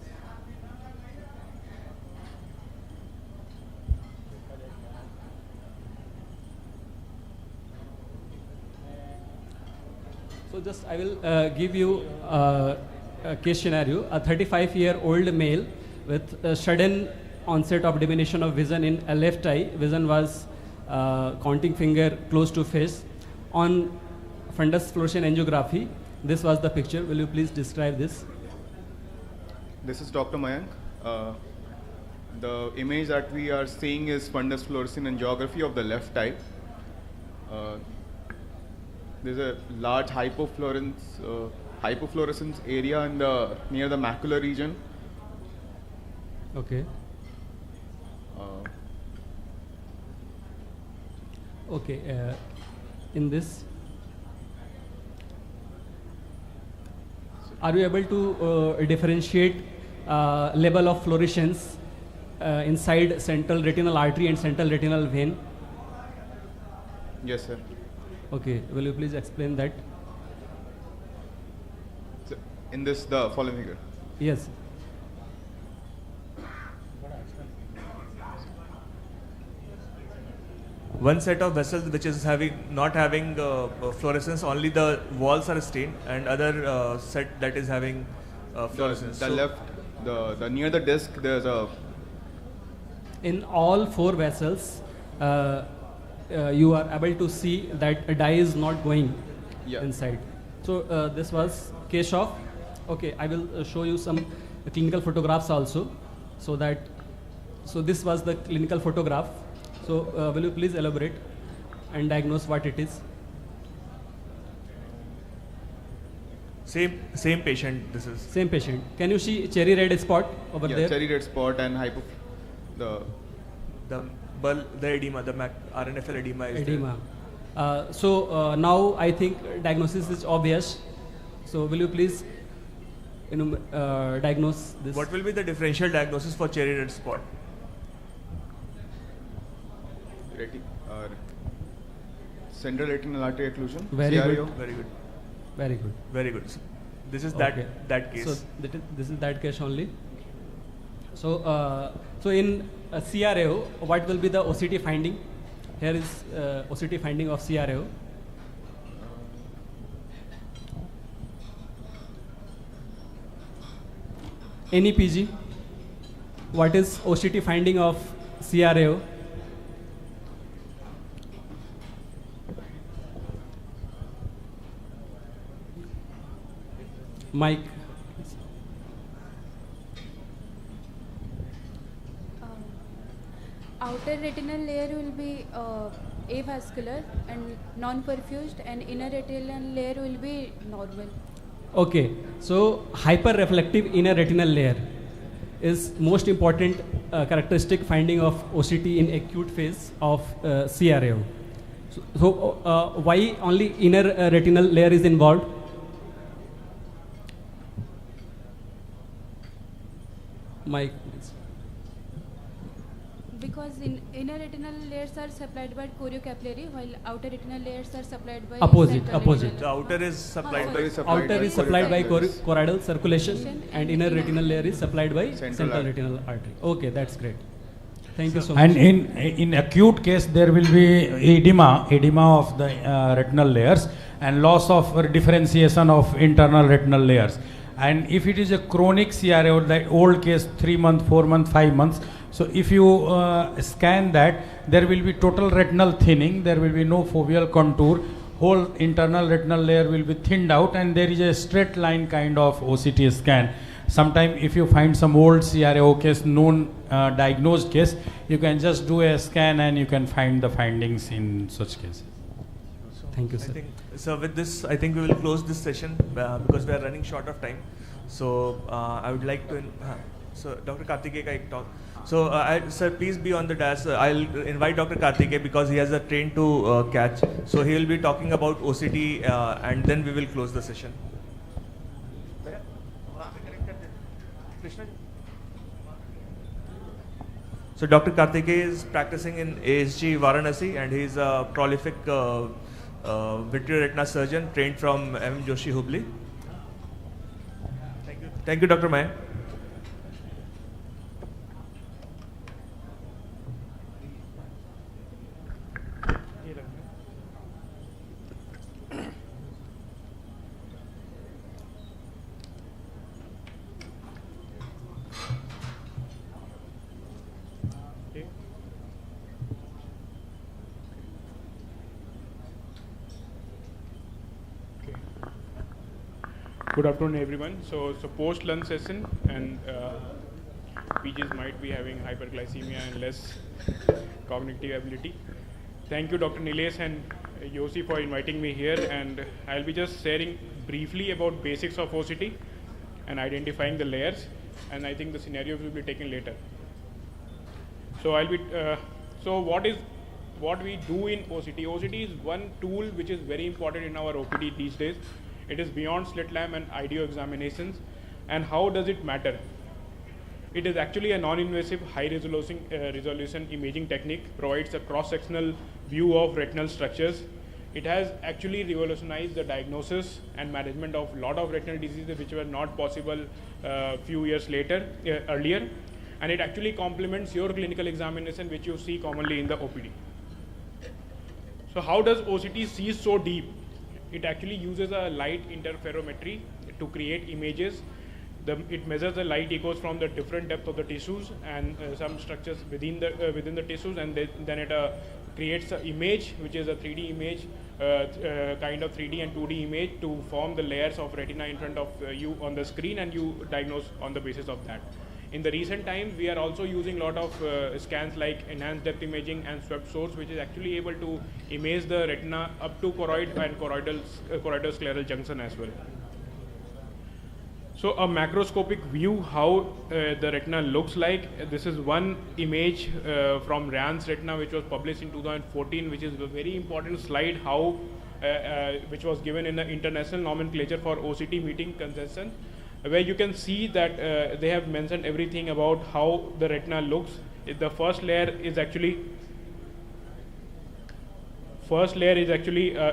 So just I will give you a case scenario. A 35-year-old male with a sudden onset of diminution of vision in a left eye. Vision was counting finger close to face. On fundus fluorescent angiography, this was the picture. Will you please describe this? This is Dr. Mayank. The image that we are seeing is fundus fluorescent angiography of the left eye. There's a large hypofluorescence area near the macular region. Okay. Okay. In this, are you able to differentiate level of fluorescence inside central retinal artery and central retinal vein? Yes, sir. Okay. Will you please explain that? So in this, the following figure. Yes. One set of vessels which is not having fluorescence, only the walls are stained, and other set that is having fluorescence. The left, the near the disc, there's a. In all 4 vessels, you are able to see that a dye is not going inside. So this was case of. Okay, I will show you some clinical photographs also, so this was the clinical photograph. So will you please elaborate and diagnose what it is? Same patient. This is same patient. Can you see cherry red spot over Yeah, there? cherry red spot and the edema, the RNFL edema is edema. So now I think diagnosis is obvious. So will you please, diagnose this? What will be the differential diagnosis for cherry red spot? Central retinal artery occlusion. Very CRO. good. Very good. Very good. Very good. So this is Okay. that case. So this is that case only. So so in CRO, what will be the OCT finding? Here is OCT finding of CRO. Any PG? What is OCT finding of CRO? Mike. Outer retinal layer will be avascular and non-perfused, and inner retinal layer will be normal. Okay, so hyperreflective inner retinal layer is most important characteristic finding of OCT in acute phase of CRO. So why only inner retinal layer is involved? Mike, please. Because inner retinal layers are supplied by choriocapillary, while outer retinal layers are supplied by Opposite. central The retinal. outer is supplied by Outer is supplied by choroidal circulation, and inner retinal layer is supplied by central retinal artery. Okay, that's great. Thank you so much. And in acute case, there will be edema of the retinal layers and loss of differentiation of internal retinal layers. And if it is a chronic CRO, the old case 3 months, 4 months, 5 months, so if you scan that, there will be total retinal thinning, there will be no foveal contour, whole internal retinal layer will be thinned out, and there is a straight line kind of OCT scan. Sometime if you find some old CRO case, known diagnosed case, you can just do a scan and you can find the findings in such cases. Thank you, sir. So with this, I think we will close this session because we are running short of time. So I would like to, so Dr. Karthikeya ka ek talk. So sir, please be on the dais. I'll invite Dr. Karthikeya because he has a train to catch. So he will be talking about OCT and then we will close the session. So Dr. Karthikeya is practicing in ASG Varanasi, and he is a prolific vitreoretina surgeon trained from M. Joshi, Hubli. Thank you. Thank you, Dr. Maya. Good afternoon, everyone. So post-lunch session, and PGs might be having hyperglycemia and less cognitive ability. Thank you, Dr. Nilesh and Yossi, for inviting me here, and I'll be just sharing briefly about basics of OCT and identifying the layers, and I think the scenarios will be taken later. So what we do in OCT? OCT is one tool which is very important in our OPD these days. It is beyond slit lamp and IDO examinations. And how does it matter? It is actually a non-invasive, high-resolution imaging technique, provides a cross-sectional view of retinal structures. It has actually revolutionized the diagnosis and management of a lot of retinal diseases which were not possible few years earlier. And it actually complements your clinical examination which you see commonly in the OPD. So how does OCT see so deep? It actually uses a light interferometry to create images. It measures the light echoes from the different depth of the tissues and some structures within the tissues, and then it creates an image, which is a 3D image, kind of 3D and 2D image to form the layers of retina in front of you on the screen, and you diagnose on the basis of that. In the recent times, we are also using a lot of scans like enhanced depth imaging and swept source, which is actually able to image the retina up to choroid and choroidal scleral junction as well. So a macroscopic view how the retina looks like. This is one image from Ryan's retina, which was published in 2014, which is a very important slide how which was given in the international nomenclature for OCT meeting consensus, where you can see that they have mentioned everything about how the retina looks. The first layer is actually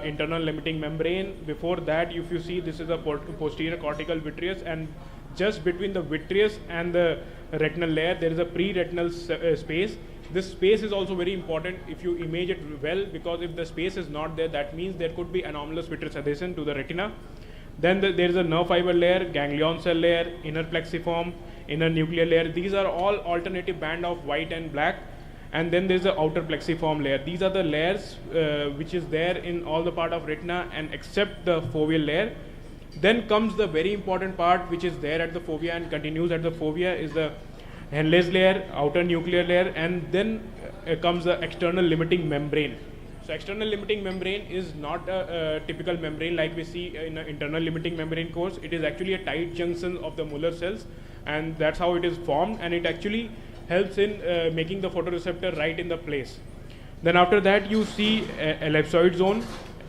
internal limiting membrane. Before that, if you see, this is a posterior cortical vitreous, and just between the vitreous and the retinal layer there is a pre-retinal space. This space is also very important if you image it well, because if the space is not there, that means there could be anomalous vitreous adhesion to the retina. Then there is a nerve fiber layer, ganglion cell layer, inner plexiform, inner nuclear layer. These are all alternative band of white and black. And then there is the outer plexiform layer. These are the layers which is there in all the part of retina and except the foveal layer. Then comes the very important part which is there at the fovea and continues at the fovea is the Henle's layer, outer nuclear layer, and then comes the external limiting membrane. So external limiting membrane is not a typical membrane like we see in an internal limiting membrane course. It is actually a tight junction of the molar cells, and that's how it is formed, and it actually helps in making the photoreceptor right in the place. Then after that you see ellipsoid zone.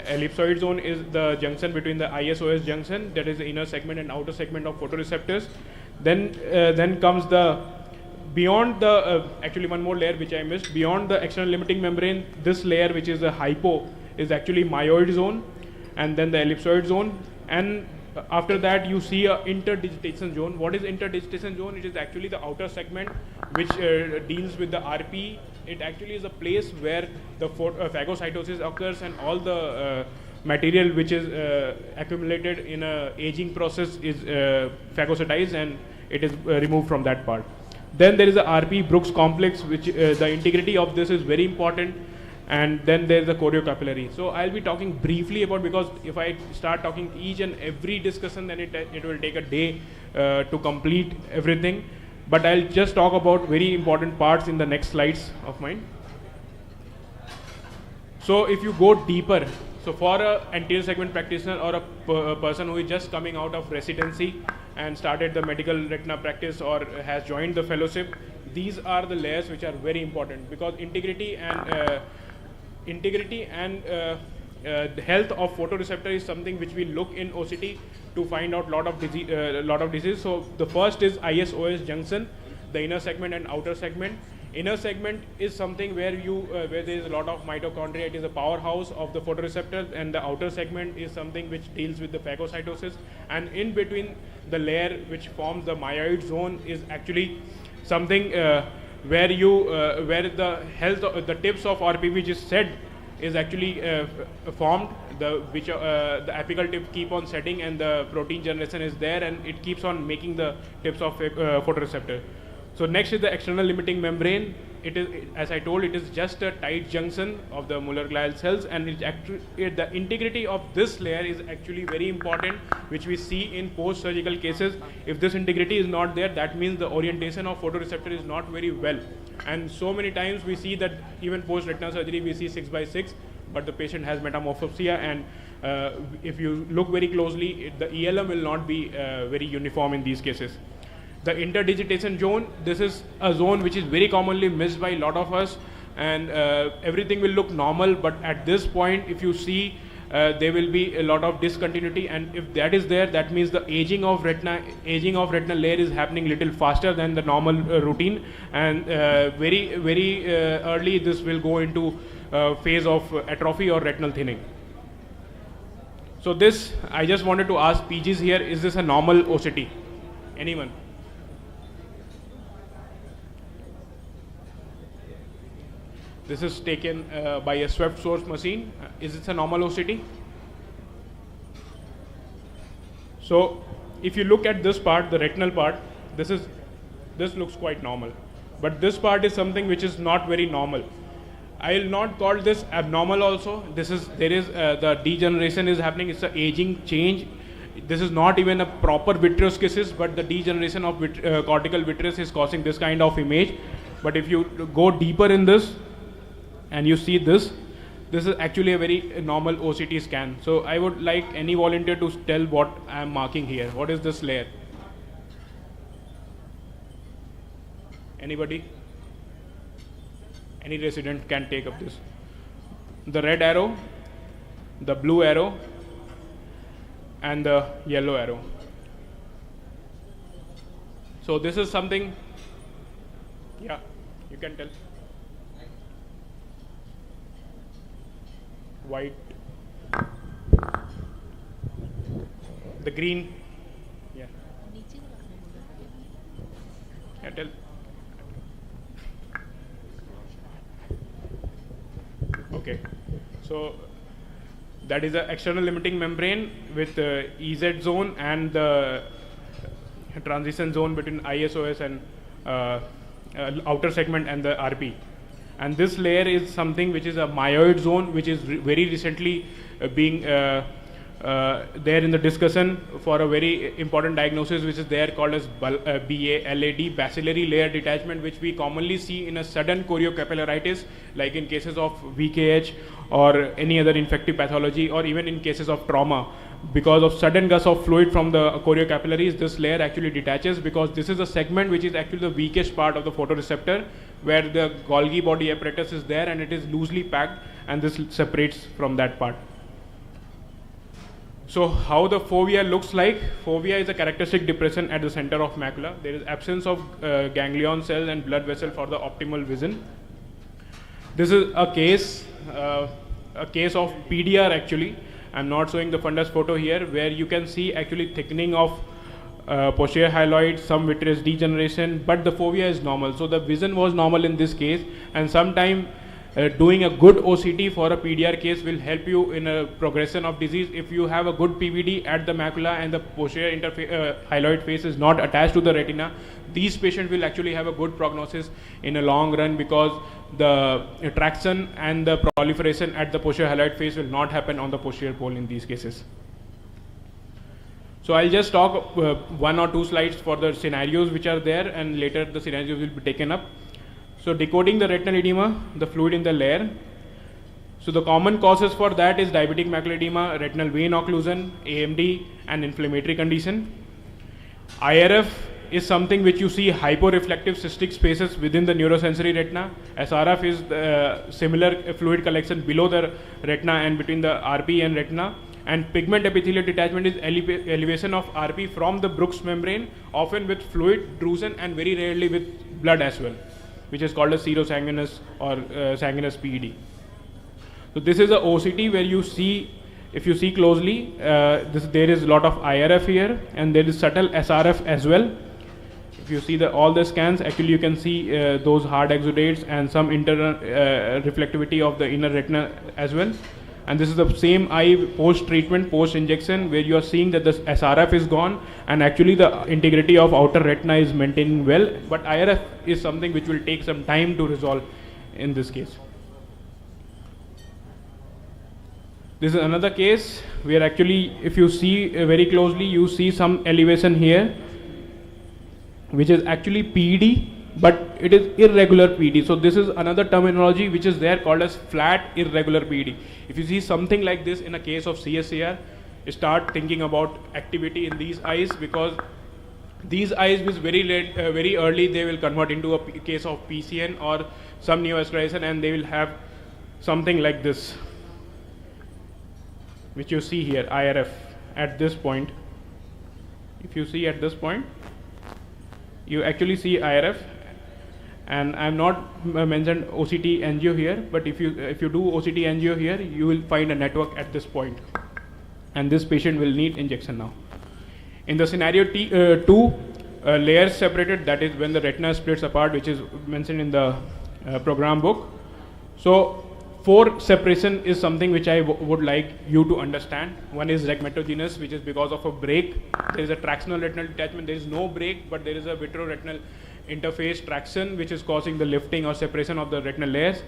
Ellipsoid zone is the junction between the ISOS junction, that is the inner segment and outer segment of photoreceptors. Then comes the beyond the actually one more layer which I missed. Beyond the external limiting membrane, this layer which is the hypo is actually myoid zone, and then the ellipsoid zone. And after that you see a interdigitation zone. What is interdigitation zone? It is actually the outer segment which deals with the RP. It actually is a place where the phagocytosis occurs and all the material which is accumulated in a aging process is phagocytized and it is removed from that part. Then there is the RP Brooks complex, which the integrity of this is very important. And then there is the choriocapillary. So I'll be talking briefly about, because if I start talking each and every discussion, then it will take a day to complete everything. But I'll just talk about very important parts in the next slides of mine. So if you go deeper, so for an anterior segment practitioner or a person who is just coming out of residency and started the medical retina practice or has joined the fellowship, these are the layers which are very important, because integrity and the health of photoreceptor is something which we look in OCT to find out lot of disease. So the first is ISOS junction, the inner segment and outer segment. Inner segment is something where there is a lot of mitochondria. It is a powerhouse of the photoreceptors, and the outer segment is something which deals with the phagocytosis. And in between the layer which forms the myoid zone is actually something where the health the tips of RP which is said is actually formed, the apical tip keep on setting and the protein generation is there, and it keeps on making the tips of photoreceptor. So next is the external limiting membrane. It is, as I told, it is just a tight junction of the molar glial cells, and the integrity of this layer is actually very important, which we see in post-surgical cases. If this integrity is not there, that means the orientation of photoreceptor is not very well. And so many times we see that even post-retinal surgery we see 6x6, but the patient has metamorphosia, and if you look very closely, the ELM will not be very uniform in these cases. The interdigitation zone, this is a zone which is very commonly missed by a lot of us, and everything will look normal, but at this point if you see there will be a lot of discontinuity, and if that is there, that means the aging of retinal layer is happening little faster than the normal routine, and very early this will go into phase of atrophy or retinal thinning. So this, I just wanted to ask PGs here, is this a normal OCT? Anyone? This is taken by a swept source machine. Is this a normal OCT? So if you look at this part, the retinal part, this looks quite normal. But this part is something which is not very normal. I will not call this abnormal also. The degeneration is happening. It's an aging change. This is not even a proper vitreouschisis, but the degeneration of cortical vitreous is causing this kind of image. But if you go deeper in this, and you see this is actually a very normal OCT scan. So I would like any volunteer to tell what I am marking here. What is this layer? Anybody? Any resident can take up this. The red arrow, the blue arrow, and the yellow arrow. So this is something, yeah, you can tell. White, the green, yeah. Yeah, tell. Okay, so that is the external limiting membrane with the EZ zone and the transition zone between ISOS and outer segment and the RP. And this layer is something which is a myoid zone, which is very recently being there in the discussion for a very important diagnosis, which is there called as BALAD, bacillary layer detachment, which we commonly see in a sudden choriocapillaritis, like in cases of VKH or any other infective pathology, or even in cases of trauma. Because of sudden gush of fluid from the choriocapillaries, this layer actually detaches, because this is a segment which is actually the weakest part of the photoreceptor, where the Golgi body apparatus is there and it is loosely packed, and this separates from that part. So how the fovea looks like? Fovea is a characteristic depression at the center of macula. There is absence of ganglion cells and blood vessel for the optimal vision. This is a case of PDR actually. I'm not showing the fundus photo here, where you can see actually thickening of posterior hyaloid, some vitreous degeneration, but the fovea is normal. So the vision was normal in this case, and sometime doing a good OCT for a PDR case will help you in a progression of disease. If you have a good PVD at the macula and the posterior hyaloid face is not attached to the retina, these patients will actually have a good prognosis in a long run, because the traction and the proliferation at the posterior hyaloid face will not happen on the posterior pole in these cases. So I'll just talk one or two slides for the scenarios which are there, and later the scenarios will be taken up. So decoding the retinal edema, the fluid in the layer. So the common causes for that is diabetic macular edema, retinal vein occlusion, AMD, and inflammatory condition. IRF is something which you see hyporeflective cystic spaces within the neurosensory retina. SRF is similar fluid collection below the retina and between the RP and retina. And pigment epithelial detachment is elevation of RP from the Brooks membrane, often with fluid, drusen, and very rarely with blood as well, which is called a serosanguinous or sanguinous PED. So this is a OCT where you see, if you see closely, there is a lot of IRF here, and there is subtle SRF as well. If you see all the scans, actually you can see those hard exudates and some internal reflectivity of the inner retina as well. And this is the same eye post-treatment, post-injection, where you are seeing that the SRF is gone and actually the integrity of outer retina is maintaining well. But IRF is something which will take some time to resolve in this case. This is another case where actually, if you see very closely, you see some elevation here, which is actually PED, but it is irregular PED. So this is another terminology which is there called as flat irregular PED. If you see something like this in a case of CSAR, start thinking about activity in these eyes, because these eyes is very early they will convert into a case of PCN or some neovascularization, and they will have something like this, which you see here, IRF at this point. If you see at this point, you actually see IRF. And I'm not mentioned OCT angio here, but if you do OCT angio here, you will find a network at this point, and this patient will need injection now. In the scenario 2, layers separated, that is when the retina splits apart, which is mentioned in the program book. So 4 separation is something which I would like you to understand. One is regmatogenous, which is because of a break. There is a tractional retinal detachment. There is no break, but there is a vitreoretinal interface traction which is causing the lifting or separation of the retinal layers.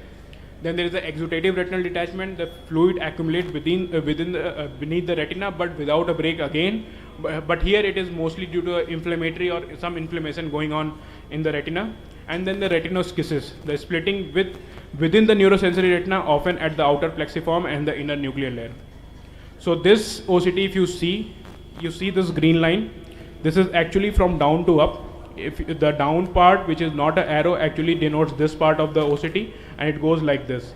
Then there is the exudative retinal detachment. The fluid accumulates beneath the retina, but without a break again. But here it is mostly due to inflammatory or some inflammation going on in the retina. And then the retinoschisis, the splitting within the neurosensory retina, often at the outer plexiform and the inner nuclear layer. So this OCT, if you see this green line. This is actually from down to up. if the down part, which is not an arrow, actually denotes this part of the OCT, and it goes like this.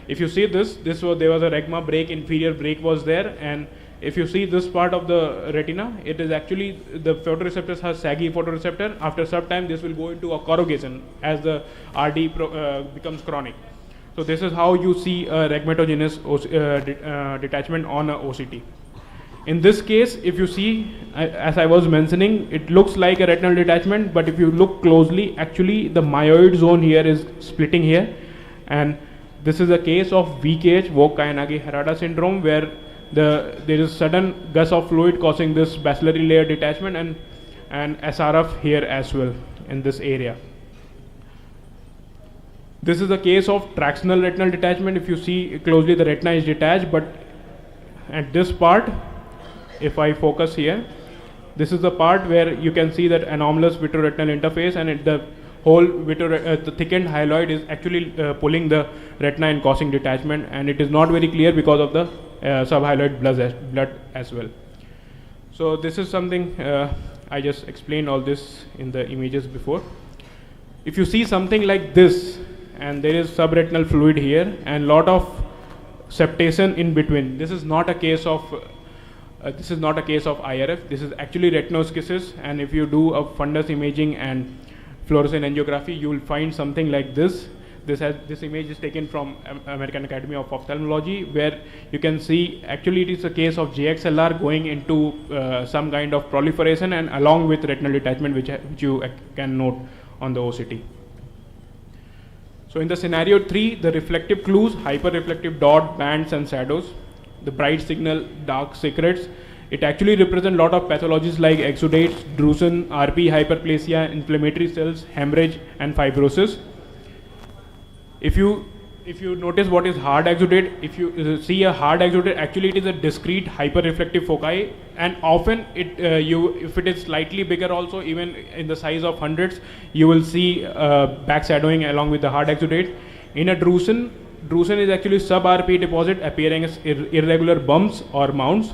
If you see this, there was a regma break, inferior break was there, and if you see this part of the retina, it is actually the photoreceptors have saggy photoreceptor. After some time, this will go into a corrugation as the RD becomes chronic. So this is how you see a regmatogenous detachment on a OCT. In this case, if you see, as I was mentioning, it looks like a retinal detachment, but if you look closely, actually the myoid zone here is splitting here, and this is a case of VKH, Vogt-Koyanagi-Harada syndrome, where there is sudden gush of fluid causing this bacillary layer detachment and SRF here as well in this area. This is a case of tractional retinal detachment. If you see closely, the retina is detached, but at this part, if I focus here, this is the part where you can see that anomalous vitreoretinal interface, and the whole the thickened hyaloid is actually pulling the retina and causing detachment, and it is not very clear because of the subhyaloid blood as well. So this is something I just explained all this in the images before. If you see something like this, and there is subretinal fluid here and lot of septation in between, this is not a case of IRF. This is actually retinoschisis, and if you do a fundus imaging and fluorescent angiography, you will find something like this. This image is taken from American Academy of Ophthalmology, where you can see actually it is a case of JXLR going into some kind of proliferation, and along with retinal detachment, which you can note on the OCT. So in the scenario 3, the reflective clues, hyperreflective dot, bands and shadows, the bright signal, dark secrets, it actually represents a lot of pathologies like exudates, drusen, RP hyperplasia, inflammatory cells, hemorrhage and fibrosis. If you notice what is hard exudate, if you see a hard exudate, actually it is a discrete hyperreflective foci, and often if it is slightly bigger also, even in the size of hundreds, you will see backshadowing along with the hard exudate. In a drusen is actually sub-RP deposit appearing as irregular bumps or mounds.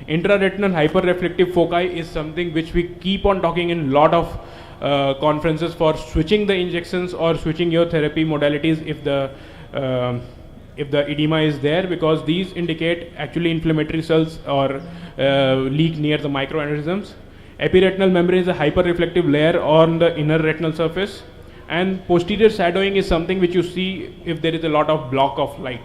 Intraretinal hyperreflective foci is something which we keep on talking in lot of conferences for switching the injections or switching your therapy modalities if the edema is there, because these indicate actually inflammatory cells or leak near the microaneurysms. Epiretinal membrane is a hyperreflective layer on the inner retinal surface, and posterior shadowing is something which you see if there is a lot of block of light.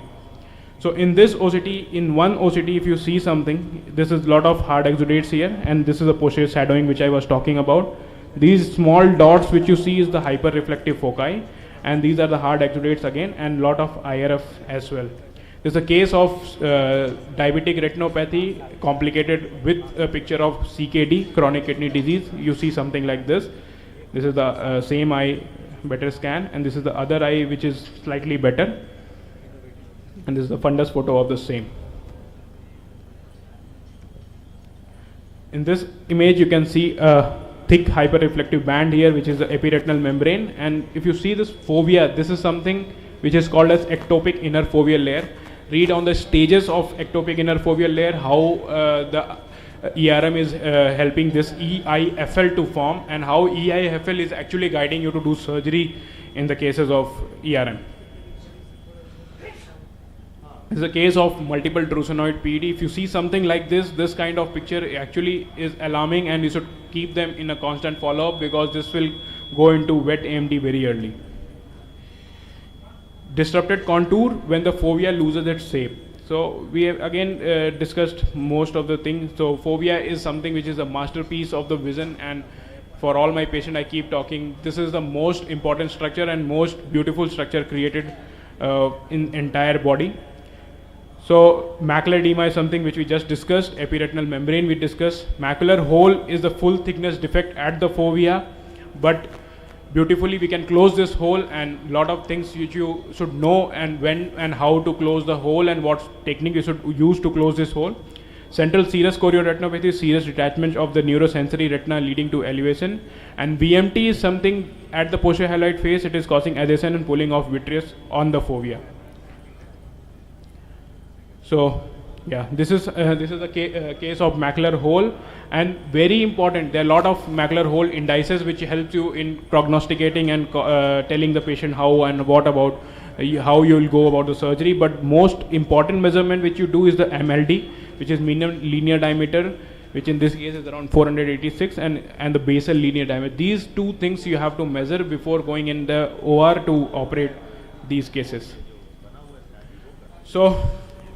So in this OCT, in one OCT, if you see something, this is a lot of hard exudates here, and this is the posterior shadowing which I was talking about. These small dots which you see is the hyperreflective foci, and these are the hard exudates again, and lot of IRF as well. This is a case of diabetic retinopathy complicated with a picture of CKD, chronic kidney disease. You see something like this. This is the same eye, better scan, and this is the other eye which is slightly better. And this is the fundus photo of the same. In this image, you can see a thick hyperreflective band here, which is the epiretinal membrane. And if you see this fovea, this is something which is called as ectopic inner foveal layer. Read on the stages of ectopic inner foveal layer how the ERM is helping this EIFL to form, and how EIFL is actually guiding you to do surgery in the cases of ERM. This is a case of multiple drusenoid PED. If you see something like this kind of picture actually is alarming, and you should keep them in a constant follow-up, because this will go into wet AMD very early. Disrupted contour when the fovea loses its shape. So we have again discussed most of the things. So fovea is something which is a masterpiece of the vision, and for all my patients I keep talking, this is the most important structure and most beautiful structure created in entire body. So macular edema is something which we just discussed. Epiretinal membrane we discussed. Macular hole is the full thickness defect at the fovea, but beautifully we can close this hole, and lot of things which you should know, and when and how to close the hole, and what technique you should use to close this hole. Central serous chorioretinopathy is serious detachment of the neurosensory retina leading to elevation, and VMT is something at the posterior hyaloid face. It is causing adhesion and pulling of vitreous on the fovea. So Yeah, this is a case of macular hole, and very important. There are a lot of macular hole indices which helps you in prognosticating and telling the patient how and what about how you will go about the surgery. But most important measurement which you do is the MLD, which is minimum linear diameter, which in this case is around 486, and the basal linear diameter. These two things you have to measure before going in the OR to operate these cases. So,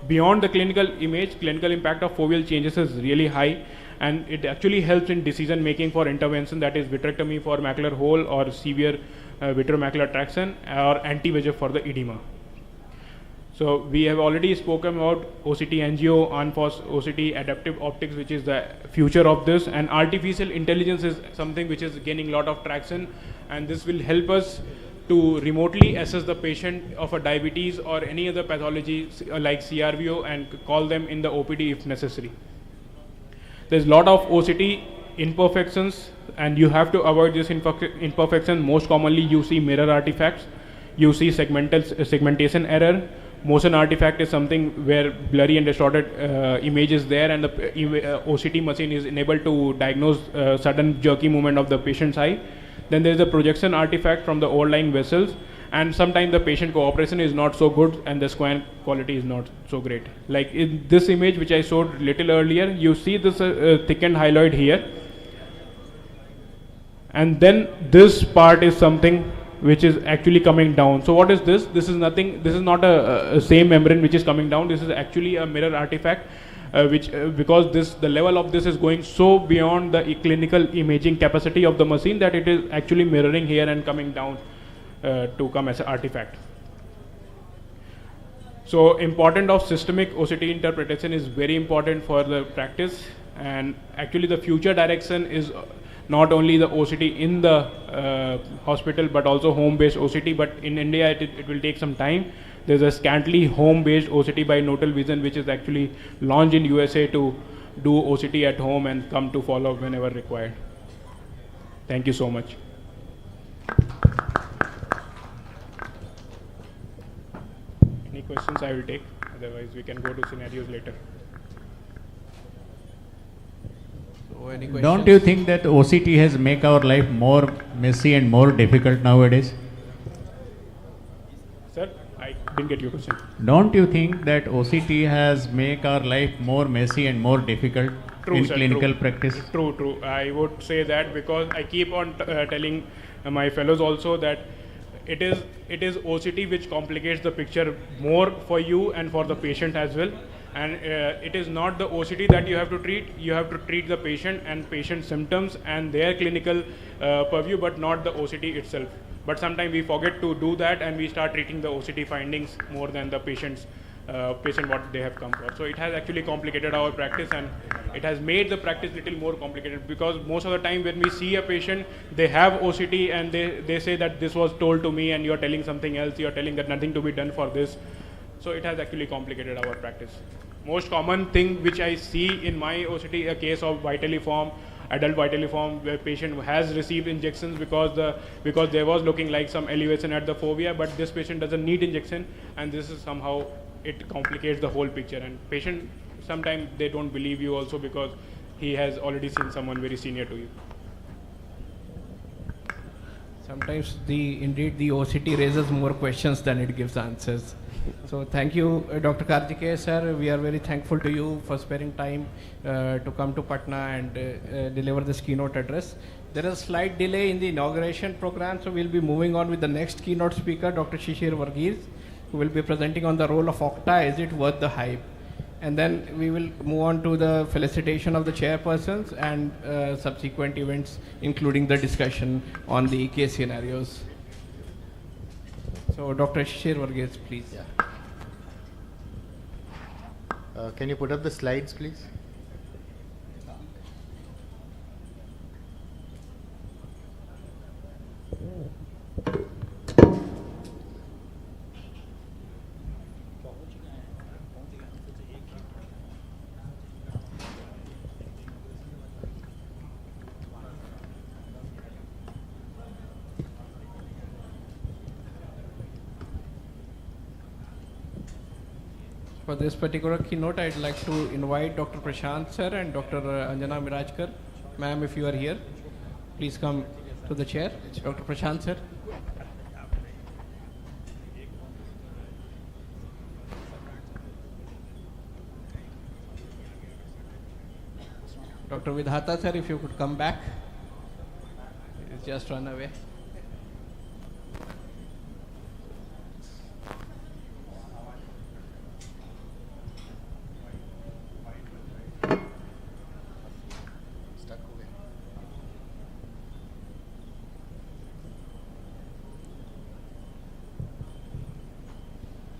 beyond the clinical image, clinical impact of foveal changes is really high, and it actually helps in decision making for intervention, that is vitrectomy for macular hole or severe vitreomacular traction or anti-VEGF for the edema. So we have already spoken about OCT angio, unforced OCT, adaptive optics, which is the future of this, and artificial intelligence is something which is gaining a lot of traction, and this will help us to remotely assess the patient of a diabetes or any other pathology like CRVO and call them in the OPD if necessary. There's a lot of OCT imperfections, and you have to avoid this imperfection. Most commonly you see mirror artifacts, you see segmentation error. Motion artifact is something where blurry and distorted image is there, and the OCT machine is enabled to diagnose sudden jerky movement of the patient's eye. Then there is a projection artifact from the overlying vessels, and sometimes the patient cooperation is not so good and the scan quality is not so great. Like in this image which I showed little earlier, you see this thickened hyaloid here, and then this part is something which is actually coming down. So what is this? This is nothing. This is not a same membrane which is coming down. This is actually a mirror artifact, because the level of this is going so beyond the clinical imaging capacity of the machine that it is actually mirroring here and coming down to come as an artifact. So importance of systemic OCT interpretation is very important for the practice, and actually the future direction is not only the OCT in the hospital but also home-based OCT, but in India it will take some time. There's a scantily home-based OCT by Notal Vision which is actually launched in USA to do OCT at home and come to follow up whenever required. Thank you so much. Any questions I will take, otherwise we can go to scenarios later. Don't you think that OCT has make our life more messy and more difficult nowadays? Sir, I didn't get your question. Don't you think that OCT has make our life more messy and more difficult in Sir, clinical practice? True. I would say that because I keep on telling my fellows also that it is OCT which complicates the picture more for you and for the patient as well. And it is not the OCT that you have to treat. You have to treat the patient and patient symptoms and their clinical purview, but not the OCT itself. But sometimes we forget to do that, and we start treating the OCT findings more than the patient what they have come for. So it has actually complicated our practice, and it has made the practice little more complicated, because most of the time when we see a patient, they have OCT and they say that this was told to me and you are telling something else, you are telling that nothing to be done for this. So it has actually complicated our practice. Most common thing which I see in my OCT, a case of vitiliform, adult vitiliform, where patient has received injections because there was looking like some elevation at the fovea, but this patient doesn't need injection, and this is somehow it complicates the whole picture. And patient sometimes they don't believe you also, because he has already seen someone very senior to you. Sometimes indeed the OCT raises more questions than it gives answers. So thank you, Dr. Karthikeya sir. We are very thankful to you for sparing time to come to Patna and deliver this keynote address. There is a slight delay in the inauguration program, so we'll be moving on with the next keynote speaker, Dr. Shishir Varghese, who will be presenting on the role of Octa. Is it worth the hype? And then we will move on to the felicitation of the chairpersons and subsequent events, including the discussion on the case scenarios. So Dr. Shishir Varghese, please. Yeah. Can you put up the slides, please? For this particular keynote, I'd like to invite Dr. Prashant sir and Dr. Anjana Mirajkar. Ma'am, if you are here, please come to the chair. Dr. Prashant sir. Dr. Vidhata sir, if you could come back. He's just run away.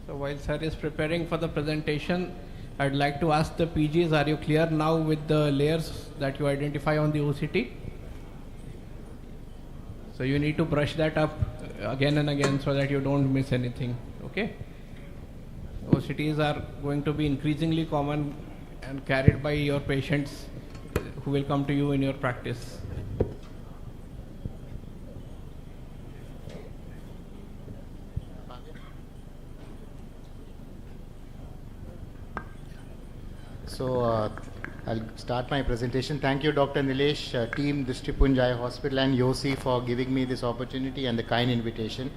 So while sir is preparing for the presentation, I'd like to ask the PGs, are you clear now with the layers that you identify on the OCT? So you need to brush that up again and again so that you don't miss anything, okay? OCTs are going to be increasingly common and carried by your patients who will come to you in your practice. So I'll start my presentation. Thank you, Dr. Nilesh, team Dishtipunjay Hospital and Yossi for giving me this opportunity and the kind invitation.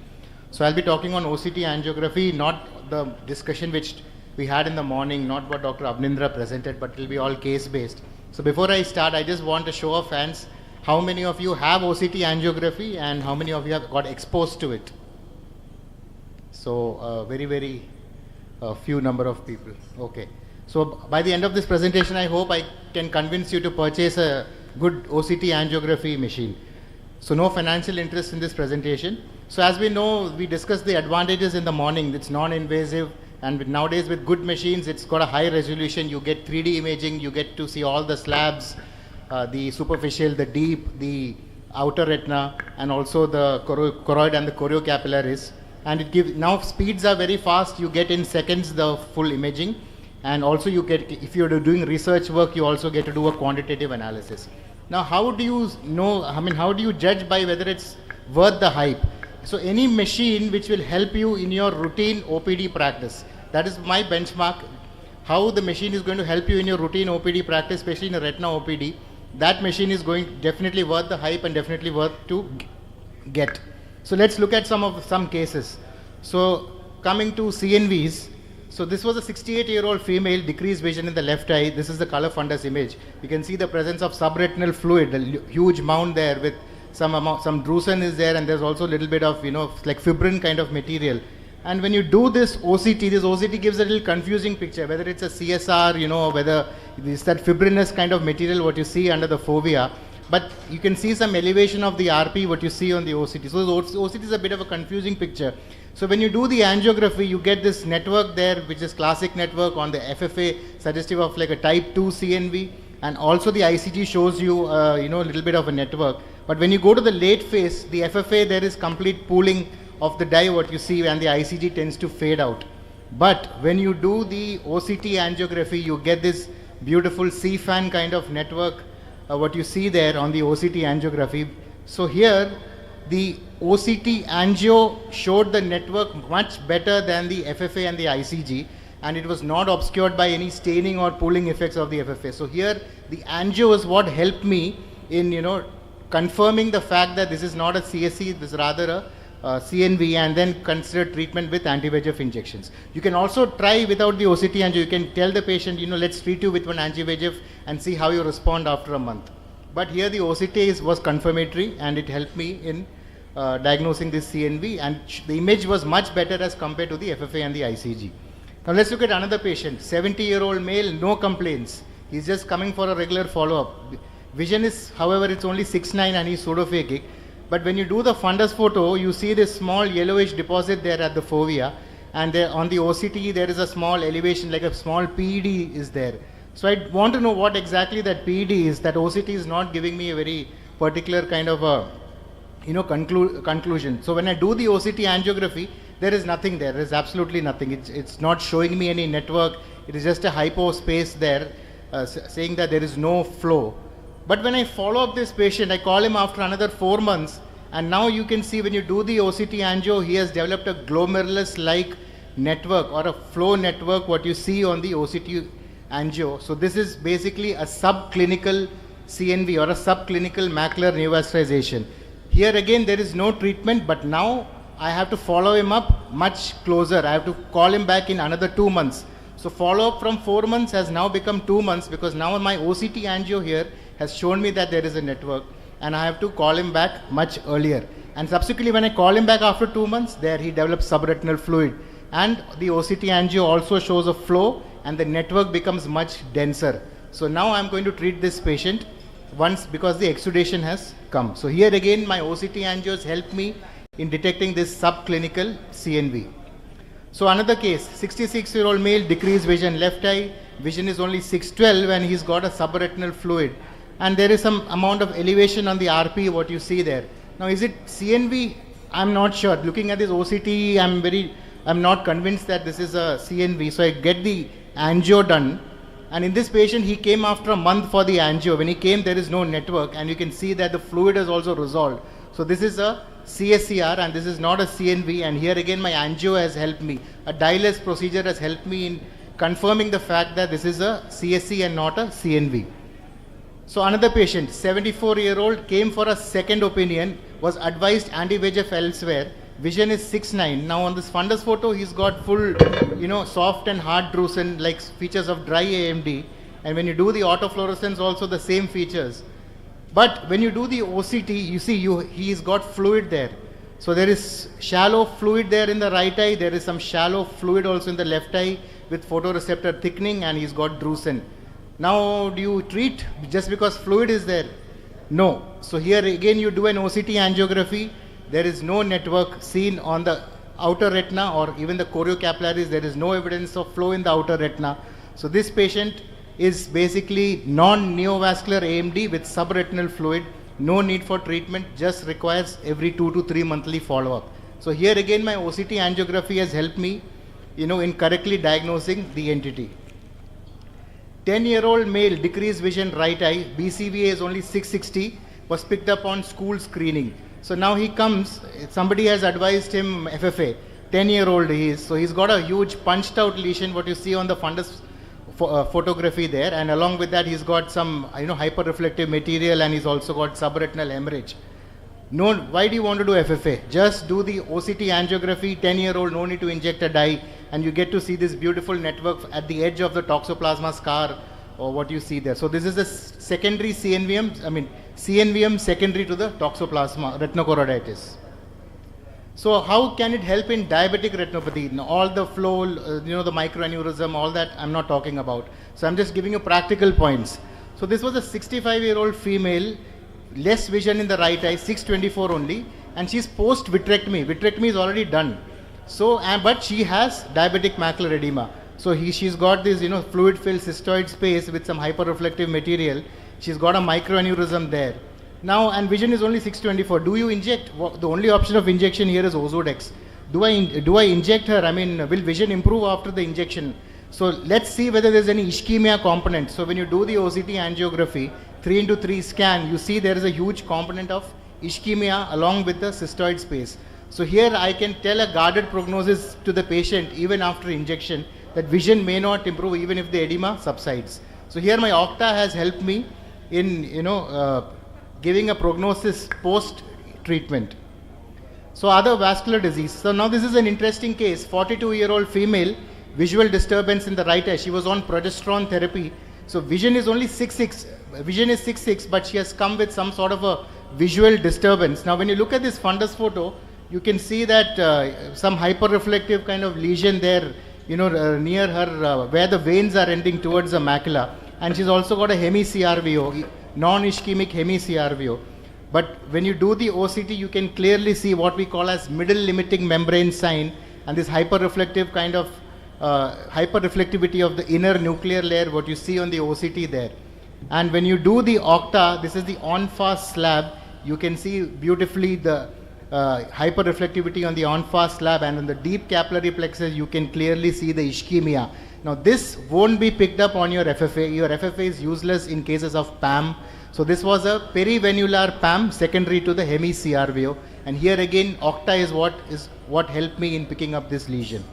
So I'll be talking on OCT angiography, not the discussion which we had in the morning, not what Dr. Abnindra presented, but it will be all case-based. So before I start, I just want to show of hands how many of you have OCT angiography and how many of you have got exposed to it. So very few number of people. Okay. So by the end of this presentation, I hope I can convince you to purchase a good OCT angiography machine. So no financial interest in this presentation. So as we know, we discussed the advantages in the morning. It's non-invasive, and nowadays with good machines, it's got a high resolution. You get 3D imaging, you get to see all the slabs, the superficial, the deep, the outer retina, and also the choroid and the choriocapillaris. And it gives, now speeds are very fast. You get in seconds the full imaging. And also you get, if you're doing research work, you also get to do a quantitative analysis. Now, how do you know, how do you judge by whether it's worth the hype? So any machine which will help you in your routine OPD practice, that is my benchmark. How the machine is going to help you in your routine OPD practice, especially in a retina OPD, that machine is definitely worth the hype and definitely worth to get. So let's look at some cases. So coming to CNVs, so this was a 68-year-old female, decreased vision in the left eye. This is the color fundus image. You can see the presence of subretinal fluid, a huge mound there with some drusen is there, and there's also a little bit of, like fibrin kind of material. And when you do this OCT gives a little confusing picture, whether it's a CSR, or whether it's that fibrinous kind of material what you see under the fovea. But you can see some elevation of the RP, what you see on the OCT. So the OCT is a bit of a confusing picture. So when you do the angiography, you get this network there, which is classic network on the FFA, suggestive of like a type 2 CNV. And also the ICG shows you, a little bit of a network. But when you go to the late phase, the FFA, there is complete pooling of the dye, what you see, and the ICG tends to fade out. But when you do the OCT angiography, you get this beautiful CFAN kind of network, what you see there on the OCT angiography. So here, the OCT angio showed the network much better than the FFA and the ICG, and it was not obscured by any staining or pooling effects of the FFA. So here, the angio is what helped me in, confirming the fact that this is not a CSC, this is rather a CNV, and then consider treatment with anti-VEGF injections. You can also try without the OCT angio. You can tell the patient, let's treat you with one anti-VEGF and see how you respond after a month. But here the OCT was confirmatory, and it helped me in diagnosing this CNV, and the image was much better as compared to the FFA and the ICG. Now let's look at another patient, 70-year-old male, no complaints. He's just coming for a regular follow-up. Vision is, however, it's only 6/9 and he's pseudophakic. But when you do the fundus photo, you see this small yellowish deposit there at the fovea, and there on the OCT there is a small elevation, like a small PED is there. So I want to know what exactly that PED is. That OCT is not giving me a very particular kind of a conclusion. So when I do the OCT angiography, there is nothing there. There is absolutely nothing. It's not showing me any network. It is just a hypo space there, saying that there is no flow. But when I follow up this patient, I call him after another 4 months, and now you can see when you do the OCT angio, he has developed a glomerulus-like network or a flow network what you see on the OCT angio. So this is basically a subclinical CNV or a subclinical macular neovascularization. Here again there is no treatment, but now I have to follow him up much closer. I have to call him back in another 2 months. So follow-up from 4 months has now become 2 months, because now my OCT angio here has shown me that there is a network, and I have to call him back much earlier. And subsequently when I call him back after 2 months, there he develops subretinal fluid. And the OCT angio also shows a flow, and the network becomes much denser. So now I'm going to treat this patient once, because the exudation has come. So here again my OCT angios help me in detecting this subclinical CNV. So another case, 66-year-old male, decreased vision, left eye, vision is only 612, and he's got a subretinal fluid. And there is some amount of elevation on the RP, what you see there. Now is it CNV? I'm not sure. Looking at this OCT, I'm not convinced that this is a CNV. So I get the angio done. And in this patient, he came after a month for the angio. When he came, there is no network, and you can see that the fluid is also resolved. So this is a CSCR, and this is not a CNV, and here again my angio has helped me. A dye-less procedure has helped me in confirming the fact that this is a CSC and not a CNV. So another patient, 74-year-old, came for a second opinion, was advised anti-VEGF elsewhere. Vision is 6/9. Now on this fundus photo, he's got full, soft and hard drusen, like features of dry AMD. And when you do the autofluorescence, also the same features. But when you do the OCT, you see he's got fluid there. So there is shallow fluid there in the right eye. There is some shallow fluid also in the left eye with photoreceptor thickening, and he's got drusen. Now, do you treat just because fluid is there? No. So here again you do an OCT angiography. There is no network seen on the outer retina or even the choriocapillaries. There is no evidence of flow in the outer retina. So this patient is basically non-neovascular AMD with subretinal fluid. No need for treatment, just requires every 2 to 3 monthly follow-up. So here again my OCT angiography has helped me, in correctly diagnosing the entity. 10-year-old male, decreased vision, right eye, BCVA is only 660, was picked up on school screening. So now he comes, somebody has advised him FFA, 10-year-old he is, so he's got a huge punched out lesion, what you see on the fundus photography there, and along with that he's got some hyperreflective material, and he's also got subretinal hemorrhage. No, why do you want to do FFA? Just do the OCT angiography, 10-year-old, no need to inject a dye, and you get to see this beautiful network at the edge of the toxoplasma scar, or what you see there. So this is a secondary CNVM secondary to the toxoplasma retinochoroiditis. So how can it help in diabetic retinopathy? Now, all the flow, the microaneurysm, all that I'm not talking about. So I'm just giving you practical points. So this was a 65-year-old female, less vision in the right eye, 624 only, and she's post vitrectomy. Vitrectomy is already done. So, but she has diabetic macular edema. So she's got this, fluid-filled cystoid space with some hyperreflective material. She's got a microaneurysm there. Now, and vision is only 624. Do you inject? The only option of injection here is Ozurdex. Do I inject her? Will vision improve after the injection? So let's see whether there's any ischemia component. So when you do the OCT angiography, 3x3 scan, you see there is a huge component of ischemia along with the cystoid space. So here I can tell a guarded prognosis to the patient even after injection that vision may not improve even if the edema subsides. So here my Octa has helped me in giving a prognosis post treatment. So other vascular disease. So now this is an interesting case. 42-year-old female, visual disturbance in the right eye. She was on progesterone therapy. So vision is only 6/6. Vision is 6/6, but she has come with some sort of a visual disturbance. Now when you look at this fundus photo, you can see that some hyperreflective kind of lesion there, near her, where the veins are ending towards the macula. And she's also got a hemi-CRVO, non-ischemic hemi-CRVO. But when you do the OCT, you can clearly see what we call as middle limiting membrane sign, and this hyperreflective kind of hyperreflectivity of the inner nuclear layer, what you see on the OCT there. And when you do the Octa, this is the on-fast slab, you can see beautifully the hyperreflectivity on the on-fast slab, and on the deep capillary plexus, you can clearly see the ischemia. Now this won't be picked up on your FFA. Your FFA is useless in cases of PAM. So this was a perivenular PAM secondary to the hemi-CRVO. And here again, Octa is what helped me in picking up this lesion.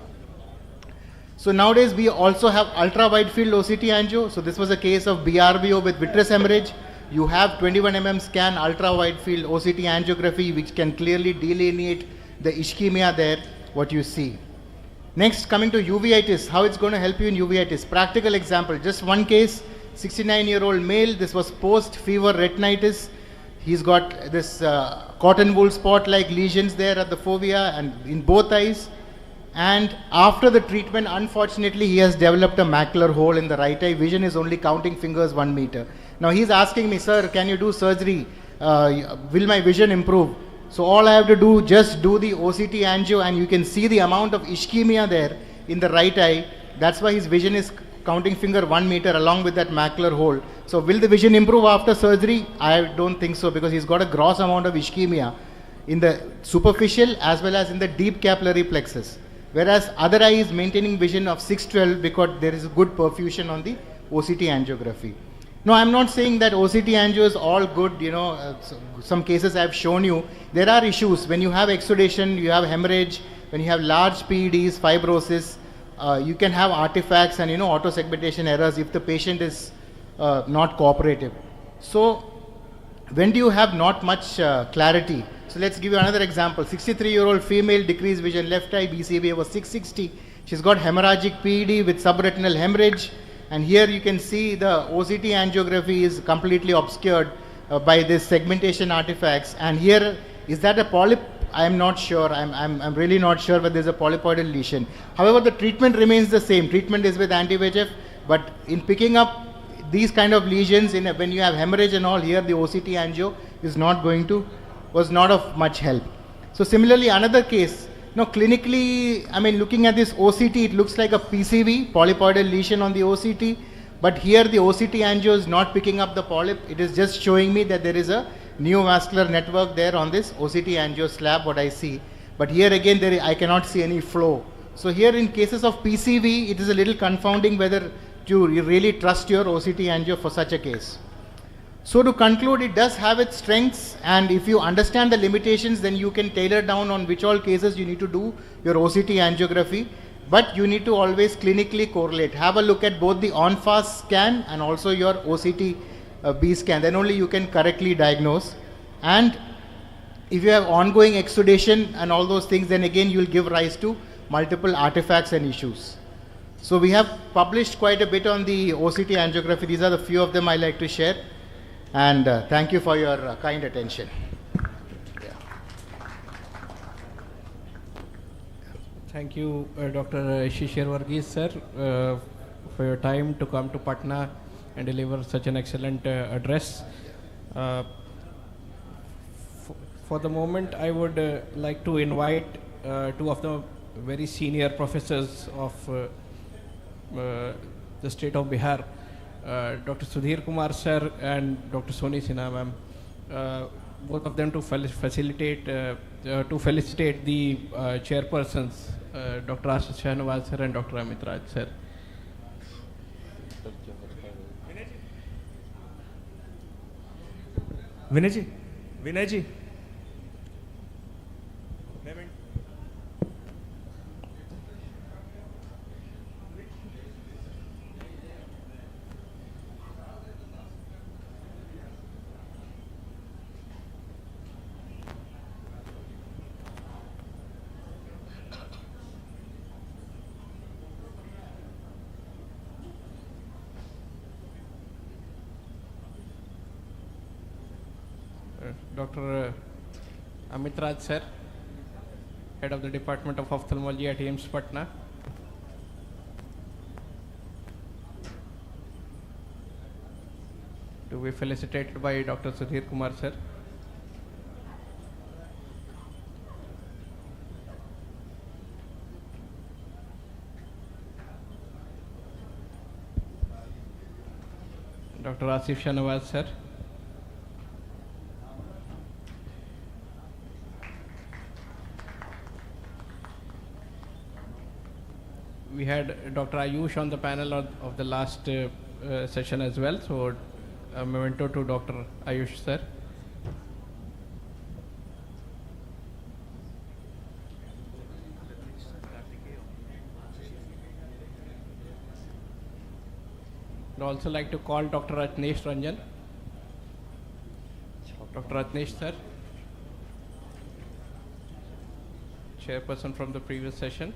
So nowadays we also have ultra wide field OCT angio. So this was a case of BRBO with vitreous hemorrhage. You have 21 mm scan ultra wide field OCT angiography which can clearly delineate the ischemia there, what you see. Next, coming to uveitis, how it's going to help you in uveitis. Practical example, just one case, 69-year-old male, this was post-fever retinitis. He's got this cotton wool spot-like lesions there at the fovea and in both eyes. And after the treatment, unfortunately, he has developed a macular hole in the right eye. Vision is only counting fingers 1 meter. Now he's asking me, sir, can you do surgery? Will my vision improve? So all I have to do, just do the OCT angio and you can see the amount of ischemia there in the right eye. That's why his vision is counting finger 1 meter along with that macular hole. So will the vision improve after surgery? I don't think so, because he's got a gross amount of ischemia in the superficial as well as in the deep capillary plexus. Whereas other eye is maintaining vision of 612 because there is a good perfusion on the OCT angiography. No, I'm not saying that OCT angio is all good, you know, some cases I've shown you. There are issues when you have exudation, you have hemorrhage, when you have large PEDs, fibrosis, you can have artifacts and, you know, auto-segmentation errors if the patient is not cooperative. So when do you have not much clarity? So let's give you another example. 63-year-old female, decreased vision, left eye, BCVA was 660. She's got hemorrhagic PED with subretinal hemorrhage. And here you can see the OCT angiography is completely obscured by this segmentation artifacts. And here, is that a polyp? I'm not sure. I'm really not sure whether there's a polypoidal lesion. However, the treatment remains the same. Treatment is with anti-VEGF, but in picking up these kind of lesions, when you have hemorrhage and all, here the OCT angio is not was not of much help. So similarly, another case, now clinically, I mean, looking at this OCT, it looks like a PCV, polypoidal lesion on the OCT, but here the OCT angio is not picking up the polyp. It is just showing me that there is a neovascular network there on this OCT angio slab, what I see. But here again, I cannot see any flow. So here in cases of PCV, it is a little confounding whether to really trust your OCT angio for such a case. So to conclude, it does have its strengths, and if you understand the limitations, then you can tailor down on which all cases you need to do your OCT angiography, but you need to always clinically correlate. Have a look at both the on-fast scan and also your OCT B scan, then only you can correctly diagnose. And if you have ongoing exudation and all those things, then again you will give rise to multiple artifacts and issues. So we have published quite a bit on the OCT angiography. These are the few of them I like to share. And thank you for your kind attention. Yeah. Thank you, Dr. Shishir Varghese, sir, for your time to come to Patna and deliver such an excellent address. For the moment, I would like to invite two of the very senior professors of the state of Bihar, Dr. Sudhir Kumar sir and Dr. Soni Sinha ma'am, both of them to felicitate the chairpersons, Dr. Ashish Shahnawaz sir and Dr. Amit Raj sir. Vinay ji. Dr. Amit Raj sir, Head of the Department of Ophthalmology at AIIMS Patna. To be felicitated by Dr. Sudhir Kumar sir. Dr. Asif Shahnawaz sir. We had Dr. Ayush on the panel of the last session as well, so a memento to Dr. Ayush sir. I'd also like to call Dr. Ratnesh Ranjan. Dr. Ratnesh sir, chairperson from the previous session.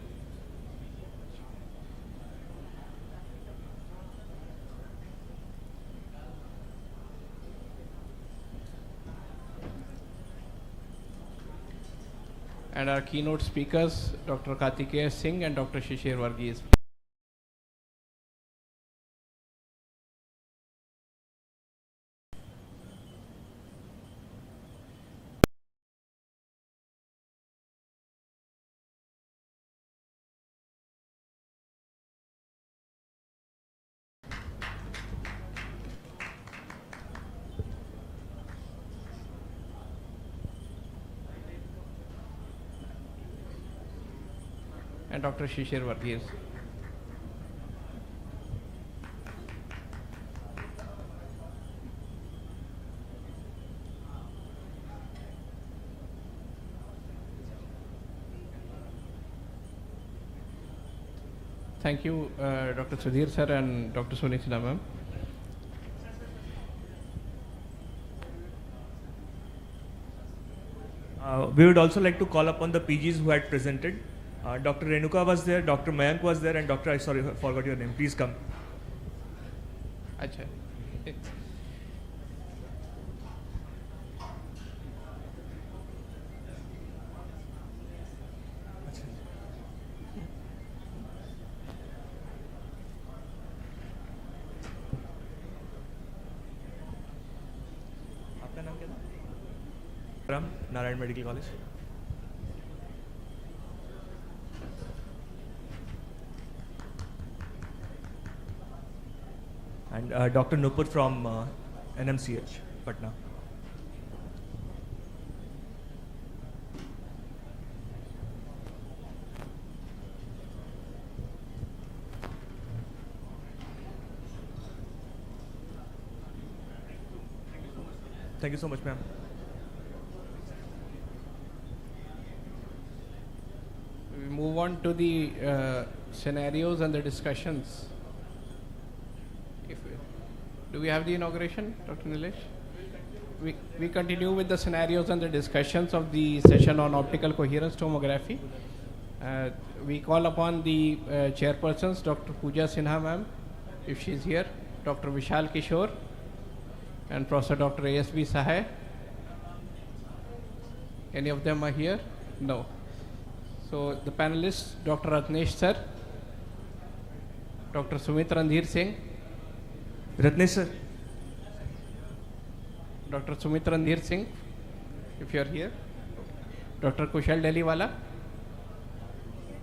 And our keynote speakers, Dr. Kartikeya Singh and Dr. Shishir Varghese. And Dr. Shishir Varghese. Thank you, Dr. Sudhir sir and Dr. Sunitha ma'am. We would also like to call upon the PGs who had presented. Dr. Renuka was there, Dr. Mayank was there, and Dr. I forgot your name. Please come. Acha. आपका नाम क्या था? From Narayan Medical College. And Dr. Nupur from NMCH, Patna. Thank you so much, ma'am. We move on to the scenarios and the discussions. Do we have the inauguration, Dr. Nilesh? We continue with the scenarios and the discussions of the session on optical coherence tomography. We call upon the chairpersons, Dr. Pooja Sinha ma'am, if she is here, Dr. Vishal Kishore, and Professor Dr. A.S.B. Sahay. Any of them are here? No. So the panelists, Dr. Ratnesh sir, Dr. Sumit Randhir Singh, Ratnesh sir. Dr. Sumit Randhir Singh, if you are here. Dr. Kushal Deliwala.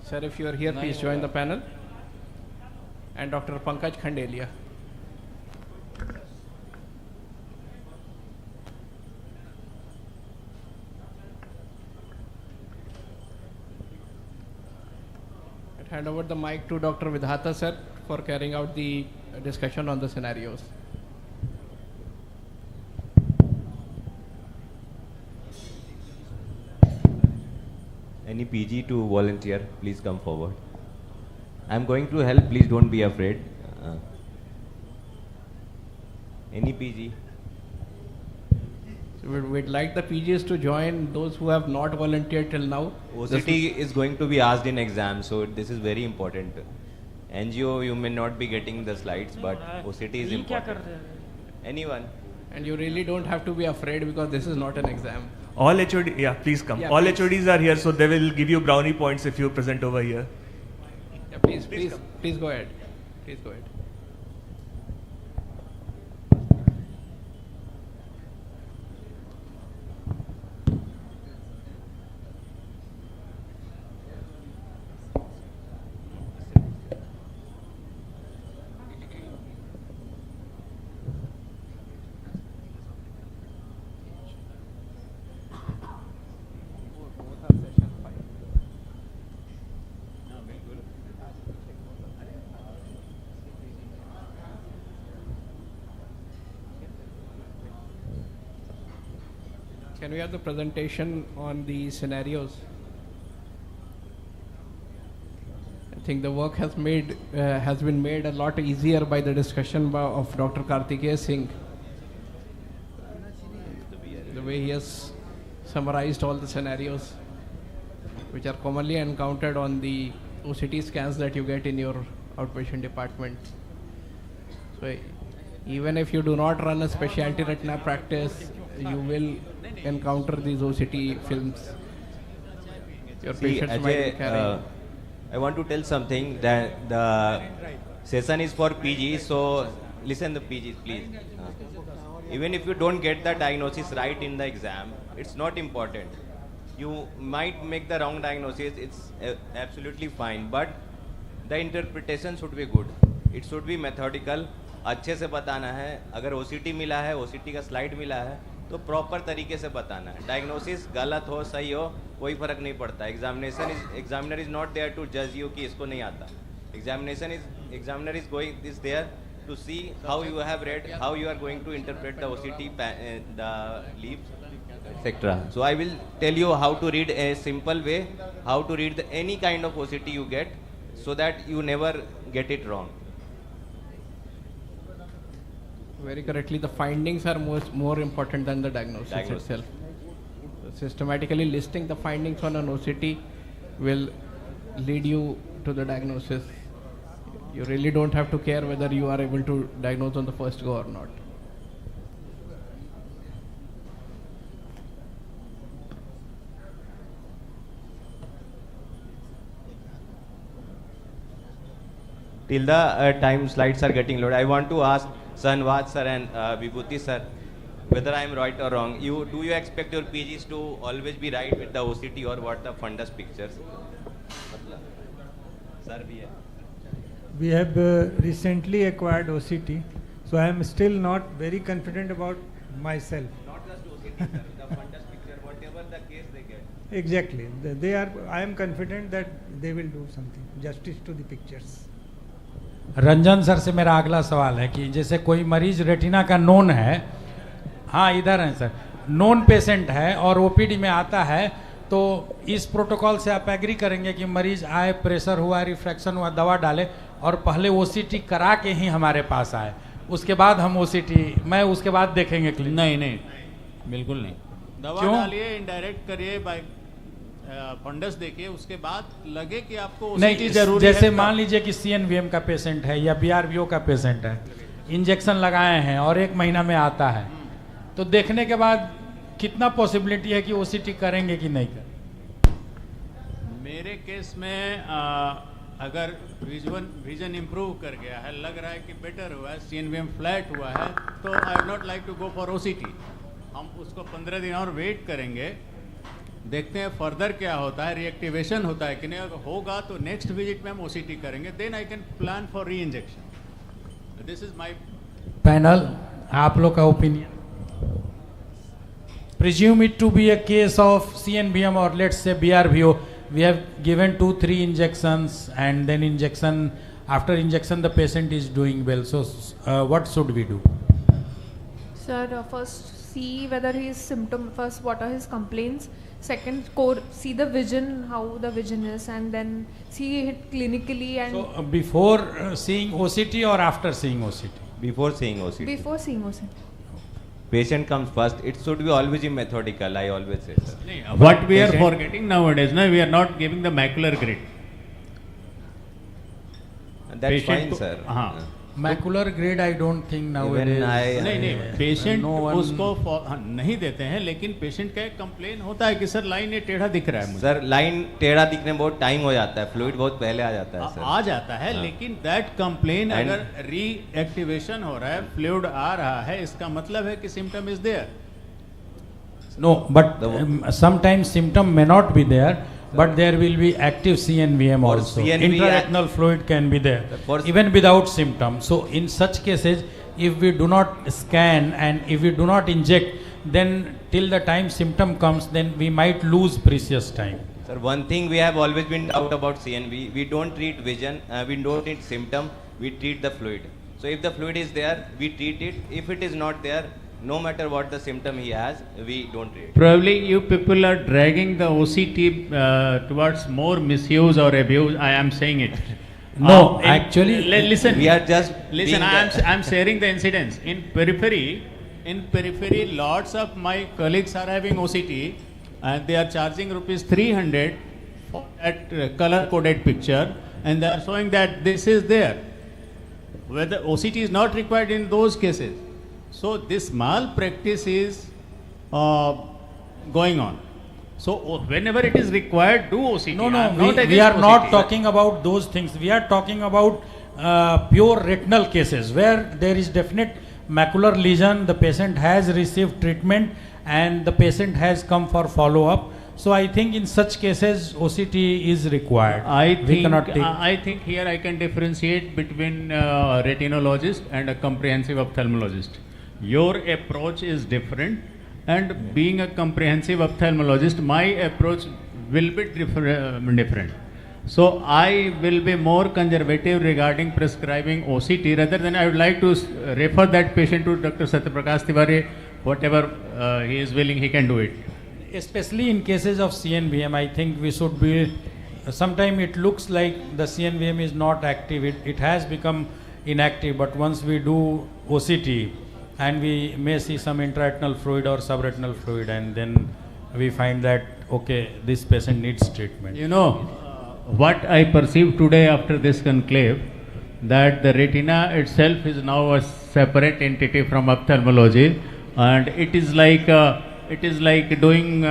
Sir, if you are here, please join the panel. And Dr. Pankaj Khandelia. I'd hand over the mic to Dr. Vidhata sir for carrying out the discussion on the scenarios. Any PG to volunteer, please come forward. I'm going to help, please don't be afraid. Any PG? So we'd like the PGs to join those who have not volunteered till now. OCT is going to be asked in exam, so this is very important. NGO, you may not be getting the slides, but OCT is important. Anyone? And you really don't have to be afraid because this is not an exam. All HOD, yeah, please come. Yeah, all please. HODs are here, so they will give you brownie points if you present over here. Yeah, please go ahead. Please go ahead. Can we have the presentation on the scenarios? I think the work has been made a lot easier by the discussion of Dr. Kartikeya Singh. The way he has summarized all the scenarios which are commonly encountered on the OCT scans that you get in your outpatient department. So even if you do not run a specialty retina practice, you will encounter these OCT films. Your patients might be carrying. I want to tell something that the session is for PG, so listen the PGs please. Even if you don't get the diagnosis right in the exam, it's not important. You might make the wrong diagnosis, it's absolutely fine, but the interpretation should be good. It should be methodical. अच्छे से बताना है. अगर OCT मिला है, OCT का slide मिला है, तो प्रॉपर तरीके से बताना है. डायग्नोसिस गलत हो सही हो कोई फर्क नहीं पड़ता. Examiner is not there to जज यू कि इसको नहीं आता. Examiner is there to see how you have read, how you are going to interpret the OCT, the leaves, etc. So I will tell you how to read a simple way, how to read any kind of OCT you get, so that you never get it wrong. Very correctly, the findings are more important than the diagnosis itself. Systematically listing the findings on an OCT will lead you to the diagnosis. You really don't have to care whether you are able to diagnose on the first go or not. Till the time slides are getting loaded, I want to ask Sanvad sir and Vibhuti sir, whether I am right or wrong. Do you expect your PGs to always be right with the OCT or what the fundus pictures? Sir, we have recently acquired OCT, so I am still not very confident about myself. Not just OCT, sir, the fundus picture, whatever the case they get. Exactly. I am confident that they will do something, justice to the pictures. Ranjan sir से मेरा अगला सवाल है कि जैसे कोई मरीज retina का नोन है, हाँ इधर है सर, नोन पेशेंट है और ओपीडी में आता है, तो इस प्रोटोकॉल से आप एग्री करेंगे कि मरीज आए, प्रेशर हुआ, रिफ्रैक्शन हुआ, दवा डाले और पहले ओसीटी करा के ही हमारे पास आए, उसके बाद हम ओसीटी उसके बाद देखेंगे क्लिनिक? नहीं, बिल्कुल नहीं. दवा डालिए, इनडायरेक्ट करिए, बाय फंडस देखिए, उसके बाद लगे कि आपको ओसीटी जरूरी है. जैसे मान लीजिए कि सीएनवीएम का पेशेंट है या बीआरबीओ का पेशेंट है, इंजेक्शन लगाए हैं और 1 महीना में आता है, तो देखने के बाद कितना पॉसिबिलिटी है कि ओसीटी करेंगे कि नहीं करेंगे? मेरे केस में अगर विजन इंप्रूव कर गया है, लग रहा है कि बेटर हुआ है, सीएनवीएम फ्लैट हुआ है, तो I would not like to go for OCT. हम उसको 15 दिन और वेट करेंगे, देखते हैं फर्दर क्या होता है, रिएक्टिवेशन होता है कि नहीं. अगर होगा तो नेक्स्ट विजिट में हम ओसीटी करेंगे, then I can plan for re injection. This is my panel. आप लोग का opinion? Presume it to be a case of CNVM or let's say BRVO. We have given 2-3 injections and then after injection the patient is doing well. So what should we do? Sir, first see whether he is first what are his complaints. Second, see the vision, how the vision is, and then see it clinically. And so before seeing OCT or after seeing OCT? Before seeing OCT. Before seeing OCT. Patient comes first. It should be always be methodical, I always say, sir. What we are forgetting nowadays, we are not giving the macular grid. That's fine, sir. Macular grade I don't think nowadays. नहीं patient उसको नहीं देते हैं, लेकिन patient का एक complain होता है कि सर लाइन ये टेढ़ा दिख रहा है मुझे. सर लाइन टेढ़ा दिखने में बहुत टाइम हो जाता है, फ्लूइड बहुत पहले आ जाता है सर. आ जाता है, लेकिन दैट कंप्लेन अगर रीएक्टिवेशन हो रहा है, फ्लूइड आ रहा है, इसका मतलब है कि symptom is there. No, but sometimes symptom may not be there, but there will be active CNVM also. Intraretinal fluid can be there, even without symptom. So in such cases, if we do not scan and if we do not inject, then till the time symptom comes, then we might lose precious time. Sir, one thing we have always been doubt about CNV, we don't treat vision, we don't treat symptom, we treat the fluid. So if the fluid is there, we treat it. If it is not there, no matter what the symptom he has, we don't treat. Probably you people are dragging the OCT towards more misuse or abuse. I am saying it. No, actually, listen. We are just listen. being I'm sharing the incidents in periphery. In periphery, lots of my colleagues are having OCT, and they are charging rupees 300 for that color-coded picture, and they are showing that this is there. Whether OCT is not required in those cases. So this malpractice is going on. So whenever it is required, do OCT. We are not talking about those things. We are talking about pure retinal cases where there is definite macular lesion, the patient has received treatment and the patient has come for follow-up. So I think in such cases OCT is required. I think here I can differentiate between a retinologist and a comprehensive ophthalmologist. Your approach is different, and being a comprehensive ophthalmologist, my approach will be different. So I will be more conservative regarding prescribing OCT, rather than I would like to refer that patient to Dr. Satyaprakash Tiwari. Whatever he is willing, he can do it. Especially in cases of CNVM, I think we should be, sometimes it looks like the CNVM is not active, it has become inactive, but once we do OCT and we may see some intraretinal fluid or subretinal fluid, and then we find that, okay, this patient needs treatment. You know, what I perceive today after this conclave, that the retina itself is now a separate entity from ophthalmology, and it is like doing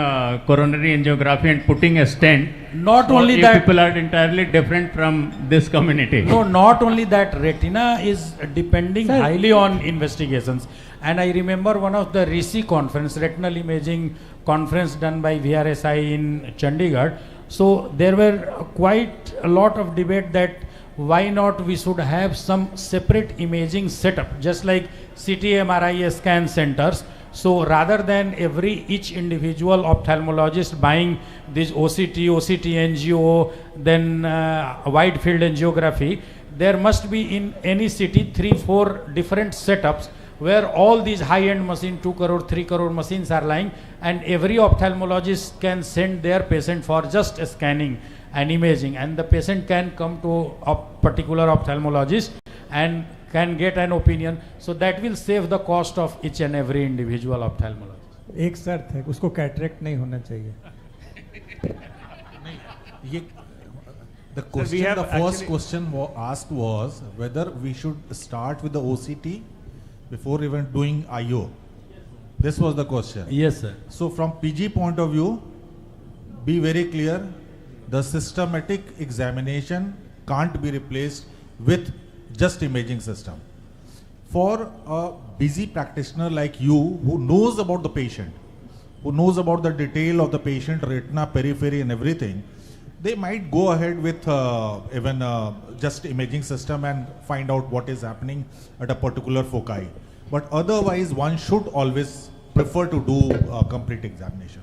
coronary angiography and putting a stent. Not so only that, people are entirely different from this community. No, not only that, retina is depending highly on investigations. And I remember one of the RISI conference, retinal imaging conference done by VRSI in Chandigarh. So there were quite a lot of debate that why not we should have some separate imaging setup, just like CT, MRI scan centers. So rather than each individual ophthalmologist buying this OCT, NGO, then wide field angiography, there must be in any city 3-4 different setups where all these high-end machines, 2 crore, 3 crore machines are lying, and every ophthalmologist can send their patient for just scanning and imaging, and the patient can come to a particular ophthalmologist and can get an opinion. So that will save the cost of each and every individual ophthalmologist. एक शर्त है, उसको cataract नहीं होना चाहिए. The question, the first question asked was whether we should start with the OCT before even doing IO. This was the question. Yes, sir. So from PG point of view, be very clear, the systematic examination can't be replaced with just imaging system. For a busy practitioner like you who knows about the patient, who knows about the detail of the patient, retina, periphery and everything, they might go ahead with even just imaging system and find out what is happening at a particular foci. But otherwise, one should always prefer to do a complete examination.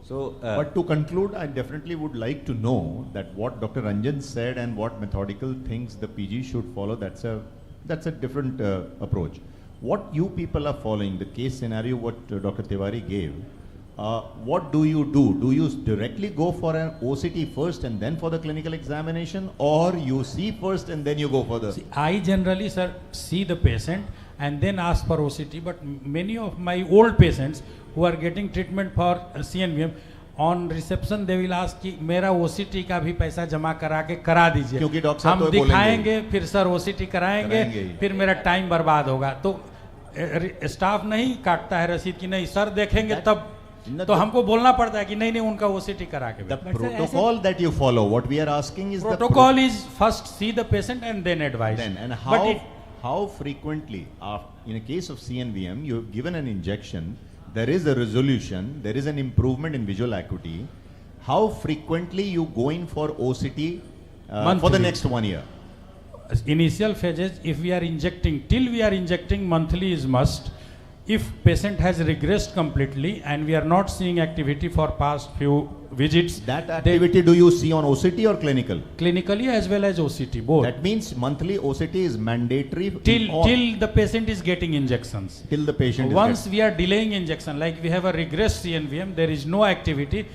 So, but to conclude, I definitely would like to know that what Dr. Ranjan said and what methodical things the PG should follow, that's a different approach. What you people are following, the case scenario what Dr. Tiwari gave, what do you do? Do you directly go for an OCT first and then for the clinical examination, or you see first and then you go for the... See, I generally, sir, see the patient and then ask for OCT, but many of my old patients who are getting treatment for CNVM, on reception they will ask कि मेरा OCT का भी पैसा जमा करा के करा दीजिए, क्योंकि डॉक्टर साहब हम तो दिखाएंगे फिर सर OCT कराएंगे फिर मेरा टाइम बर्बाद होगा. तो स्टाफ नहीं काटता है रसीद कि नहीं सर देखेंगे तब, तो हमको बोलना पड़ता है कि नहीं उनका OCT करा के. The protocol that you follow, what we are asking is protocol is first see the patient and then advise. And how frequently, in a case of CNVM, you have given an injection, there is a resolution, there is an improvement in visual acuity. How frequently you go in for OCT for the next 1 year? Initial phases, if we are injecting, till we are injecting monthly is must. If patient has regressed completely and we are not seeing activity for past few visits. That activity do you see on OCT or clinical? Clinically as well as OCT, both. That means monthly OCT is mandatory till the patient is getting injections. Till the patient Once we are delaying injection, like we have a regressed CNVM, there is no activity,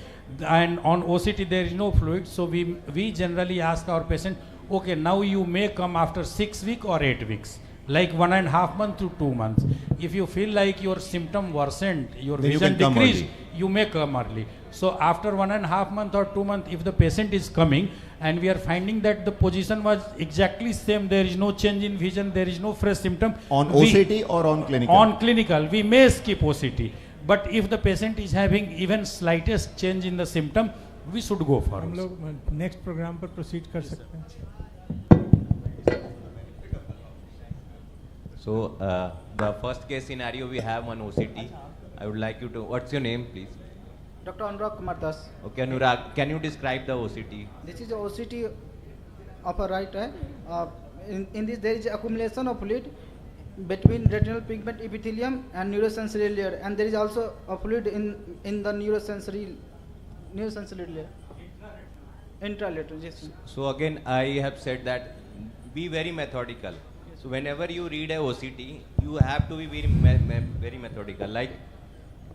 and on OCT there is no fluid, so we generally ask our patient, okay, now you may come after 6 weeks or 8 weeks, like 1.5 months to 2 months. If you feel like your symptom worsened, your Then you vision can come decreased, early. you may come early. So after 1.5 months or 2 months, if the patient is coming and we are finding that the position was exactly same, there is no change in vision, there is no fresh symptom. On OCT or on clinical? On clinical, we may skip OCT. But if the patient is having even slightest change in the symptom, we should go for हम it. लोग next programme पर proceed कर सकते हैं. So the first case scenario we have on OCT. I would like you to, what's your name please? Dr. Anurag Kumar Das. Okay Anurag, can you describe the OCT? This is the OCT of a right eye. In this there is accumulation of fluid between retinal pigment epithelium and neurosensory layer, and there is also a fluid in the neurosensory layer. Intralateral, yes. So again I have said that be very methodical. So whenever you read a OCT, you have to be very methodical. Like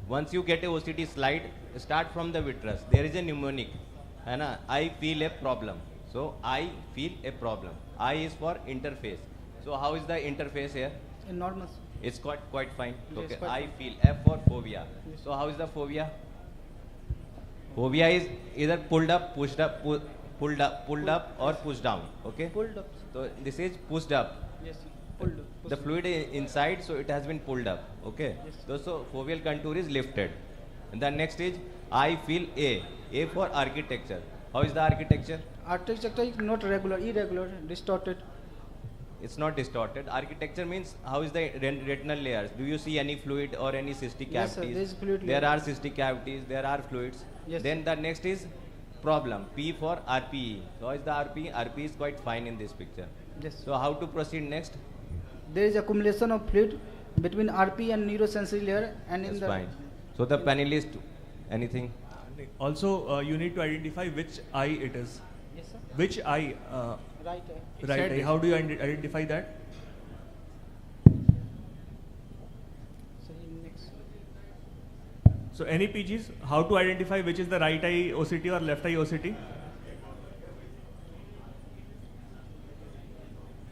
once you get a OCT slide, start from the vitreous. There is a mnemonic. I feel a problem. So I feel a problem. I is for interface. So how is the interface here? Enormous. It's quite fine. Yes, Okay. quite I fine. feel. F for phobia. Yes. So how is the phobia? Phobia is either pulled up, pulled up, or pushed down. Okay. Pulled up. So this is pushed up. Yes. Pulled up. The fluid is inside, so it has been pulled up. Okay. Yes. So foveal contour is lifted. And the next is I feel A. A for architecture. How is the architecture? Architecture is not regular, irregular, distorted. It's not distorted. Architecture means how is the retinal layers? Do you see any fluid or any cystic Yes, sir, cavities? there is fluid There layer. are cystic cavities. There are fluids. Yes, Then the next is problem. P for RPE. So how is the RPE? RPE is quite fine in this picture. Yes. So how to proceed next? There is accumulation of fluid between RP and neurosensory layer, and in That's the fine. So the panelist, anything? Also, you need to identify which eye it is. Yes, sir. Which eye? Right eye. Right eye. How do you identify that? So next. So any PGs, how to identify which is the right eye OCT or left eye OCT?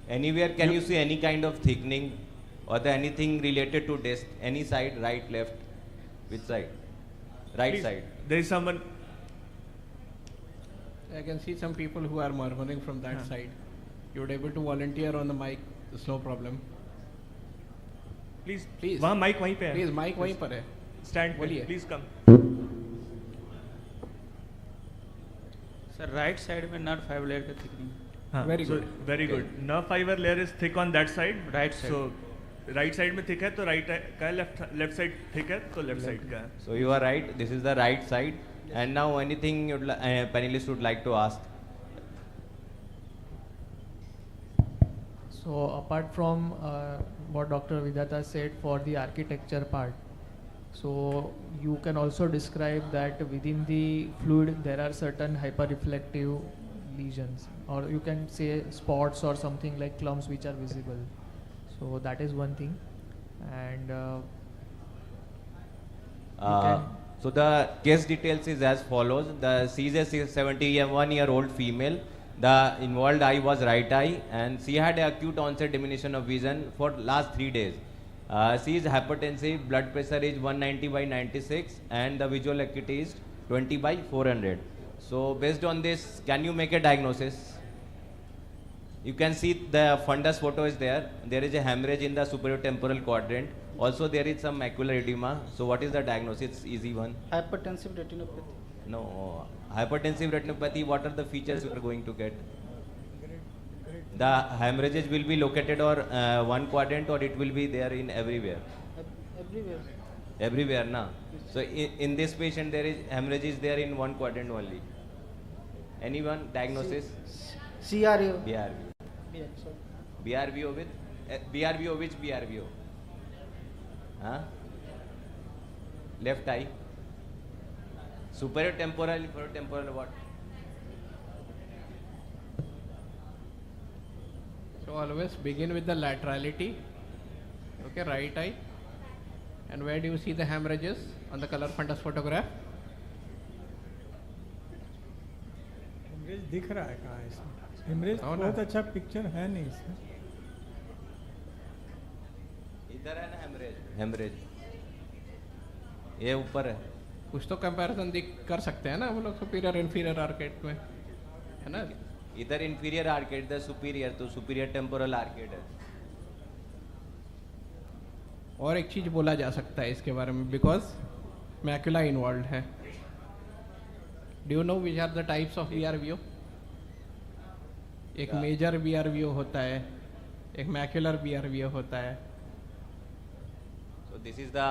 Anywhere can you see any kind of thickening or anything related to disc? Any side, right, left? Which side? Right Please, side. There is someone. I can see some people who are murmuring from that side. You would able to volunteer on the mic. There's no problem. Please, Please. वहाँ mic वहीं पे है. Please, mic वहीं पर है. Stand पे. बोलिए. Please come. Sir right side में नर्व फाइबर लेयर का thickening. Very good. Very good. Nerve fiber layer is thick on that side. Right side. So right side में thick है तो right का left side thick है तो left side का है. So you are right. This is the right side. And now anything panelists would like to ask? So apart from what Dr. Vidata said for the architecture part, so you can also describe that within the fluid there are certain hyperreflective lesions, or you can say spots or something like clumps which are visible. So that is one thing. And so the case details is as follows. She is a 71-year-old female. The involved eye was right eye, and she had acute onset diminution of vision for last 3 days. She is hypertensive, blood pressure is 190/96, and the visual acuity is 20/400. So based on this, can you make a diagnosis? You can see the fundus photo is there. There is a hemorrhage in the superior temporal quadrant. Also there is some macular edema. So what is the diagnosis? It's easy one. Hypertensive retinopathy. No, hypertensive retinopathy, what are the features you are going to get? The hemorrhages will be located or one quadrant, or it will be there in everywhere? Everywhere. Everywhere, na? So in this patient there is hemorrhage is there in one quadrant only. Anyone diagnosis? CRO. BRVO. Sorry. BRVO with? BRVO, which BRVO? Huh? Left eye. Superior temporal, inferior temporal what? So always begin with the laterality. Okay, right eye. And where do you see the hemorrhages on the color fundus photograph? दिख रहा है कहाँ इसमें? Haemorrhage बहुत अच्छा picture है नहीं इसमें। इधर है ना हेमरेज, हेमरेज ये ऊपर है। कुछ तो कंपैरिजन कर सकते हैं ना हम लोग सुपीरियर इन्फीरियर आर्केड में, है ना? इधर इंफीरियर आर्केड, इधर सुपीरियर, तो सुपीरियर टेम्पोरल आर्केड है। और एक चीज बोला जा सकता है इसके बारे में, बिकॉज मैक्यूला इन्वॉल्व है। Do you know which are the types of VRVO? एक मेजर VRVO होता है, एक मैक्यूलर VRVO होता है। So this is the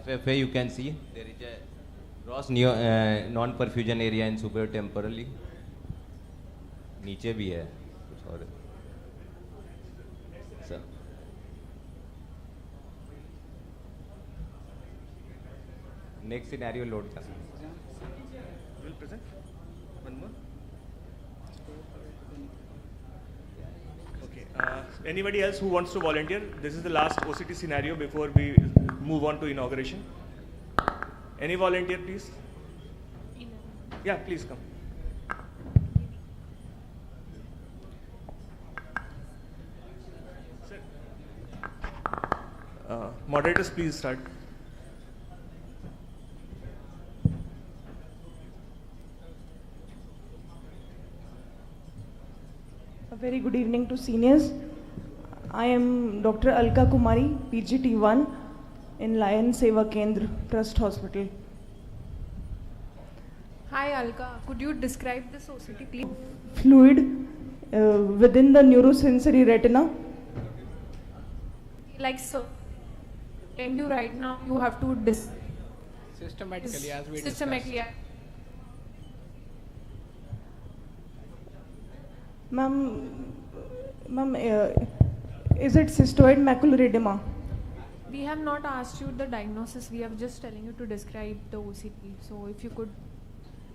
FFA. You can see there is a gross non-perfusion area in superior temporally. नीचे भी है कुछ और। सर नेक्स्ट सिनेरियो लोड कर। Will present one more. Okay. Anybody else who wants to volunteer? This is the last OCT scenario before we move on to inauguration. Any volunteer, please? Yeah, please come. Sir. Moderators, please start. A very good evening to seniors. I am Dr. Alka Kumari, PGT1 in Lion Seva Kendra Trust Hospital. Hi Alka, could you describe this OCT please? Fluid within the neurosensory retina. Like so. Can you right now you have to Systematically as we systematically. discussed. Ma'am, is it cystoid macular edema? We have not asked you the diagnosis, we are just telling you to describe the OCT. So if you could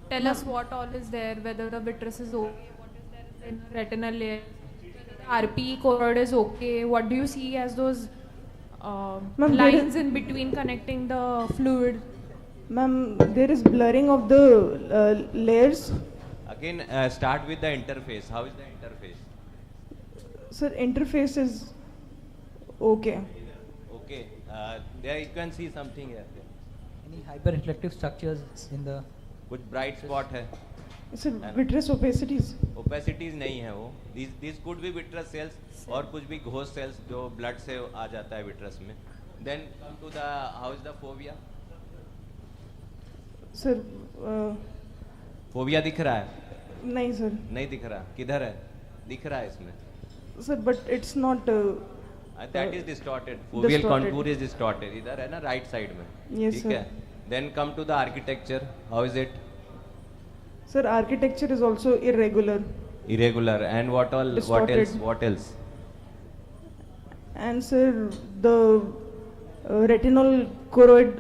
tell us what all is there, whether the vitreous is okay, what is there in the retinal layer, whether the RPE choroid is okay, what do you see as those lines in between connecting the fluid? Ma'am, there is blurring of the layers. Again, start with the interface. How is the interface? Sir, interface is okay. Okay. There you can see something here. Any hyperreflective structures in the कुछ bright spot है. Sir, vitreous opacities. Opacities नहीं है वो. These could be vitreous cells और कुछ भी ghost cells जो blood से आ जाता है vitreous में. Then come to the how is the fovea? Sir, Fovea दिख रहा है? नहीं sir. नहीं दिख रहा. किधर है? दिख रहा है इसमें. Sir, but it's not. That is distorted. Foveal contour is distorted. इधर है ना right side में. Yes ठीक sir. है. Then come to the architecture. How is it? Sir, architecture is also irregular. Irregular. And what all? Distorted. What else? What else? And sir, the retinal choroid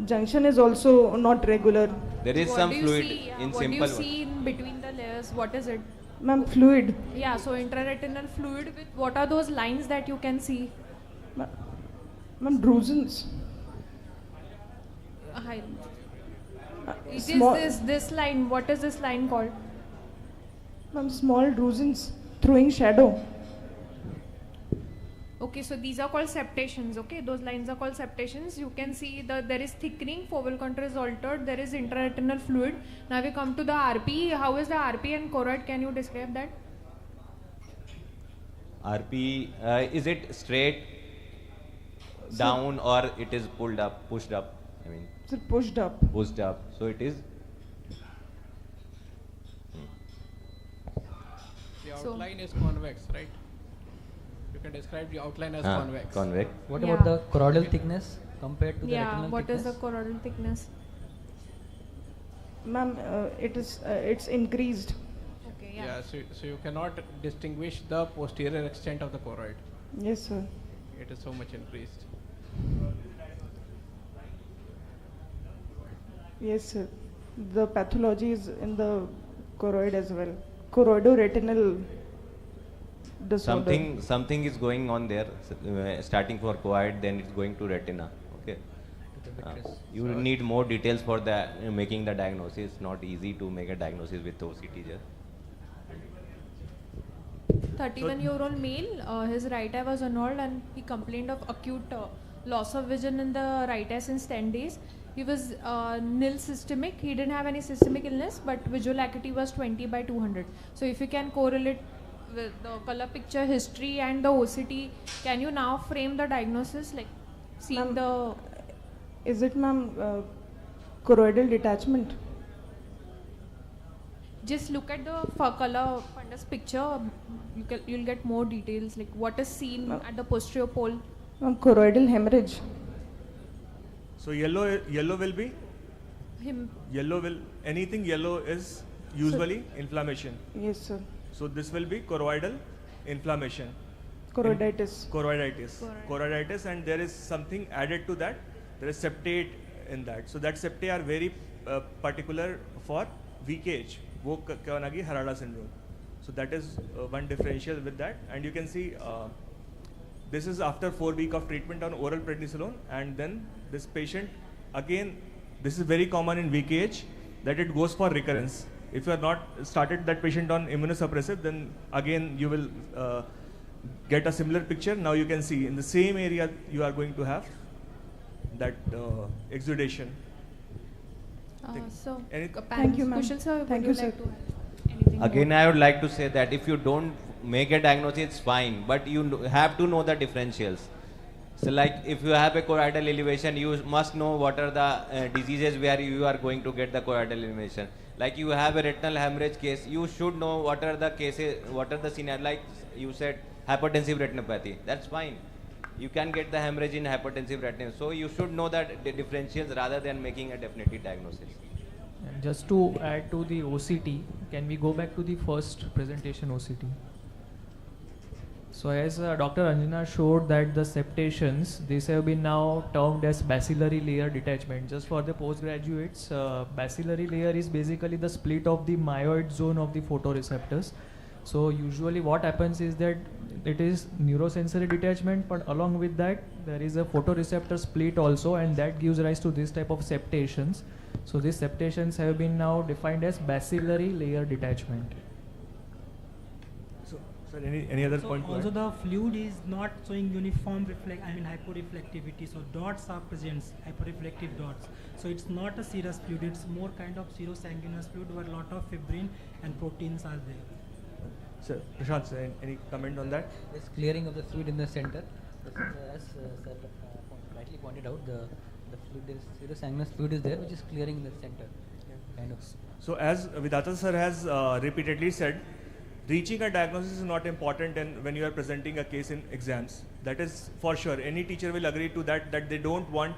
junction is also not regular. There is What some do you fluid see? in What simple do you see in between the layers? What is it? Ma'am, fluid. Yeah, so intraretinal fluid with what are those lines that you can see? Ma'am, drusens. Hi. It is small- this line. What is this line called? Ma'am, small drusens throwing shadow. Okay, so these are called septations. Okay, those lines are called septations. You can see there is thickening, foveal contour is altered, there is intraretinal fluid. Now we come to the RP. How is the RP and choroid? Can you describe that? RP, is it straight down or it is pulled up, pushed up? I mean, Sir, pushed up. pushed up. So it is. The So- outline is convex, right? You can describe the outline as convex. Convex. What Yeah. about the choroidal thickness compared to the Yeah, retinal what is thickness? the choroidal thickness? Ma'am, it's increased. Okay, Yeah, so you cannot distinguish the posterior extent of the choroid. Yes, sir. It is so much increased. Yes, sir. The pathology is in the choroid as well. Choroidoretinal disorder. Something is going on there, starting for choroid, then it's going to retina. Okay. You need more details for the making the diagnosis. Not easy to make a diagnosis with OCT. 31-year-old male, his right eye was annulled and he complained of acute loss of vision in the right eye since 10 days. He was nil systemic. He didn't have any systemic illness, but visual acuity was 20/200. So if you can correlate with the color picture history and the OCT, can you now frame the diagnosis, like seeing the... Is it, ma'am, choroidal detachment? Just look at the color fundus picture. You'll get more details, like what is seen at the posterior pole. Choroidal hemorrhage. So yellow will be? Anything yellow is usually inflammation. Yes, sir. So this will be choroidal inflammation. Choroiditis. Choroiditis, and there is something added to that. There is septate in that. So that septate are very particular for VKH. वो क्या होना कि Harada syndrome. So that is one differential with that, and you can see this is after 4 weeks of treatment on oral prednisolone, and then this patient again, this is very common in VKH that it goes for recurrence. If you are not started that patient on immunosuppressive, then again you will get a similar picture. Now you can see in the same area you are going to have that exudation. Thank you, ma'am. Thank you, sir. Again, I would like to say that if you don't make a diagnosis, it's fine, but you have to know the differentials. So like if you have a choroidal elevation, you must know what are the diseases where you are going to get the choroidal elevation. Like you have a retinal hemorrhage case, you should know what are the cases, what are the scenario, like you said hypertensive retinopathy, that's fine. You can get the hemorrhage in hypertensive retina. So you should know that the differentials rather than making a definitive diagnosis. And just to add to the OCT, can we go back to the first presentation OCT? So as Dr. Anjana showed that the septations, these have been now termed as bacillary layer detachment. Just for the postgraduates, bacillary layer is basically the split of the myoid zone of the photoreceptors. So usually what happens is that it is neurosensory detachment, but along with that there is a photoreceptor split also, and that gives rise to this type of septations. So these septations have been now defined as bacillary layer detachment. So, sir, any other point? Also the fluid is not showing uniform hyporeflectivity. So dots are present, hyporeflective dots. So it's not a serous fluid, it's more kind of serosanguinous fluid where a lot of fibrin and proteins are there. Sir, Prashant, sir, any comment on that? This clearing of the fluid in the center, as sir rightly pointed out, the fluid, serosanguinous fluid is there, which is clearing the center. Kind of. So as Vidata sir has repeatedly said, reaching a diagnosis is not important when you are presenting a case in exams. That is for sure. Any teacher will agree to that they don't want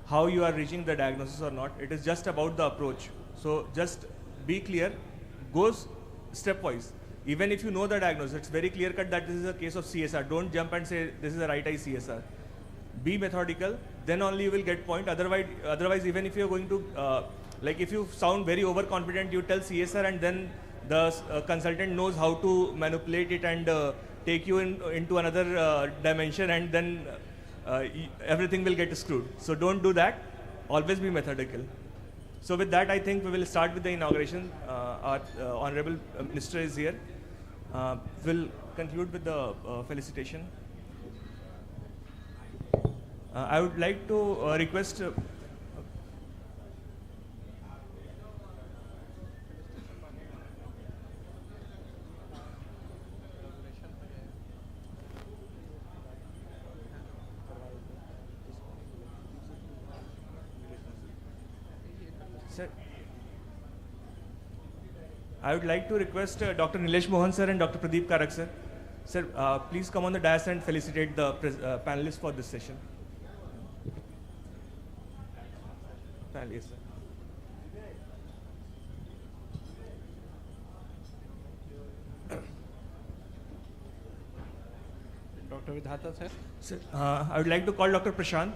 how you are reaching the diagnosis or not. It is just about the approach. So just be clear, goes stepwise. Even if you know the diagnosis, it's very clear cut that this is a case of CSR. Don't jump and say this is a right eye CSR. Be methodical, then only you will get point. Otherwise, even if you're going to, like if you sound very overconfident, you tell CSR and then the consultant knows how to manipulate it and take you into another dimension, and then everything will get screwed. So don't do that. Always be methodical. So with that, I think we will start with the inauguration. Our Honorable Minister is here. We'll conclude with the felicitation. I would like to request sir, I would like to request Dr. Nilesh Mohan sir and Dr. Pradeep Karak sir. Sir, please come on the dais and felicitate the panelists for this session. Yes, sir. Dr. Vidhata sir. Sir, I would like to call Dr. Prashant.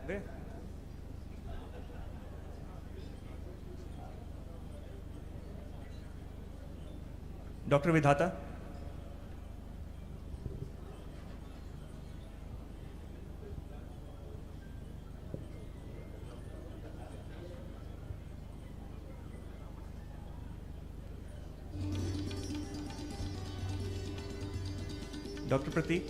Where? Dr. Vidhata. Dr. Prateek.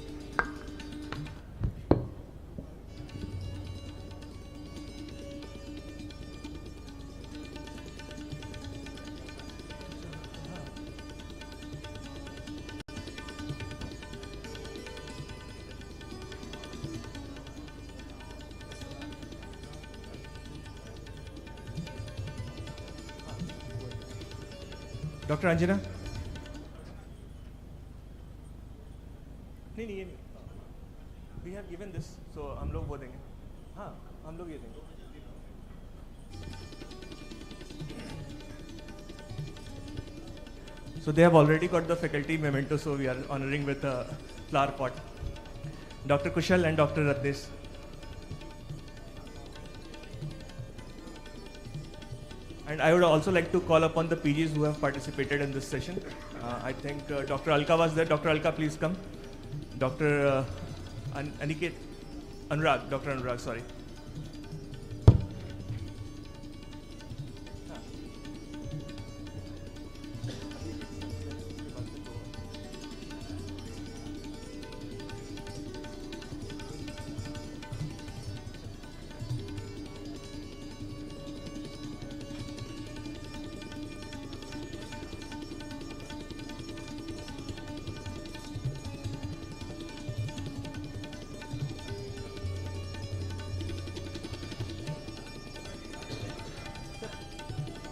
Dr. Anjana. नहीं we have given this, so हम लोग वो देंगे. हाँ, हम लोग ये देंगे. So they have already got the faculty memento, so we are honoring with a flower pot. Dr. Kushal and Dr. Ratnesh. And I would also like to call upon the PGs who have participated in this session. I think Dr. Alka was there. Dr. Alka, please come. Dr. Aniket, Anurag, Dr. Anurag, sorry.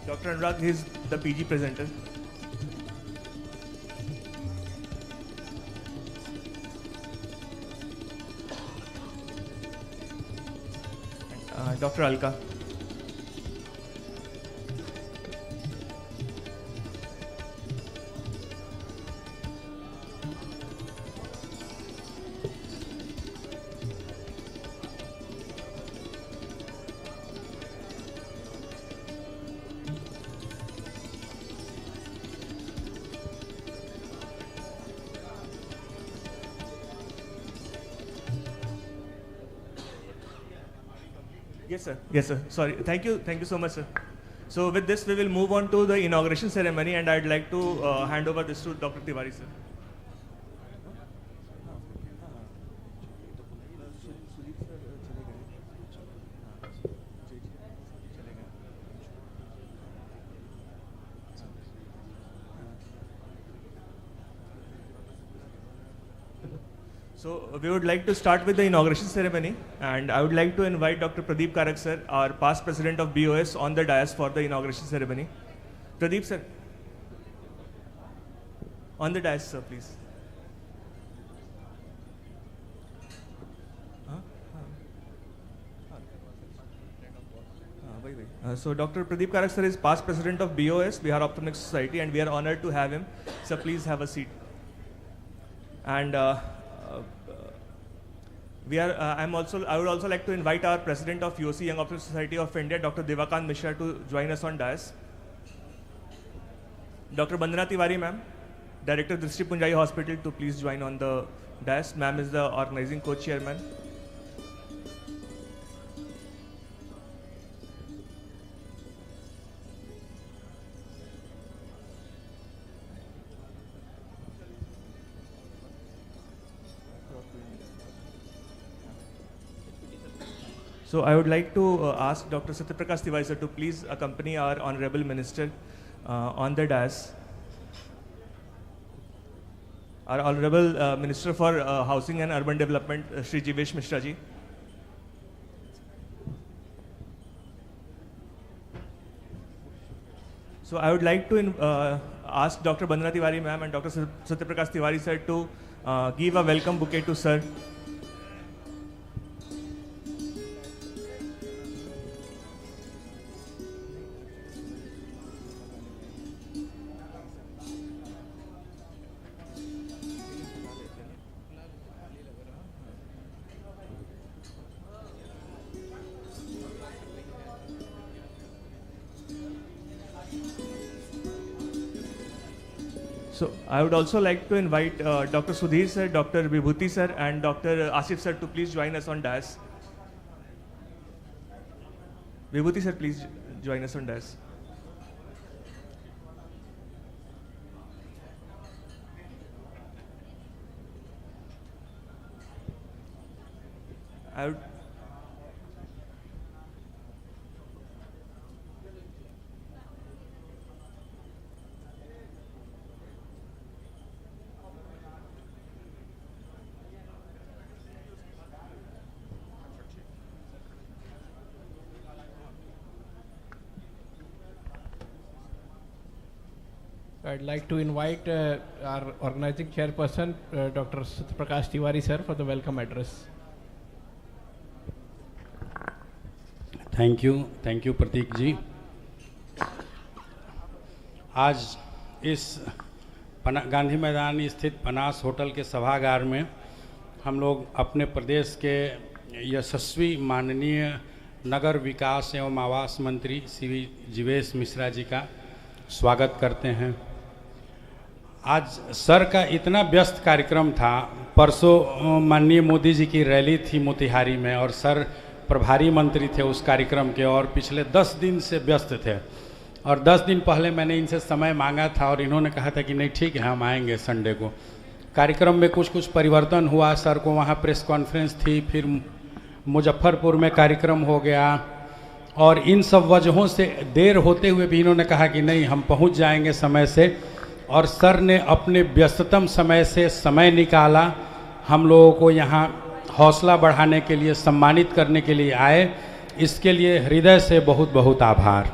Dr. Anurag is the PG presenter. And, Dr. Alka. Yes, sir. Yes, sir. Sorry. Thank you. Thank you so much, sir. So with this, we will move on to the inauguration ceremony, and I'd like to hand over this to Dr. Tiwari, sir. So we would like to start with the inauguration ceremony, and I would like to invite Dr. Pradeep Karak sir, our past president of BOS, on the dais for the inauguration ceremony. Pradeep sir, on the dais, sir, please. So Dr. Pradeep Karak sir is past president of BOS, Bihar Ophthalmic Society, and we are honored to have him. So please have a seat. And I would also like to invite our president of UOC Young Ophthalmic Society of India, Dr. Devakant Mishra, to join us on dais. Dr. Bandana Tiwari, ma'am, Director Drishti Punjabi Hospital, to please join on the dais. Ma'am is the organizing co-chairman. So I would like to ask Dr. Satyaprakash Tiwari sir to please accompany our Honorable Minister on the dais. Our Honorable Minister for Housing and Urban Development, Shri Jivesh Mishra ji. So I would like to ask Dr. Bandana Tiwari ma'am and Dr. Satyaprakash Tiwari sir to give a welcome bouquet to sir. So I would also like to invite Dr. Sudhir sir, Dr. Vibhuti sir, and Dr. Asif sir to please join us on dais. Vibhuti sir, please join us on dais. I would I'd like to invite our organizing chairperson, Dr. Prakash Tiwari sir, for the welcome address. Thank you Prateek ji. आज इस गांधी मैदान स्थित पनास hotel के सभागार में हम लोग अपने प्रदेश के यशस्वी माननीय नगर विकास एवं आवास मंत्री श्री जीवेश मिश्रा जी का स्वागत करते हैं। आज सर का इतना व्यस्त कार्यक्रम था, परसों माननीय मोदी जी की रैली थी मोतिहारी में और सर प्रभारी मंत्री थे उस कार्यक्रम के और पिछले 10 दिन से व्यस्त थे और 10 दिन पहले मैंने इनसे समय मांगा था और इन्होंने कहा था कि नहीं ठीक है हम आएंगे संडे को। कार्यक्रम में कुछ परिवर्तन हुआ, सर को वहाँ प्रेस कॉन्फ्रेंस थी, फिर मुजफ्फरपुर में कार्यक्रम हो गया और इन सब वजहों से देर होते हुए भी इन्होंने कहा कि नहीं हम पहुँच जाएंगे समय से और सर ने अपने व्यस्ततम समय से समय निकाला, हम लोगों को यहाँ हौसला बढ़ाने के लिए, सम्मानित करने के लिए आए, इसके लिए हृदय से बहुत बहुत आभार।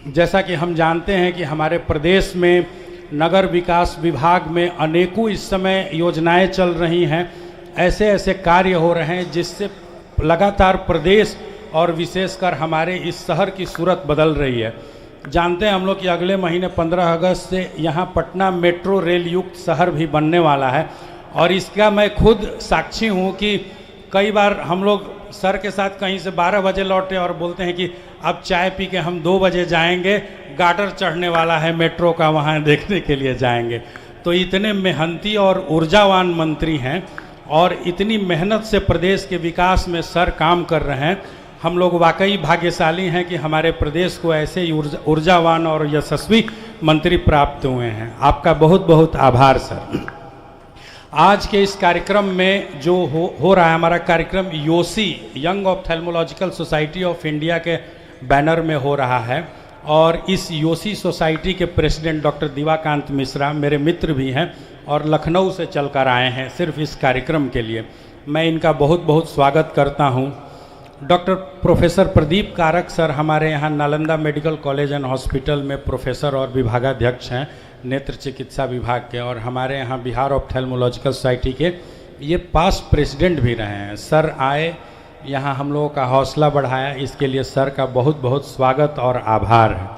जैसा कि हम जानते हैं कि हमारे प्रदेश में नगर विकास विभाग में अनेकों इस समय योजनाएं चल रही हैं, ऐसे ऐसे कार्य हो रहे हैं जिससे लगातार प्रदेश और विशेषकर हमारे इस शहर की सूरत बदल रही है। जानते हैं हम लोग कि अगले महीने 15 अगस्त से यहाँ पटना मेट्रो रेल युक्त शहर भी बनने वाला है और इसका मैं खुद साक्षी हूँ कि कई बार हम लोग सर के साथ कहीं से 12 बजे लौटे और बोलते हैं कि अब चाय पी के हम 2 बजे जाएंगे, गार्डर चढ़ने वाला है मेट्रो का, वहाँ देखने के लिए जाएंगे। तो इतने मेहनती और ऊर्जावान मंत्री हैं और इतनी मेहनत से प्रदेश के विकास में सर काम कर रहे हैं। हम लोग वाकई भाग्यशाली हैं कि हमारे प्रदेश को ऐसे ऊर्जावान और यशस्वी मंत्री प्राप्त हुए हैं। आपका बहुत बहुत आभार सर। आज के इस कार्यक्रम में जो हो रहा है, हमारा कार्यक्रम YOSI young ophthalmological society of India के बैनर में हो रहा है और इस योसी सोसाइटी के प्रेसिडेंट डॉक्टर दिवाकांत मिश्रा मेरे मित्र भी हैं और लखनऊ से चलकर आए हैं सिर्फ इस कार्यक्रम के लिए। मैं इनका बहुत बहुत स्वागत करता हूं। डॉक्टर प्रोफेसर प्रदीप कारक सर हमारे यहाँ Nalanda medical college and hospital में प्रोफेसर और विभागाध्यक्ष हैं नेत्र चिकित्सा विभाग के और हमारे यहाँ बिहार ऑप्थेल्मोलॉजिकल सोसाइटी के ये पास्ट प्रेसिडेंट भी रहे हैं। सर आए, यहाँ हम लोगों का हौसला बढ़ाया, इसके लिए सर का बहुत बहुत स्वागत और आभार है।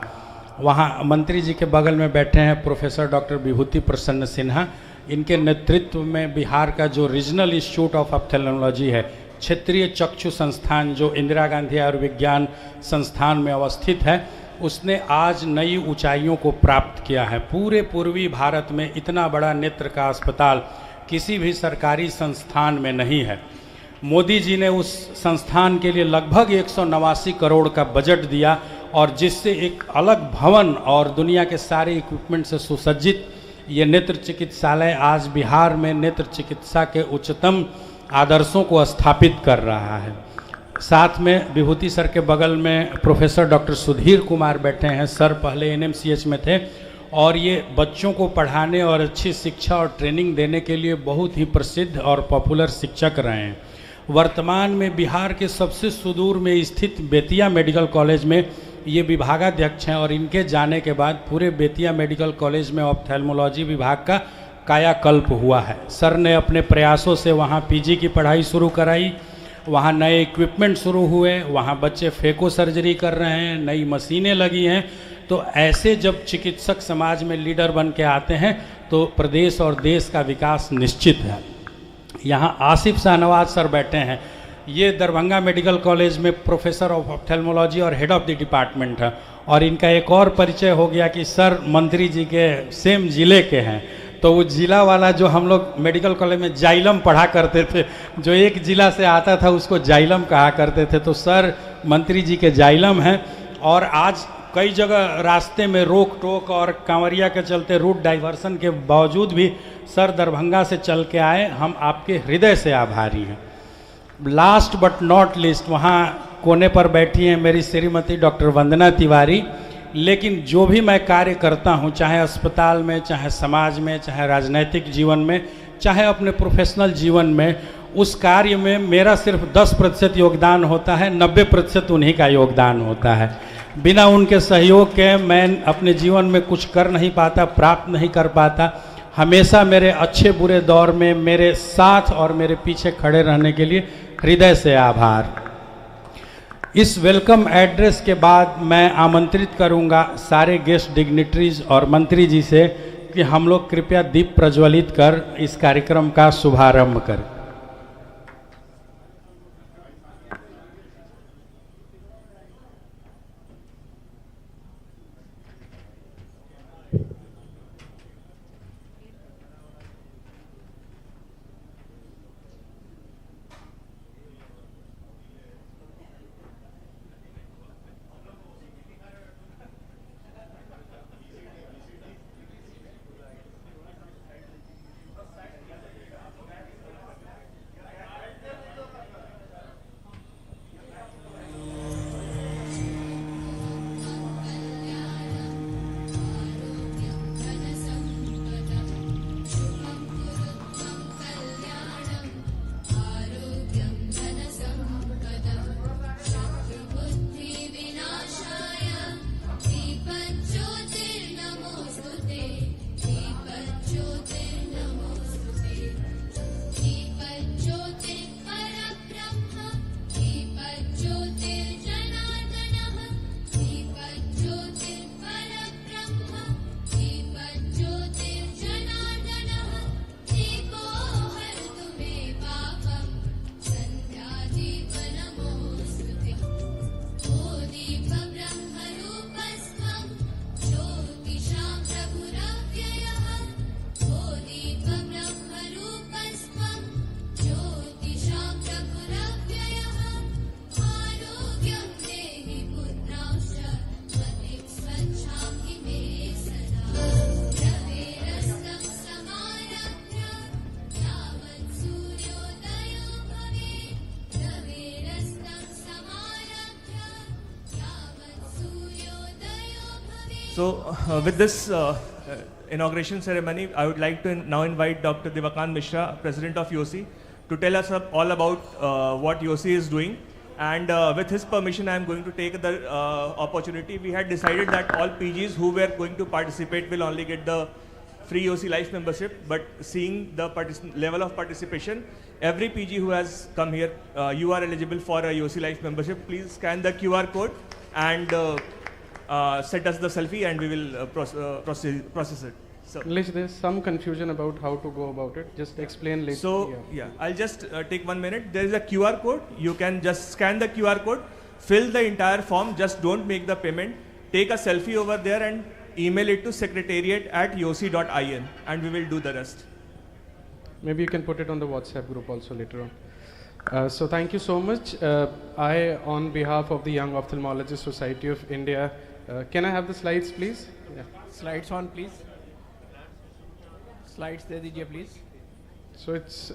वहाँ मंत्री जी के बगल में बैठे हैं प्रोफेसर डॉक्टर विभूति प्रसन्न सिन्हा, इनके नेतृत्व में बिहार का जो रीजनल इंस्टीट्यूट ऑफ ऑप्थेल्मोलॉजी है, क्षेत्रीय चक्षु संस्थान जो इंदिरा गांधी आयुर्विज्ञान संस्थान में अवस्थित है, उसने आज नई ऊंचाइयों को प्राप्त किया है। पूरे पूर्वी भारत में इतना बड़ा नेत्र का अस्पताल किसी भी सरकारी संस्थान में नहीं है। मोदी जी ने उस संस्थान के लिए लगभग 189 करोड़ का बजट दिया और जिससे एक अलग भवन और दुनिया के सारे इक्विपमेंट से सुसज्जित ये नेत्र चिकित्सालय आज बिहार में नेत्र चिकित्सा के उच्चतम आदर्शों को स्थापित कर रहा है। साथ में विभूति सर के बगल में प्रोफेसर डॉक्टर सुधीर कुमार बैठे हैं। सर पहले एनएमसीएच में थे और ये बच्चों को पढ़ाने और अच्छी शिक्षा और ट्रेनिंग देने के लिए बहुत ही प्रसिद्ध और पॉपुलर शिक्षक रहे हैं। वर्तमान में बिहार के सबसे सुदूर में स्थित बेतिया मेडिकल कॉलेज में ये विभागाध्यक्ष हैं और इनके जाने के बाद पूरे बेतिया मेडिकल कॉलेज में ऑप्थेल्मोलॉजी विभाग का कायाकल्प हुआ है। सर ने अपने प्रयासों से वहाँ पीजी की पढ़ाई शुरू कराई, वहाँ नए इक्विपमेंट शुरू हुए, वहाँ बच्चे फेको सर्जरी कर रहे हैं, नई मशीनें लगी हैं। तो ऐसे जब चिकित्सक समाज में लीडर बन के आते हैं तो प्रदेश और देश का विकास निश्चित है। यहाँ आसिफ शाहनवाज सर बैठे हैं, ये दरभंगा मेडिकल कॉलेज में प्रोफेसर ऑफ ऑप्थेल्मोलॉजी और हेड ऑफ द डिपार्टमेंट है और इनका एक और परिचय हो गया कि सर मंत्री जी के सेम ज़िले के हैं। तो वो ज़िला वाला जो हम लोग मेडिकल कॉलेज में जाइलम पढ़ा करते थे, जो एक ज़िला से आता था उसको जाइलम कहा करते थे, तो सर मंत्री जी के जाइलम हैं। और आज कई जगह रास्ते में रोक टोक और कांवरिया के चलते रूट डाइवर्सन के बावजूद भी सर दरभंगा से चल के आए, हम आपके हृदय से आभारी हैं। लास्ट बट नॉट लीस्ट, वहाँ कोने पर बैठी हैं मेरी श्रीमती डॉक्टर वंदना तिवारी। लेकिन जो भी मैं कार्य करता हूँ, चाहे अस्पताल में, चाहे समाज में, चाहे राजनैतिक जीवन में, चाहे अपने प्रोफेशनल जीवन में, उस कार्य में मेरा सिर्फ 10% योगदान होता है, 90% उन्हीं का योगदान होता है। बिना उनके सहयोग के मैं अपने जीवन में कुछ कर नहीं पाता, प्राप्त नहीं कर पाता। हमेशा मेरे अच्छे बुरे दौर में मेरे साथ और मेरे पीछे खड़े रहने के लिए हृदय से आभार। इस वेलकम एड्रेस के बाद मैं आमंत्रित करूंगा सारे गेस्ट डिग्निटरीज और मंत्री जी से कि हम लोग कृपया दीप प्रज्वलित कर इस कार्यक्रम का शुभारंभ करें। So with this inauguration ceremony, I would like to now invite Dr. Divakant Mishra, President of YOSI, to tell us all about what YOSI is doing. And with his permission, I am going to take the opportunity. We had decided that all PGs who were going to participate will only get the free YOSI Life membership. But seeing the level of participation, every PG who has come here, you are eligible for a YOSI Life membership. Please scan the QR code and send us the selfie, and we will process it. So, there's some confusion about how to go about it. Just explain later. So, yeah, I'll just take 1 minute. There is a QR code. You can just scan the QR code, fill the entire form, just don't make the payment. Take a selfie over there and email it to secretariat@yosi.in, and we will do the rest. Maybe you can put it on the WhatsApp group also later on. So thank you so much. I, on behalf of the Young Ophthalmologist Society of India, can I have the slides, please? Yeah. Slides on, please. Slides de dijiye, please. So it's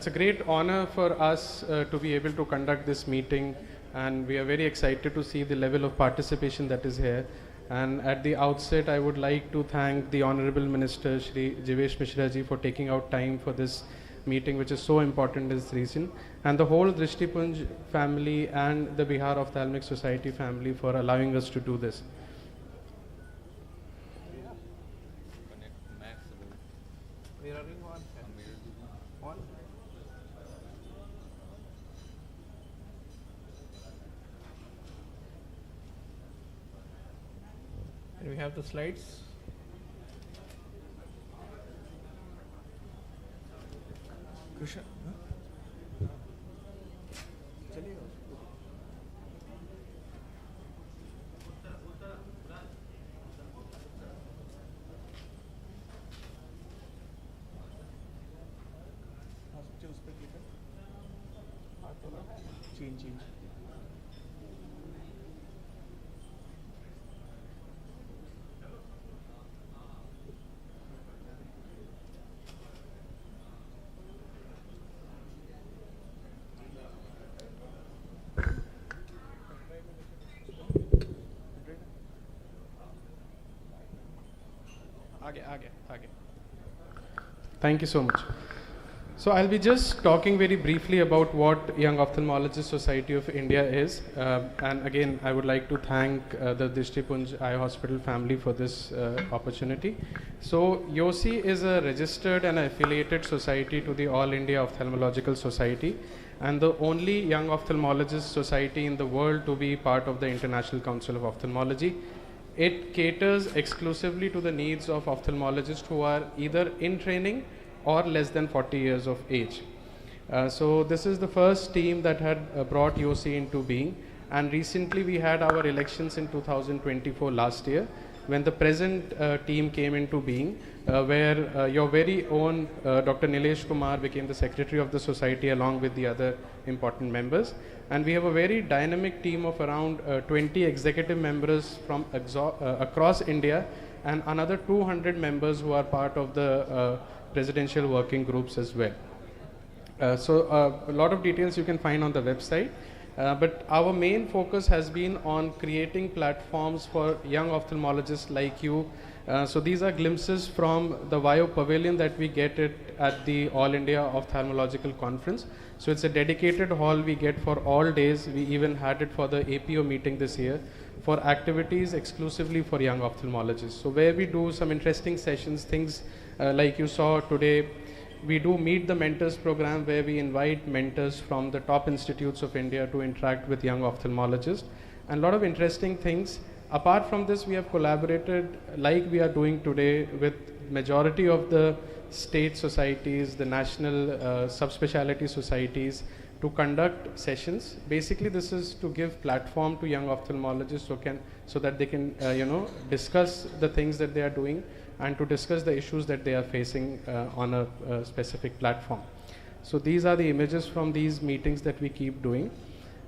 a great honor for us to be able to conduct this meeting, and we are very excited to see the level of participation that is here. And at the outset, I would like to thank the Honorable Minister Shri Jivesh Mishra ji for taking out time for this meeting, which is so important this region, and the whole Drishtipunj family and the Bihar Ophthalmic Society family for allowing us to do this. We have the slides. Krishna, change. आगे. Thank you so much. So I'll be just talking very briefly about what Young Ophthalmologist Society of India is. And again, I would like to thank the Drishtipunj Eye Hospital family for this opportunity. So YOSI is a registered and affiliated society to the All India Ophthalmological Society, and the only young ophthalmologist society in the world to be part of the International Council of Ophthalmology. It caters exclusively to the needs of ophthalmologists who are either in training or less than 40 years of age. So this is the first team that had brought YOSI into being, and recently we had our elections in 2024 last year, when the present team came into being, where your very own Dr. Nilesh Kumar became the secretary of the society along with the other important members. And we have a very dynamic team of around 20 executive members from across India, and another 200 members who are part of the presidential working groups as well. So a lot of details you can find on the website. But our main focus has been on creating platforms for young ophthalmologists like you. So these are glimpses from the Vayo Pavilion that we get at the All India Ophthalmological Conference. So it's a dedicated hall we get for all days. We even had it for the APO meeting this year for activities exclusively for young ophthalmologists. So where we do some interesting sessions, things like you saw today. We do Meet the Mentors program, where we invite mentors from the top institutes of India to interact with young ophthalmologists, and a lot of interesting things. Apart from this, we have collaborated, like we are doing today, with majority of the state societies, the national subspecialty societies, to conduct sessions. Basically, this is to give platform to young ophthalmologists so that they can discuss the things that they are doing, and to discuss the issues that they are facing on a specific platform. So these are the images from these meetings that we keep doing.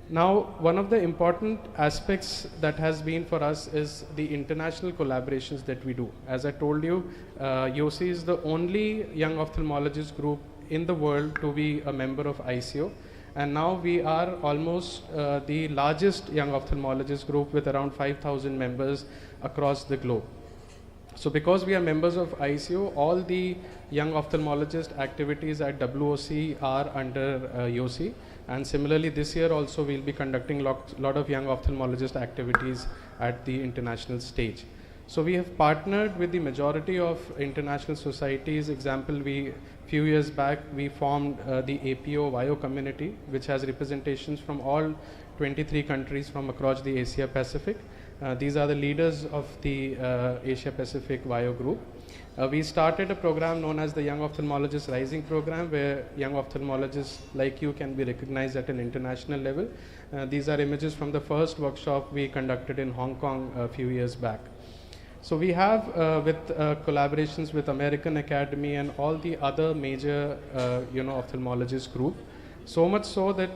Now, one of the important aspects that has been for us is the international collaborations that we do. As I told you, YOSI is the only young ophthalmologist group in the world to be a member of ICO. And now we are almost the largest young ophthalmologist group with around 5,000 members across the globe. So because we are members of ICO, all the young ophthalmologist activities at WOC are under YOSI. And similarly, this year also we'll be conducting a lot of young ophthalmologist activities at the international stage. So we have partnered with the majority of international societies. Example, few years back, we formed the APO Vayo community, which has representations from all 23 countries from across the Asia Pacific. These are the leaders of the Asia Pacific Vayo group. We started a program known as the Young Ophthalmologist Rising Program, where young ophthalmologists like you can be recognized at an international level. These are images from the first workshop we conducted in Hong Kong a few years back. So we have collaborations with American Academy and all the other major ophthalmologist group. So much so that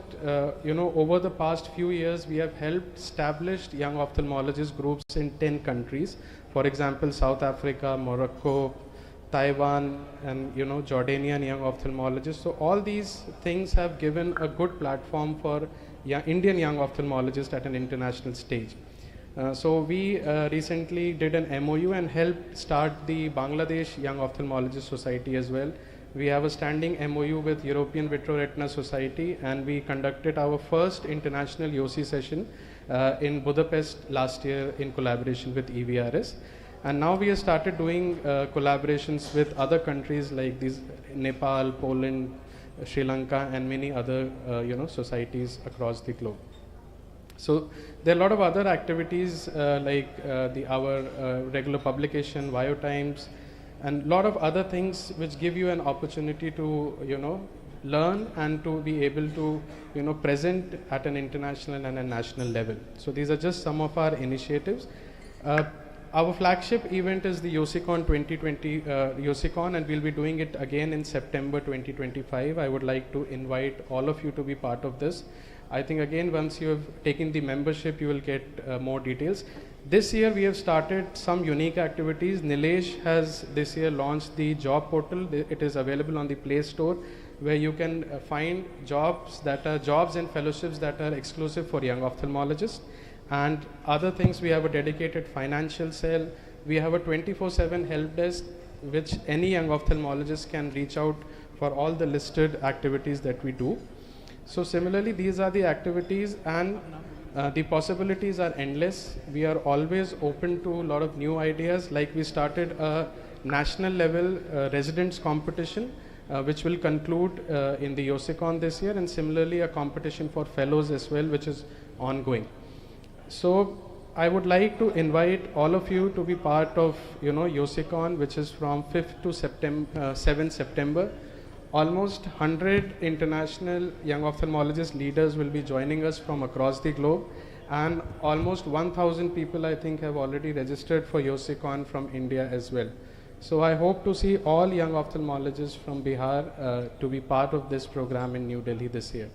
over the past few years we have helped established young ophthalmologist groups in 10 countries. For example, South Africa, Morocco, Taiwan, and Jordanian young ophthalmologists. So all these things have given a good platform for Indian young ophthalmologists at an international stage. So we recently did an MOU and helped start the Bangladesh Young Ophthalmologist Society as well. We have a standing MOU with European Vitro-Retina Society, and we conducted our first international YOSI session in Budapest last year in collaboration with EVRS. And now we have started doing collaborations with other countries like Nepal, Poland, Sri Lanka, and many other societies across the globe. So there are a lot of other activities like our regular publication, Vayo Times, and a lot of other things which give you an opportunity to learn and to be able to present at an international and a national level. So these are just some of our initiatives. Our flagship event is the YOSICon 2020 YOSICon, and we'll be doing it again in September 2025. I would like to invite all of you to be part of this. I think again once you have taken the membership, you will get more details. This year we have started some unique activities. Nilesh has this year launched the job portal. It is available on the Play Store, where you can find jobs and fellowships that are exclusive for young ophthalmologists. And other things, we have a dedicated financial cell. We have a 24/7 help desk, which any young ophthalmologist can reach out for all the listed activities that we do. So similarly, these are the activities, and the possibilities are endless. We are always open to a lot of new ideas. Like we started a national level residents competition, which will conclude in the Yosikon this year, and similarly a competition for fellows as well, which is ongoing. So I would like to invite all of you to be part of Yosikon, which is from 5th to 7th September. Almost 100 international young ophthalmologist leaders will be joining us from across the globe, and almost 1,000 people I think have already registered for Yosikon from India as well. So I hope to see all young ophthalmologists from Bihar to be part of this program in New Delhi this year.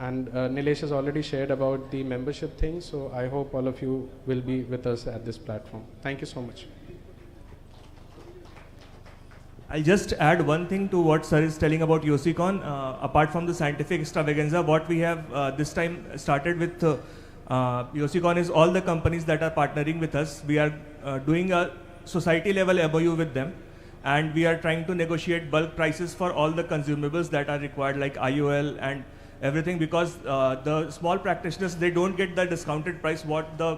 And Nilesh has already shared about the membership thing, so I hope all of you will be with us at this platform. Thank you so much. I'll just add one thing to what sir is telling about Yosikon. Apart from the scientific extravaganza, what we have this time started with Yosikon is all the companies that are partnering with us. We are doing a society level MOU with them, and we are trying to negotiate bulk prices for all the consumables that are required, like IOL and everything, because the small practitioners, they don't get the discounted price what the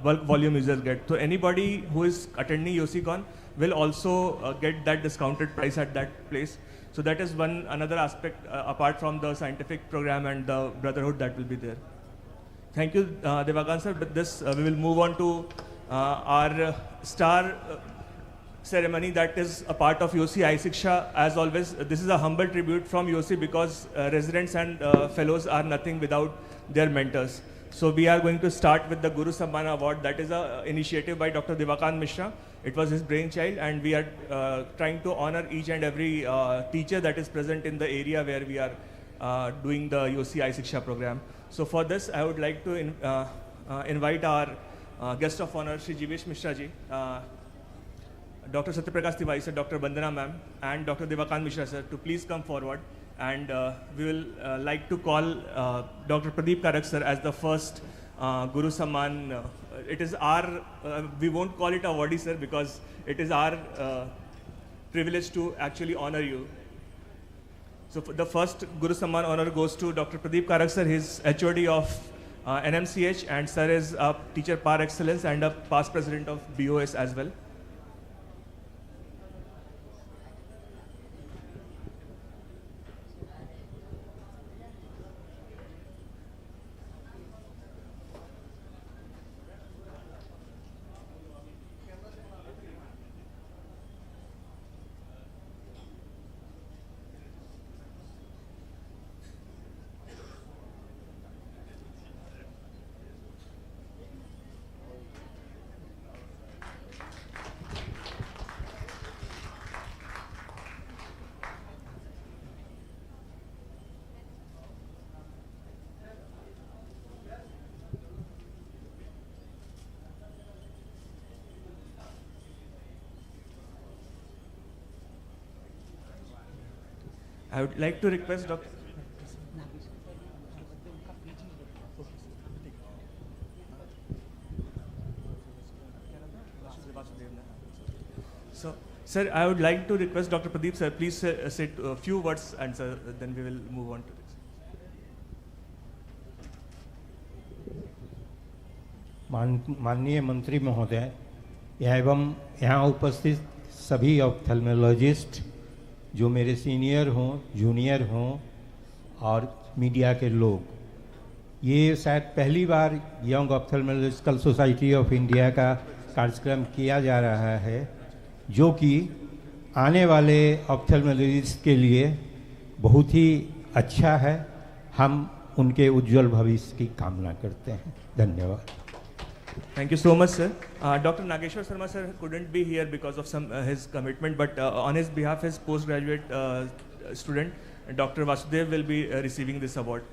bulk volume users get. So anybody who is attending Yosikon will also get that discounted price at that place. So that is another aspect apart from the scientific program and the brotherhood that will be there. Thank you, Devakan sir. With this, we will move on to our star ceremony that is a part of Yosi Siksha. As always, this is a humble tribute from Yosi, because residents and fellows are nothing without their mentors. So we are going to start with the Guru Samman Award. That is an initiative by Dr. Devakan Mishra. It was his brainchild, and we are trying to honor each and every teacher that is present in the area where we are doing the Yosi Siksha program. So for this, I would like to invite our guest of honor, Shri Jivesh Mishra ji, Dr. Satyaprakash Tiwari sir, Dr. Bandana ma'am, and Dr. Devakan Mishra sir to please come forward. And we will like to call Dr. Pradeep Karak sir as the first Guru Samman. It is our, we won't call it awardee sir, because it is our privilege to actually honor you. So the first Guru Samman honor goes to Dr. Pradeep Karak sir. His HOD of NMCH, and sir is a teacher par excellence and a past president of BOS as well. I would like to request Dr. So, sir, I would like to request Dr. Pradeep sir, please say a few words, and sir, then we will move on to this. माननीय मंत्री महोदय एवं यहाँ उपस्थित सभी ophthalmologist, जो मेरे senior हों, जूनियर हों, और मीडिया के लोग, ये शायद पहली बार young ophthalmological society of India का कार्यक्रम किया जा रहा है, जो कि आने वाले ऑप्थेल्मोलॉजिस्ट के लिए बहुत ही अच्छा है। हम उनके उज्जवल भविष्य की कामना करते हैं। धन्यवाद। Thank you so much, sir. Dr. Nageshwar Sharma sir couldn't be here because of his commitment, but on his behalf, his postgraduate student, Dr. Vasudev, will be receiving this award.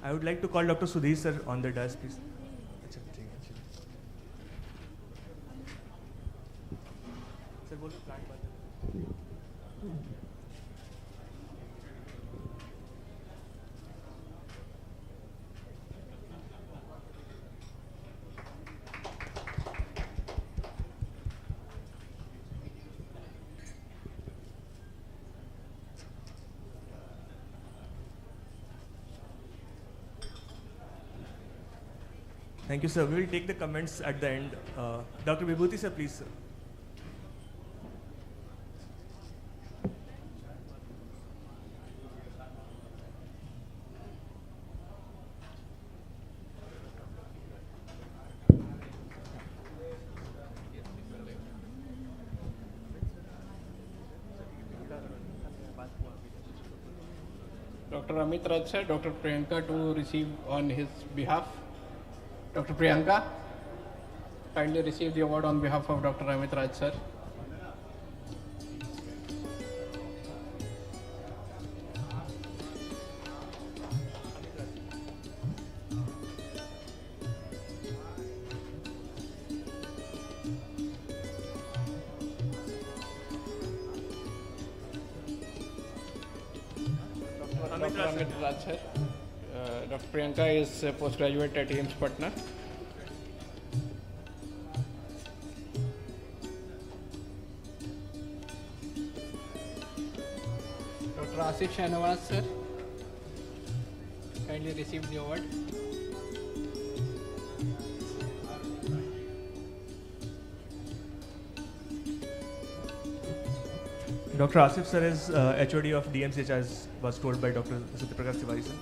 I would like to call Dr. Sudhir sir on the desk, please. Sir, बोलो plant बात है. Thank you, sir. We will take the comments at the end. Dr. Vibhuti, sir, please, sir. Dr. Amit Raj sir, Dr. Priyanka to receive on his behalf. Dr. Priyanka, kindly receive the award on behalf of Dr. Amit Raj sir. Dr. Amit Raj sir. Dr. Priyanka is a postgraduate at AIIMS Patna. Dr. Asif Shahnawaz sir, kindly receive the award. Dr. Asif sir is HOD of DMCH, as was told by Dr. Satyaprakash Tiwari sir.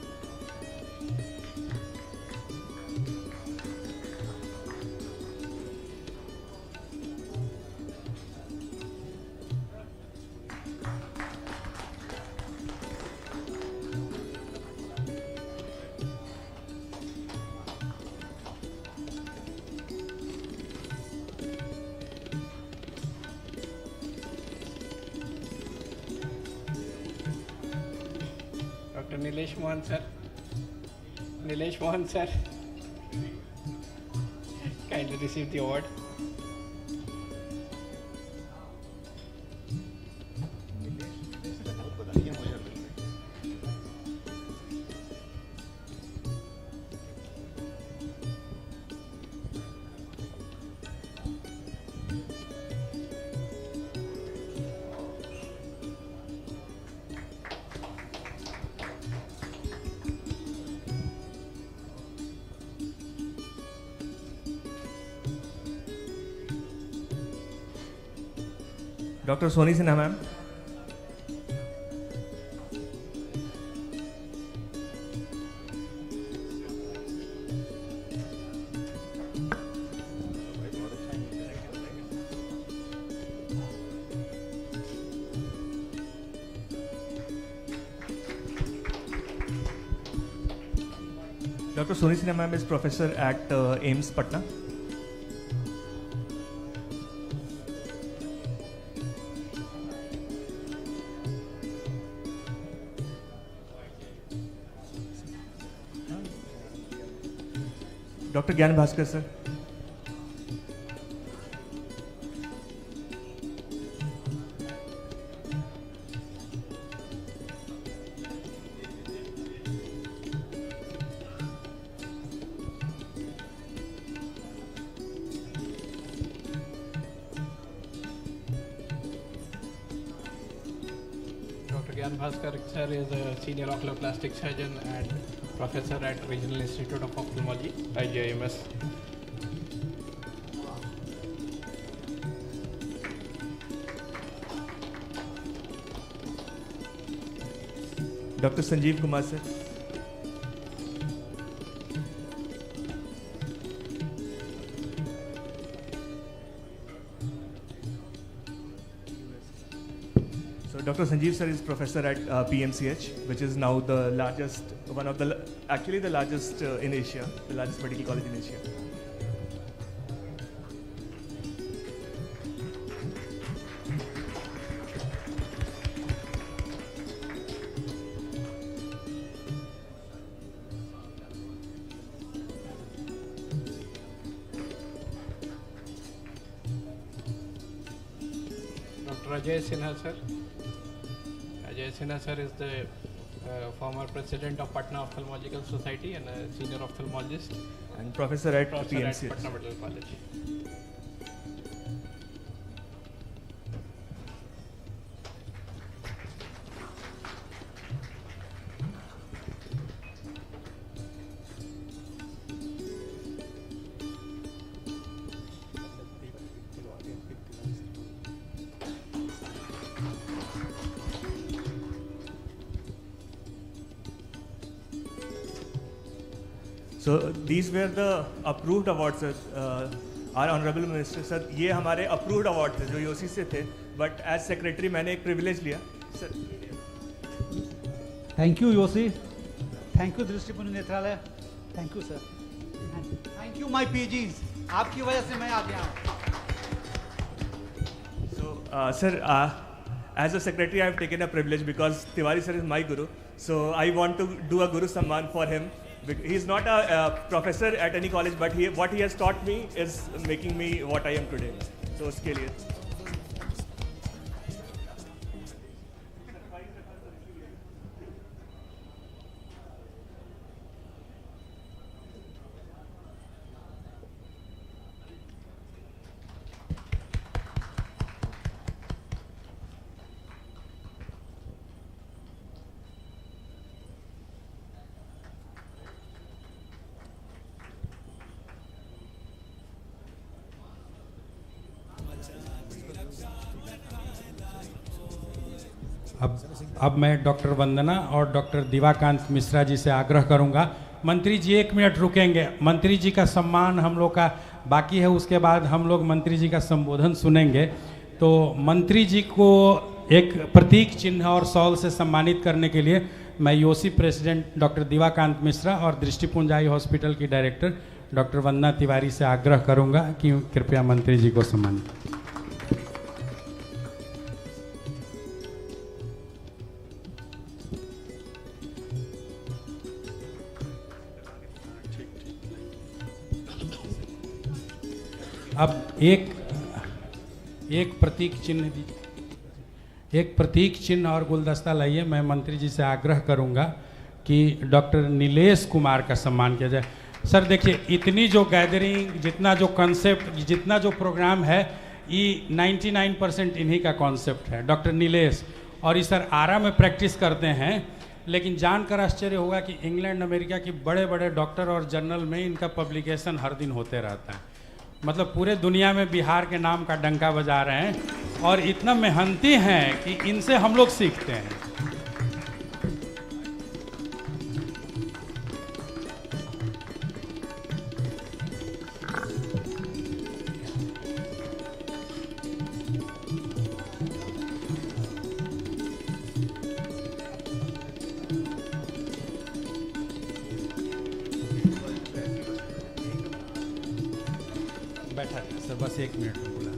Dr. Nilesh Mohan sir. Nilesh Mohan sir, kindly receive the award. Dr. Soni Sinha ma'am. Dr. Soni Sinha ma'am is professor at AIIMS Patna. Dr. Gyan Bhaskar sir. Dr. Gyan Bhaskar sir is a senior oculoplastic surgeon and professor at Regional Institute of Ophthalmology, IGIMS. Dr. Sanjeev Kumar sir. So Dr. Sanjeev sir is professor at PMCH, which is now the largest, actually the largest in Asia, the largest medical college in Asia. Ajay Sinha sir. Ajay Sinha sir is the former president of Patna Ophthalmological Society and a senior ophthalmologist. And professor at PMC. Patna Medical College. So these were the approved awards, sir. Our honorable minister, sir. ये हमारे approved awards थे जो योसी से थे. But as secretary मैंने एक privilege लिया, sir. Thank you योसी. Thank you दृष्टिपुंज Netralaya. Thank you sir. Thank you my PGs. आपकी वजह से मैं आ गया हूँ. So sir, as a secretary I have taken a privilege because Tiwari sir is my guru. So I want to do a guru samman for him. He is not a professor at any college, but what he has taught me is making me what I am today. So उसके लिए. अब मैं doctor वंदना और doctor Divakant Mishra ji से आग्रह करूंगा, मंत्री जी 1 minute रुकेंगे. मंत्री जी का सम्मान हम लोग का बाकी है, उसके बाद हम लोग मंत्री जी का संबोधन सुनेंगे. तो मंत्री जी को एक प्रतीक चिन्ह और शॉल से सम्मानित करने के लिए मैं योसी प्रेसिडेंट डॉक्टर दिवाकांत मिश्रा और दृष्टिपुंज आई हॉस्पिटल की डायरेक्टर डॉक्टर वंदना तिवारी से आग्रह करूंगा कि कृपया मंत्री जी को सम्मानित. अब एक प्रतीक चिन्ह दीजिए, एक प्रतीक चिन्ह और गुलदस्ता लाइए. मैं मंत्री जी से आग्रह करूंगा कि डॉक्टर नीलेश कुमार का सम्मान किया जाए. सर देखिए, इतनी जो गैदरिंग, जितना जो कॉन्सेप्ट, जितना जो प्रोग्राम है, ये 99% इन्हीं का कॉन्सेप्ट है. डॉक्टर नीलेश और ये सर आरा में प्रैक्टिस करते हैं, लेकिन जानकर आश्चर्य होगा कि इंग्लैंड अमेरिका की बड़े बड़े डॉक्टर और जर्नल में इनका पब्लिकेशन हर दिन होते रहता है. मतलब पूरे दुनिया में बिहार के नाम का डंका बजा रहे हैं और इतना मेहनती हैं कि इनसे हम लोग सीखते हैं. बैठा सर, बस 1 मिनट बोला.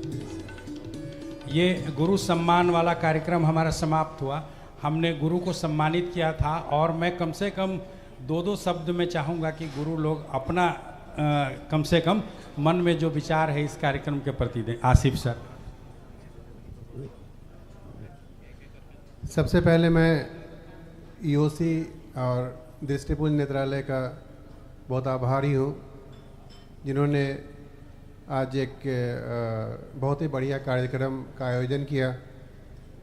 ये गुरु सम्मान वाला कार्यक्रम हमारा समाप्त हुआ. हमने गुरु को सम्मानित किया था और मैं कम से कम 2 शब्द में चाहूँगा कि गुरु लोग अपना कम से कम मन में जो विचार है इस कार्यक्रम के प्रति दें. आसिफ सर. सबसे पहले मैं ईओसी और दृष्टिपुंज नेत्रालय का बहुत आभारी हूँ, जिन्होंने आज एक बहुत ही बढ़िया कार्यक्रम का आयोजन किया.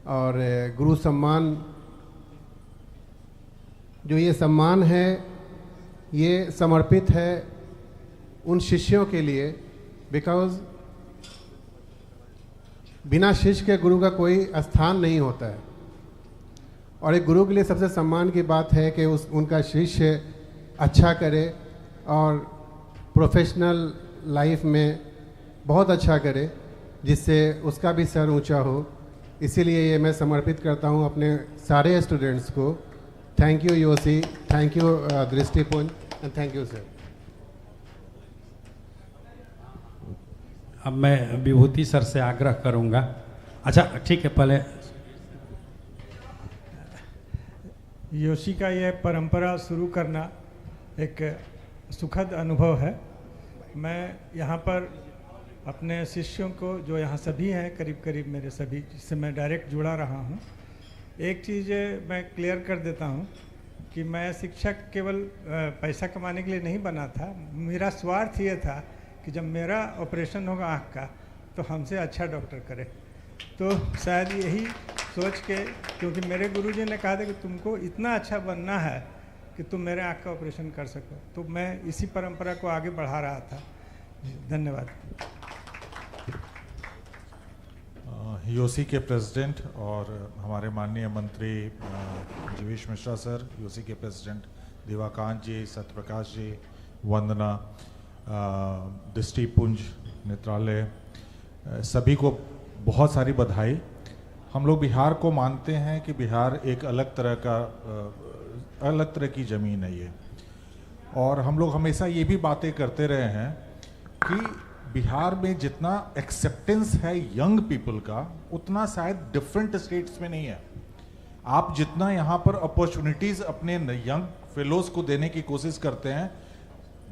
और गुरु सम्मान, जो ये सम्मान है, ये समर्पित है उन शिष्यों के लिए, बिकॉज़ बिना शिष्य के गुरु का कोई स्थान नहीं होता है. और एक गुरु के लिए सबसे सम्मान की बात है कि उनका शिष्य अच्छा करे और प्रोफेशनल लाइफ में बहुत अच्छा करे, जिससे उसका भी सर ऊंचा हो. इसीलिए ये मैं समर्पित करता हूँ अपने सारे स्टूडेंट्स को. Thank you YOSI, thank you Drishtipunj, and thank you sir. अब मैं विभूति सर से आग्रह करूँगा. अच्छा ठीक है, पहले योशी का यह परंपरा शुरू करना एक सुखद अनुभव है. मैं यहाँ पर अपने शिष्यों को, जो यहाँ सभी हैं करीब करीब मेरे सभी, जिससे मैं डायरेक्ट जुड़ा रहा हूँ, एक चीज़ मैं क्लियर कर देता हूँ कि मैं शिक्षक केवल पैसा कमाने के लिए नहीं बना था। मेरा स्वार्थ ये था कि जब मेरा ऑपरेशन होगा आँख का तो हमसे अच्छा डॉक्टर करे। तो शायद यही सोच के, क्योंकि मेरे गुरुजी ने कहा था कि तुमको इतना अच्छा बनना है कि तुम मेरे आँख का ऑपरेशन कर सको, तो मैं इसी परंपरा को आगे बढ़ा रहा था। धन्यवाद। यूसी के प्रेसिडेंट और हमारे माननीय मंत्री जीवेश मिश्रा सर, यूसी के प्रेसिडेंट दिवाकांत जी, सत्यप्रकाश जी, वंदना, दृष्टिपुंज नेत्रालय, सभी को बहुत सारी बधाई। हम लोग बिहार को मानते हैं कि बिहार एक अलग तरह की ज़मीन है ये, और हम लोग हमेशा ये भी बातें करते रहे हैं कि बिहार में जितना एक्सेप्टेंस है यंग पीपल का, उतना शायद डिफरेंट स्टेट्स में नहीं है। आप जितना यहाँ पर अपॉर्चुनिटीज़ अपने यंग फेलोज़ को देने की कोशिश करते हैं,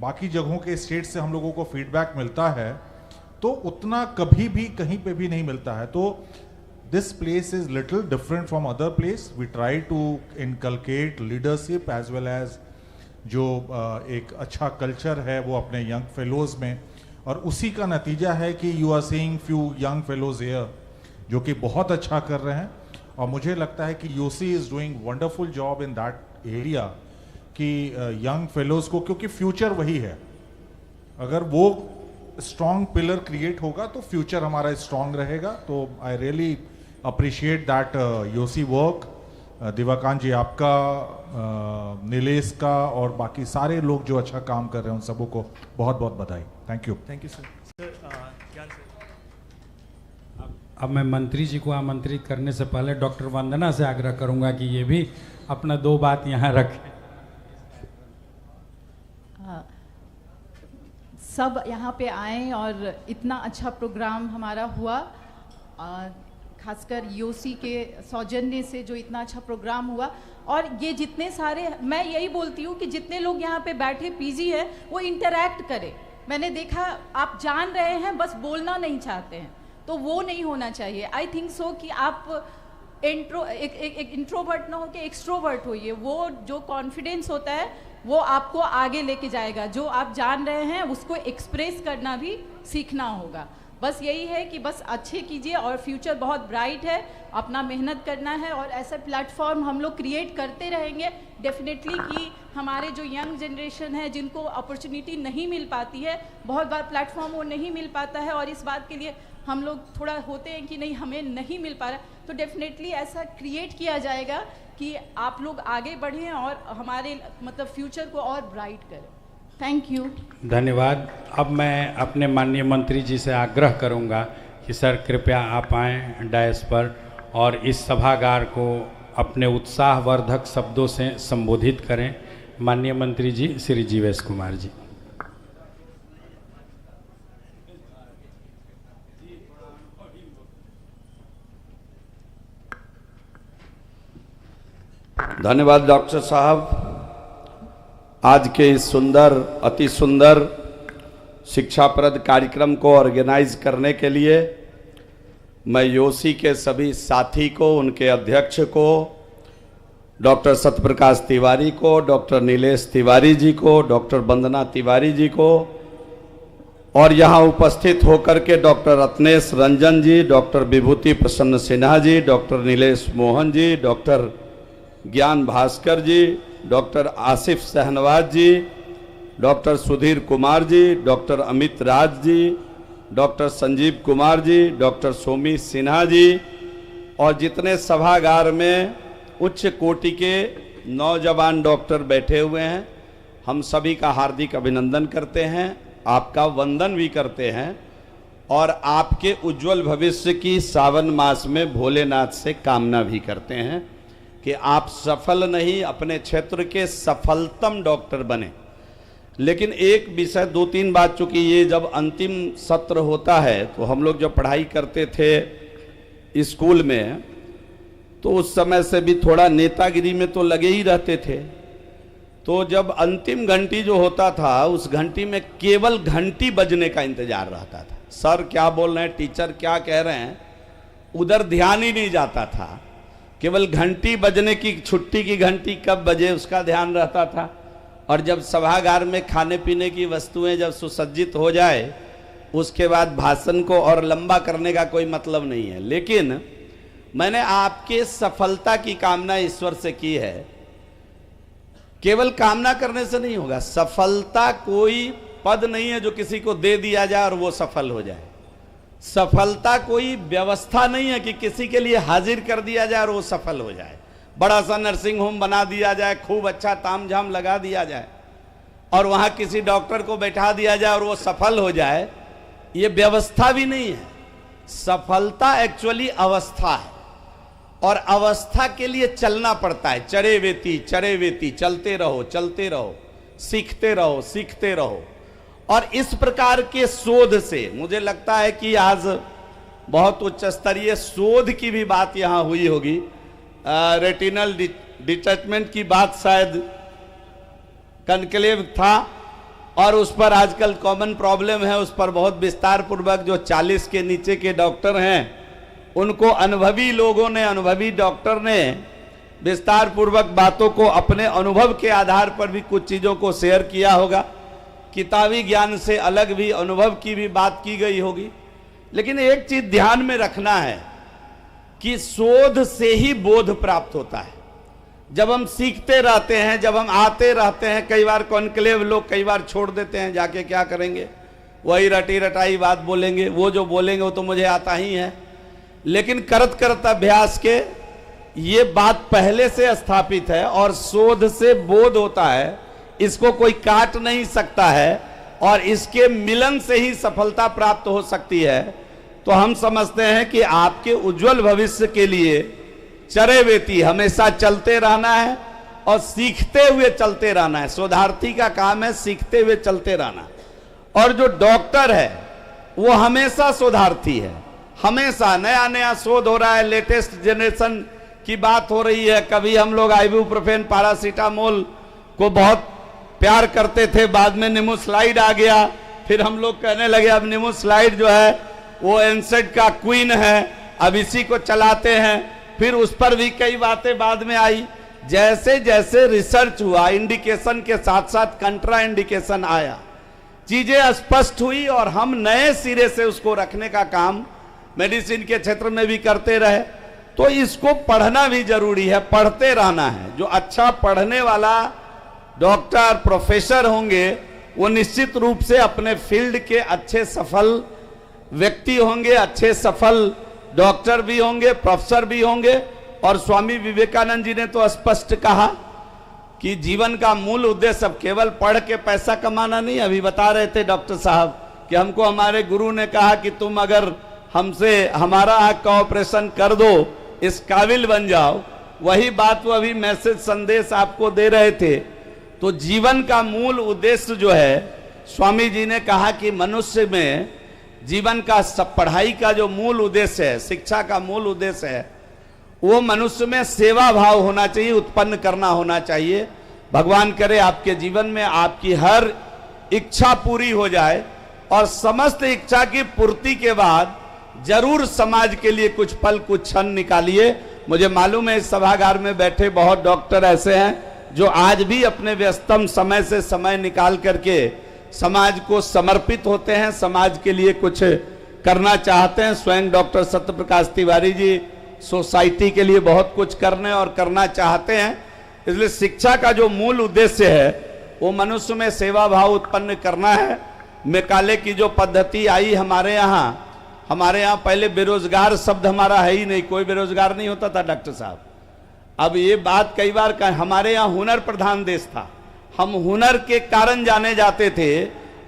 बाकी जगहों के स्टेट से हम लोगों को फीडबैक मिलता है, तो उतना कभी भी कहीं पे भी नहीं मिलता है। तो this place is little different from other place. We try to inculcate leadership as well as जो एक अच्छा कल्चर है वो अपने यंग फेलोज़ में, और उसी का नतीजा है कि you are seeing few young fellows here जो कि बहुत अच्छा कर रहे हैं। और मुझे लगता है कि UC is doing wonderful job in that area कि यंग फेलोज़ को, क्योंकि फ्यूचर वही है, अगर वो स्ट्रॉन्ग पिलर क्रिएट होगा तो फ्यूचर हमारा स्ट्रॉन्ग रहेगा। तो I really appreciate that YOSI work. Divakant ji आपका, नीलेश का और बाकी सारे लोग जो अच्छा काम कर रहे हैं उन सबों को बहुत बहुत बधाई। Thank you. Thank you sir. अब मैं मंत्री जी को आमंत्रित करने से पहले डॉक्टर वंदना से आग्रह करूंगा कि ये भी अपना 2 बात यहाँ रखें। सब यहाँ पे आए और इतना अच्छा प्रोग्राम हमारा हुआ, खासकर यूसी के सौजन्य से जो इतना अच्छा प्रोग्राम हुआ। और ये जितने सारे, मैं यही बोलती हूँ कि जितने लोग यहाँ पे बैठे पीजी हैं वो इंटरैक्ट करें। मैंने देखा आप जान रहे हैं, बस बोलना नहीं चाहते हैं, तो वो नहीं होना चाहिए। आई थिंक सो कि आप एक इंट्रोवर्ट ना हो के एक्सट्रोवर्ट होइए। वो जो कॉन्फिडेंस होता है वो आपको आगे लेके जाएगा। जो आप जान रहे हैं उसको एक्सप्रेस करना भी सीखना होगा। बस यही है कि बस अच्छे कीजिए और फ्यूचर बहुत ब्राइट है, अपना मेहनत करना है और ऐसा प्लेटफॉर्म हम लोग क्रिएट करते रहेंगे डेफिनेटली कि हमारे जो यंग जनरेशन है जिनको अपॉर्चुनिटी नहीं मिल पाती है, बहुत बार प्लेटफॉर्म वो नहीं मिल पाता है और इस बात के लिए हम लोग थोड़ा होते हैं कि नहीं हमें नहीं मिल पा रहा, तो डेफिनेटली ऐसा क्रिएट किया जाएगा कि आप लोग आगे बढ़ें और हमारे मतलब फ्यूचर को और ब्राइट करें। Thank you. धन्यवाद। अब मैं अपने माननीय मंत्री जी से आग्रह करूंगा कि सर कृपया आप आएँ डायस पर और इस सभागार को अपने उत्साहवर्धक शब्दों से संबोधित करें। माननीय मंत्री जी श्री जीवेश कुमार जी। धन्यवाद डॉक्टर साहब। आज के इस सुंदर, अति सुंदर शिक्षाप्रद कार्यक्रम को ऑर्गेनाइज करने के लिए मैं यूसी के सभी साथी को, उनके अध्यक्ष को, डॉक्टर सत्यप्रकाश तिवारी को, डॉक्टर नीलेश तिवारी जी को, डॉक्टर वंदना तिवारी जी को और यहाँ उपस्थित होकर के डॉक्टर रत्नेश रंजन जी, डॉक्टर विभूति प्रसन्न सिन्हा जी, डॉक्टर नीलेश मोहन जी, डॉक्टर ज्ञान भास्कर जी, डॉक्टर आसिफ सहनवाज जी, doctor Sudhir Kumar ji, doctor Amit Raj ji, doctor Sanjeev Kumar ji, doctor Somi Sinha ji और जितने सभागार में उच्च कोटि के नौजवान डॉक्टर बैठे हुए हैं, हम सभी का हार्दिक अभिनंदन करते हैं, आपका वंदन भी करते हैं और आपके उज्जवल भविष्य की सावन मास में भोलेनाथ से कामना भी करते हैं कि आप सफल नहीं, अपने क्षेत्र के सफलतम डॉक्टर बने। लेकिन एक विषय, 2-3 बात, चूंकि ये जब अंतिम सत्र होता है तो हम लोग जब पढ़ाई करते थे स्कूल में तो उस समय से भी थोड़ा नेतागिरी में तो लगे ही रहते थे। तो जब अंतिम घंटी जो होता था उस घंटी में केवल घंटी बजने का इंतजार रहता था, सर क्या बोल रहे हैं, टीचर क्या कह रहे हैं, उधर ध्यान ही नहीं जाता था। केवल घंटी बजने की, छुट्टी की घंटी कब बजे उसका ध्यान रहता था। और जब सभागार में खाने पीने की वस्तुएं जब सुसज्जित हो जाए, उसके बाद भाषण को और लंबा करने का कोई मतलब नहीं है। लेकिन मैंने आपके सफलता की कामना ईश्वर से की है। केवल कामना करने से नहीं होगा। सफलता कोई पद नहीं है जो किसी को दे दिया जाए और वो सफल हो जाए। सफलता कोई व्यवस्था नहीं है कि किसी के लिए हाजिर कर दिया जाए और वो सफल हो जाए। बड़ा सा नर्सिंग होम बना दिया जाए, खूब अच्छा तामझाम लगा दिया जाए और वहां किसी डॉक्टर को बैठा दिया जाए और वो सफल हो जाए, ये व्यवस्था भी नहीं है। सफलता एक्चुअली अवस्था है और अवस्था के लिए चलना पड़ता है। चरे वेती चलते रहो, सीखते रहो। और इस प्रकार के शोध से मुझे लगता है कि आज बहुत उच्च स्तरीय शोध की भी बात यहां हुई होगी। रेटिनल डिटैचमेंट की बात शायद कनक्लेव था और उस पर आजकल कॉमन प्रॉब्लम है, उस पर बहुत विस्तार पूर्वक जो 40 के नीचे के डॉक्टर हैं उनको अनुभवी लोगों ने, अनुभवी डॉक्टर ने विस्तार पूर्वक बातों को अपने अनुभव के आधार पर भी कुछ चीजों को शेयर किया होगा। किताबी ज्ञान से अलग भी अनुभव की भी बात की गई होगी। लेकिन एक चीज ध्यान में रखना है कि शोध से ही बोध प्राप्त होता है। जब हम सीखते रहते हैं, जब हम आते रहते हैं, कई बार कॉन्क्लेव लोग कई बार छोड़ देते हैं, जाके क्या करेंगे, वही रटी रटाई बात बोलेंगे, वो जो बोलेंगे वो तो मुझे आता ही है। लेकिन करत करत अभ्यास के ये बात पहले से स्थापित है और शोध से बोध होता है, इसको कोई काट नहीं सकता है और इसके मिलन से ही सफलता प्राप्त हो सकती है। तो हम समझते हैं कि आपके उज्जवल भविष्य के लिए चरे वेती हमेशा चलते रहना है और सीखते हुए चलते रहना है। शोधार्थी का काम है सीखते हुए चलते रहना। और जो डॉक्टर है वो हमेशा शोधार्थी है, हमेशा नया नया शोध हो रहा है, लेटेस्ट जनरेशन की बात हो रही है। कभी हम लोग आइबुप्रोफेन पैरासीटामोल को बहुत प्यार करते थे, बाद में निमोस्लाइड आ गया, फिर हम लोग कहने लगे अब निमोस्लाइड जो है वो एनसेड का क्वीन है, अब इसी को चलाते हैं। फिर उस पर भी कई बातें बाद में आई। जैसे जैसे रिसर्च हुआ, इंडिकेशन के साथ साथ कंट्रा इंडिकेशन आया, चीजें स्पष्ट हुई और हम नए सिरे से उसको रखने का काम मेडिसिन के क्षेत्र में भी करते रहे। तो इसको पढ़ना भी जरूरी है, पढ़ते रहना है। जो अच्छा पढ़ने वाला डॉक्टर प्रोफेसर होंगे वो निश्चित रूप से अपने फील्ड के अच्छे सफल व्यक्ति होंगे, अच्छे सफल डॉक्टर भी होंगे, प्रोफेसर भी होंगे। और स्वामी विवेकानंद जी ने तो स्पष्ट कहा कि जीवन का मूल उद्देश्य अब केवल पढ़ के पैसा कमाना नहीं। अभी बता रहे थे डॉक्टर साहब कि हमको हमारे गुरु ने कहा कि तुम अगर हमसे हमारा आंख का ऑपरेशन कर दो, इस काबिल बन जाओ। वही बात वो अभी मैसेज संदेश आपको दे रहे थे। तो जीवन का मूल उद्देश्य जो है, स्वामी जी ने कहा कि मनुष्य में जीवन का सब पढ़ाई का जो मूल उद्देश्य है, शिक्षा का मूल उद्देश्य है, वो मनुष्य में सेवा भाव होना चाहिए, उत्पन्न करना होना चाहिए। भगवान करे आपके जीवन में आपकी हर इच्छा पूरी हो जाए और समस्त इच्छा की पूर्ति के बाद जरूर समाज के लिए कुछ पल कुछ क्षण निकालिए। मुझे मालूम है इस सभागार में बैठे बहुत डॉक्टर ऐसे हैं जो आज भी अपने व्यस्तम समय से समय निकाल करके समाज को समर्पित होते हैं, समाज के लिए कुछ करना चाहते हैं। स्वयं डॉक्टर सत्यप्रकाश तिवारी जी सोसाइटी के लिए बहुत कुछ करने और करना चाहते हैं। इसलिए शिक्षा का जो मूल उद्देश्य है वो मनुष्य में सेवा भाव उत्पन्न करना है। मैकाले की जो पद्धति आई हमारे यहाँ पहले बेरोजगार शब्द हमारा है ही नहीं, कोई बेरोजगार नहीं होता था डॉक्टर साहब। अब ये बात कई बार हमारे यहाँ हुनर प्रधान देश था, हम हुनर के कारण जाने जाते थे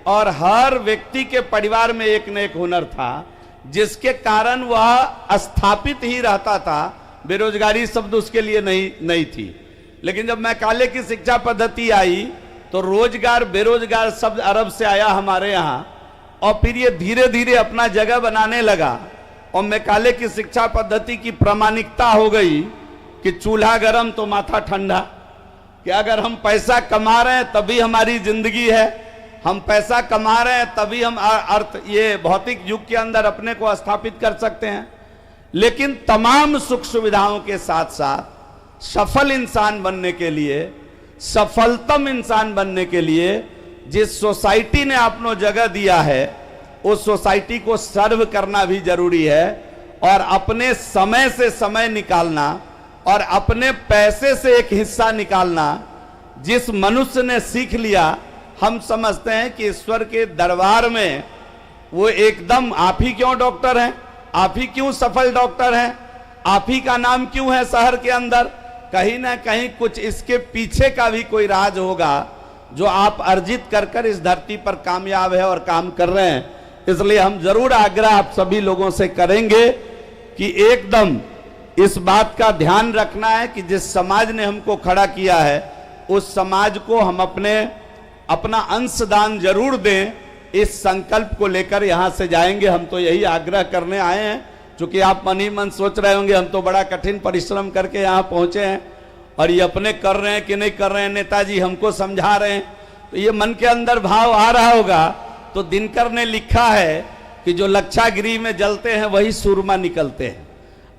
और हर व्यक्ति के परिवार में एक न एक हुनर था जिसके कारण वह स्थापित ही रहता था। बेरोजगारी शब्द उसके लिए नहीं थी। लेकिन जब मैकाले की शिक्षा पद्धति आई तो रोजगार बेरोजगार शब्द अरब से आया हमारे यहाँ और फिर ये धीरे धीरे अपना जगह बनाने लगा। और मैकाले की शिक्षा पद्धति की प्रामाणिकता हो गई कि चूल्हा गरम तो माथा ठंडा, कि अगर हम पैसा कमा रहे हैं तभी हमारी जिंदगी है, हम पैसा कमा रहे हैं तभी हम अर्थ ये भौतिक युग के अंदर अपने को स्थापित कर सकते हैं। लेकिन तमाम सुख सुविधाओं के साथ साथ सफल इंसान बनने के लिए, सफलतम इंसान बनने के लिए जिस सोसाइटी ने आपको जगह दिया है उस सोसाइटी को सर्व करना भी जरूरी है, और अपने समय से समय निकालना और अपने पैसे से एक हिस्सा निकालना। जिस मनुष्य ने सीख लिया, हम समझते हैं कि ईश्वर के दरबार में वो एकदम, आप ही क्यों डॉक्टर हैं, आप ही क्यों सफल डॉक्टर हैं, आप ही का नाम क्यों है शहर के अंदर, कहीं ना कहीं कुछ इसके पीछे का भी कोई राज होगा जो आप अर्जित कर कर इस धरती पर कामयाब है और काम कर रहे हैं। इसलिए हम जरूर आग्रह आप सभी लोगों से करेंगे कि एकदम इस बात का ध्यान रखना है कि जिस समाज ने हमको खड़ा किया है उस समाज को हम अपना अंशदान जरूर दें। इस संकल्प को लेकर यहां से जाएंगे। हम तो यही आग्रह करने आए हैं, क्योंकि आप मन ही मन सोच रहे होंगे हम तो बड़ा कठिन परिश्रम करके यहां पहुंचे हैं और ये अपने कर रहे हैं कि नहीं कर रहे हैं, नेताजी हमको समझा रहे हैं, तो ये मन के अंदर भाव आ रहा होगा। तो दिनकर ने लिखा है कि जो लक्षागिरी में जलते हैं वही सूरमा निकलते हैं।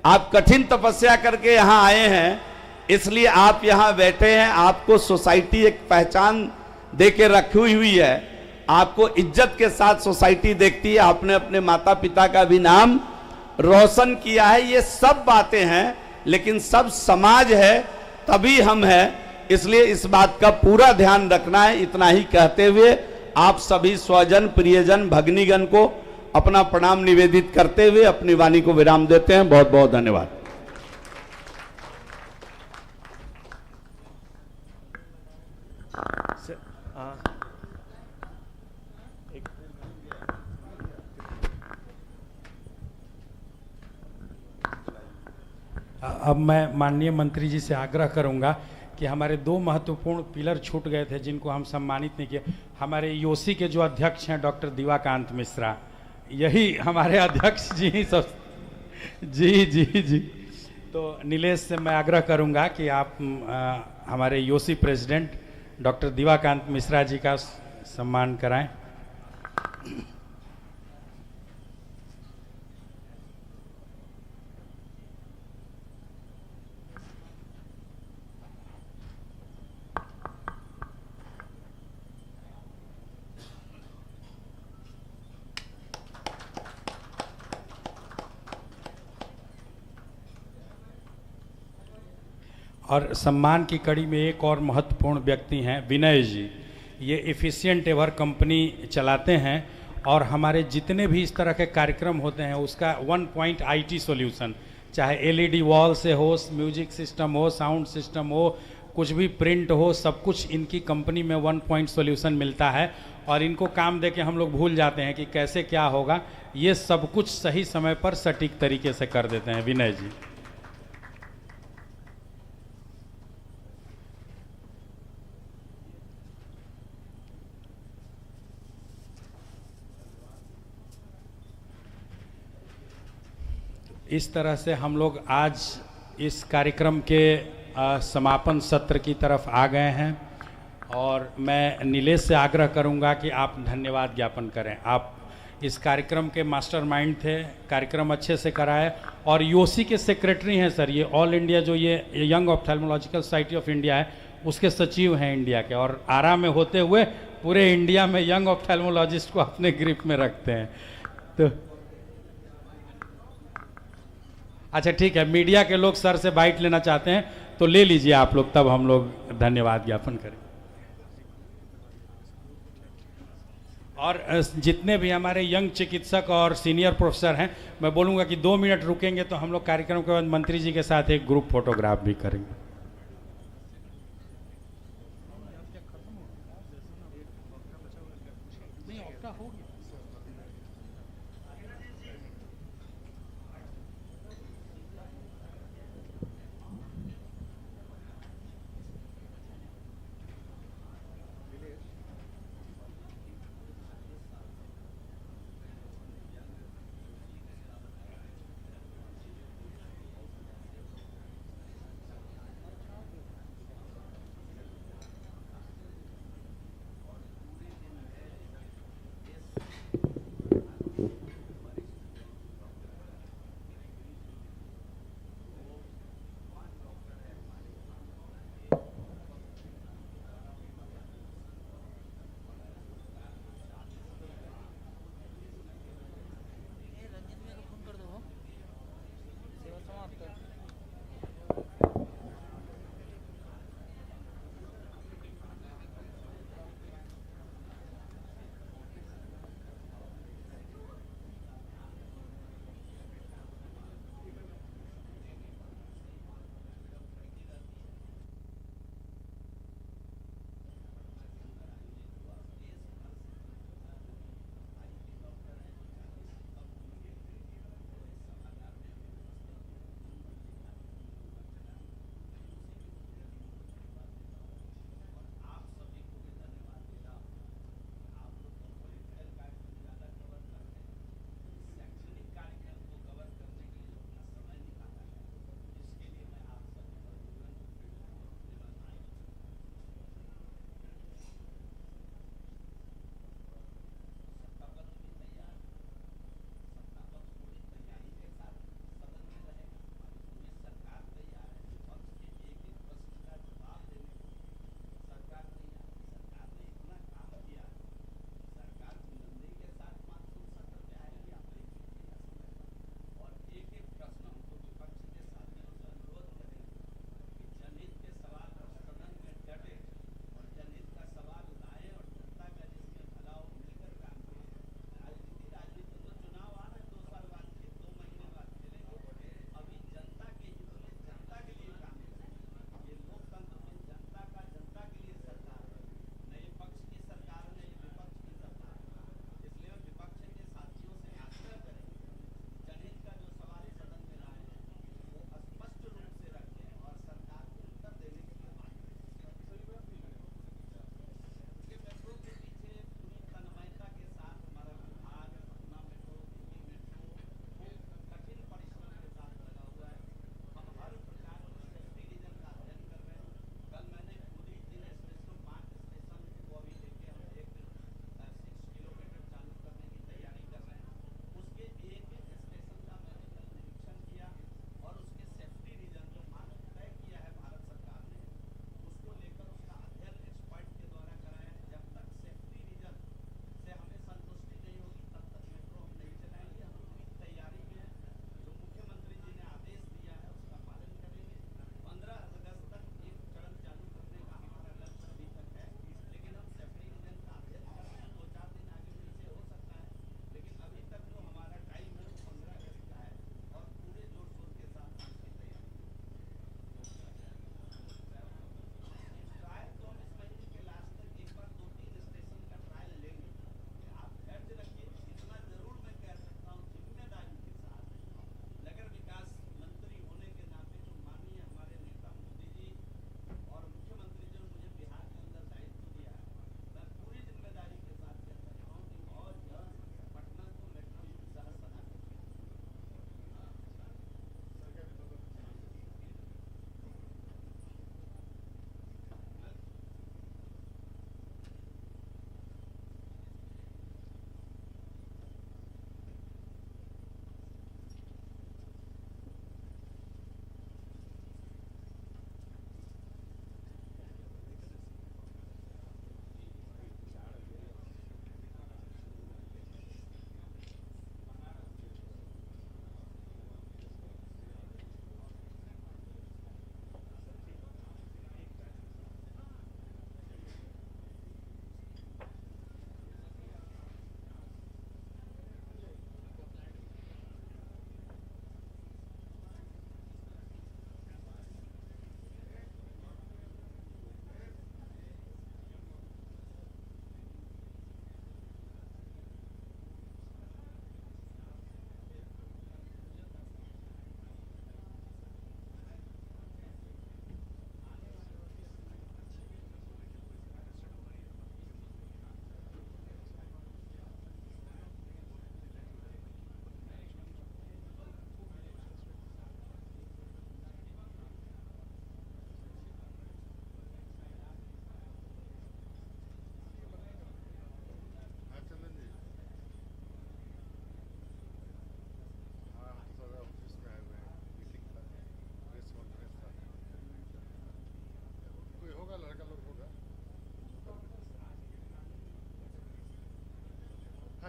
आप कठिन तपस्या करके यहाँ आए हैं, इसलिए आप यहाँ बैठे हैं। आपको सोसाइटी एक पहचान दे के रखी हुई है, आपको इज्जत के साथ सोसाइटी देखती है। आपने अपने माता पिता का भी नाम रोशन किया है। ये सब बातें हैं, लेकिन सब समाज है तभी हम हैं। इसलिए इस बात का पूरा ध्यान रखना है। इतना ही कहते हुए आप सभी स्वजन, प्रियजन, भग्नीगण को अपना प्रणाम निवेदित करते हुए अपनी वाणी को विराम देते हैं। बहुत बहुत धन्यवाद। अब मैं माननीय मंत्री जी से आग्रह करूंगा कि हमारे दो महत्वपूर्ण पिलर छूट गए थे जिनको हम सम्मानित नहीं किए। हमारे यूसी के जो अध्यक्ष हैं डॉक्टर दिवाकांत मिश्रा, यही हमारे अध्यक्ष जी ही सब। जी जी जी। तो नीलेश से मैं आग्रह करूंगा कि आप हमारे UC president doctor Divakant Mishra ji का सम्मान कराएं। और सम्मान की कड़ी में एक और महत्वपूर्ण व्यक्ति हैं विनय जी। ये एफिशिएंट एवर कंपनी चलाते हैं और हमारे जितने भी इस तरह के कार्यक्रम होते हैं उसका वन पॉइंट आईटी सॉल्यूशन, चाहे एलईडी वॉल से हो, म्यूजिक सिस्टम हो, साउंड सिस्टम हो, कुछ भी प्रिंट हो, सब कुछ इनकी कंपनी में वन पॉइंट सॉल्यूशन मिलता है। और इनको काम दे के हम लोग भूल जाते हैं कि कैसे क्या होगा। ये सब कुछ सही समय पर सटीक तरीके से कर देते हैं विनय जी। इस तरह से हम लोग आज इस कार्यक्रम के समापन सत्र की तरफ आ गए हैं और मैं नीलेश से आग्रह करूंगा कि आप धन्यवाद ज्ञापन करें। आप इस कार्यक्रम के मास्टरमाइंड थे, कार्यक्रम अच्छे से कराए और यूसी के सेक्रेटरी हैं सर। ये ऑल इंडिया जो ये young ophthalmological society of India है उसके सचिव हैं इंडिया के, और आरा में होते हुए पूरे इंडिया में यंग ऑप्थेल्मोलॉजिस्ट को अपने ग्रिप में रखते हैं। तो अच्छा ठीक है, मीडिया के लोग सर से बाइट लेना चाहते हैं तो ले लीजिए आप लोग, तब हम लोग धन्यवाद ज्ञापन करें। और जितने भी हमारे यंग चिकित्सक और सीनियर प्रोफेसर हैं, मैं बोलूँगा कि 2 मिनट रुकेंगे तो हम लोग कार्यक्रम के बाद मंत्री जी के साथ एक ग्रुप फोटोग्राफ भी करेंगे।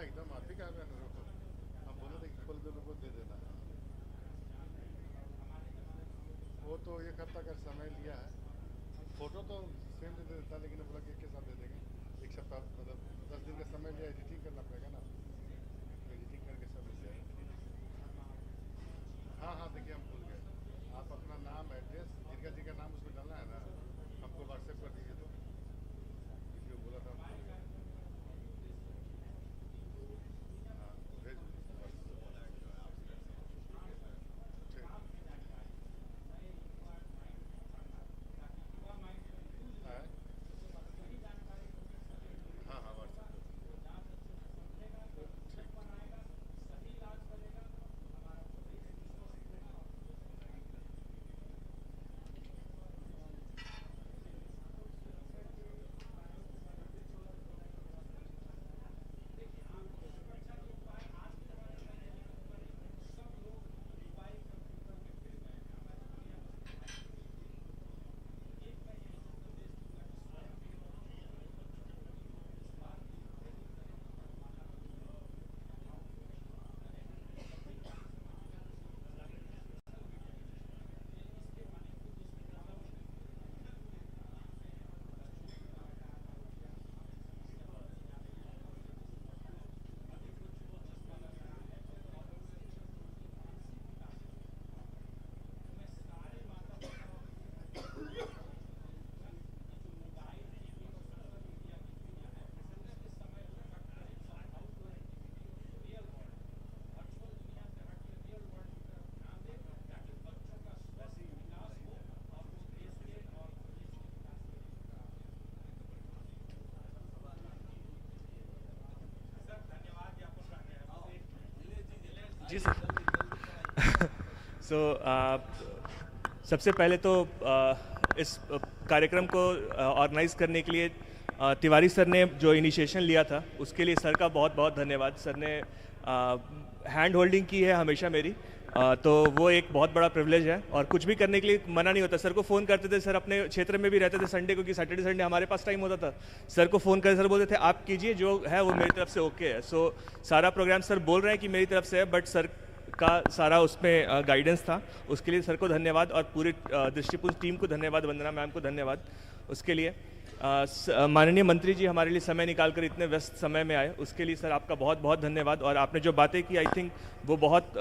हाँ एकदम आप ही कहा हम बोले थे कि खोल को दे देना। वो तो एक हफ्ता का समय लिया है, फोटो तो सेम दे देता लेकिन बोला कि एक के साथ दे देंगे। एक सप्ताह मतलब 10 दिन का समय लिया, एडिटिंग करना पड़ेगा ना, एडिटिंग करके सब मिल जाएगा। हाँ हाँ देखिए हम भूल गए, आप अपना नाम एड्रेस जिनका जिनका नाम उसमें डालना है ना, हमको व्हाट्सएप कर दीजिए तो जो बोला था हम भूल गए। हाँ भेज जी सर। सबसे पहले तो इस कार्यक्रम को ऑर्गेनाइज करने के लिए तिवारी सर ने जो इनिशिएशन लिया था उसके लिए सर का बहुत बहुत धन्यवाद। सर ने हैंड होल्डिंग की है हमेशा मेरी, तो वो एक बहुत बड़ा प्रिविलेज है और कुछ भी करने के लिए मना नहीं होता। सर को फ़ोन करते थे, सर अपने क्षेत्र में भी रहते थे संडे को, कि सैटरडे संडे हमारे पास टाइम होता था, सर को फ़ोन करके सर बोलते थे आप कीजिए, जो है वो मेरी तरफ से ओके है। सो सारा प्रोग्राम सर बोल रहे हैं कि मेरी तरफ से है, बट सर का सारा उसमें गाइडेंस था, उसके लिए सर को धन्यवाद और पूरी दृष्टिपुंज टीम को धन्यवाद, वंदना मैम को धन्यवाद उसके लिए। माननीय मंत्री जी हमारे लिए समय निकालकर इतने व्यस्त समय में आए, उसके लिए सर आपका बहुत बहुत धन्यवाद। और आपने जो बातें की आई थिंक वो बहुत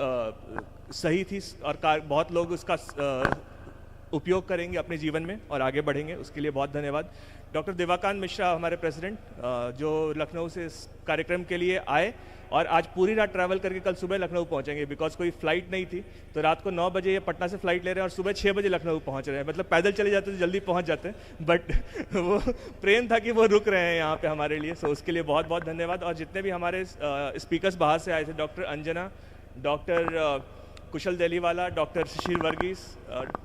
सही थी और बहुत लोग उसका उपयोग करेंगे अपने जीवन में और आगे बढ़ेंगे, उसके लिए बहुत धन्यवाद। डॉक्टर देवाकांत मिश्रा हमारे प्रेसिडेंट, जो लखनऊ से इस कार्यक्रम के लिए आए और आज पूरी रात ट्रैवल करके कल सुबह लखनऊ पहुंचेंगे, बिकॉज कोई फ्लाइट नहीं थी, तो रात को 9 बजे ये पटना से फ्लाइट ले रहे हैं और सुबह 6 बजे लखनऊ पहुंच रहे हैं। मतलब पैदल चले जाते तो जल्दी पहुंच जाते, बट वो प्रेम था कि वो रुक रहे हैं यहाँ पे हमारे लिए, सो उसके लिए बहुत बहुत धन्यवाद। और जितने भी हमारे स्पीकर्स बाहर से आए थे, डॉक्टर अंजना, डॉक्टर कुशल देलीवाला, डॉक्टर शिशिर वर्गीस,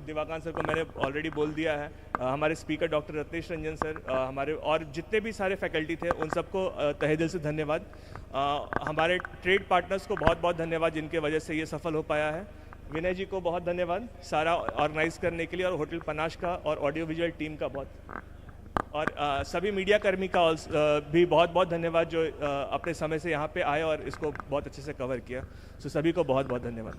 दिवाकांत सर को मैंने ऑलरेडी बोल दिया है, हमारे speaker doctor Ratnesh Ranjan sir, हमारे और जितने भी सारे फैकल्टी थे उन सबको तहे दिल से धन्यवाद। हमारे ट्रेड पार्टनर्स को बहुत बहुत धन्यवाद जिनके वजह से ये सफल हो पाया है। विनय जी को बहुत धन्यवाद सारा ऑर्गेनाइज करने के लिए, और होटल पनाश का और ऑडियो विजुअल टीम का बहुत, और सभी मीडिया कर्मी का भी बहुत बहुत धन्यवाद जो अपने समय से यहाँ पे आए और इसको बहुत अच्छे से कवर किया। सो सभी को बहुत बहुत धन्यवाद।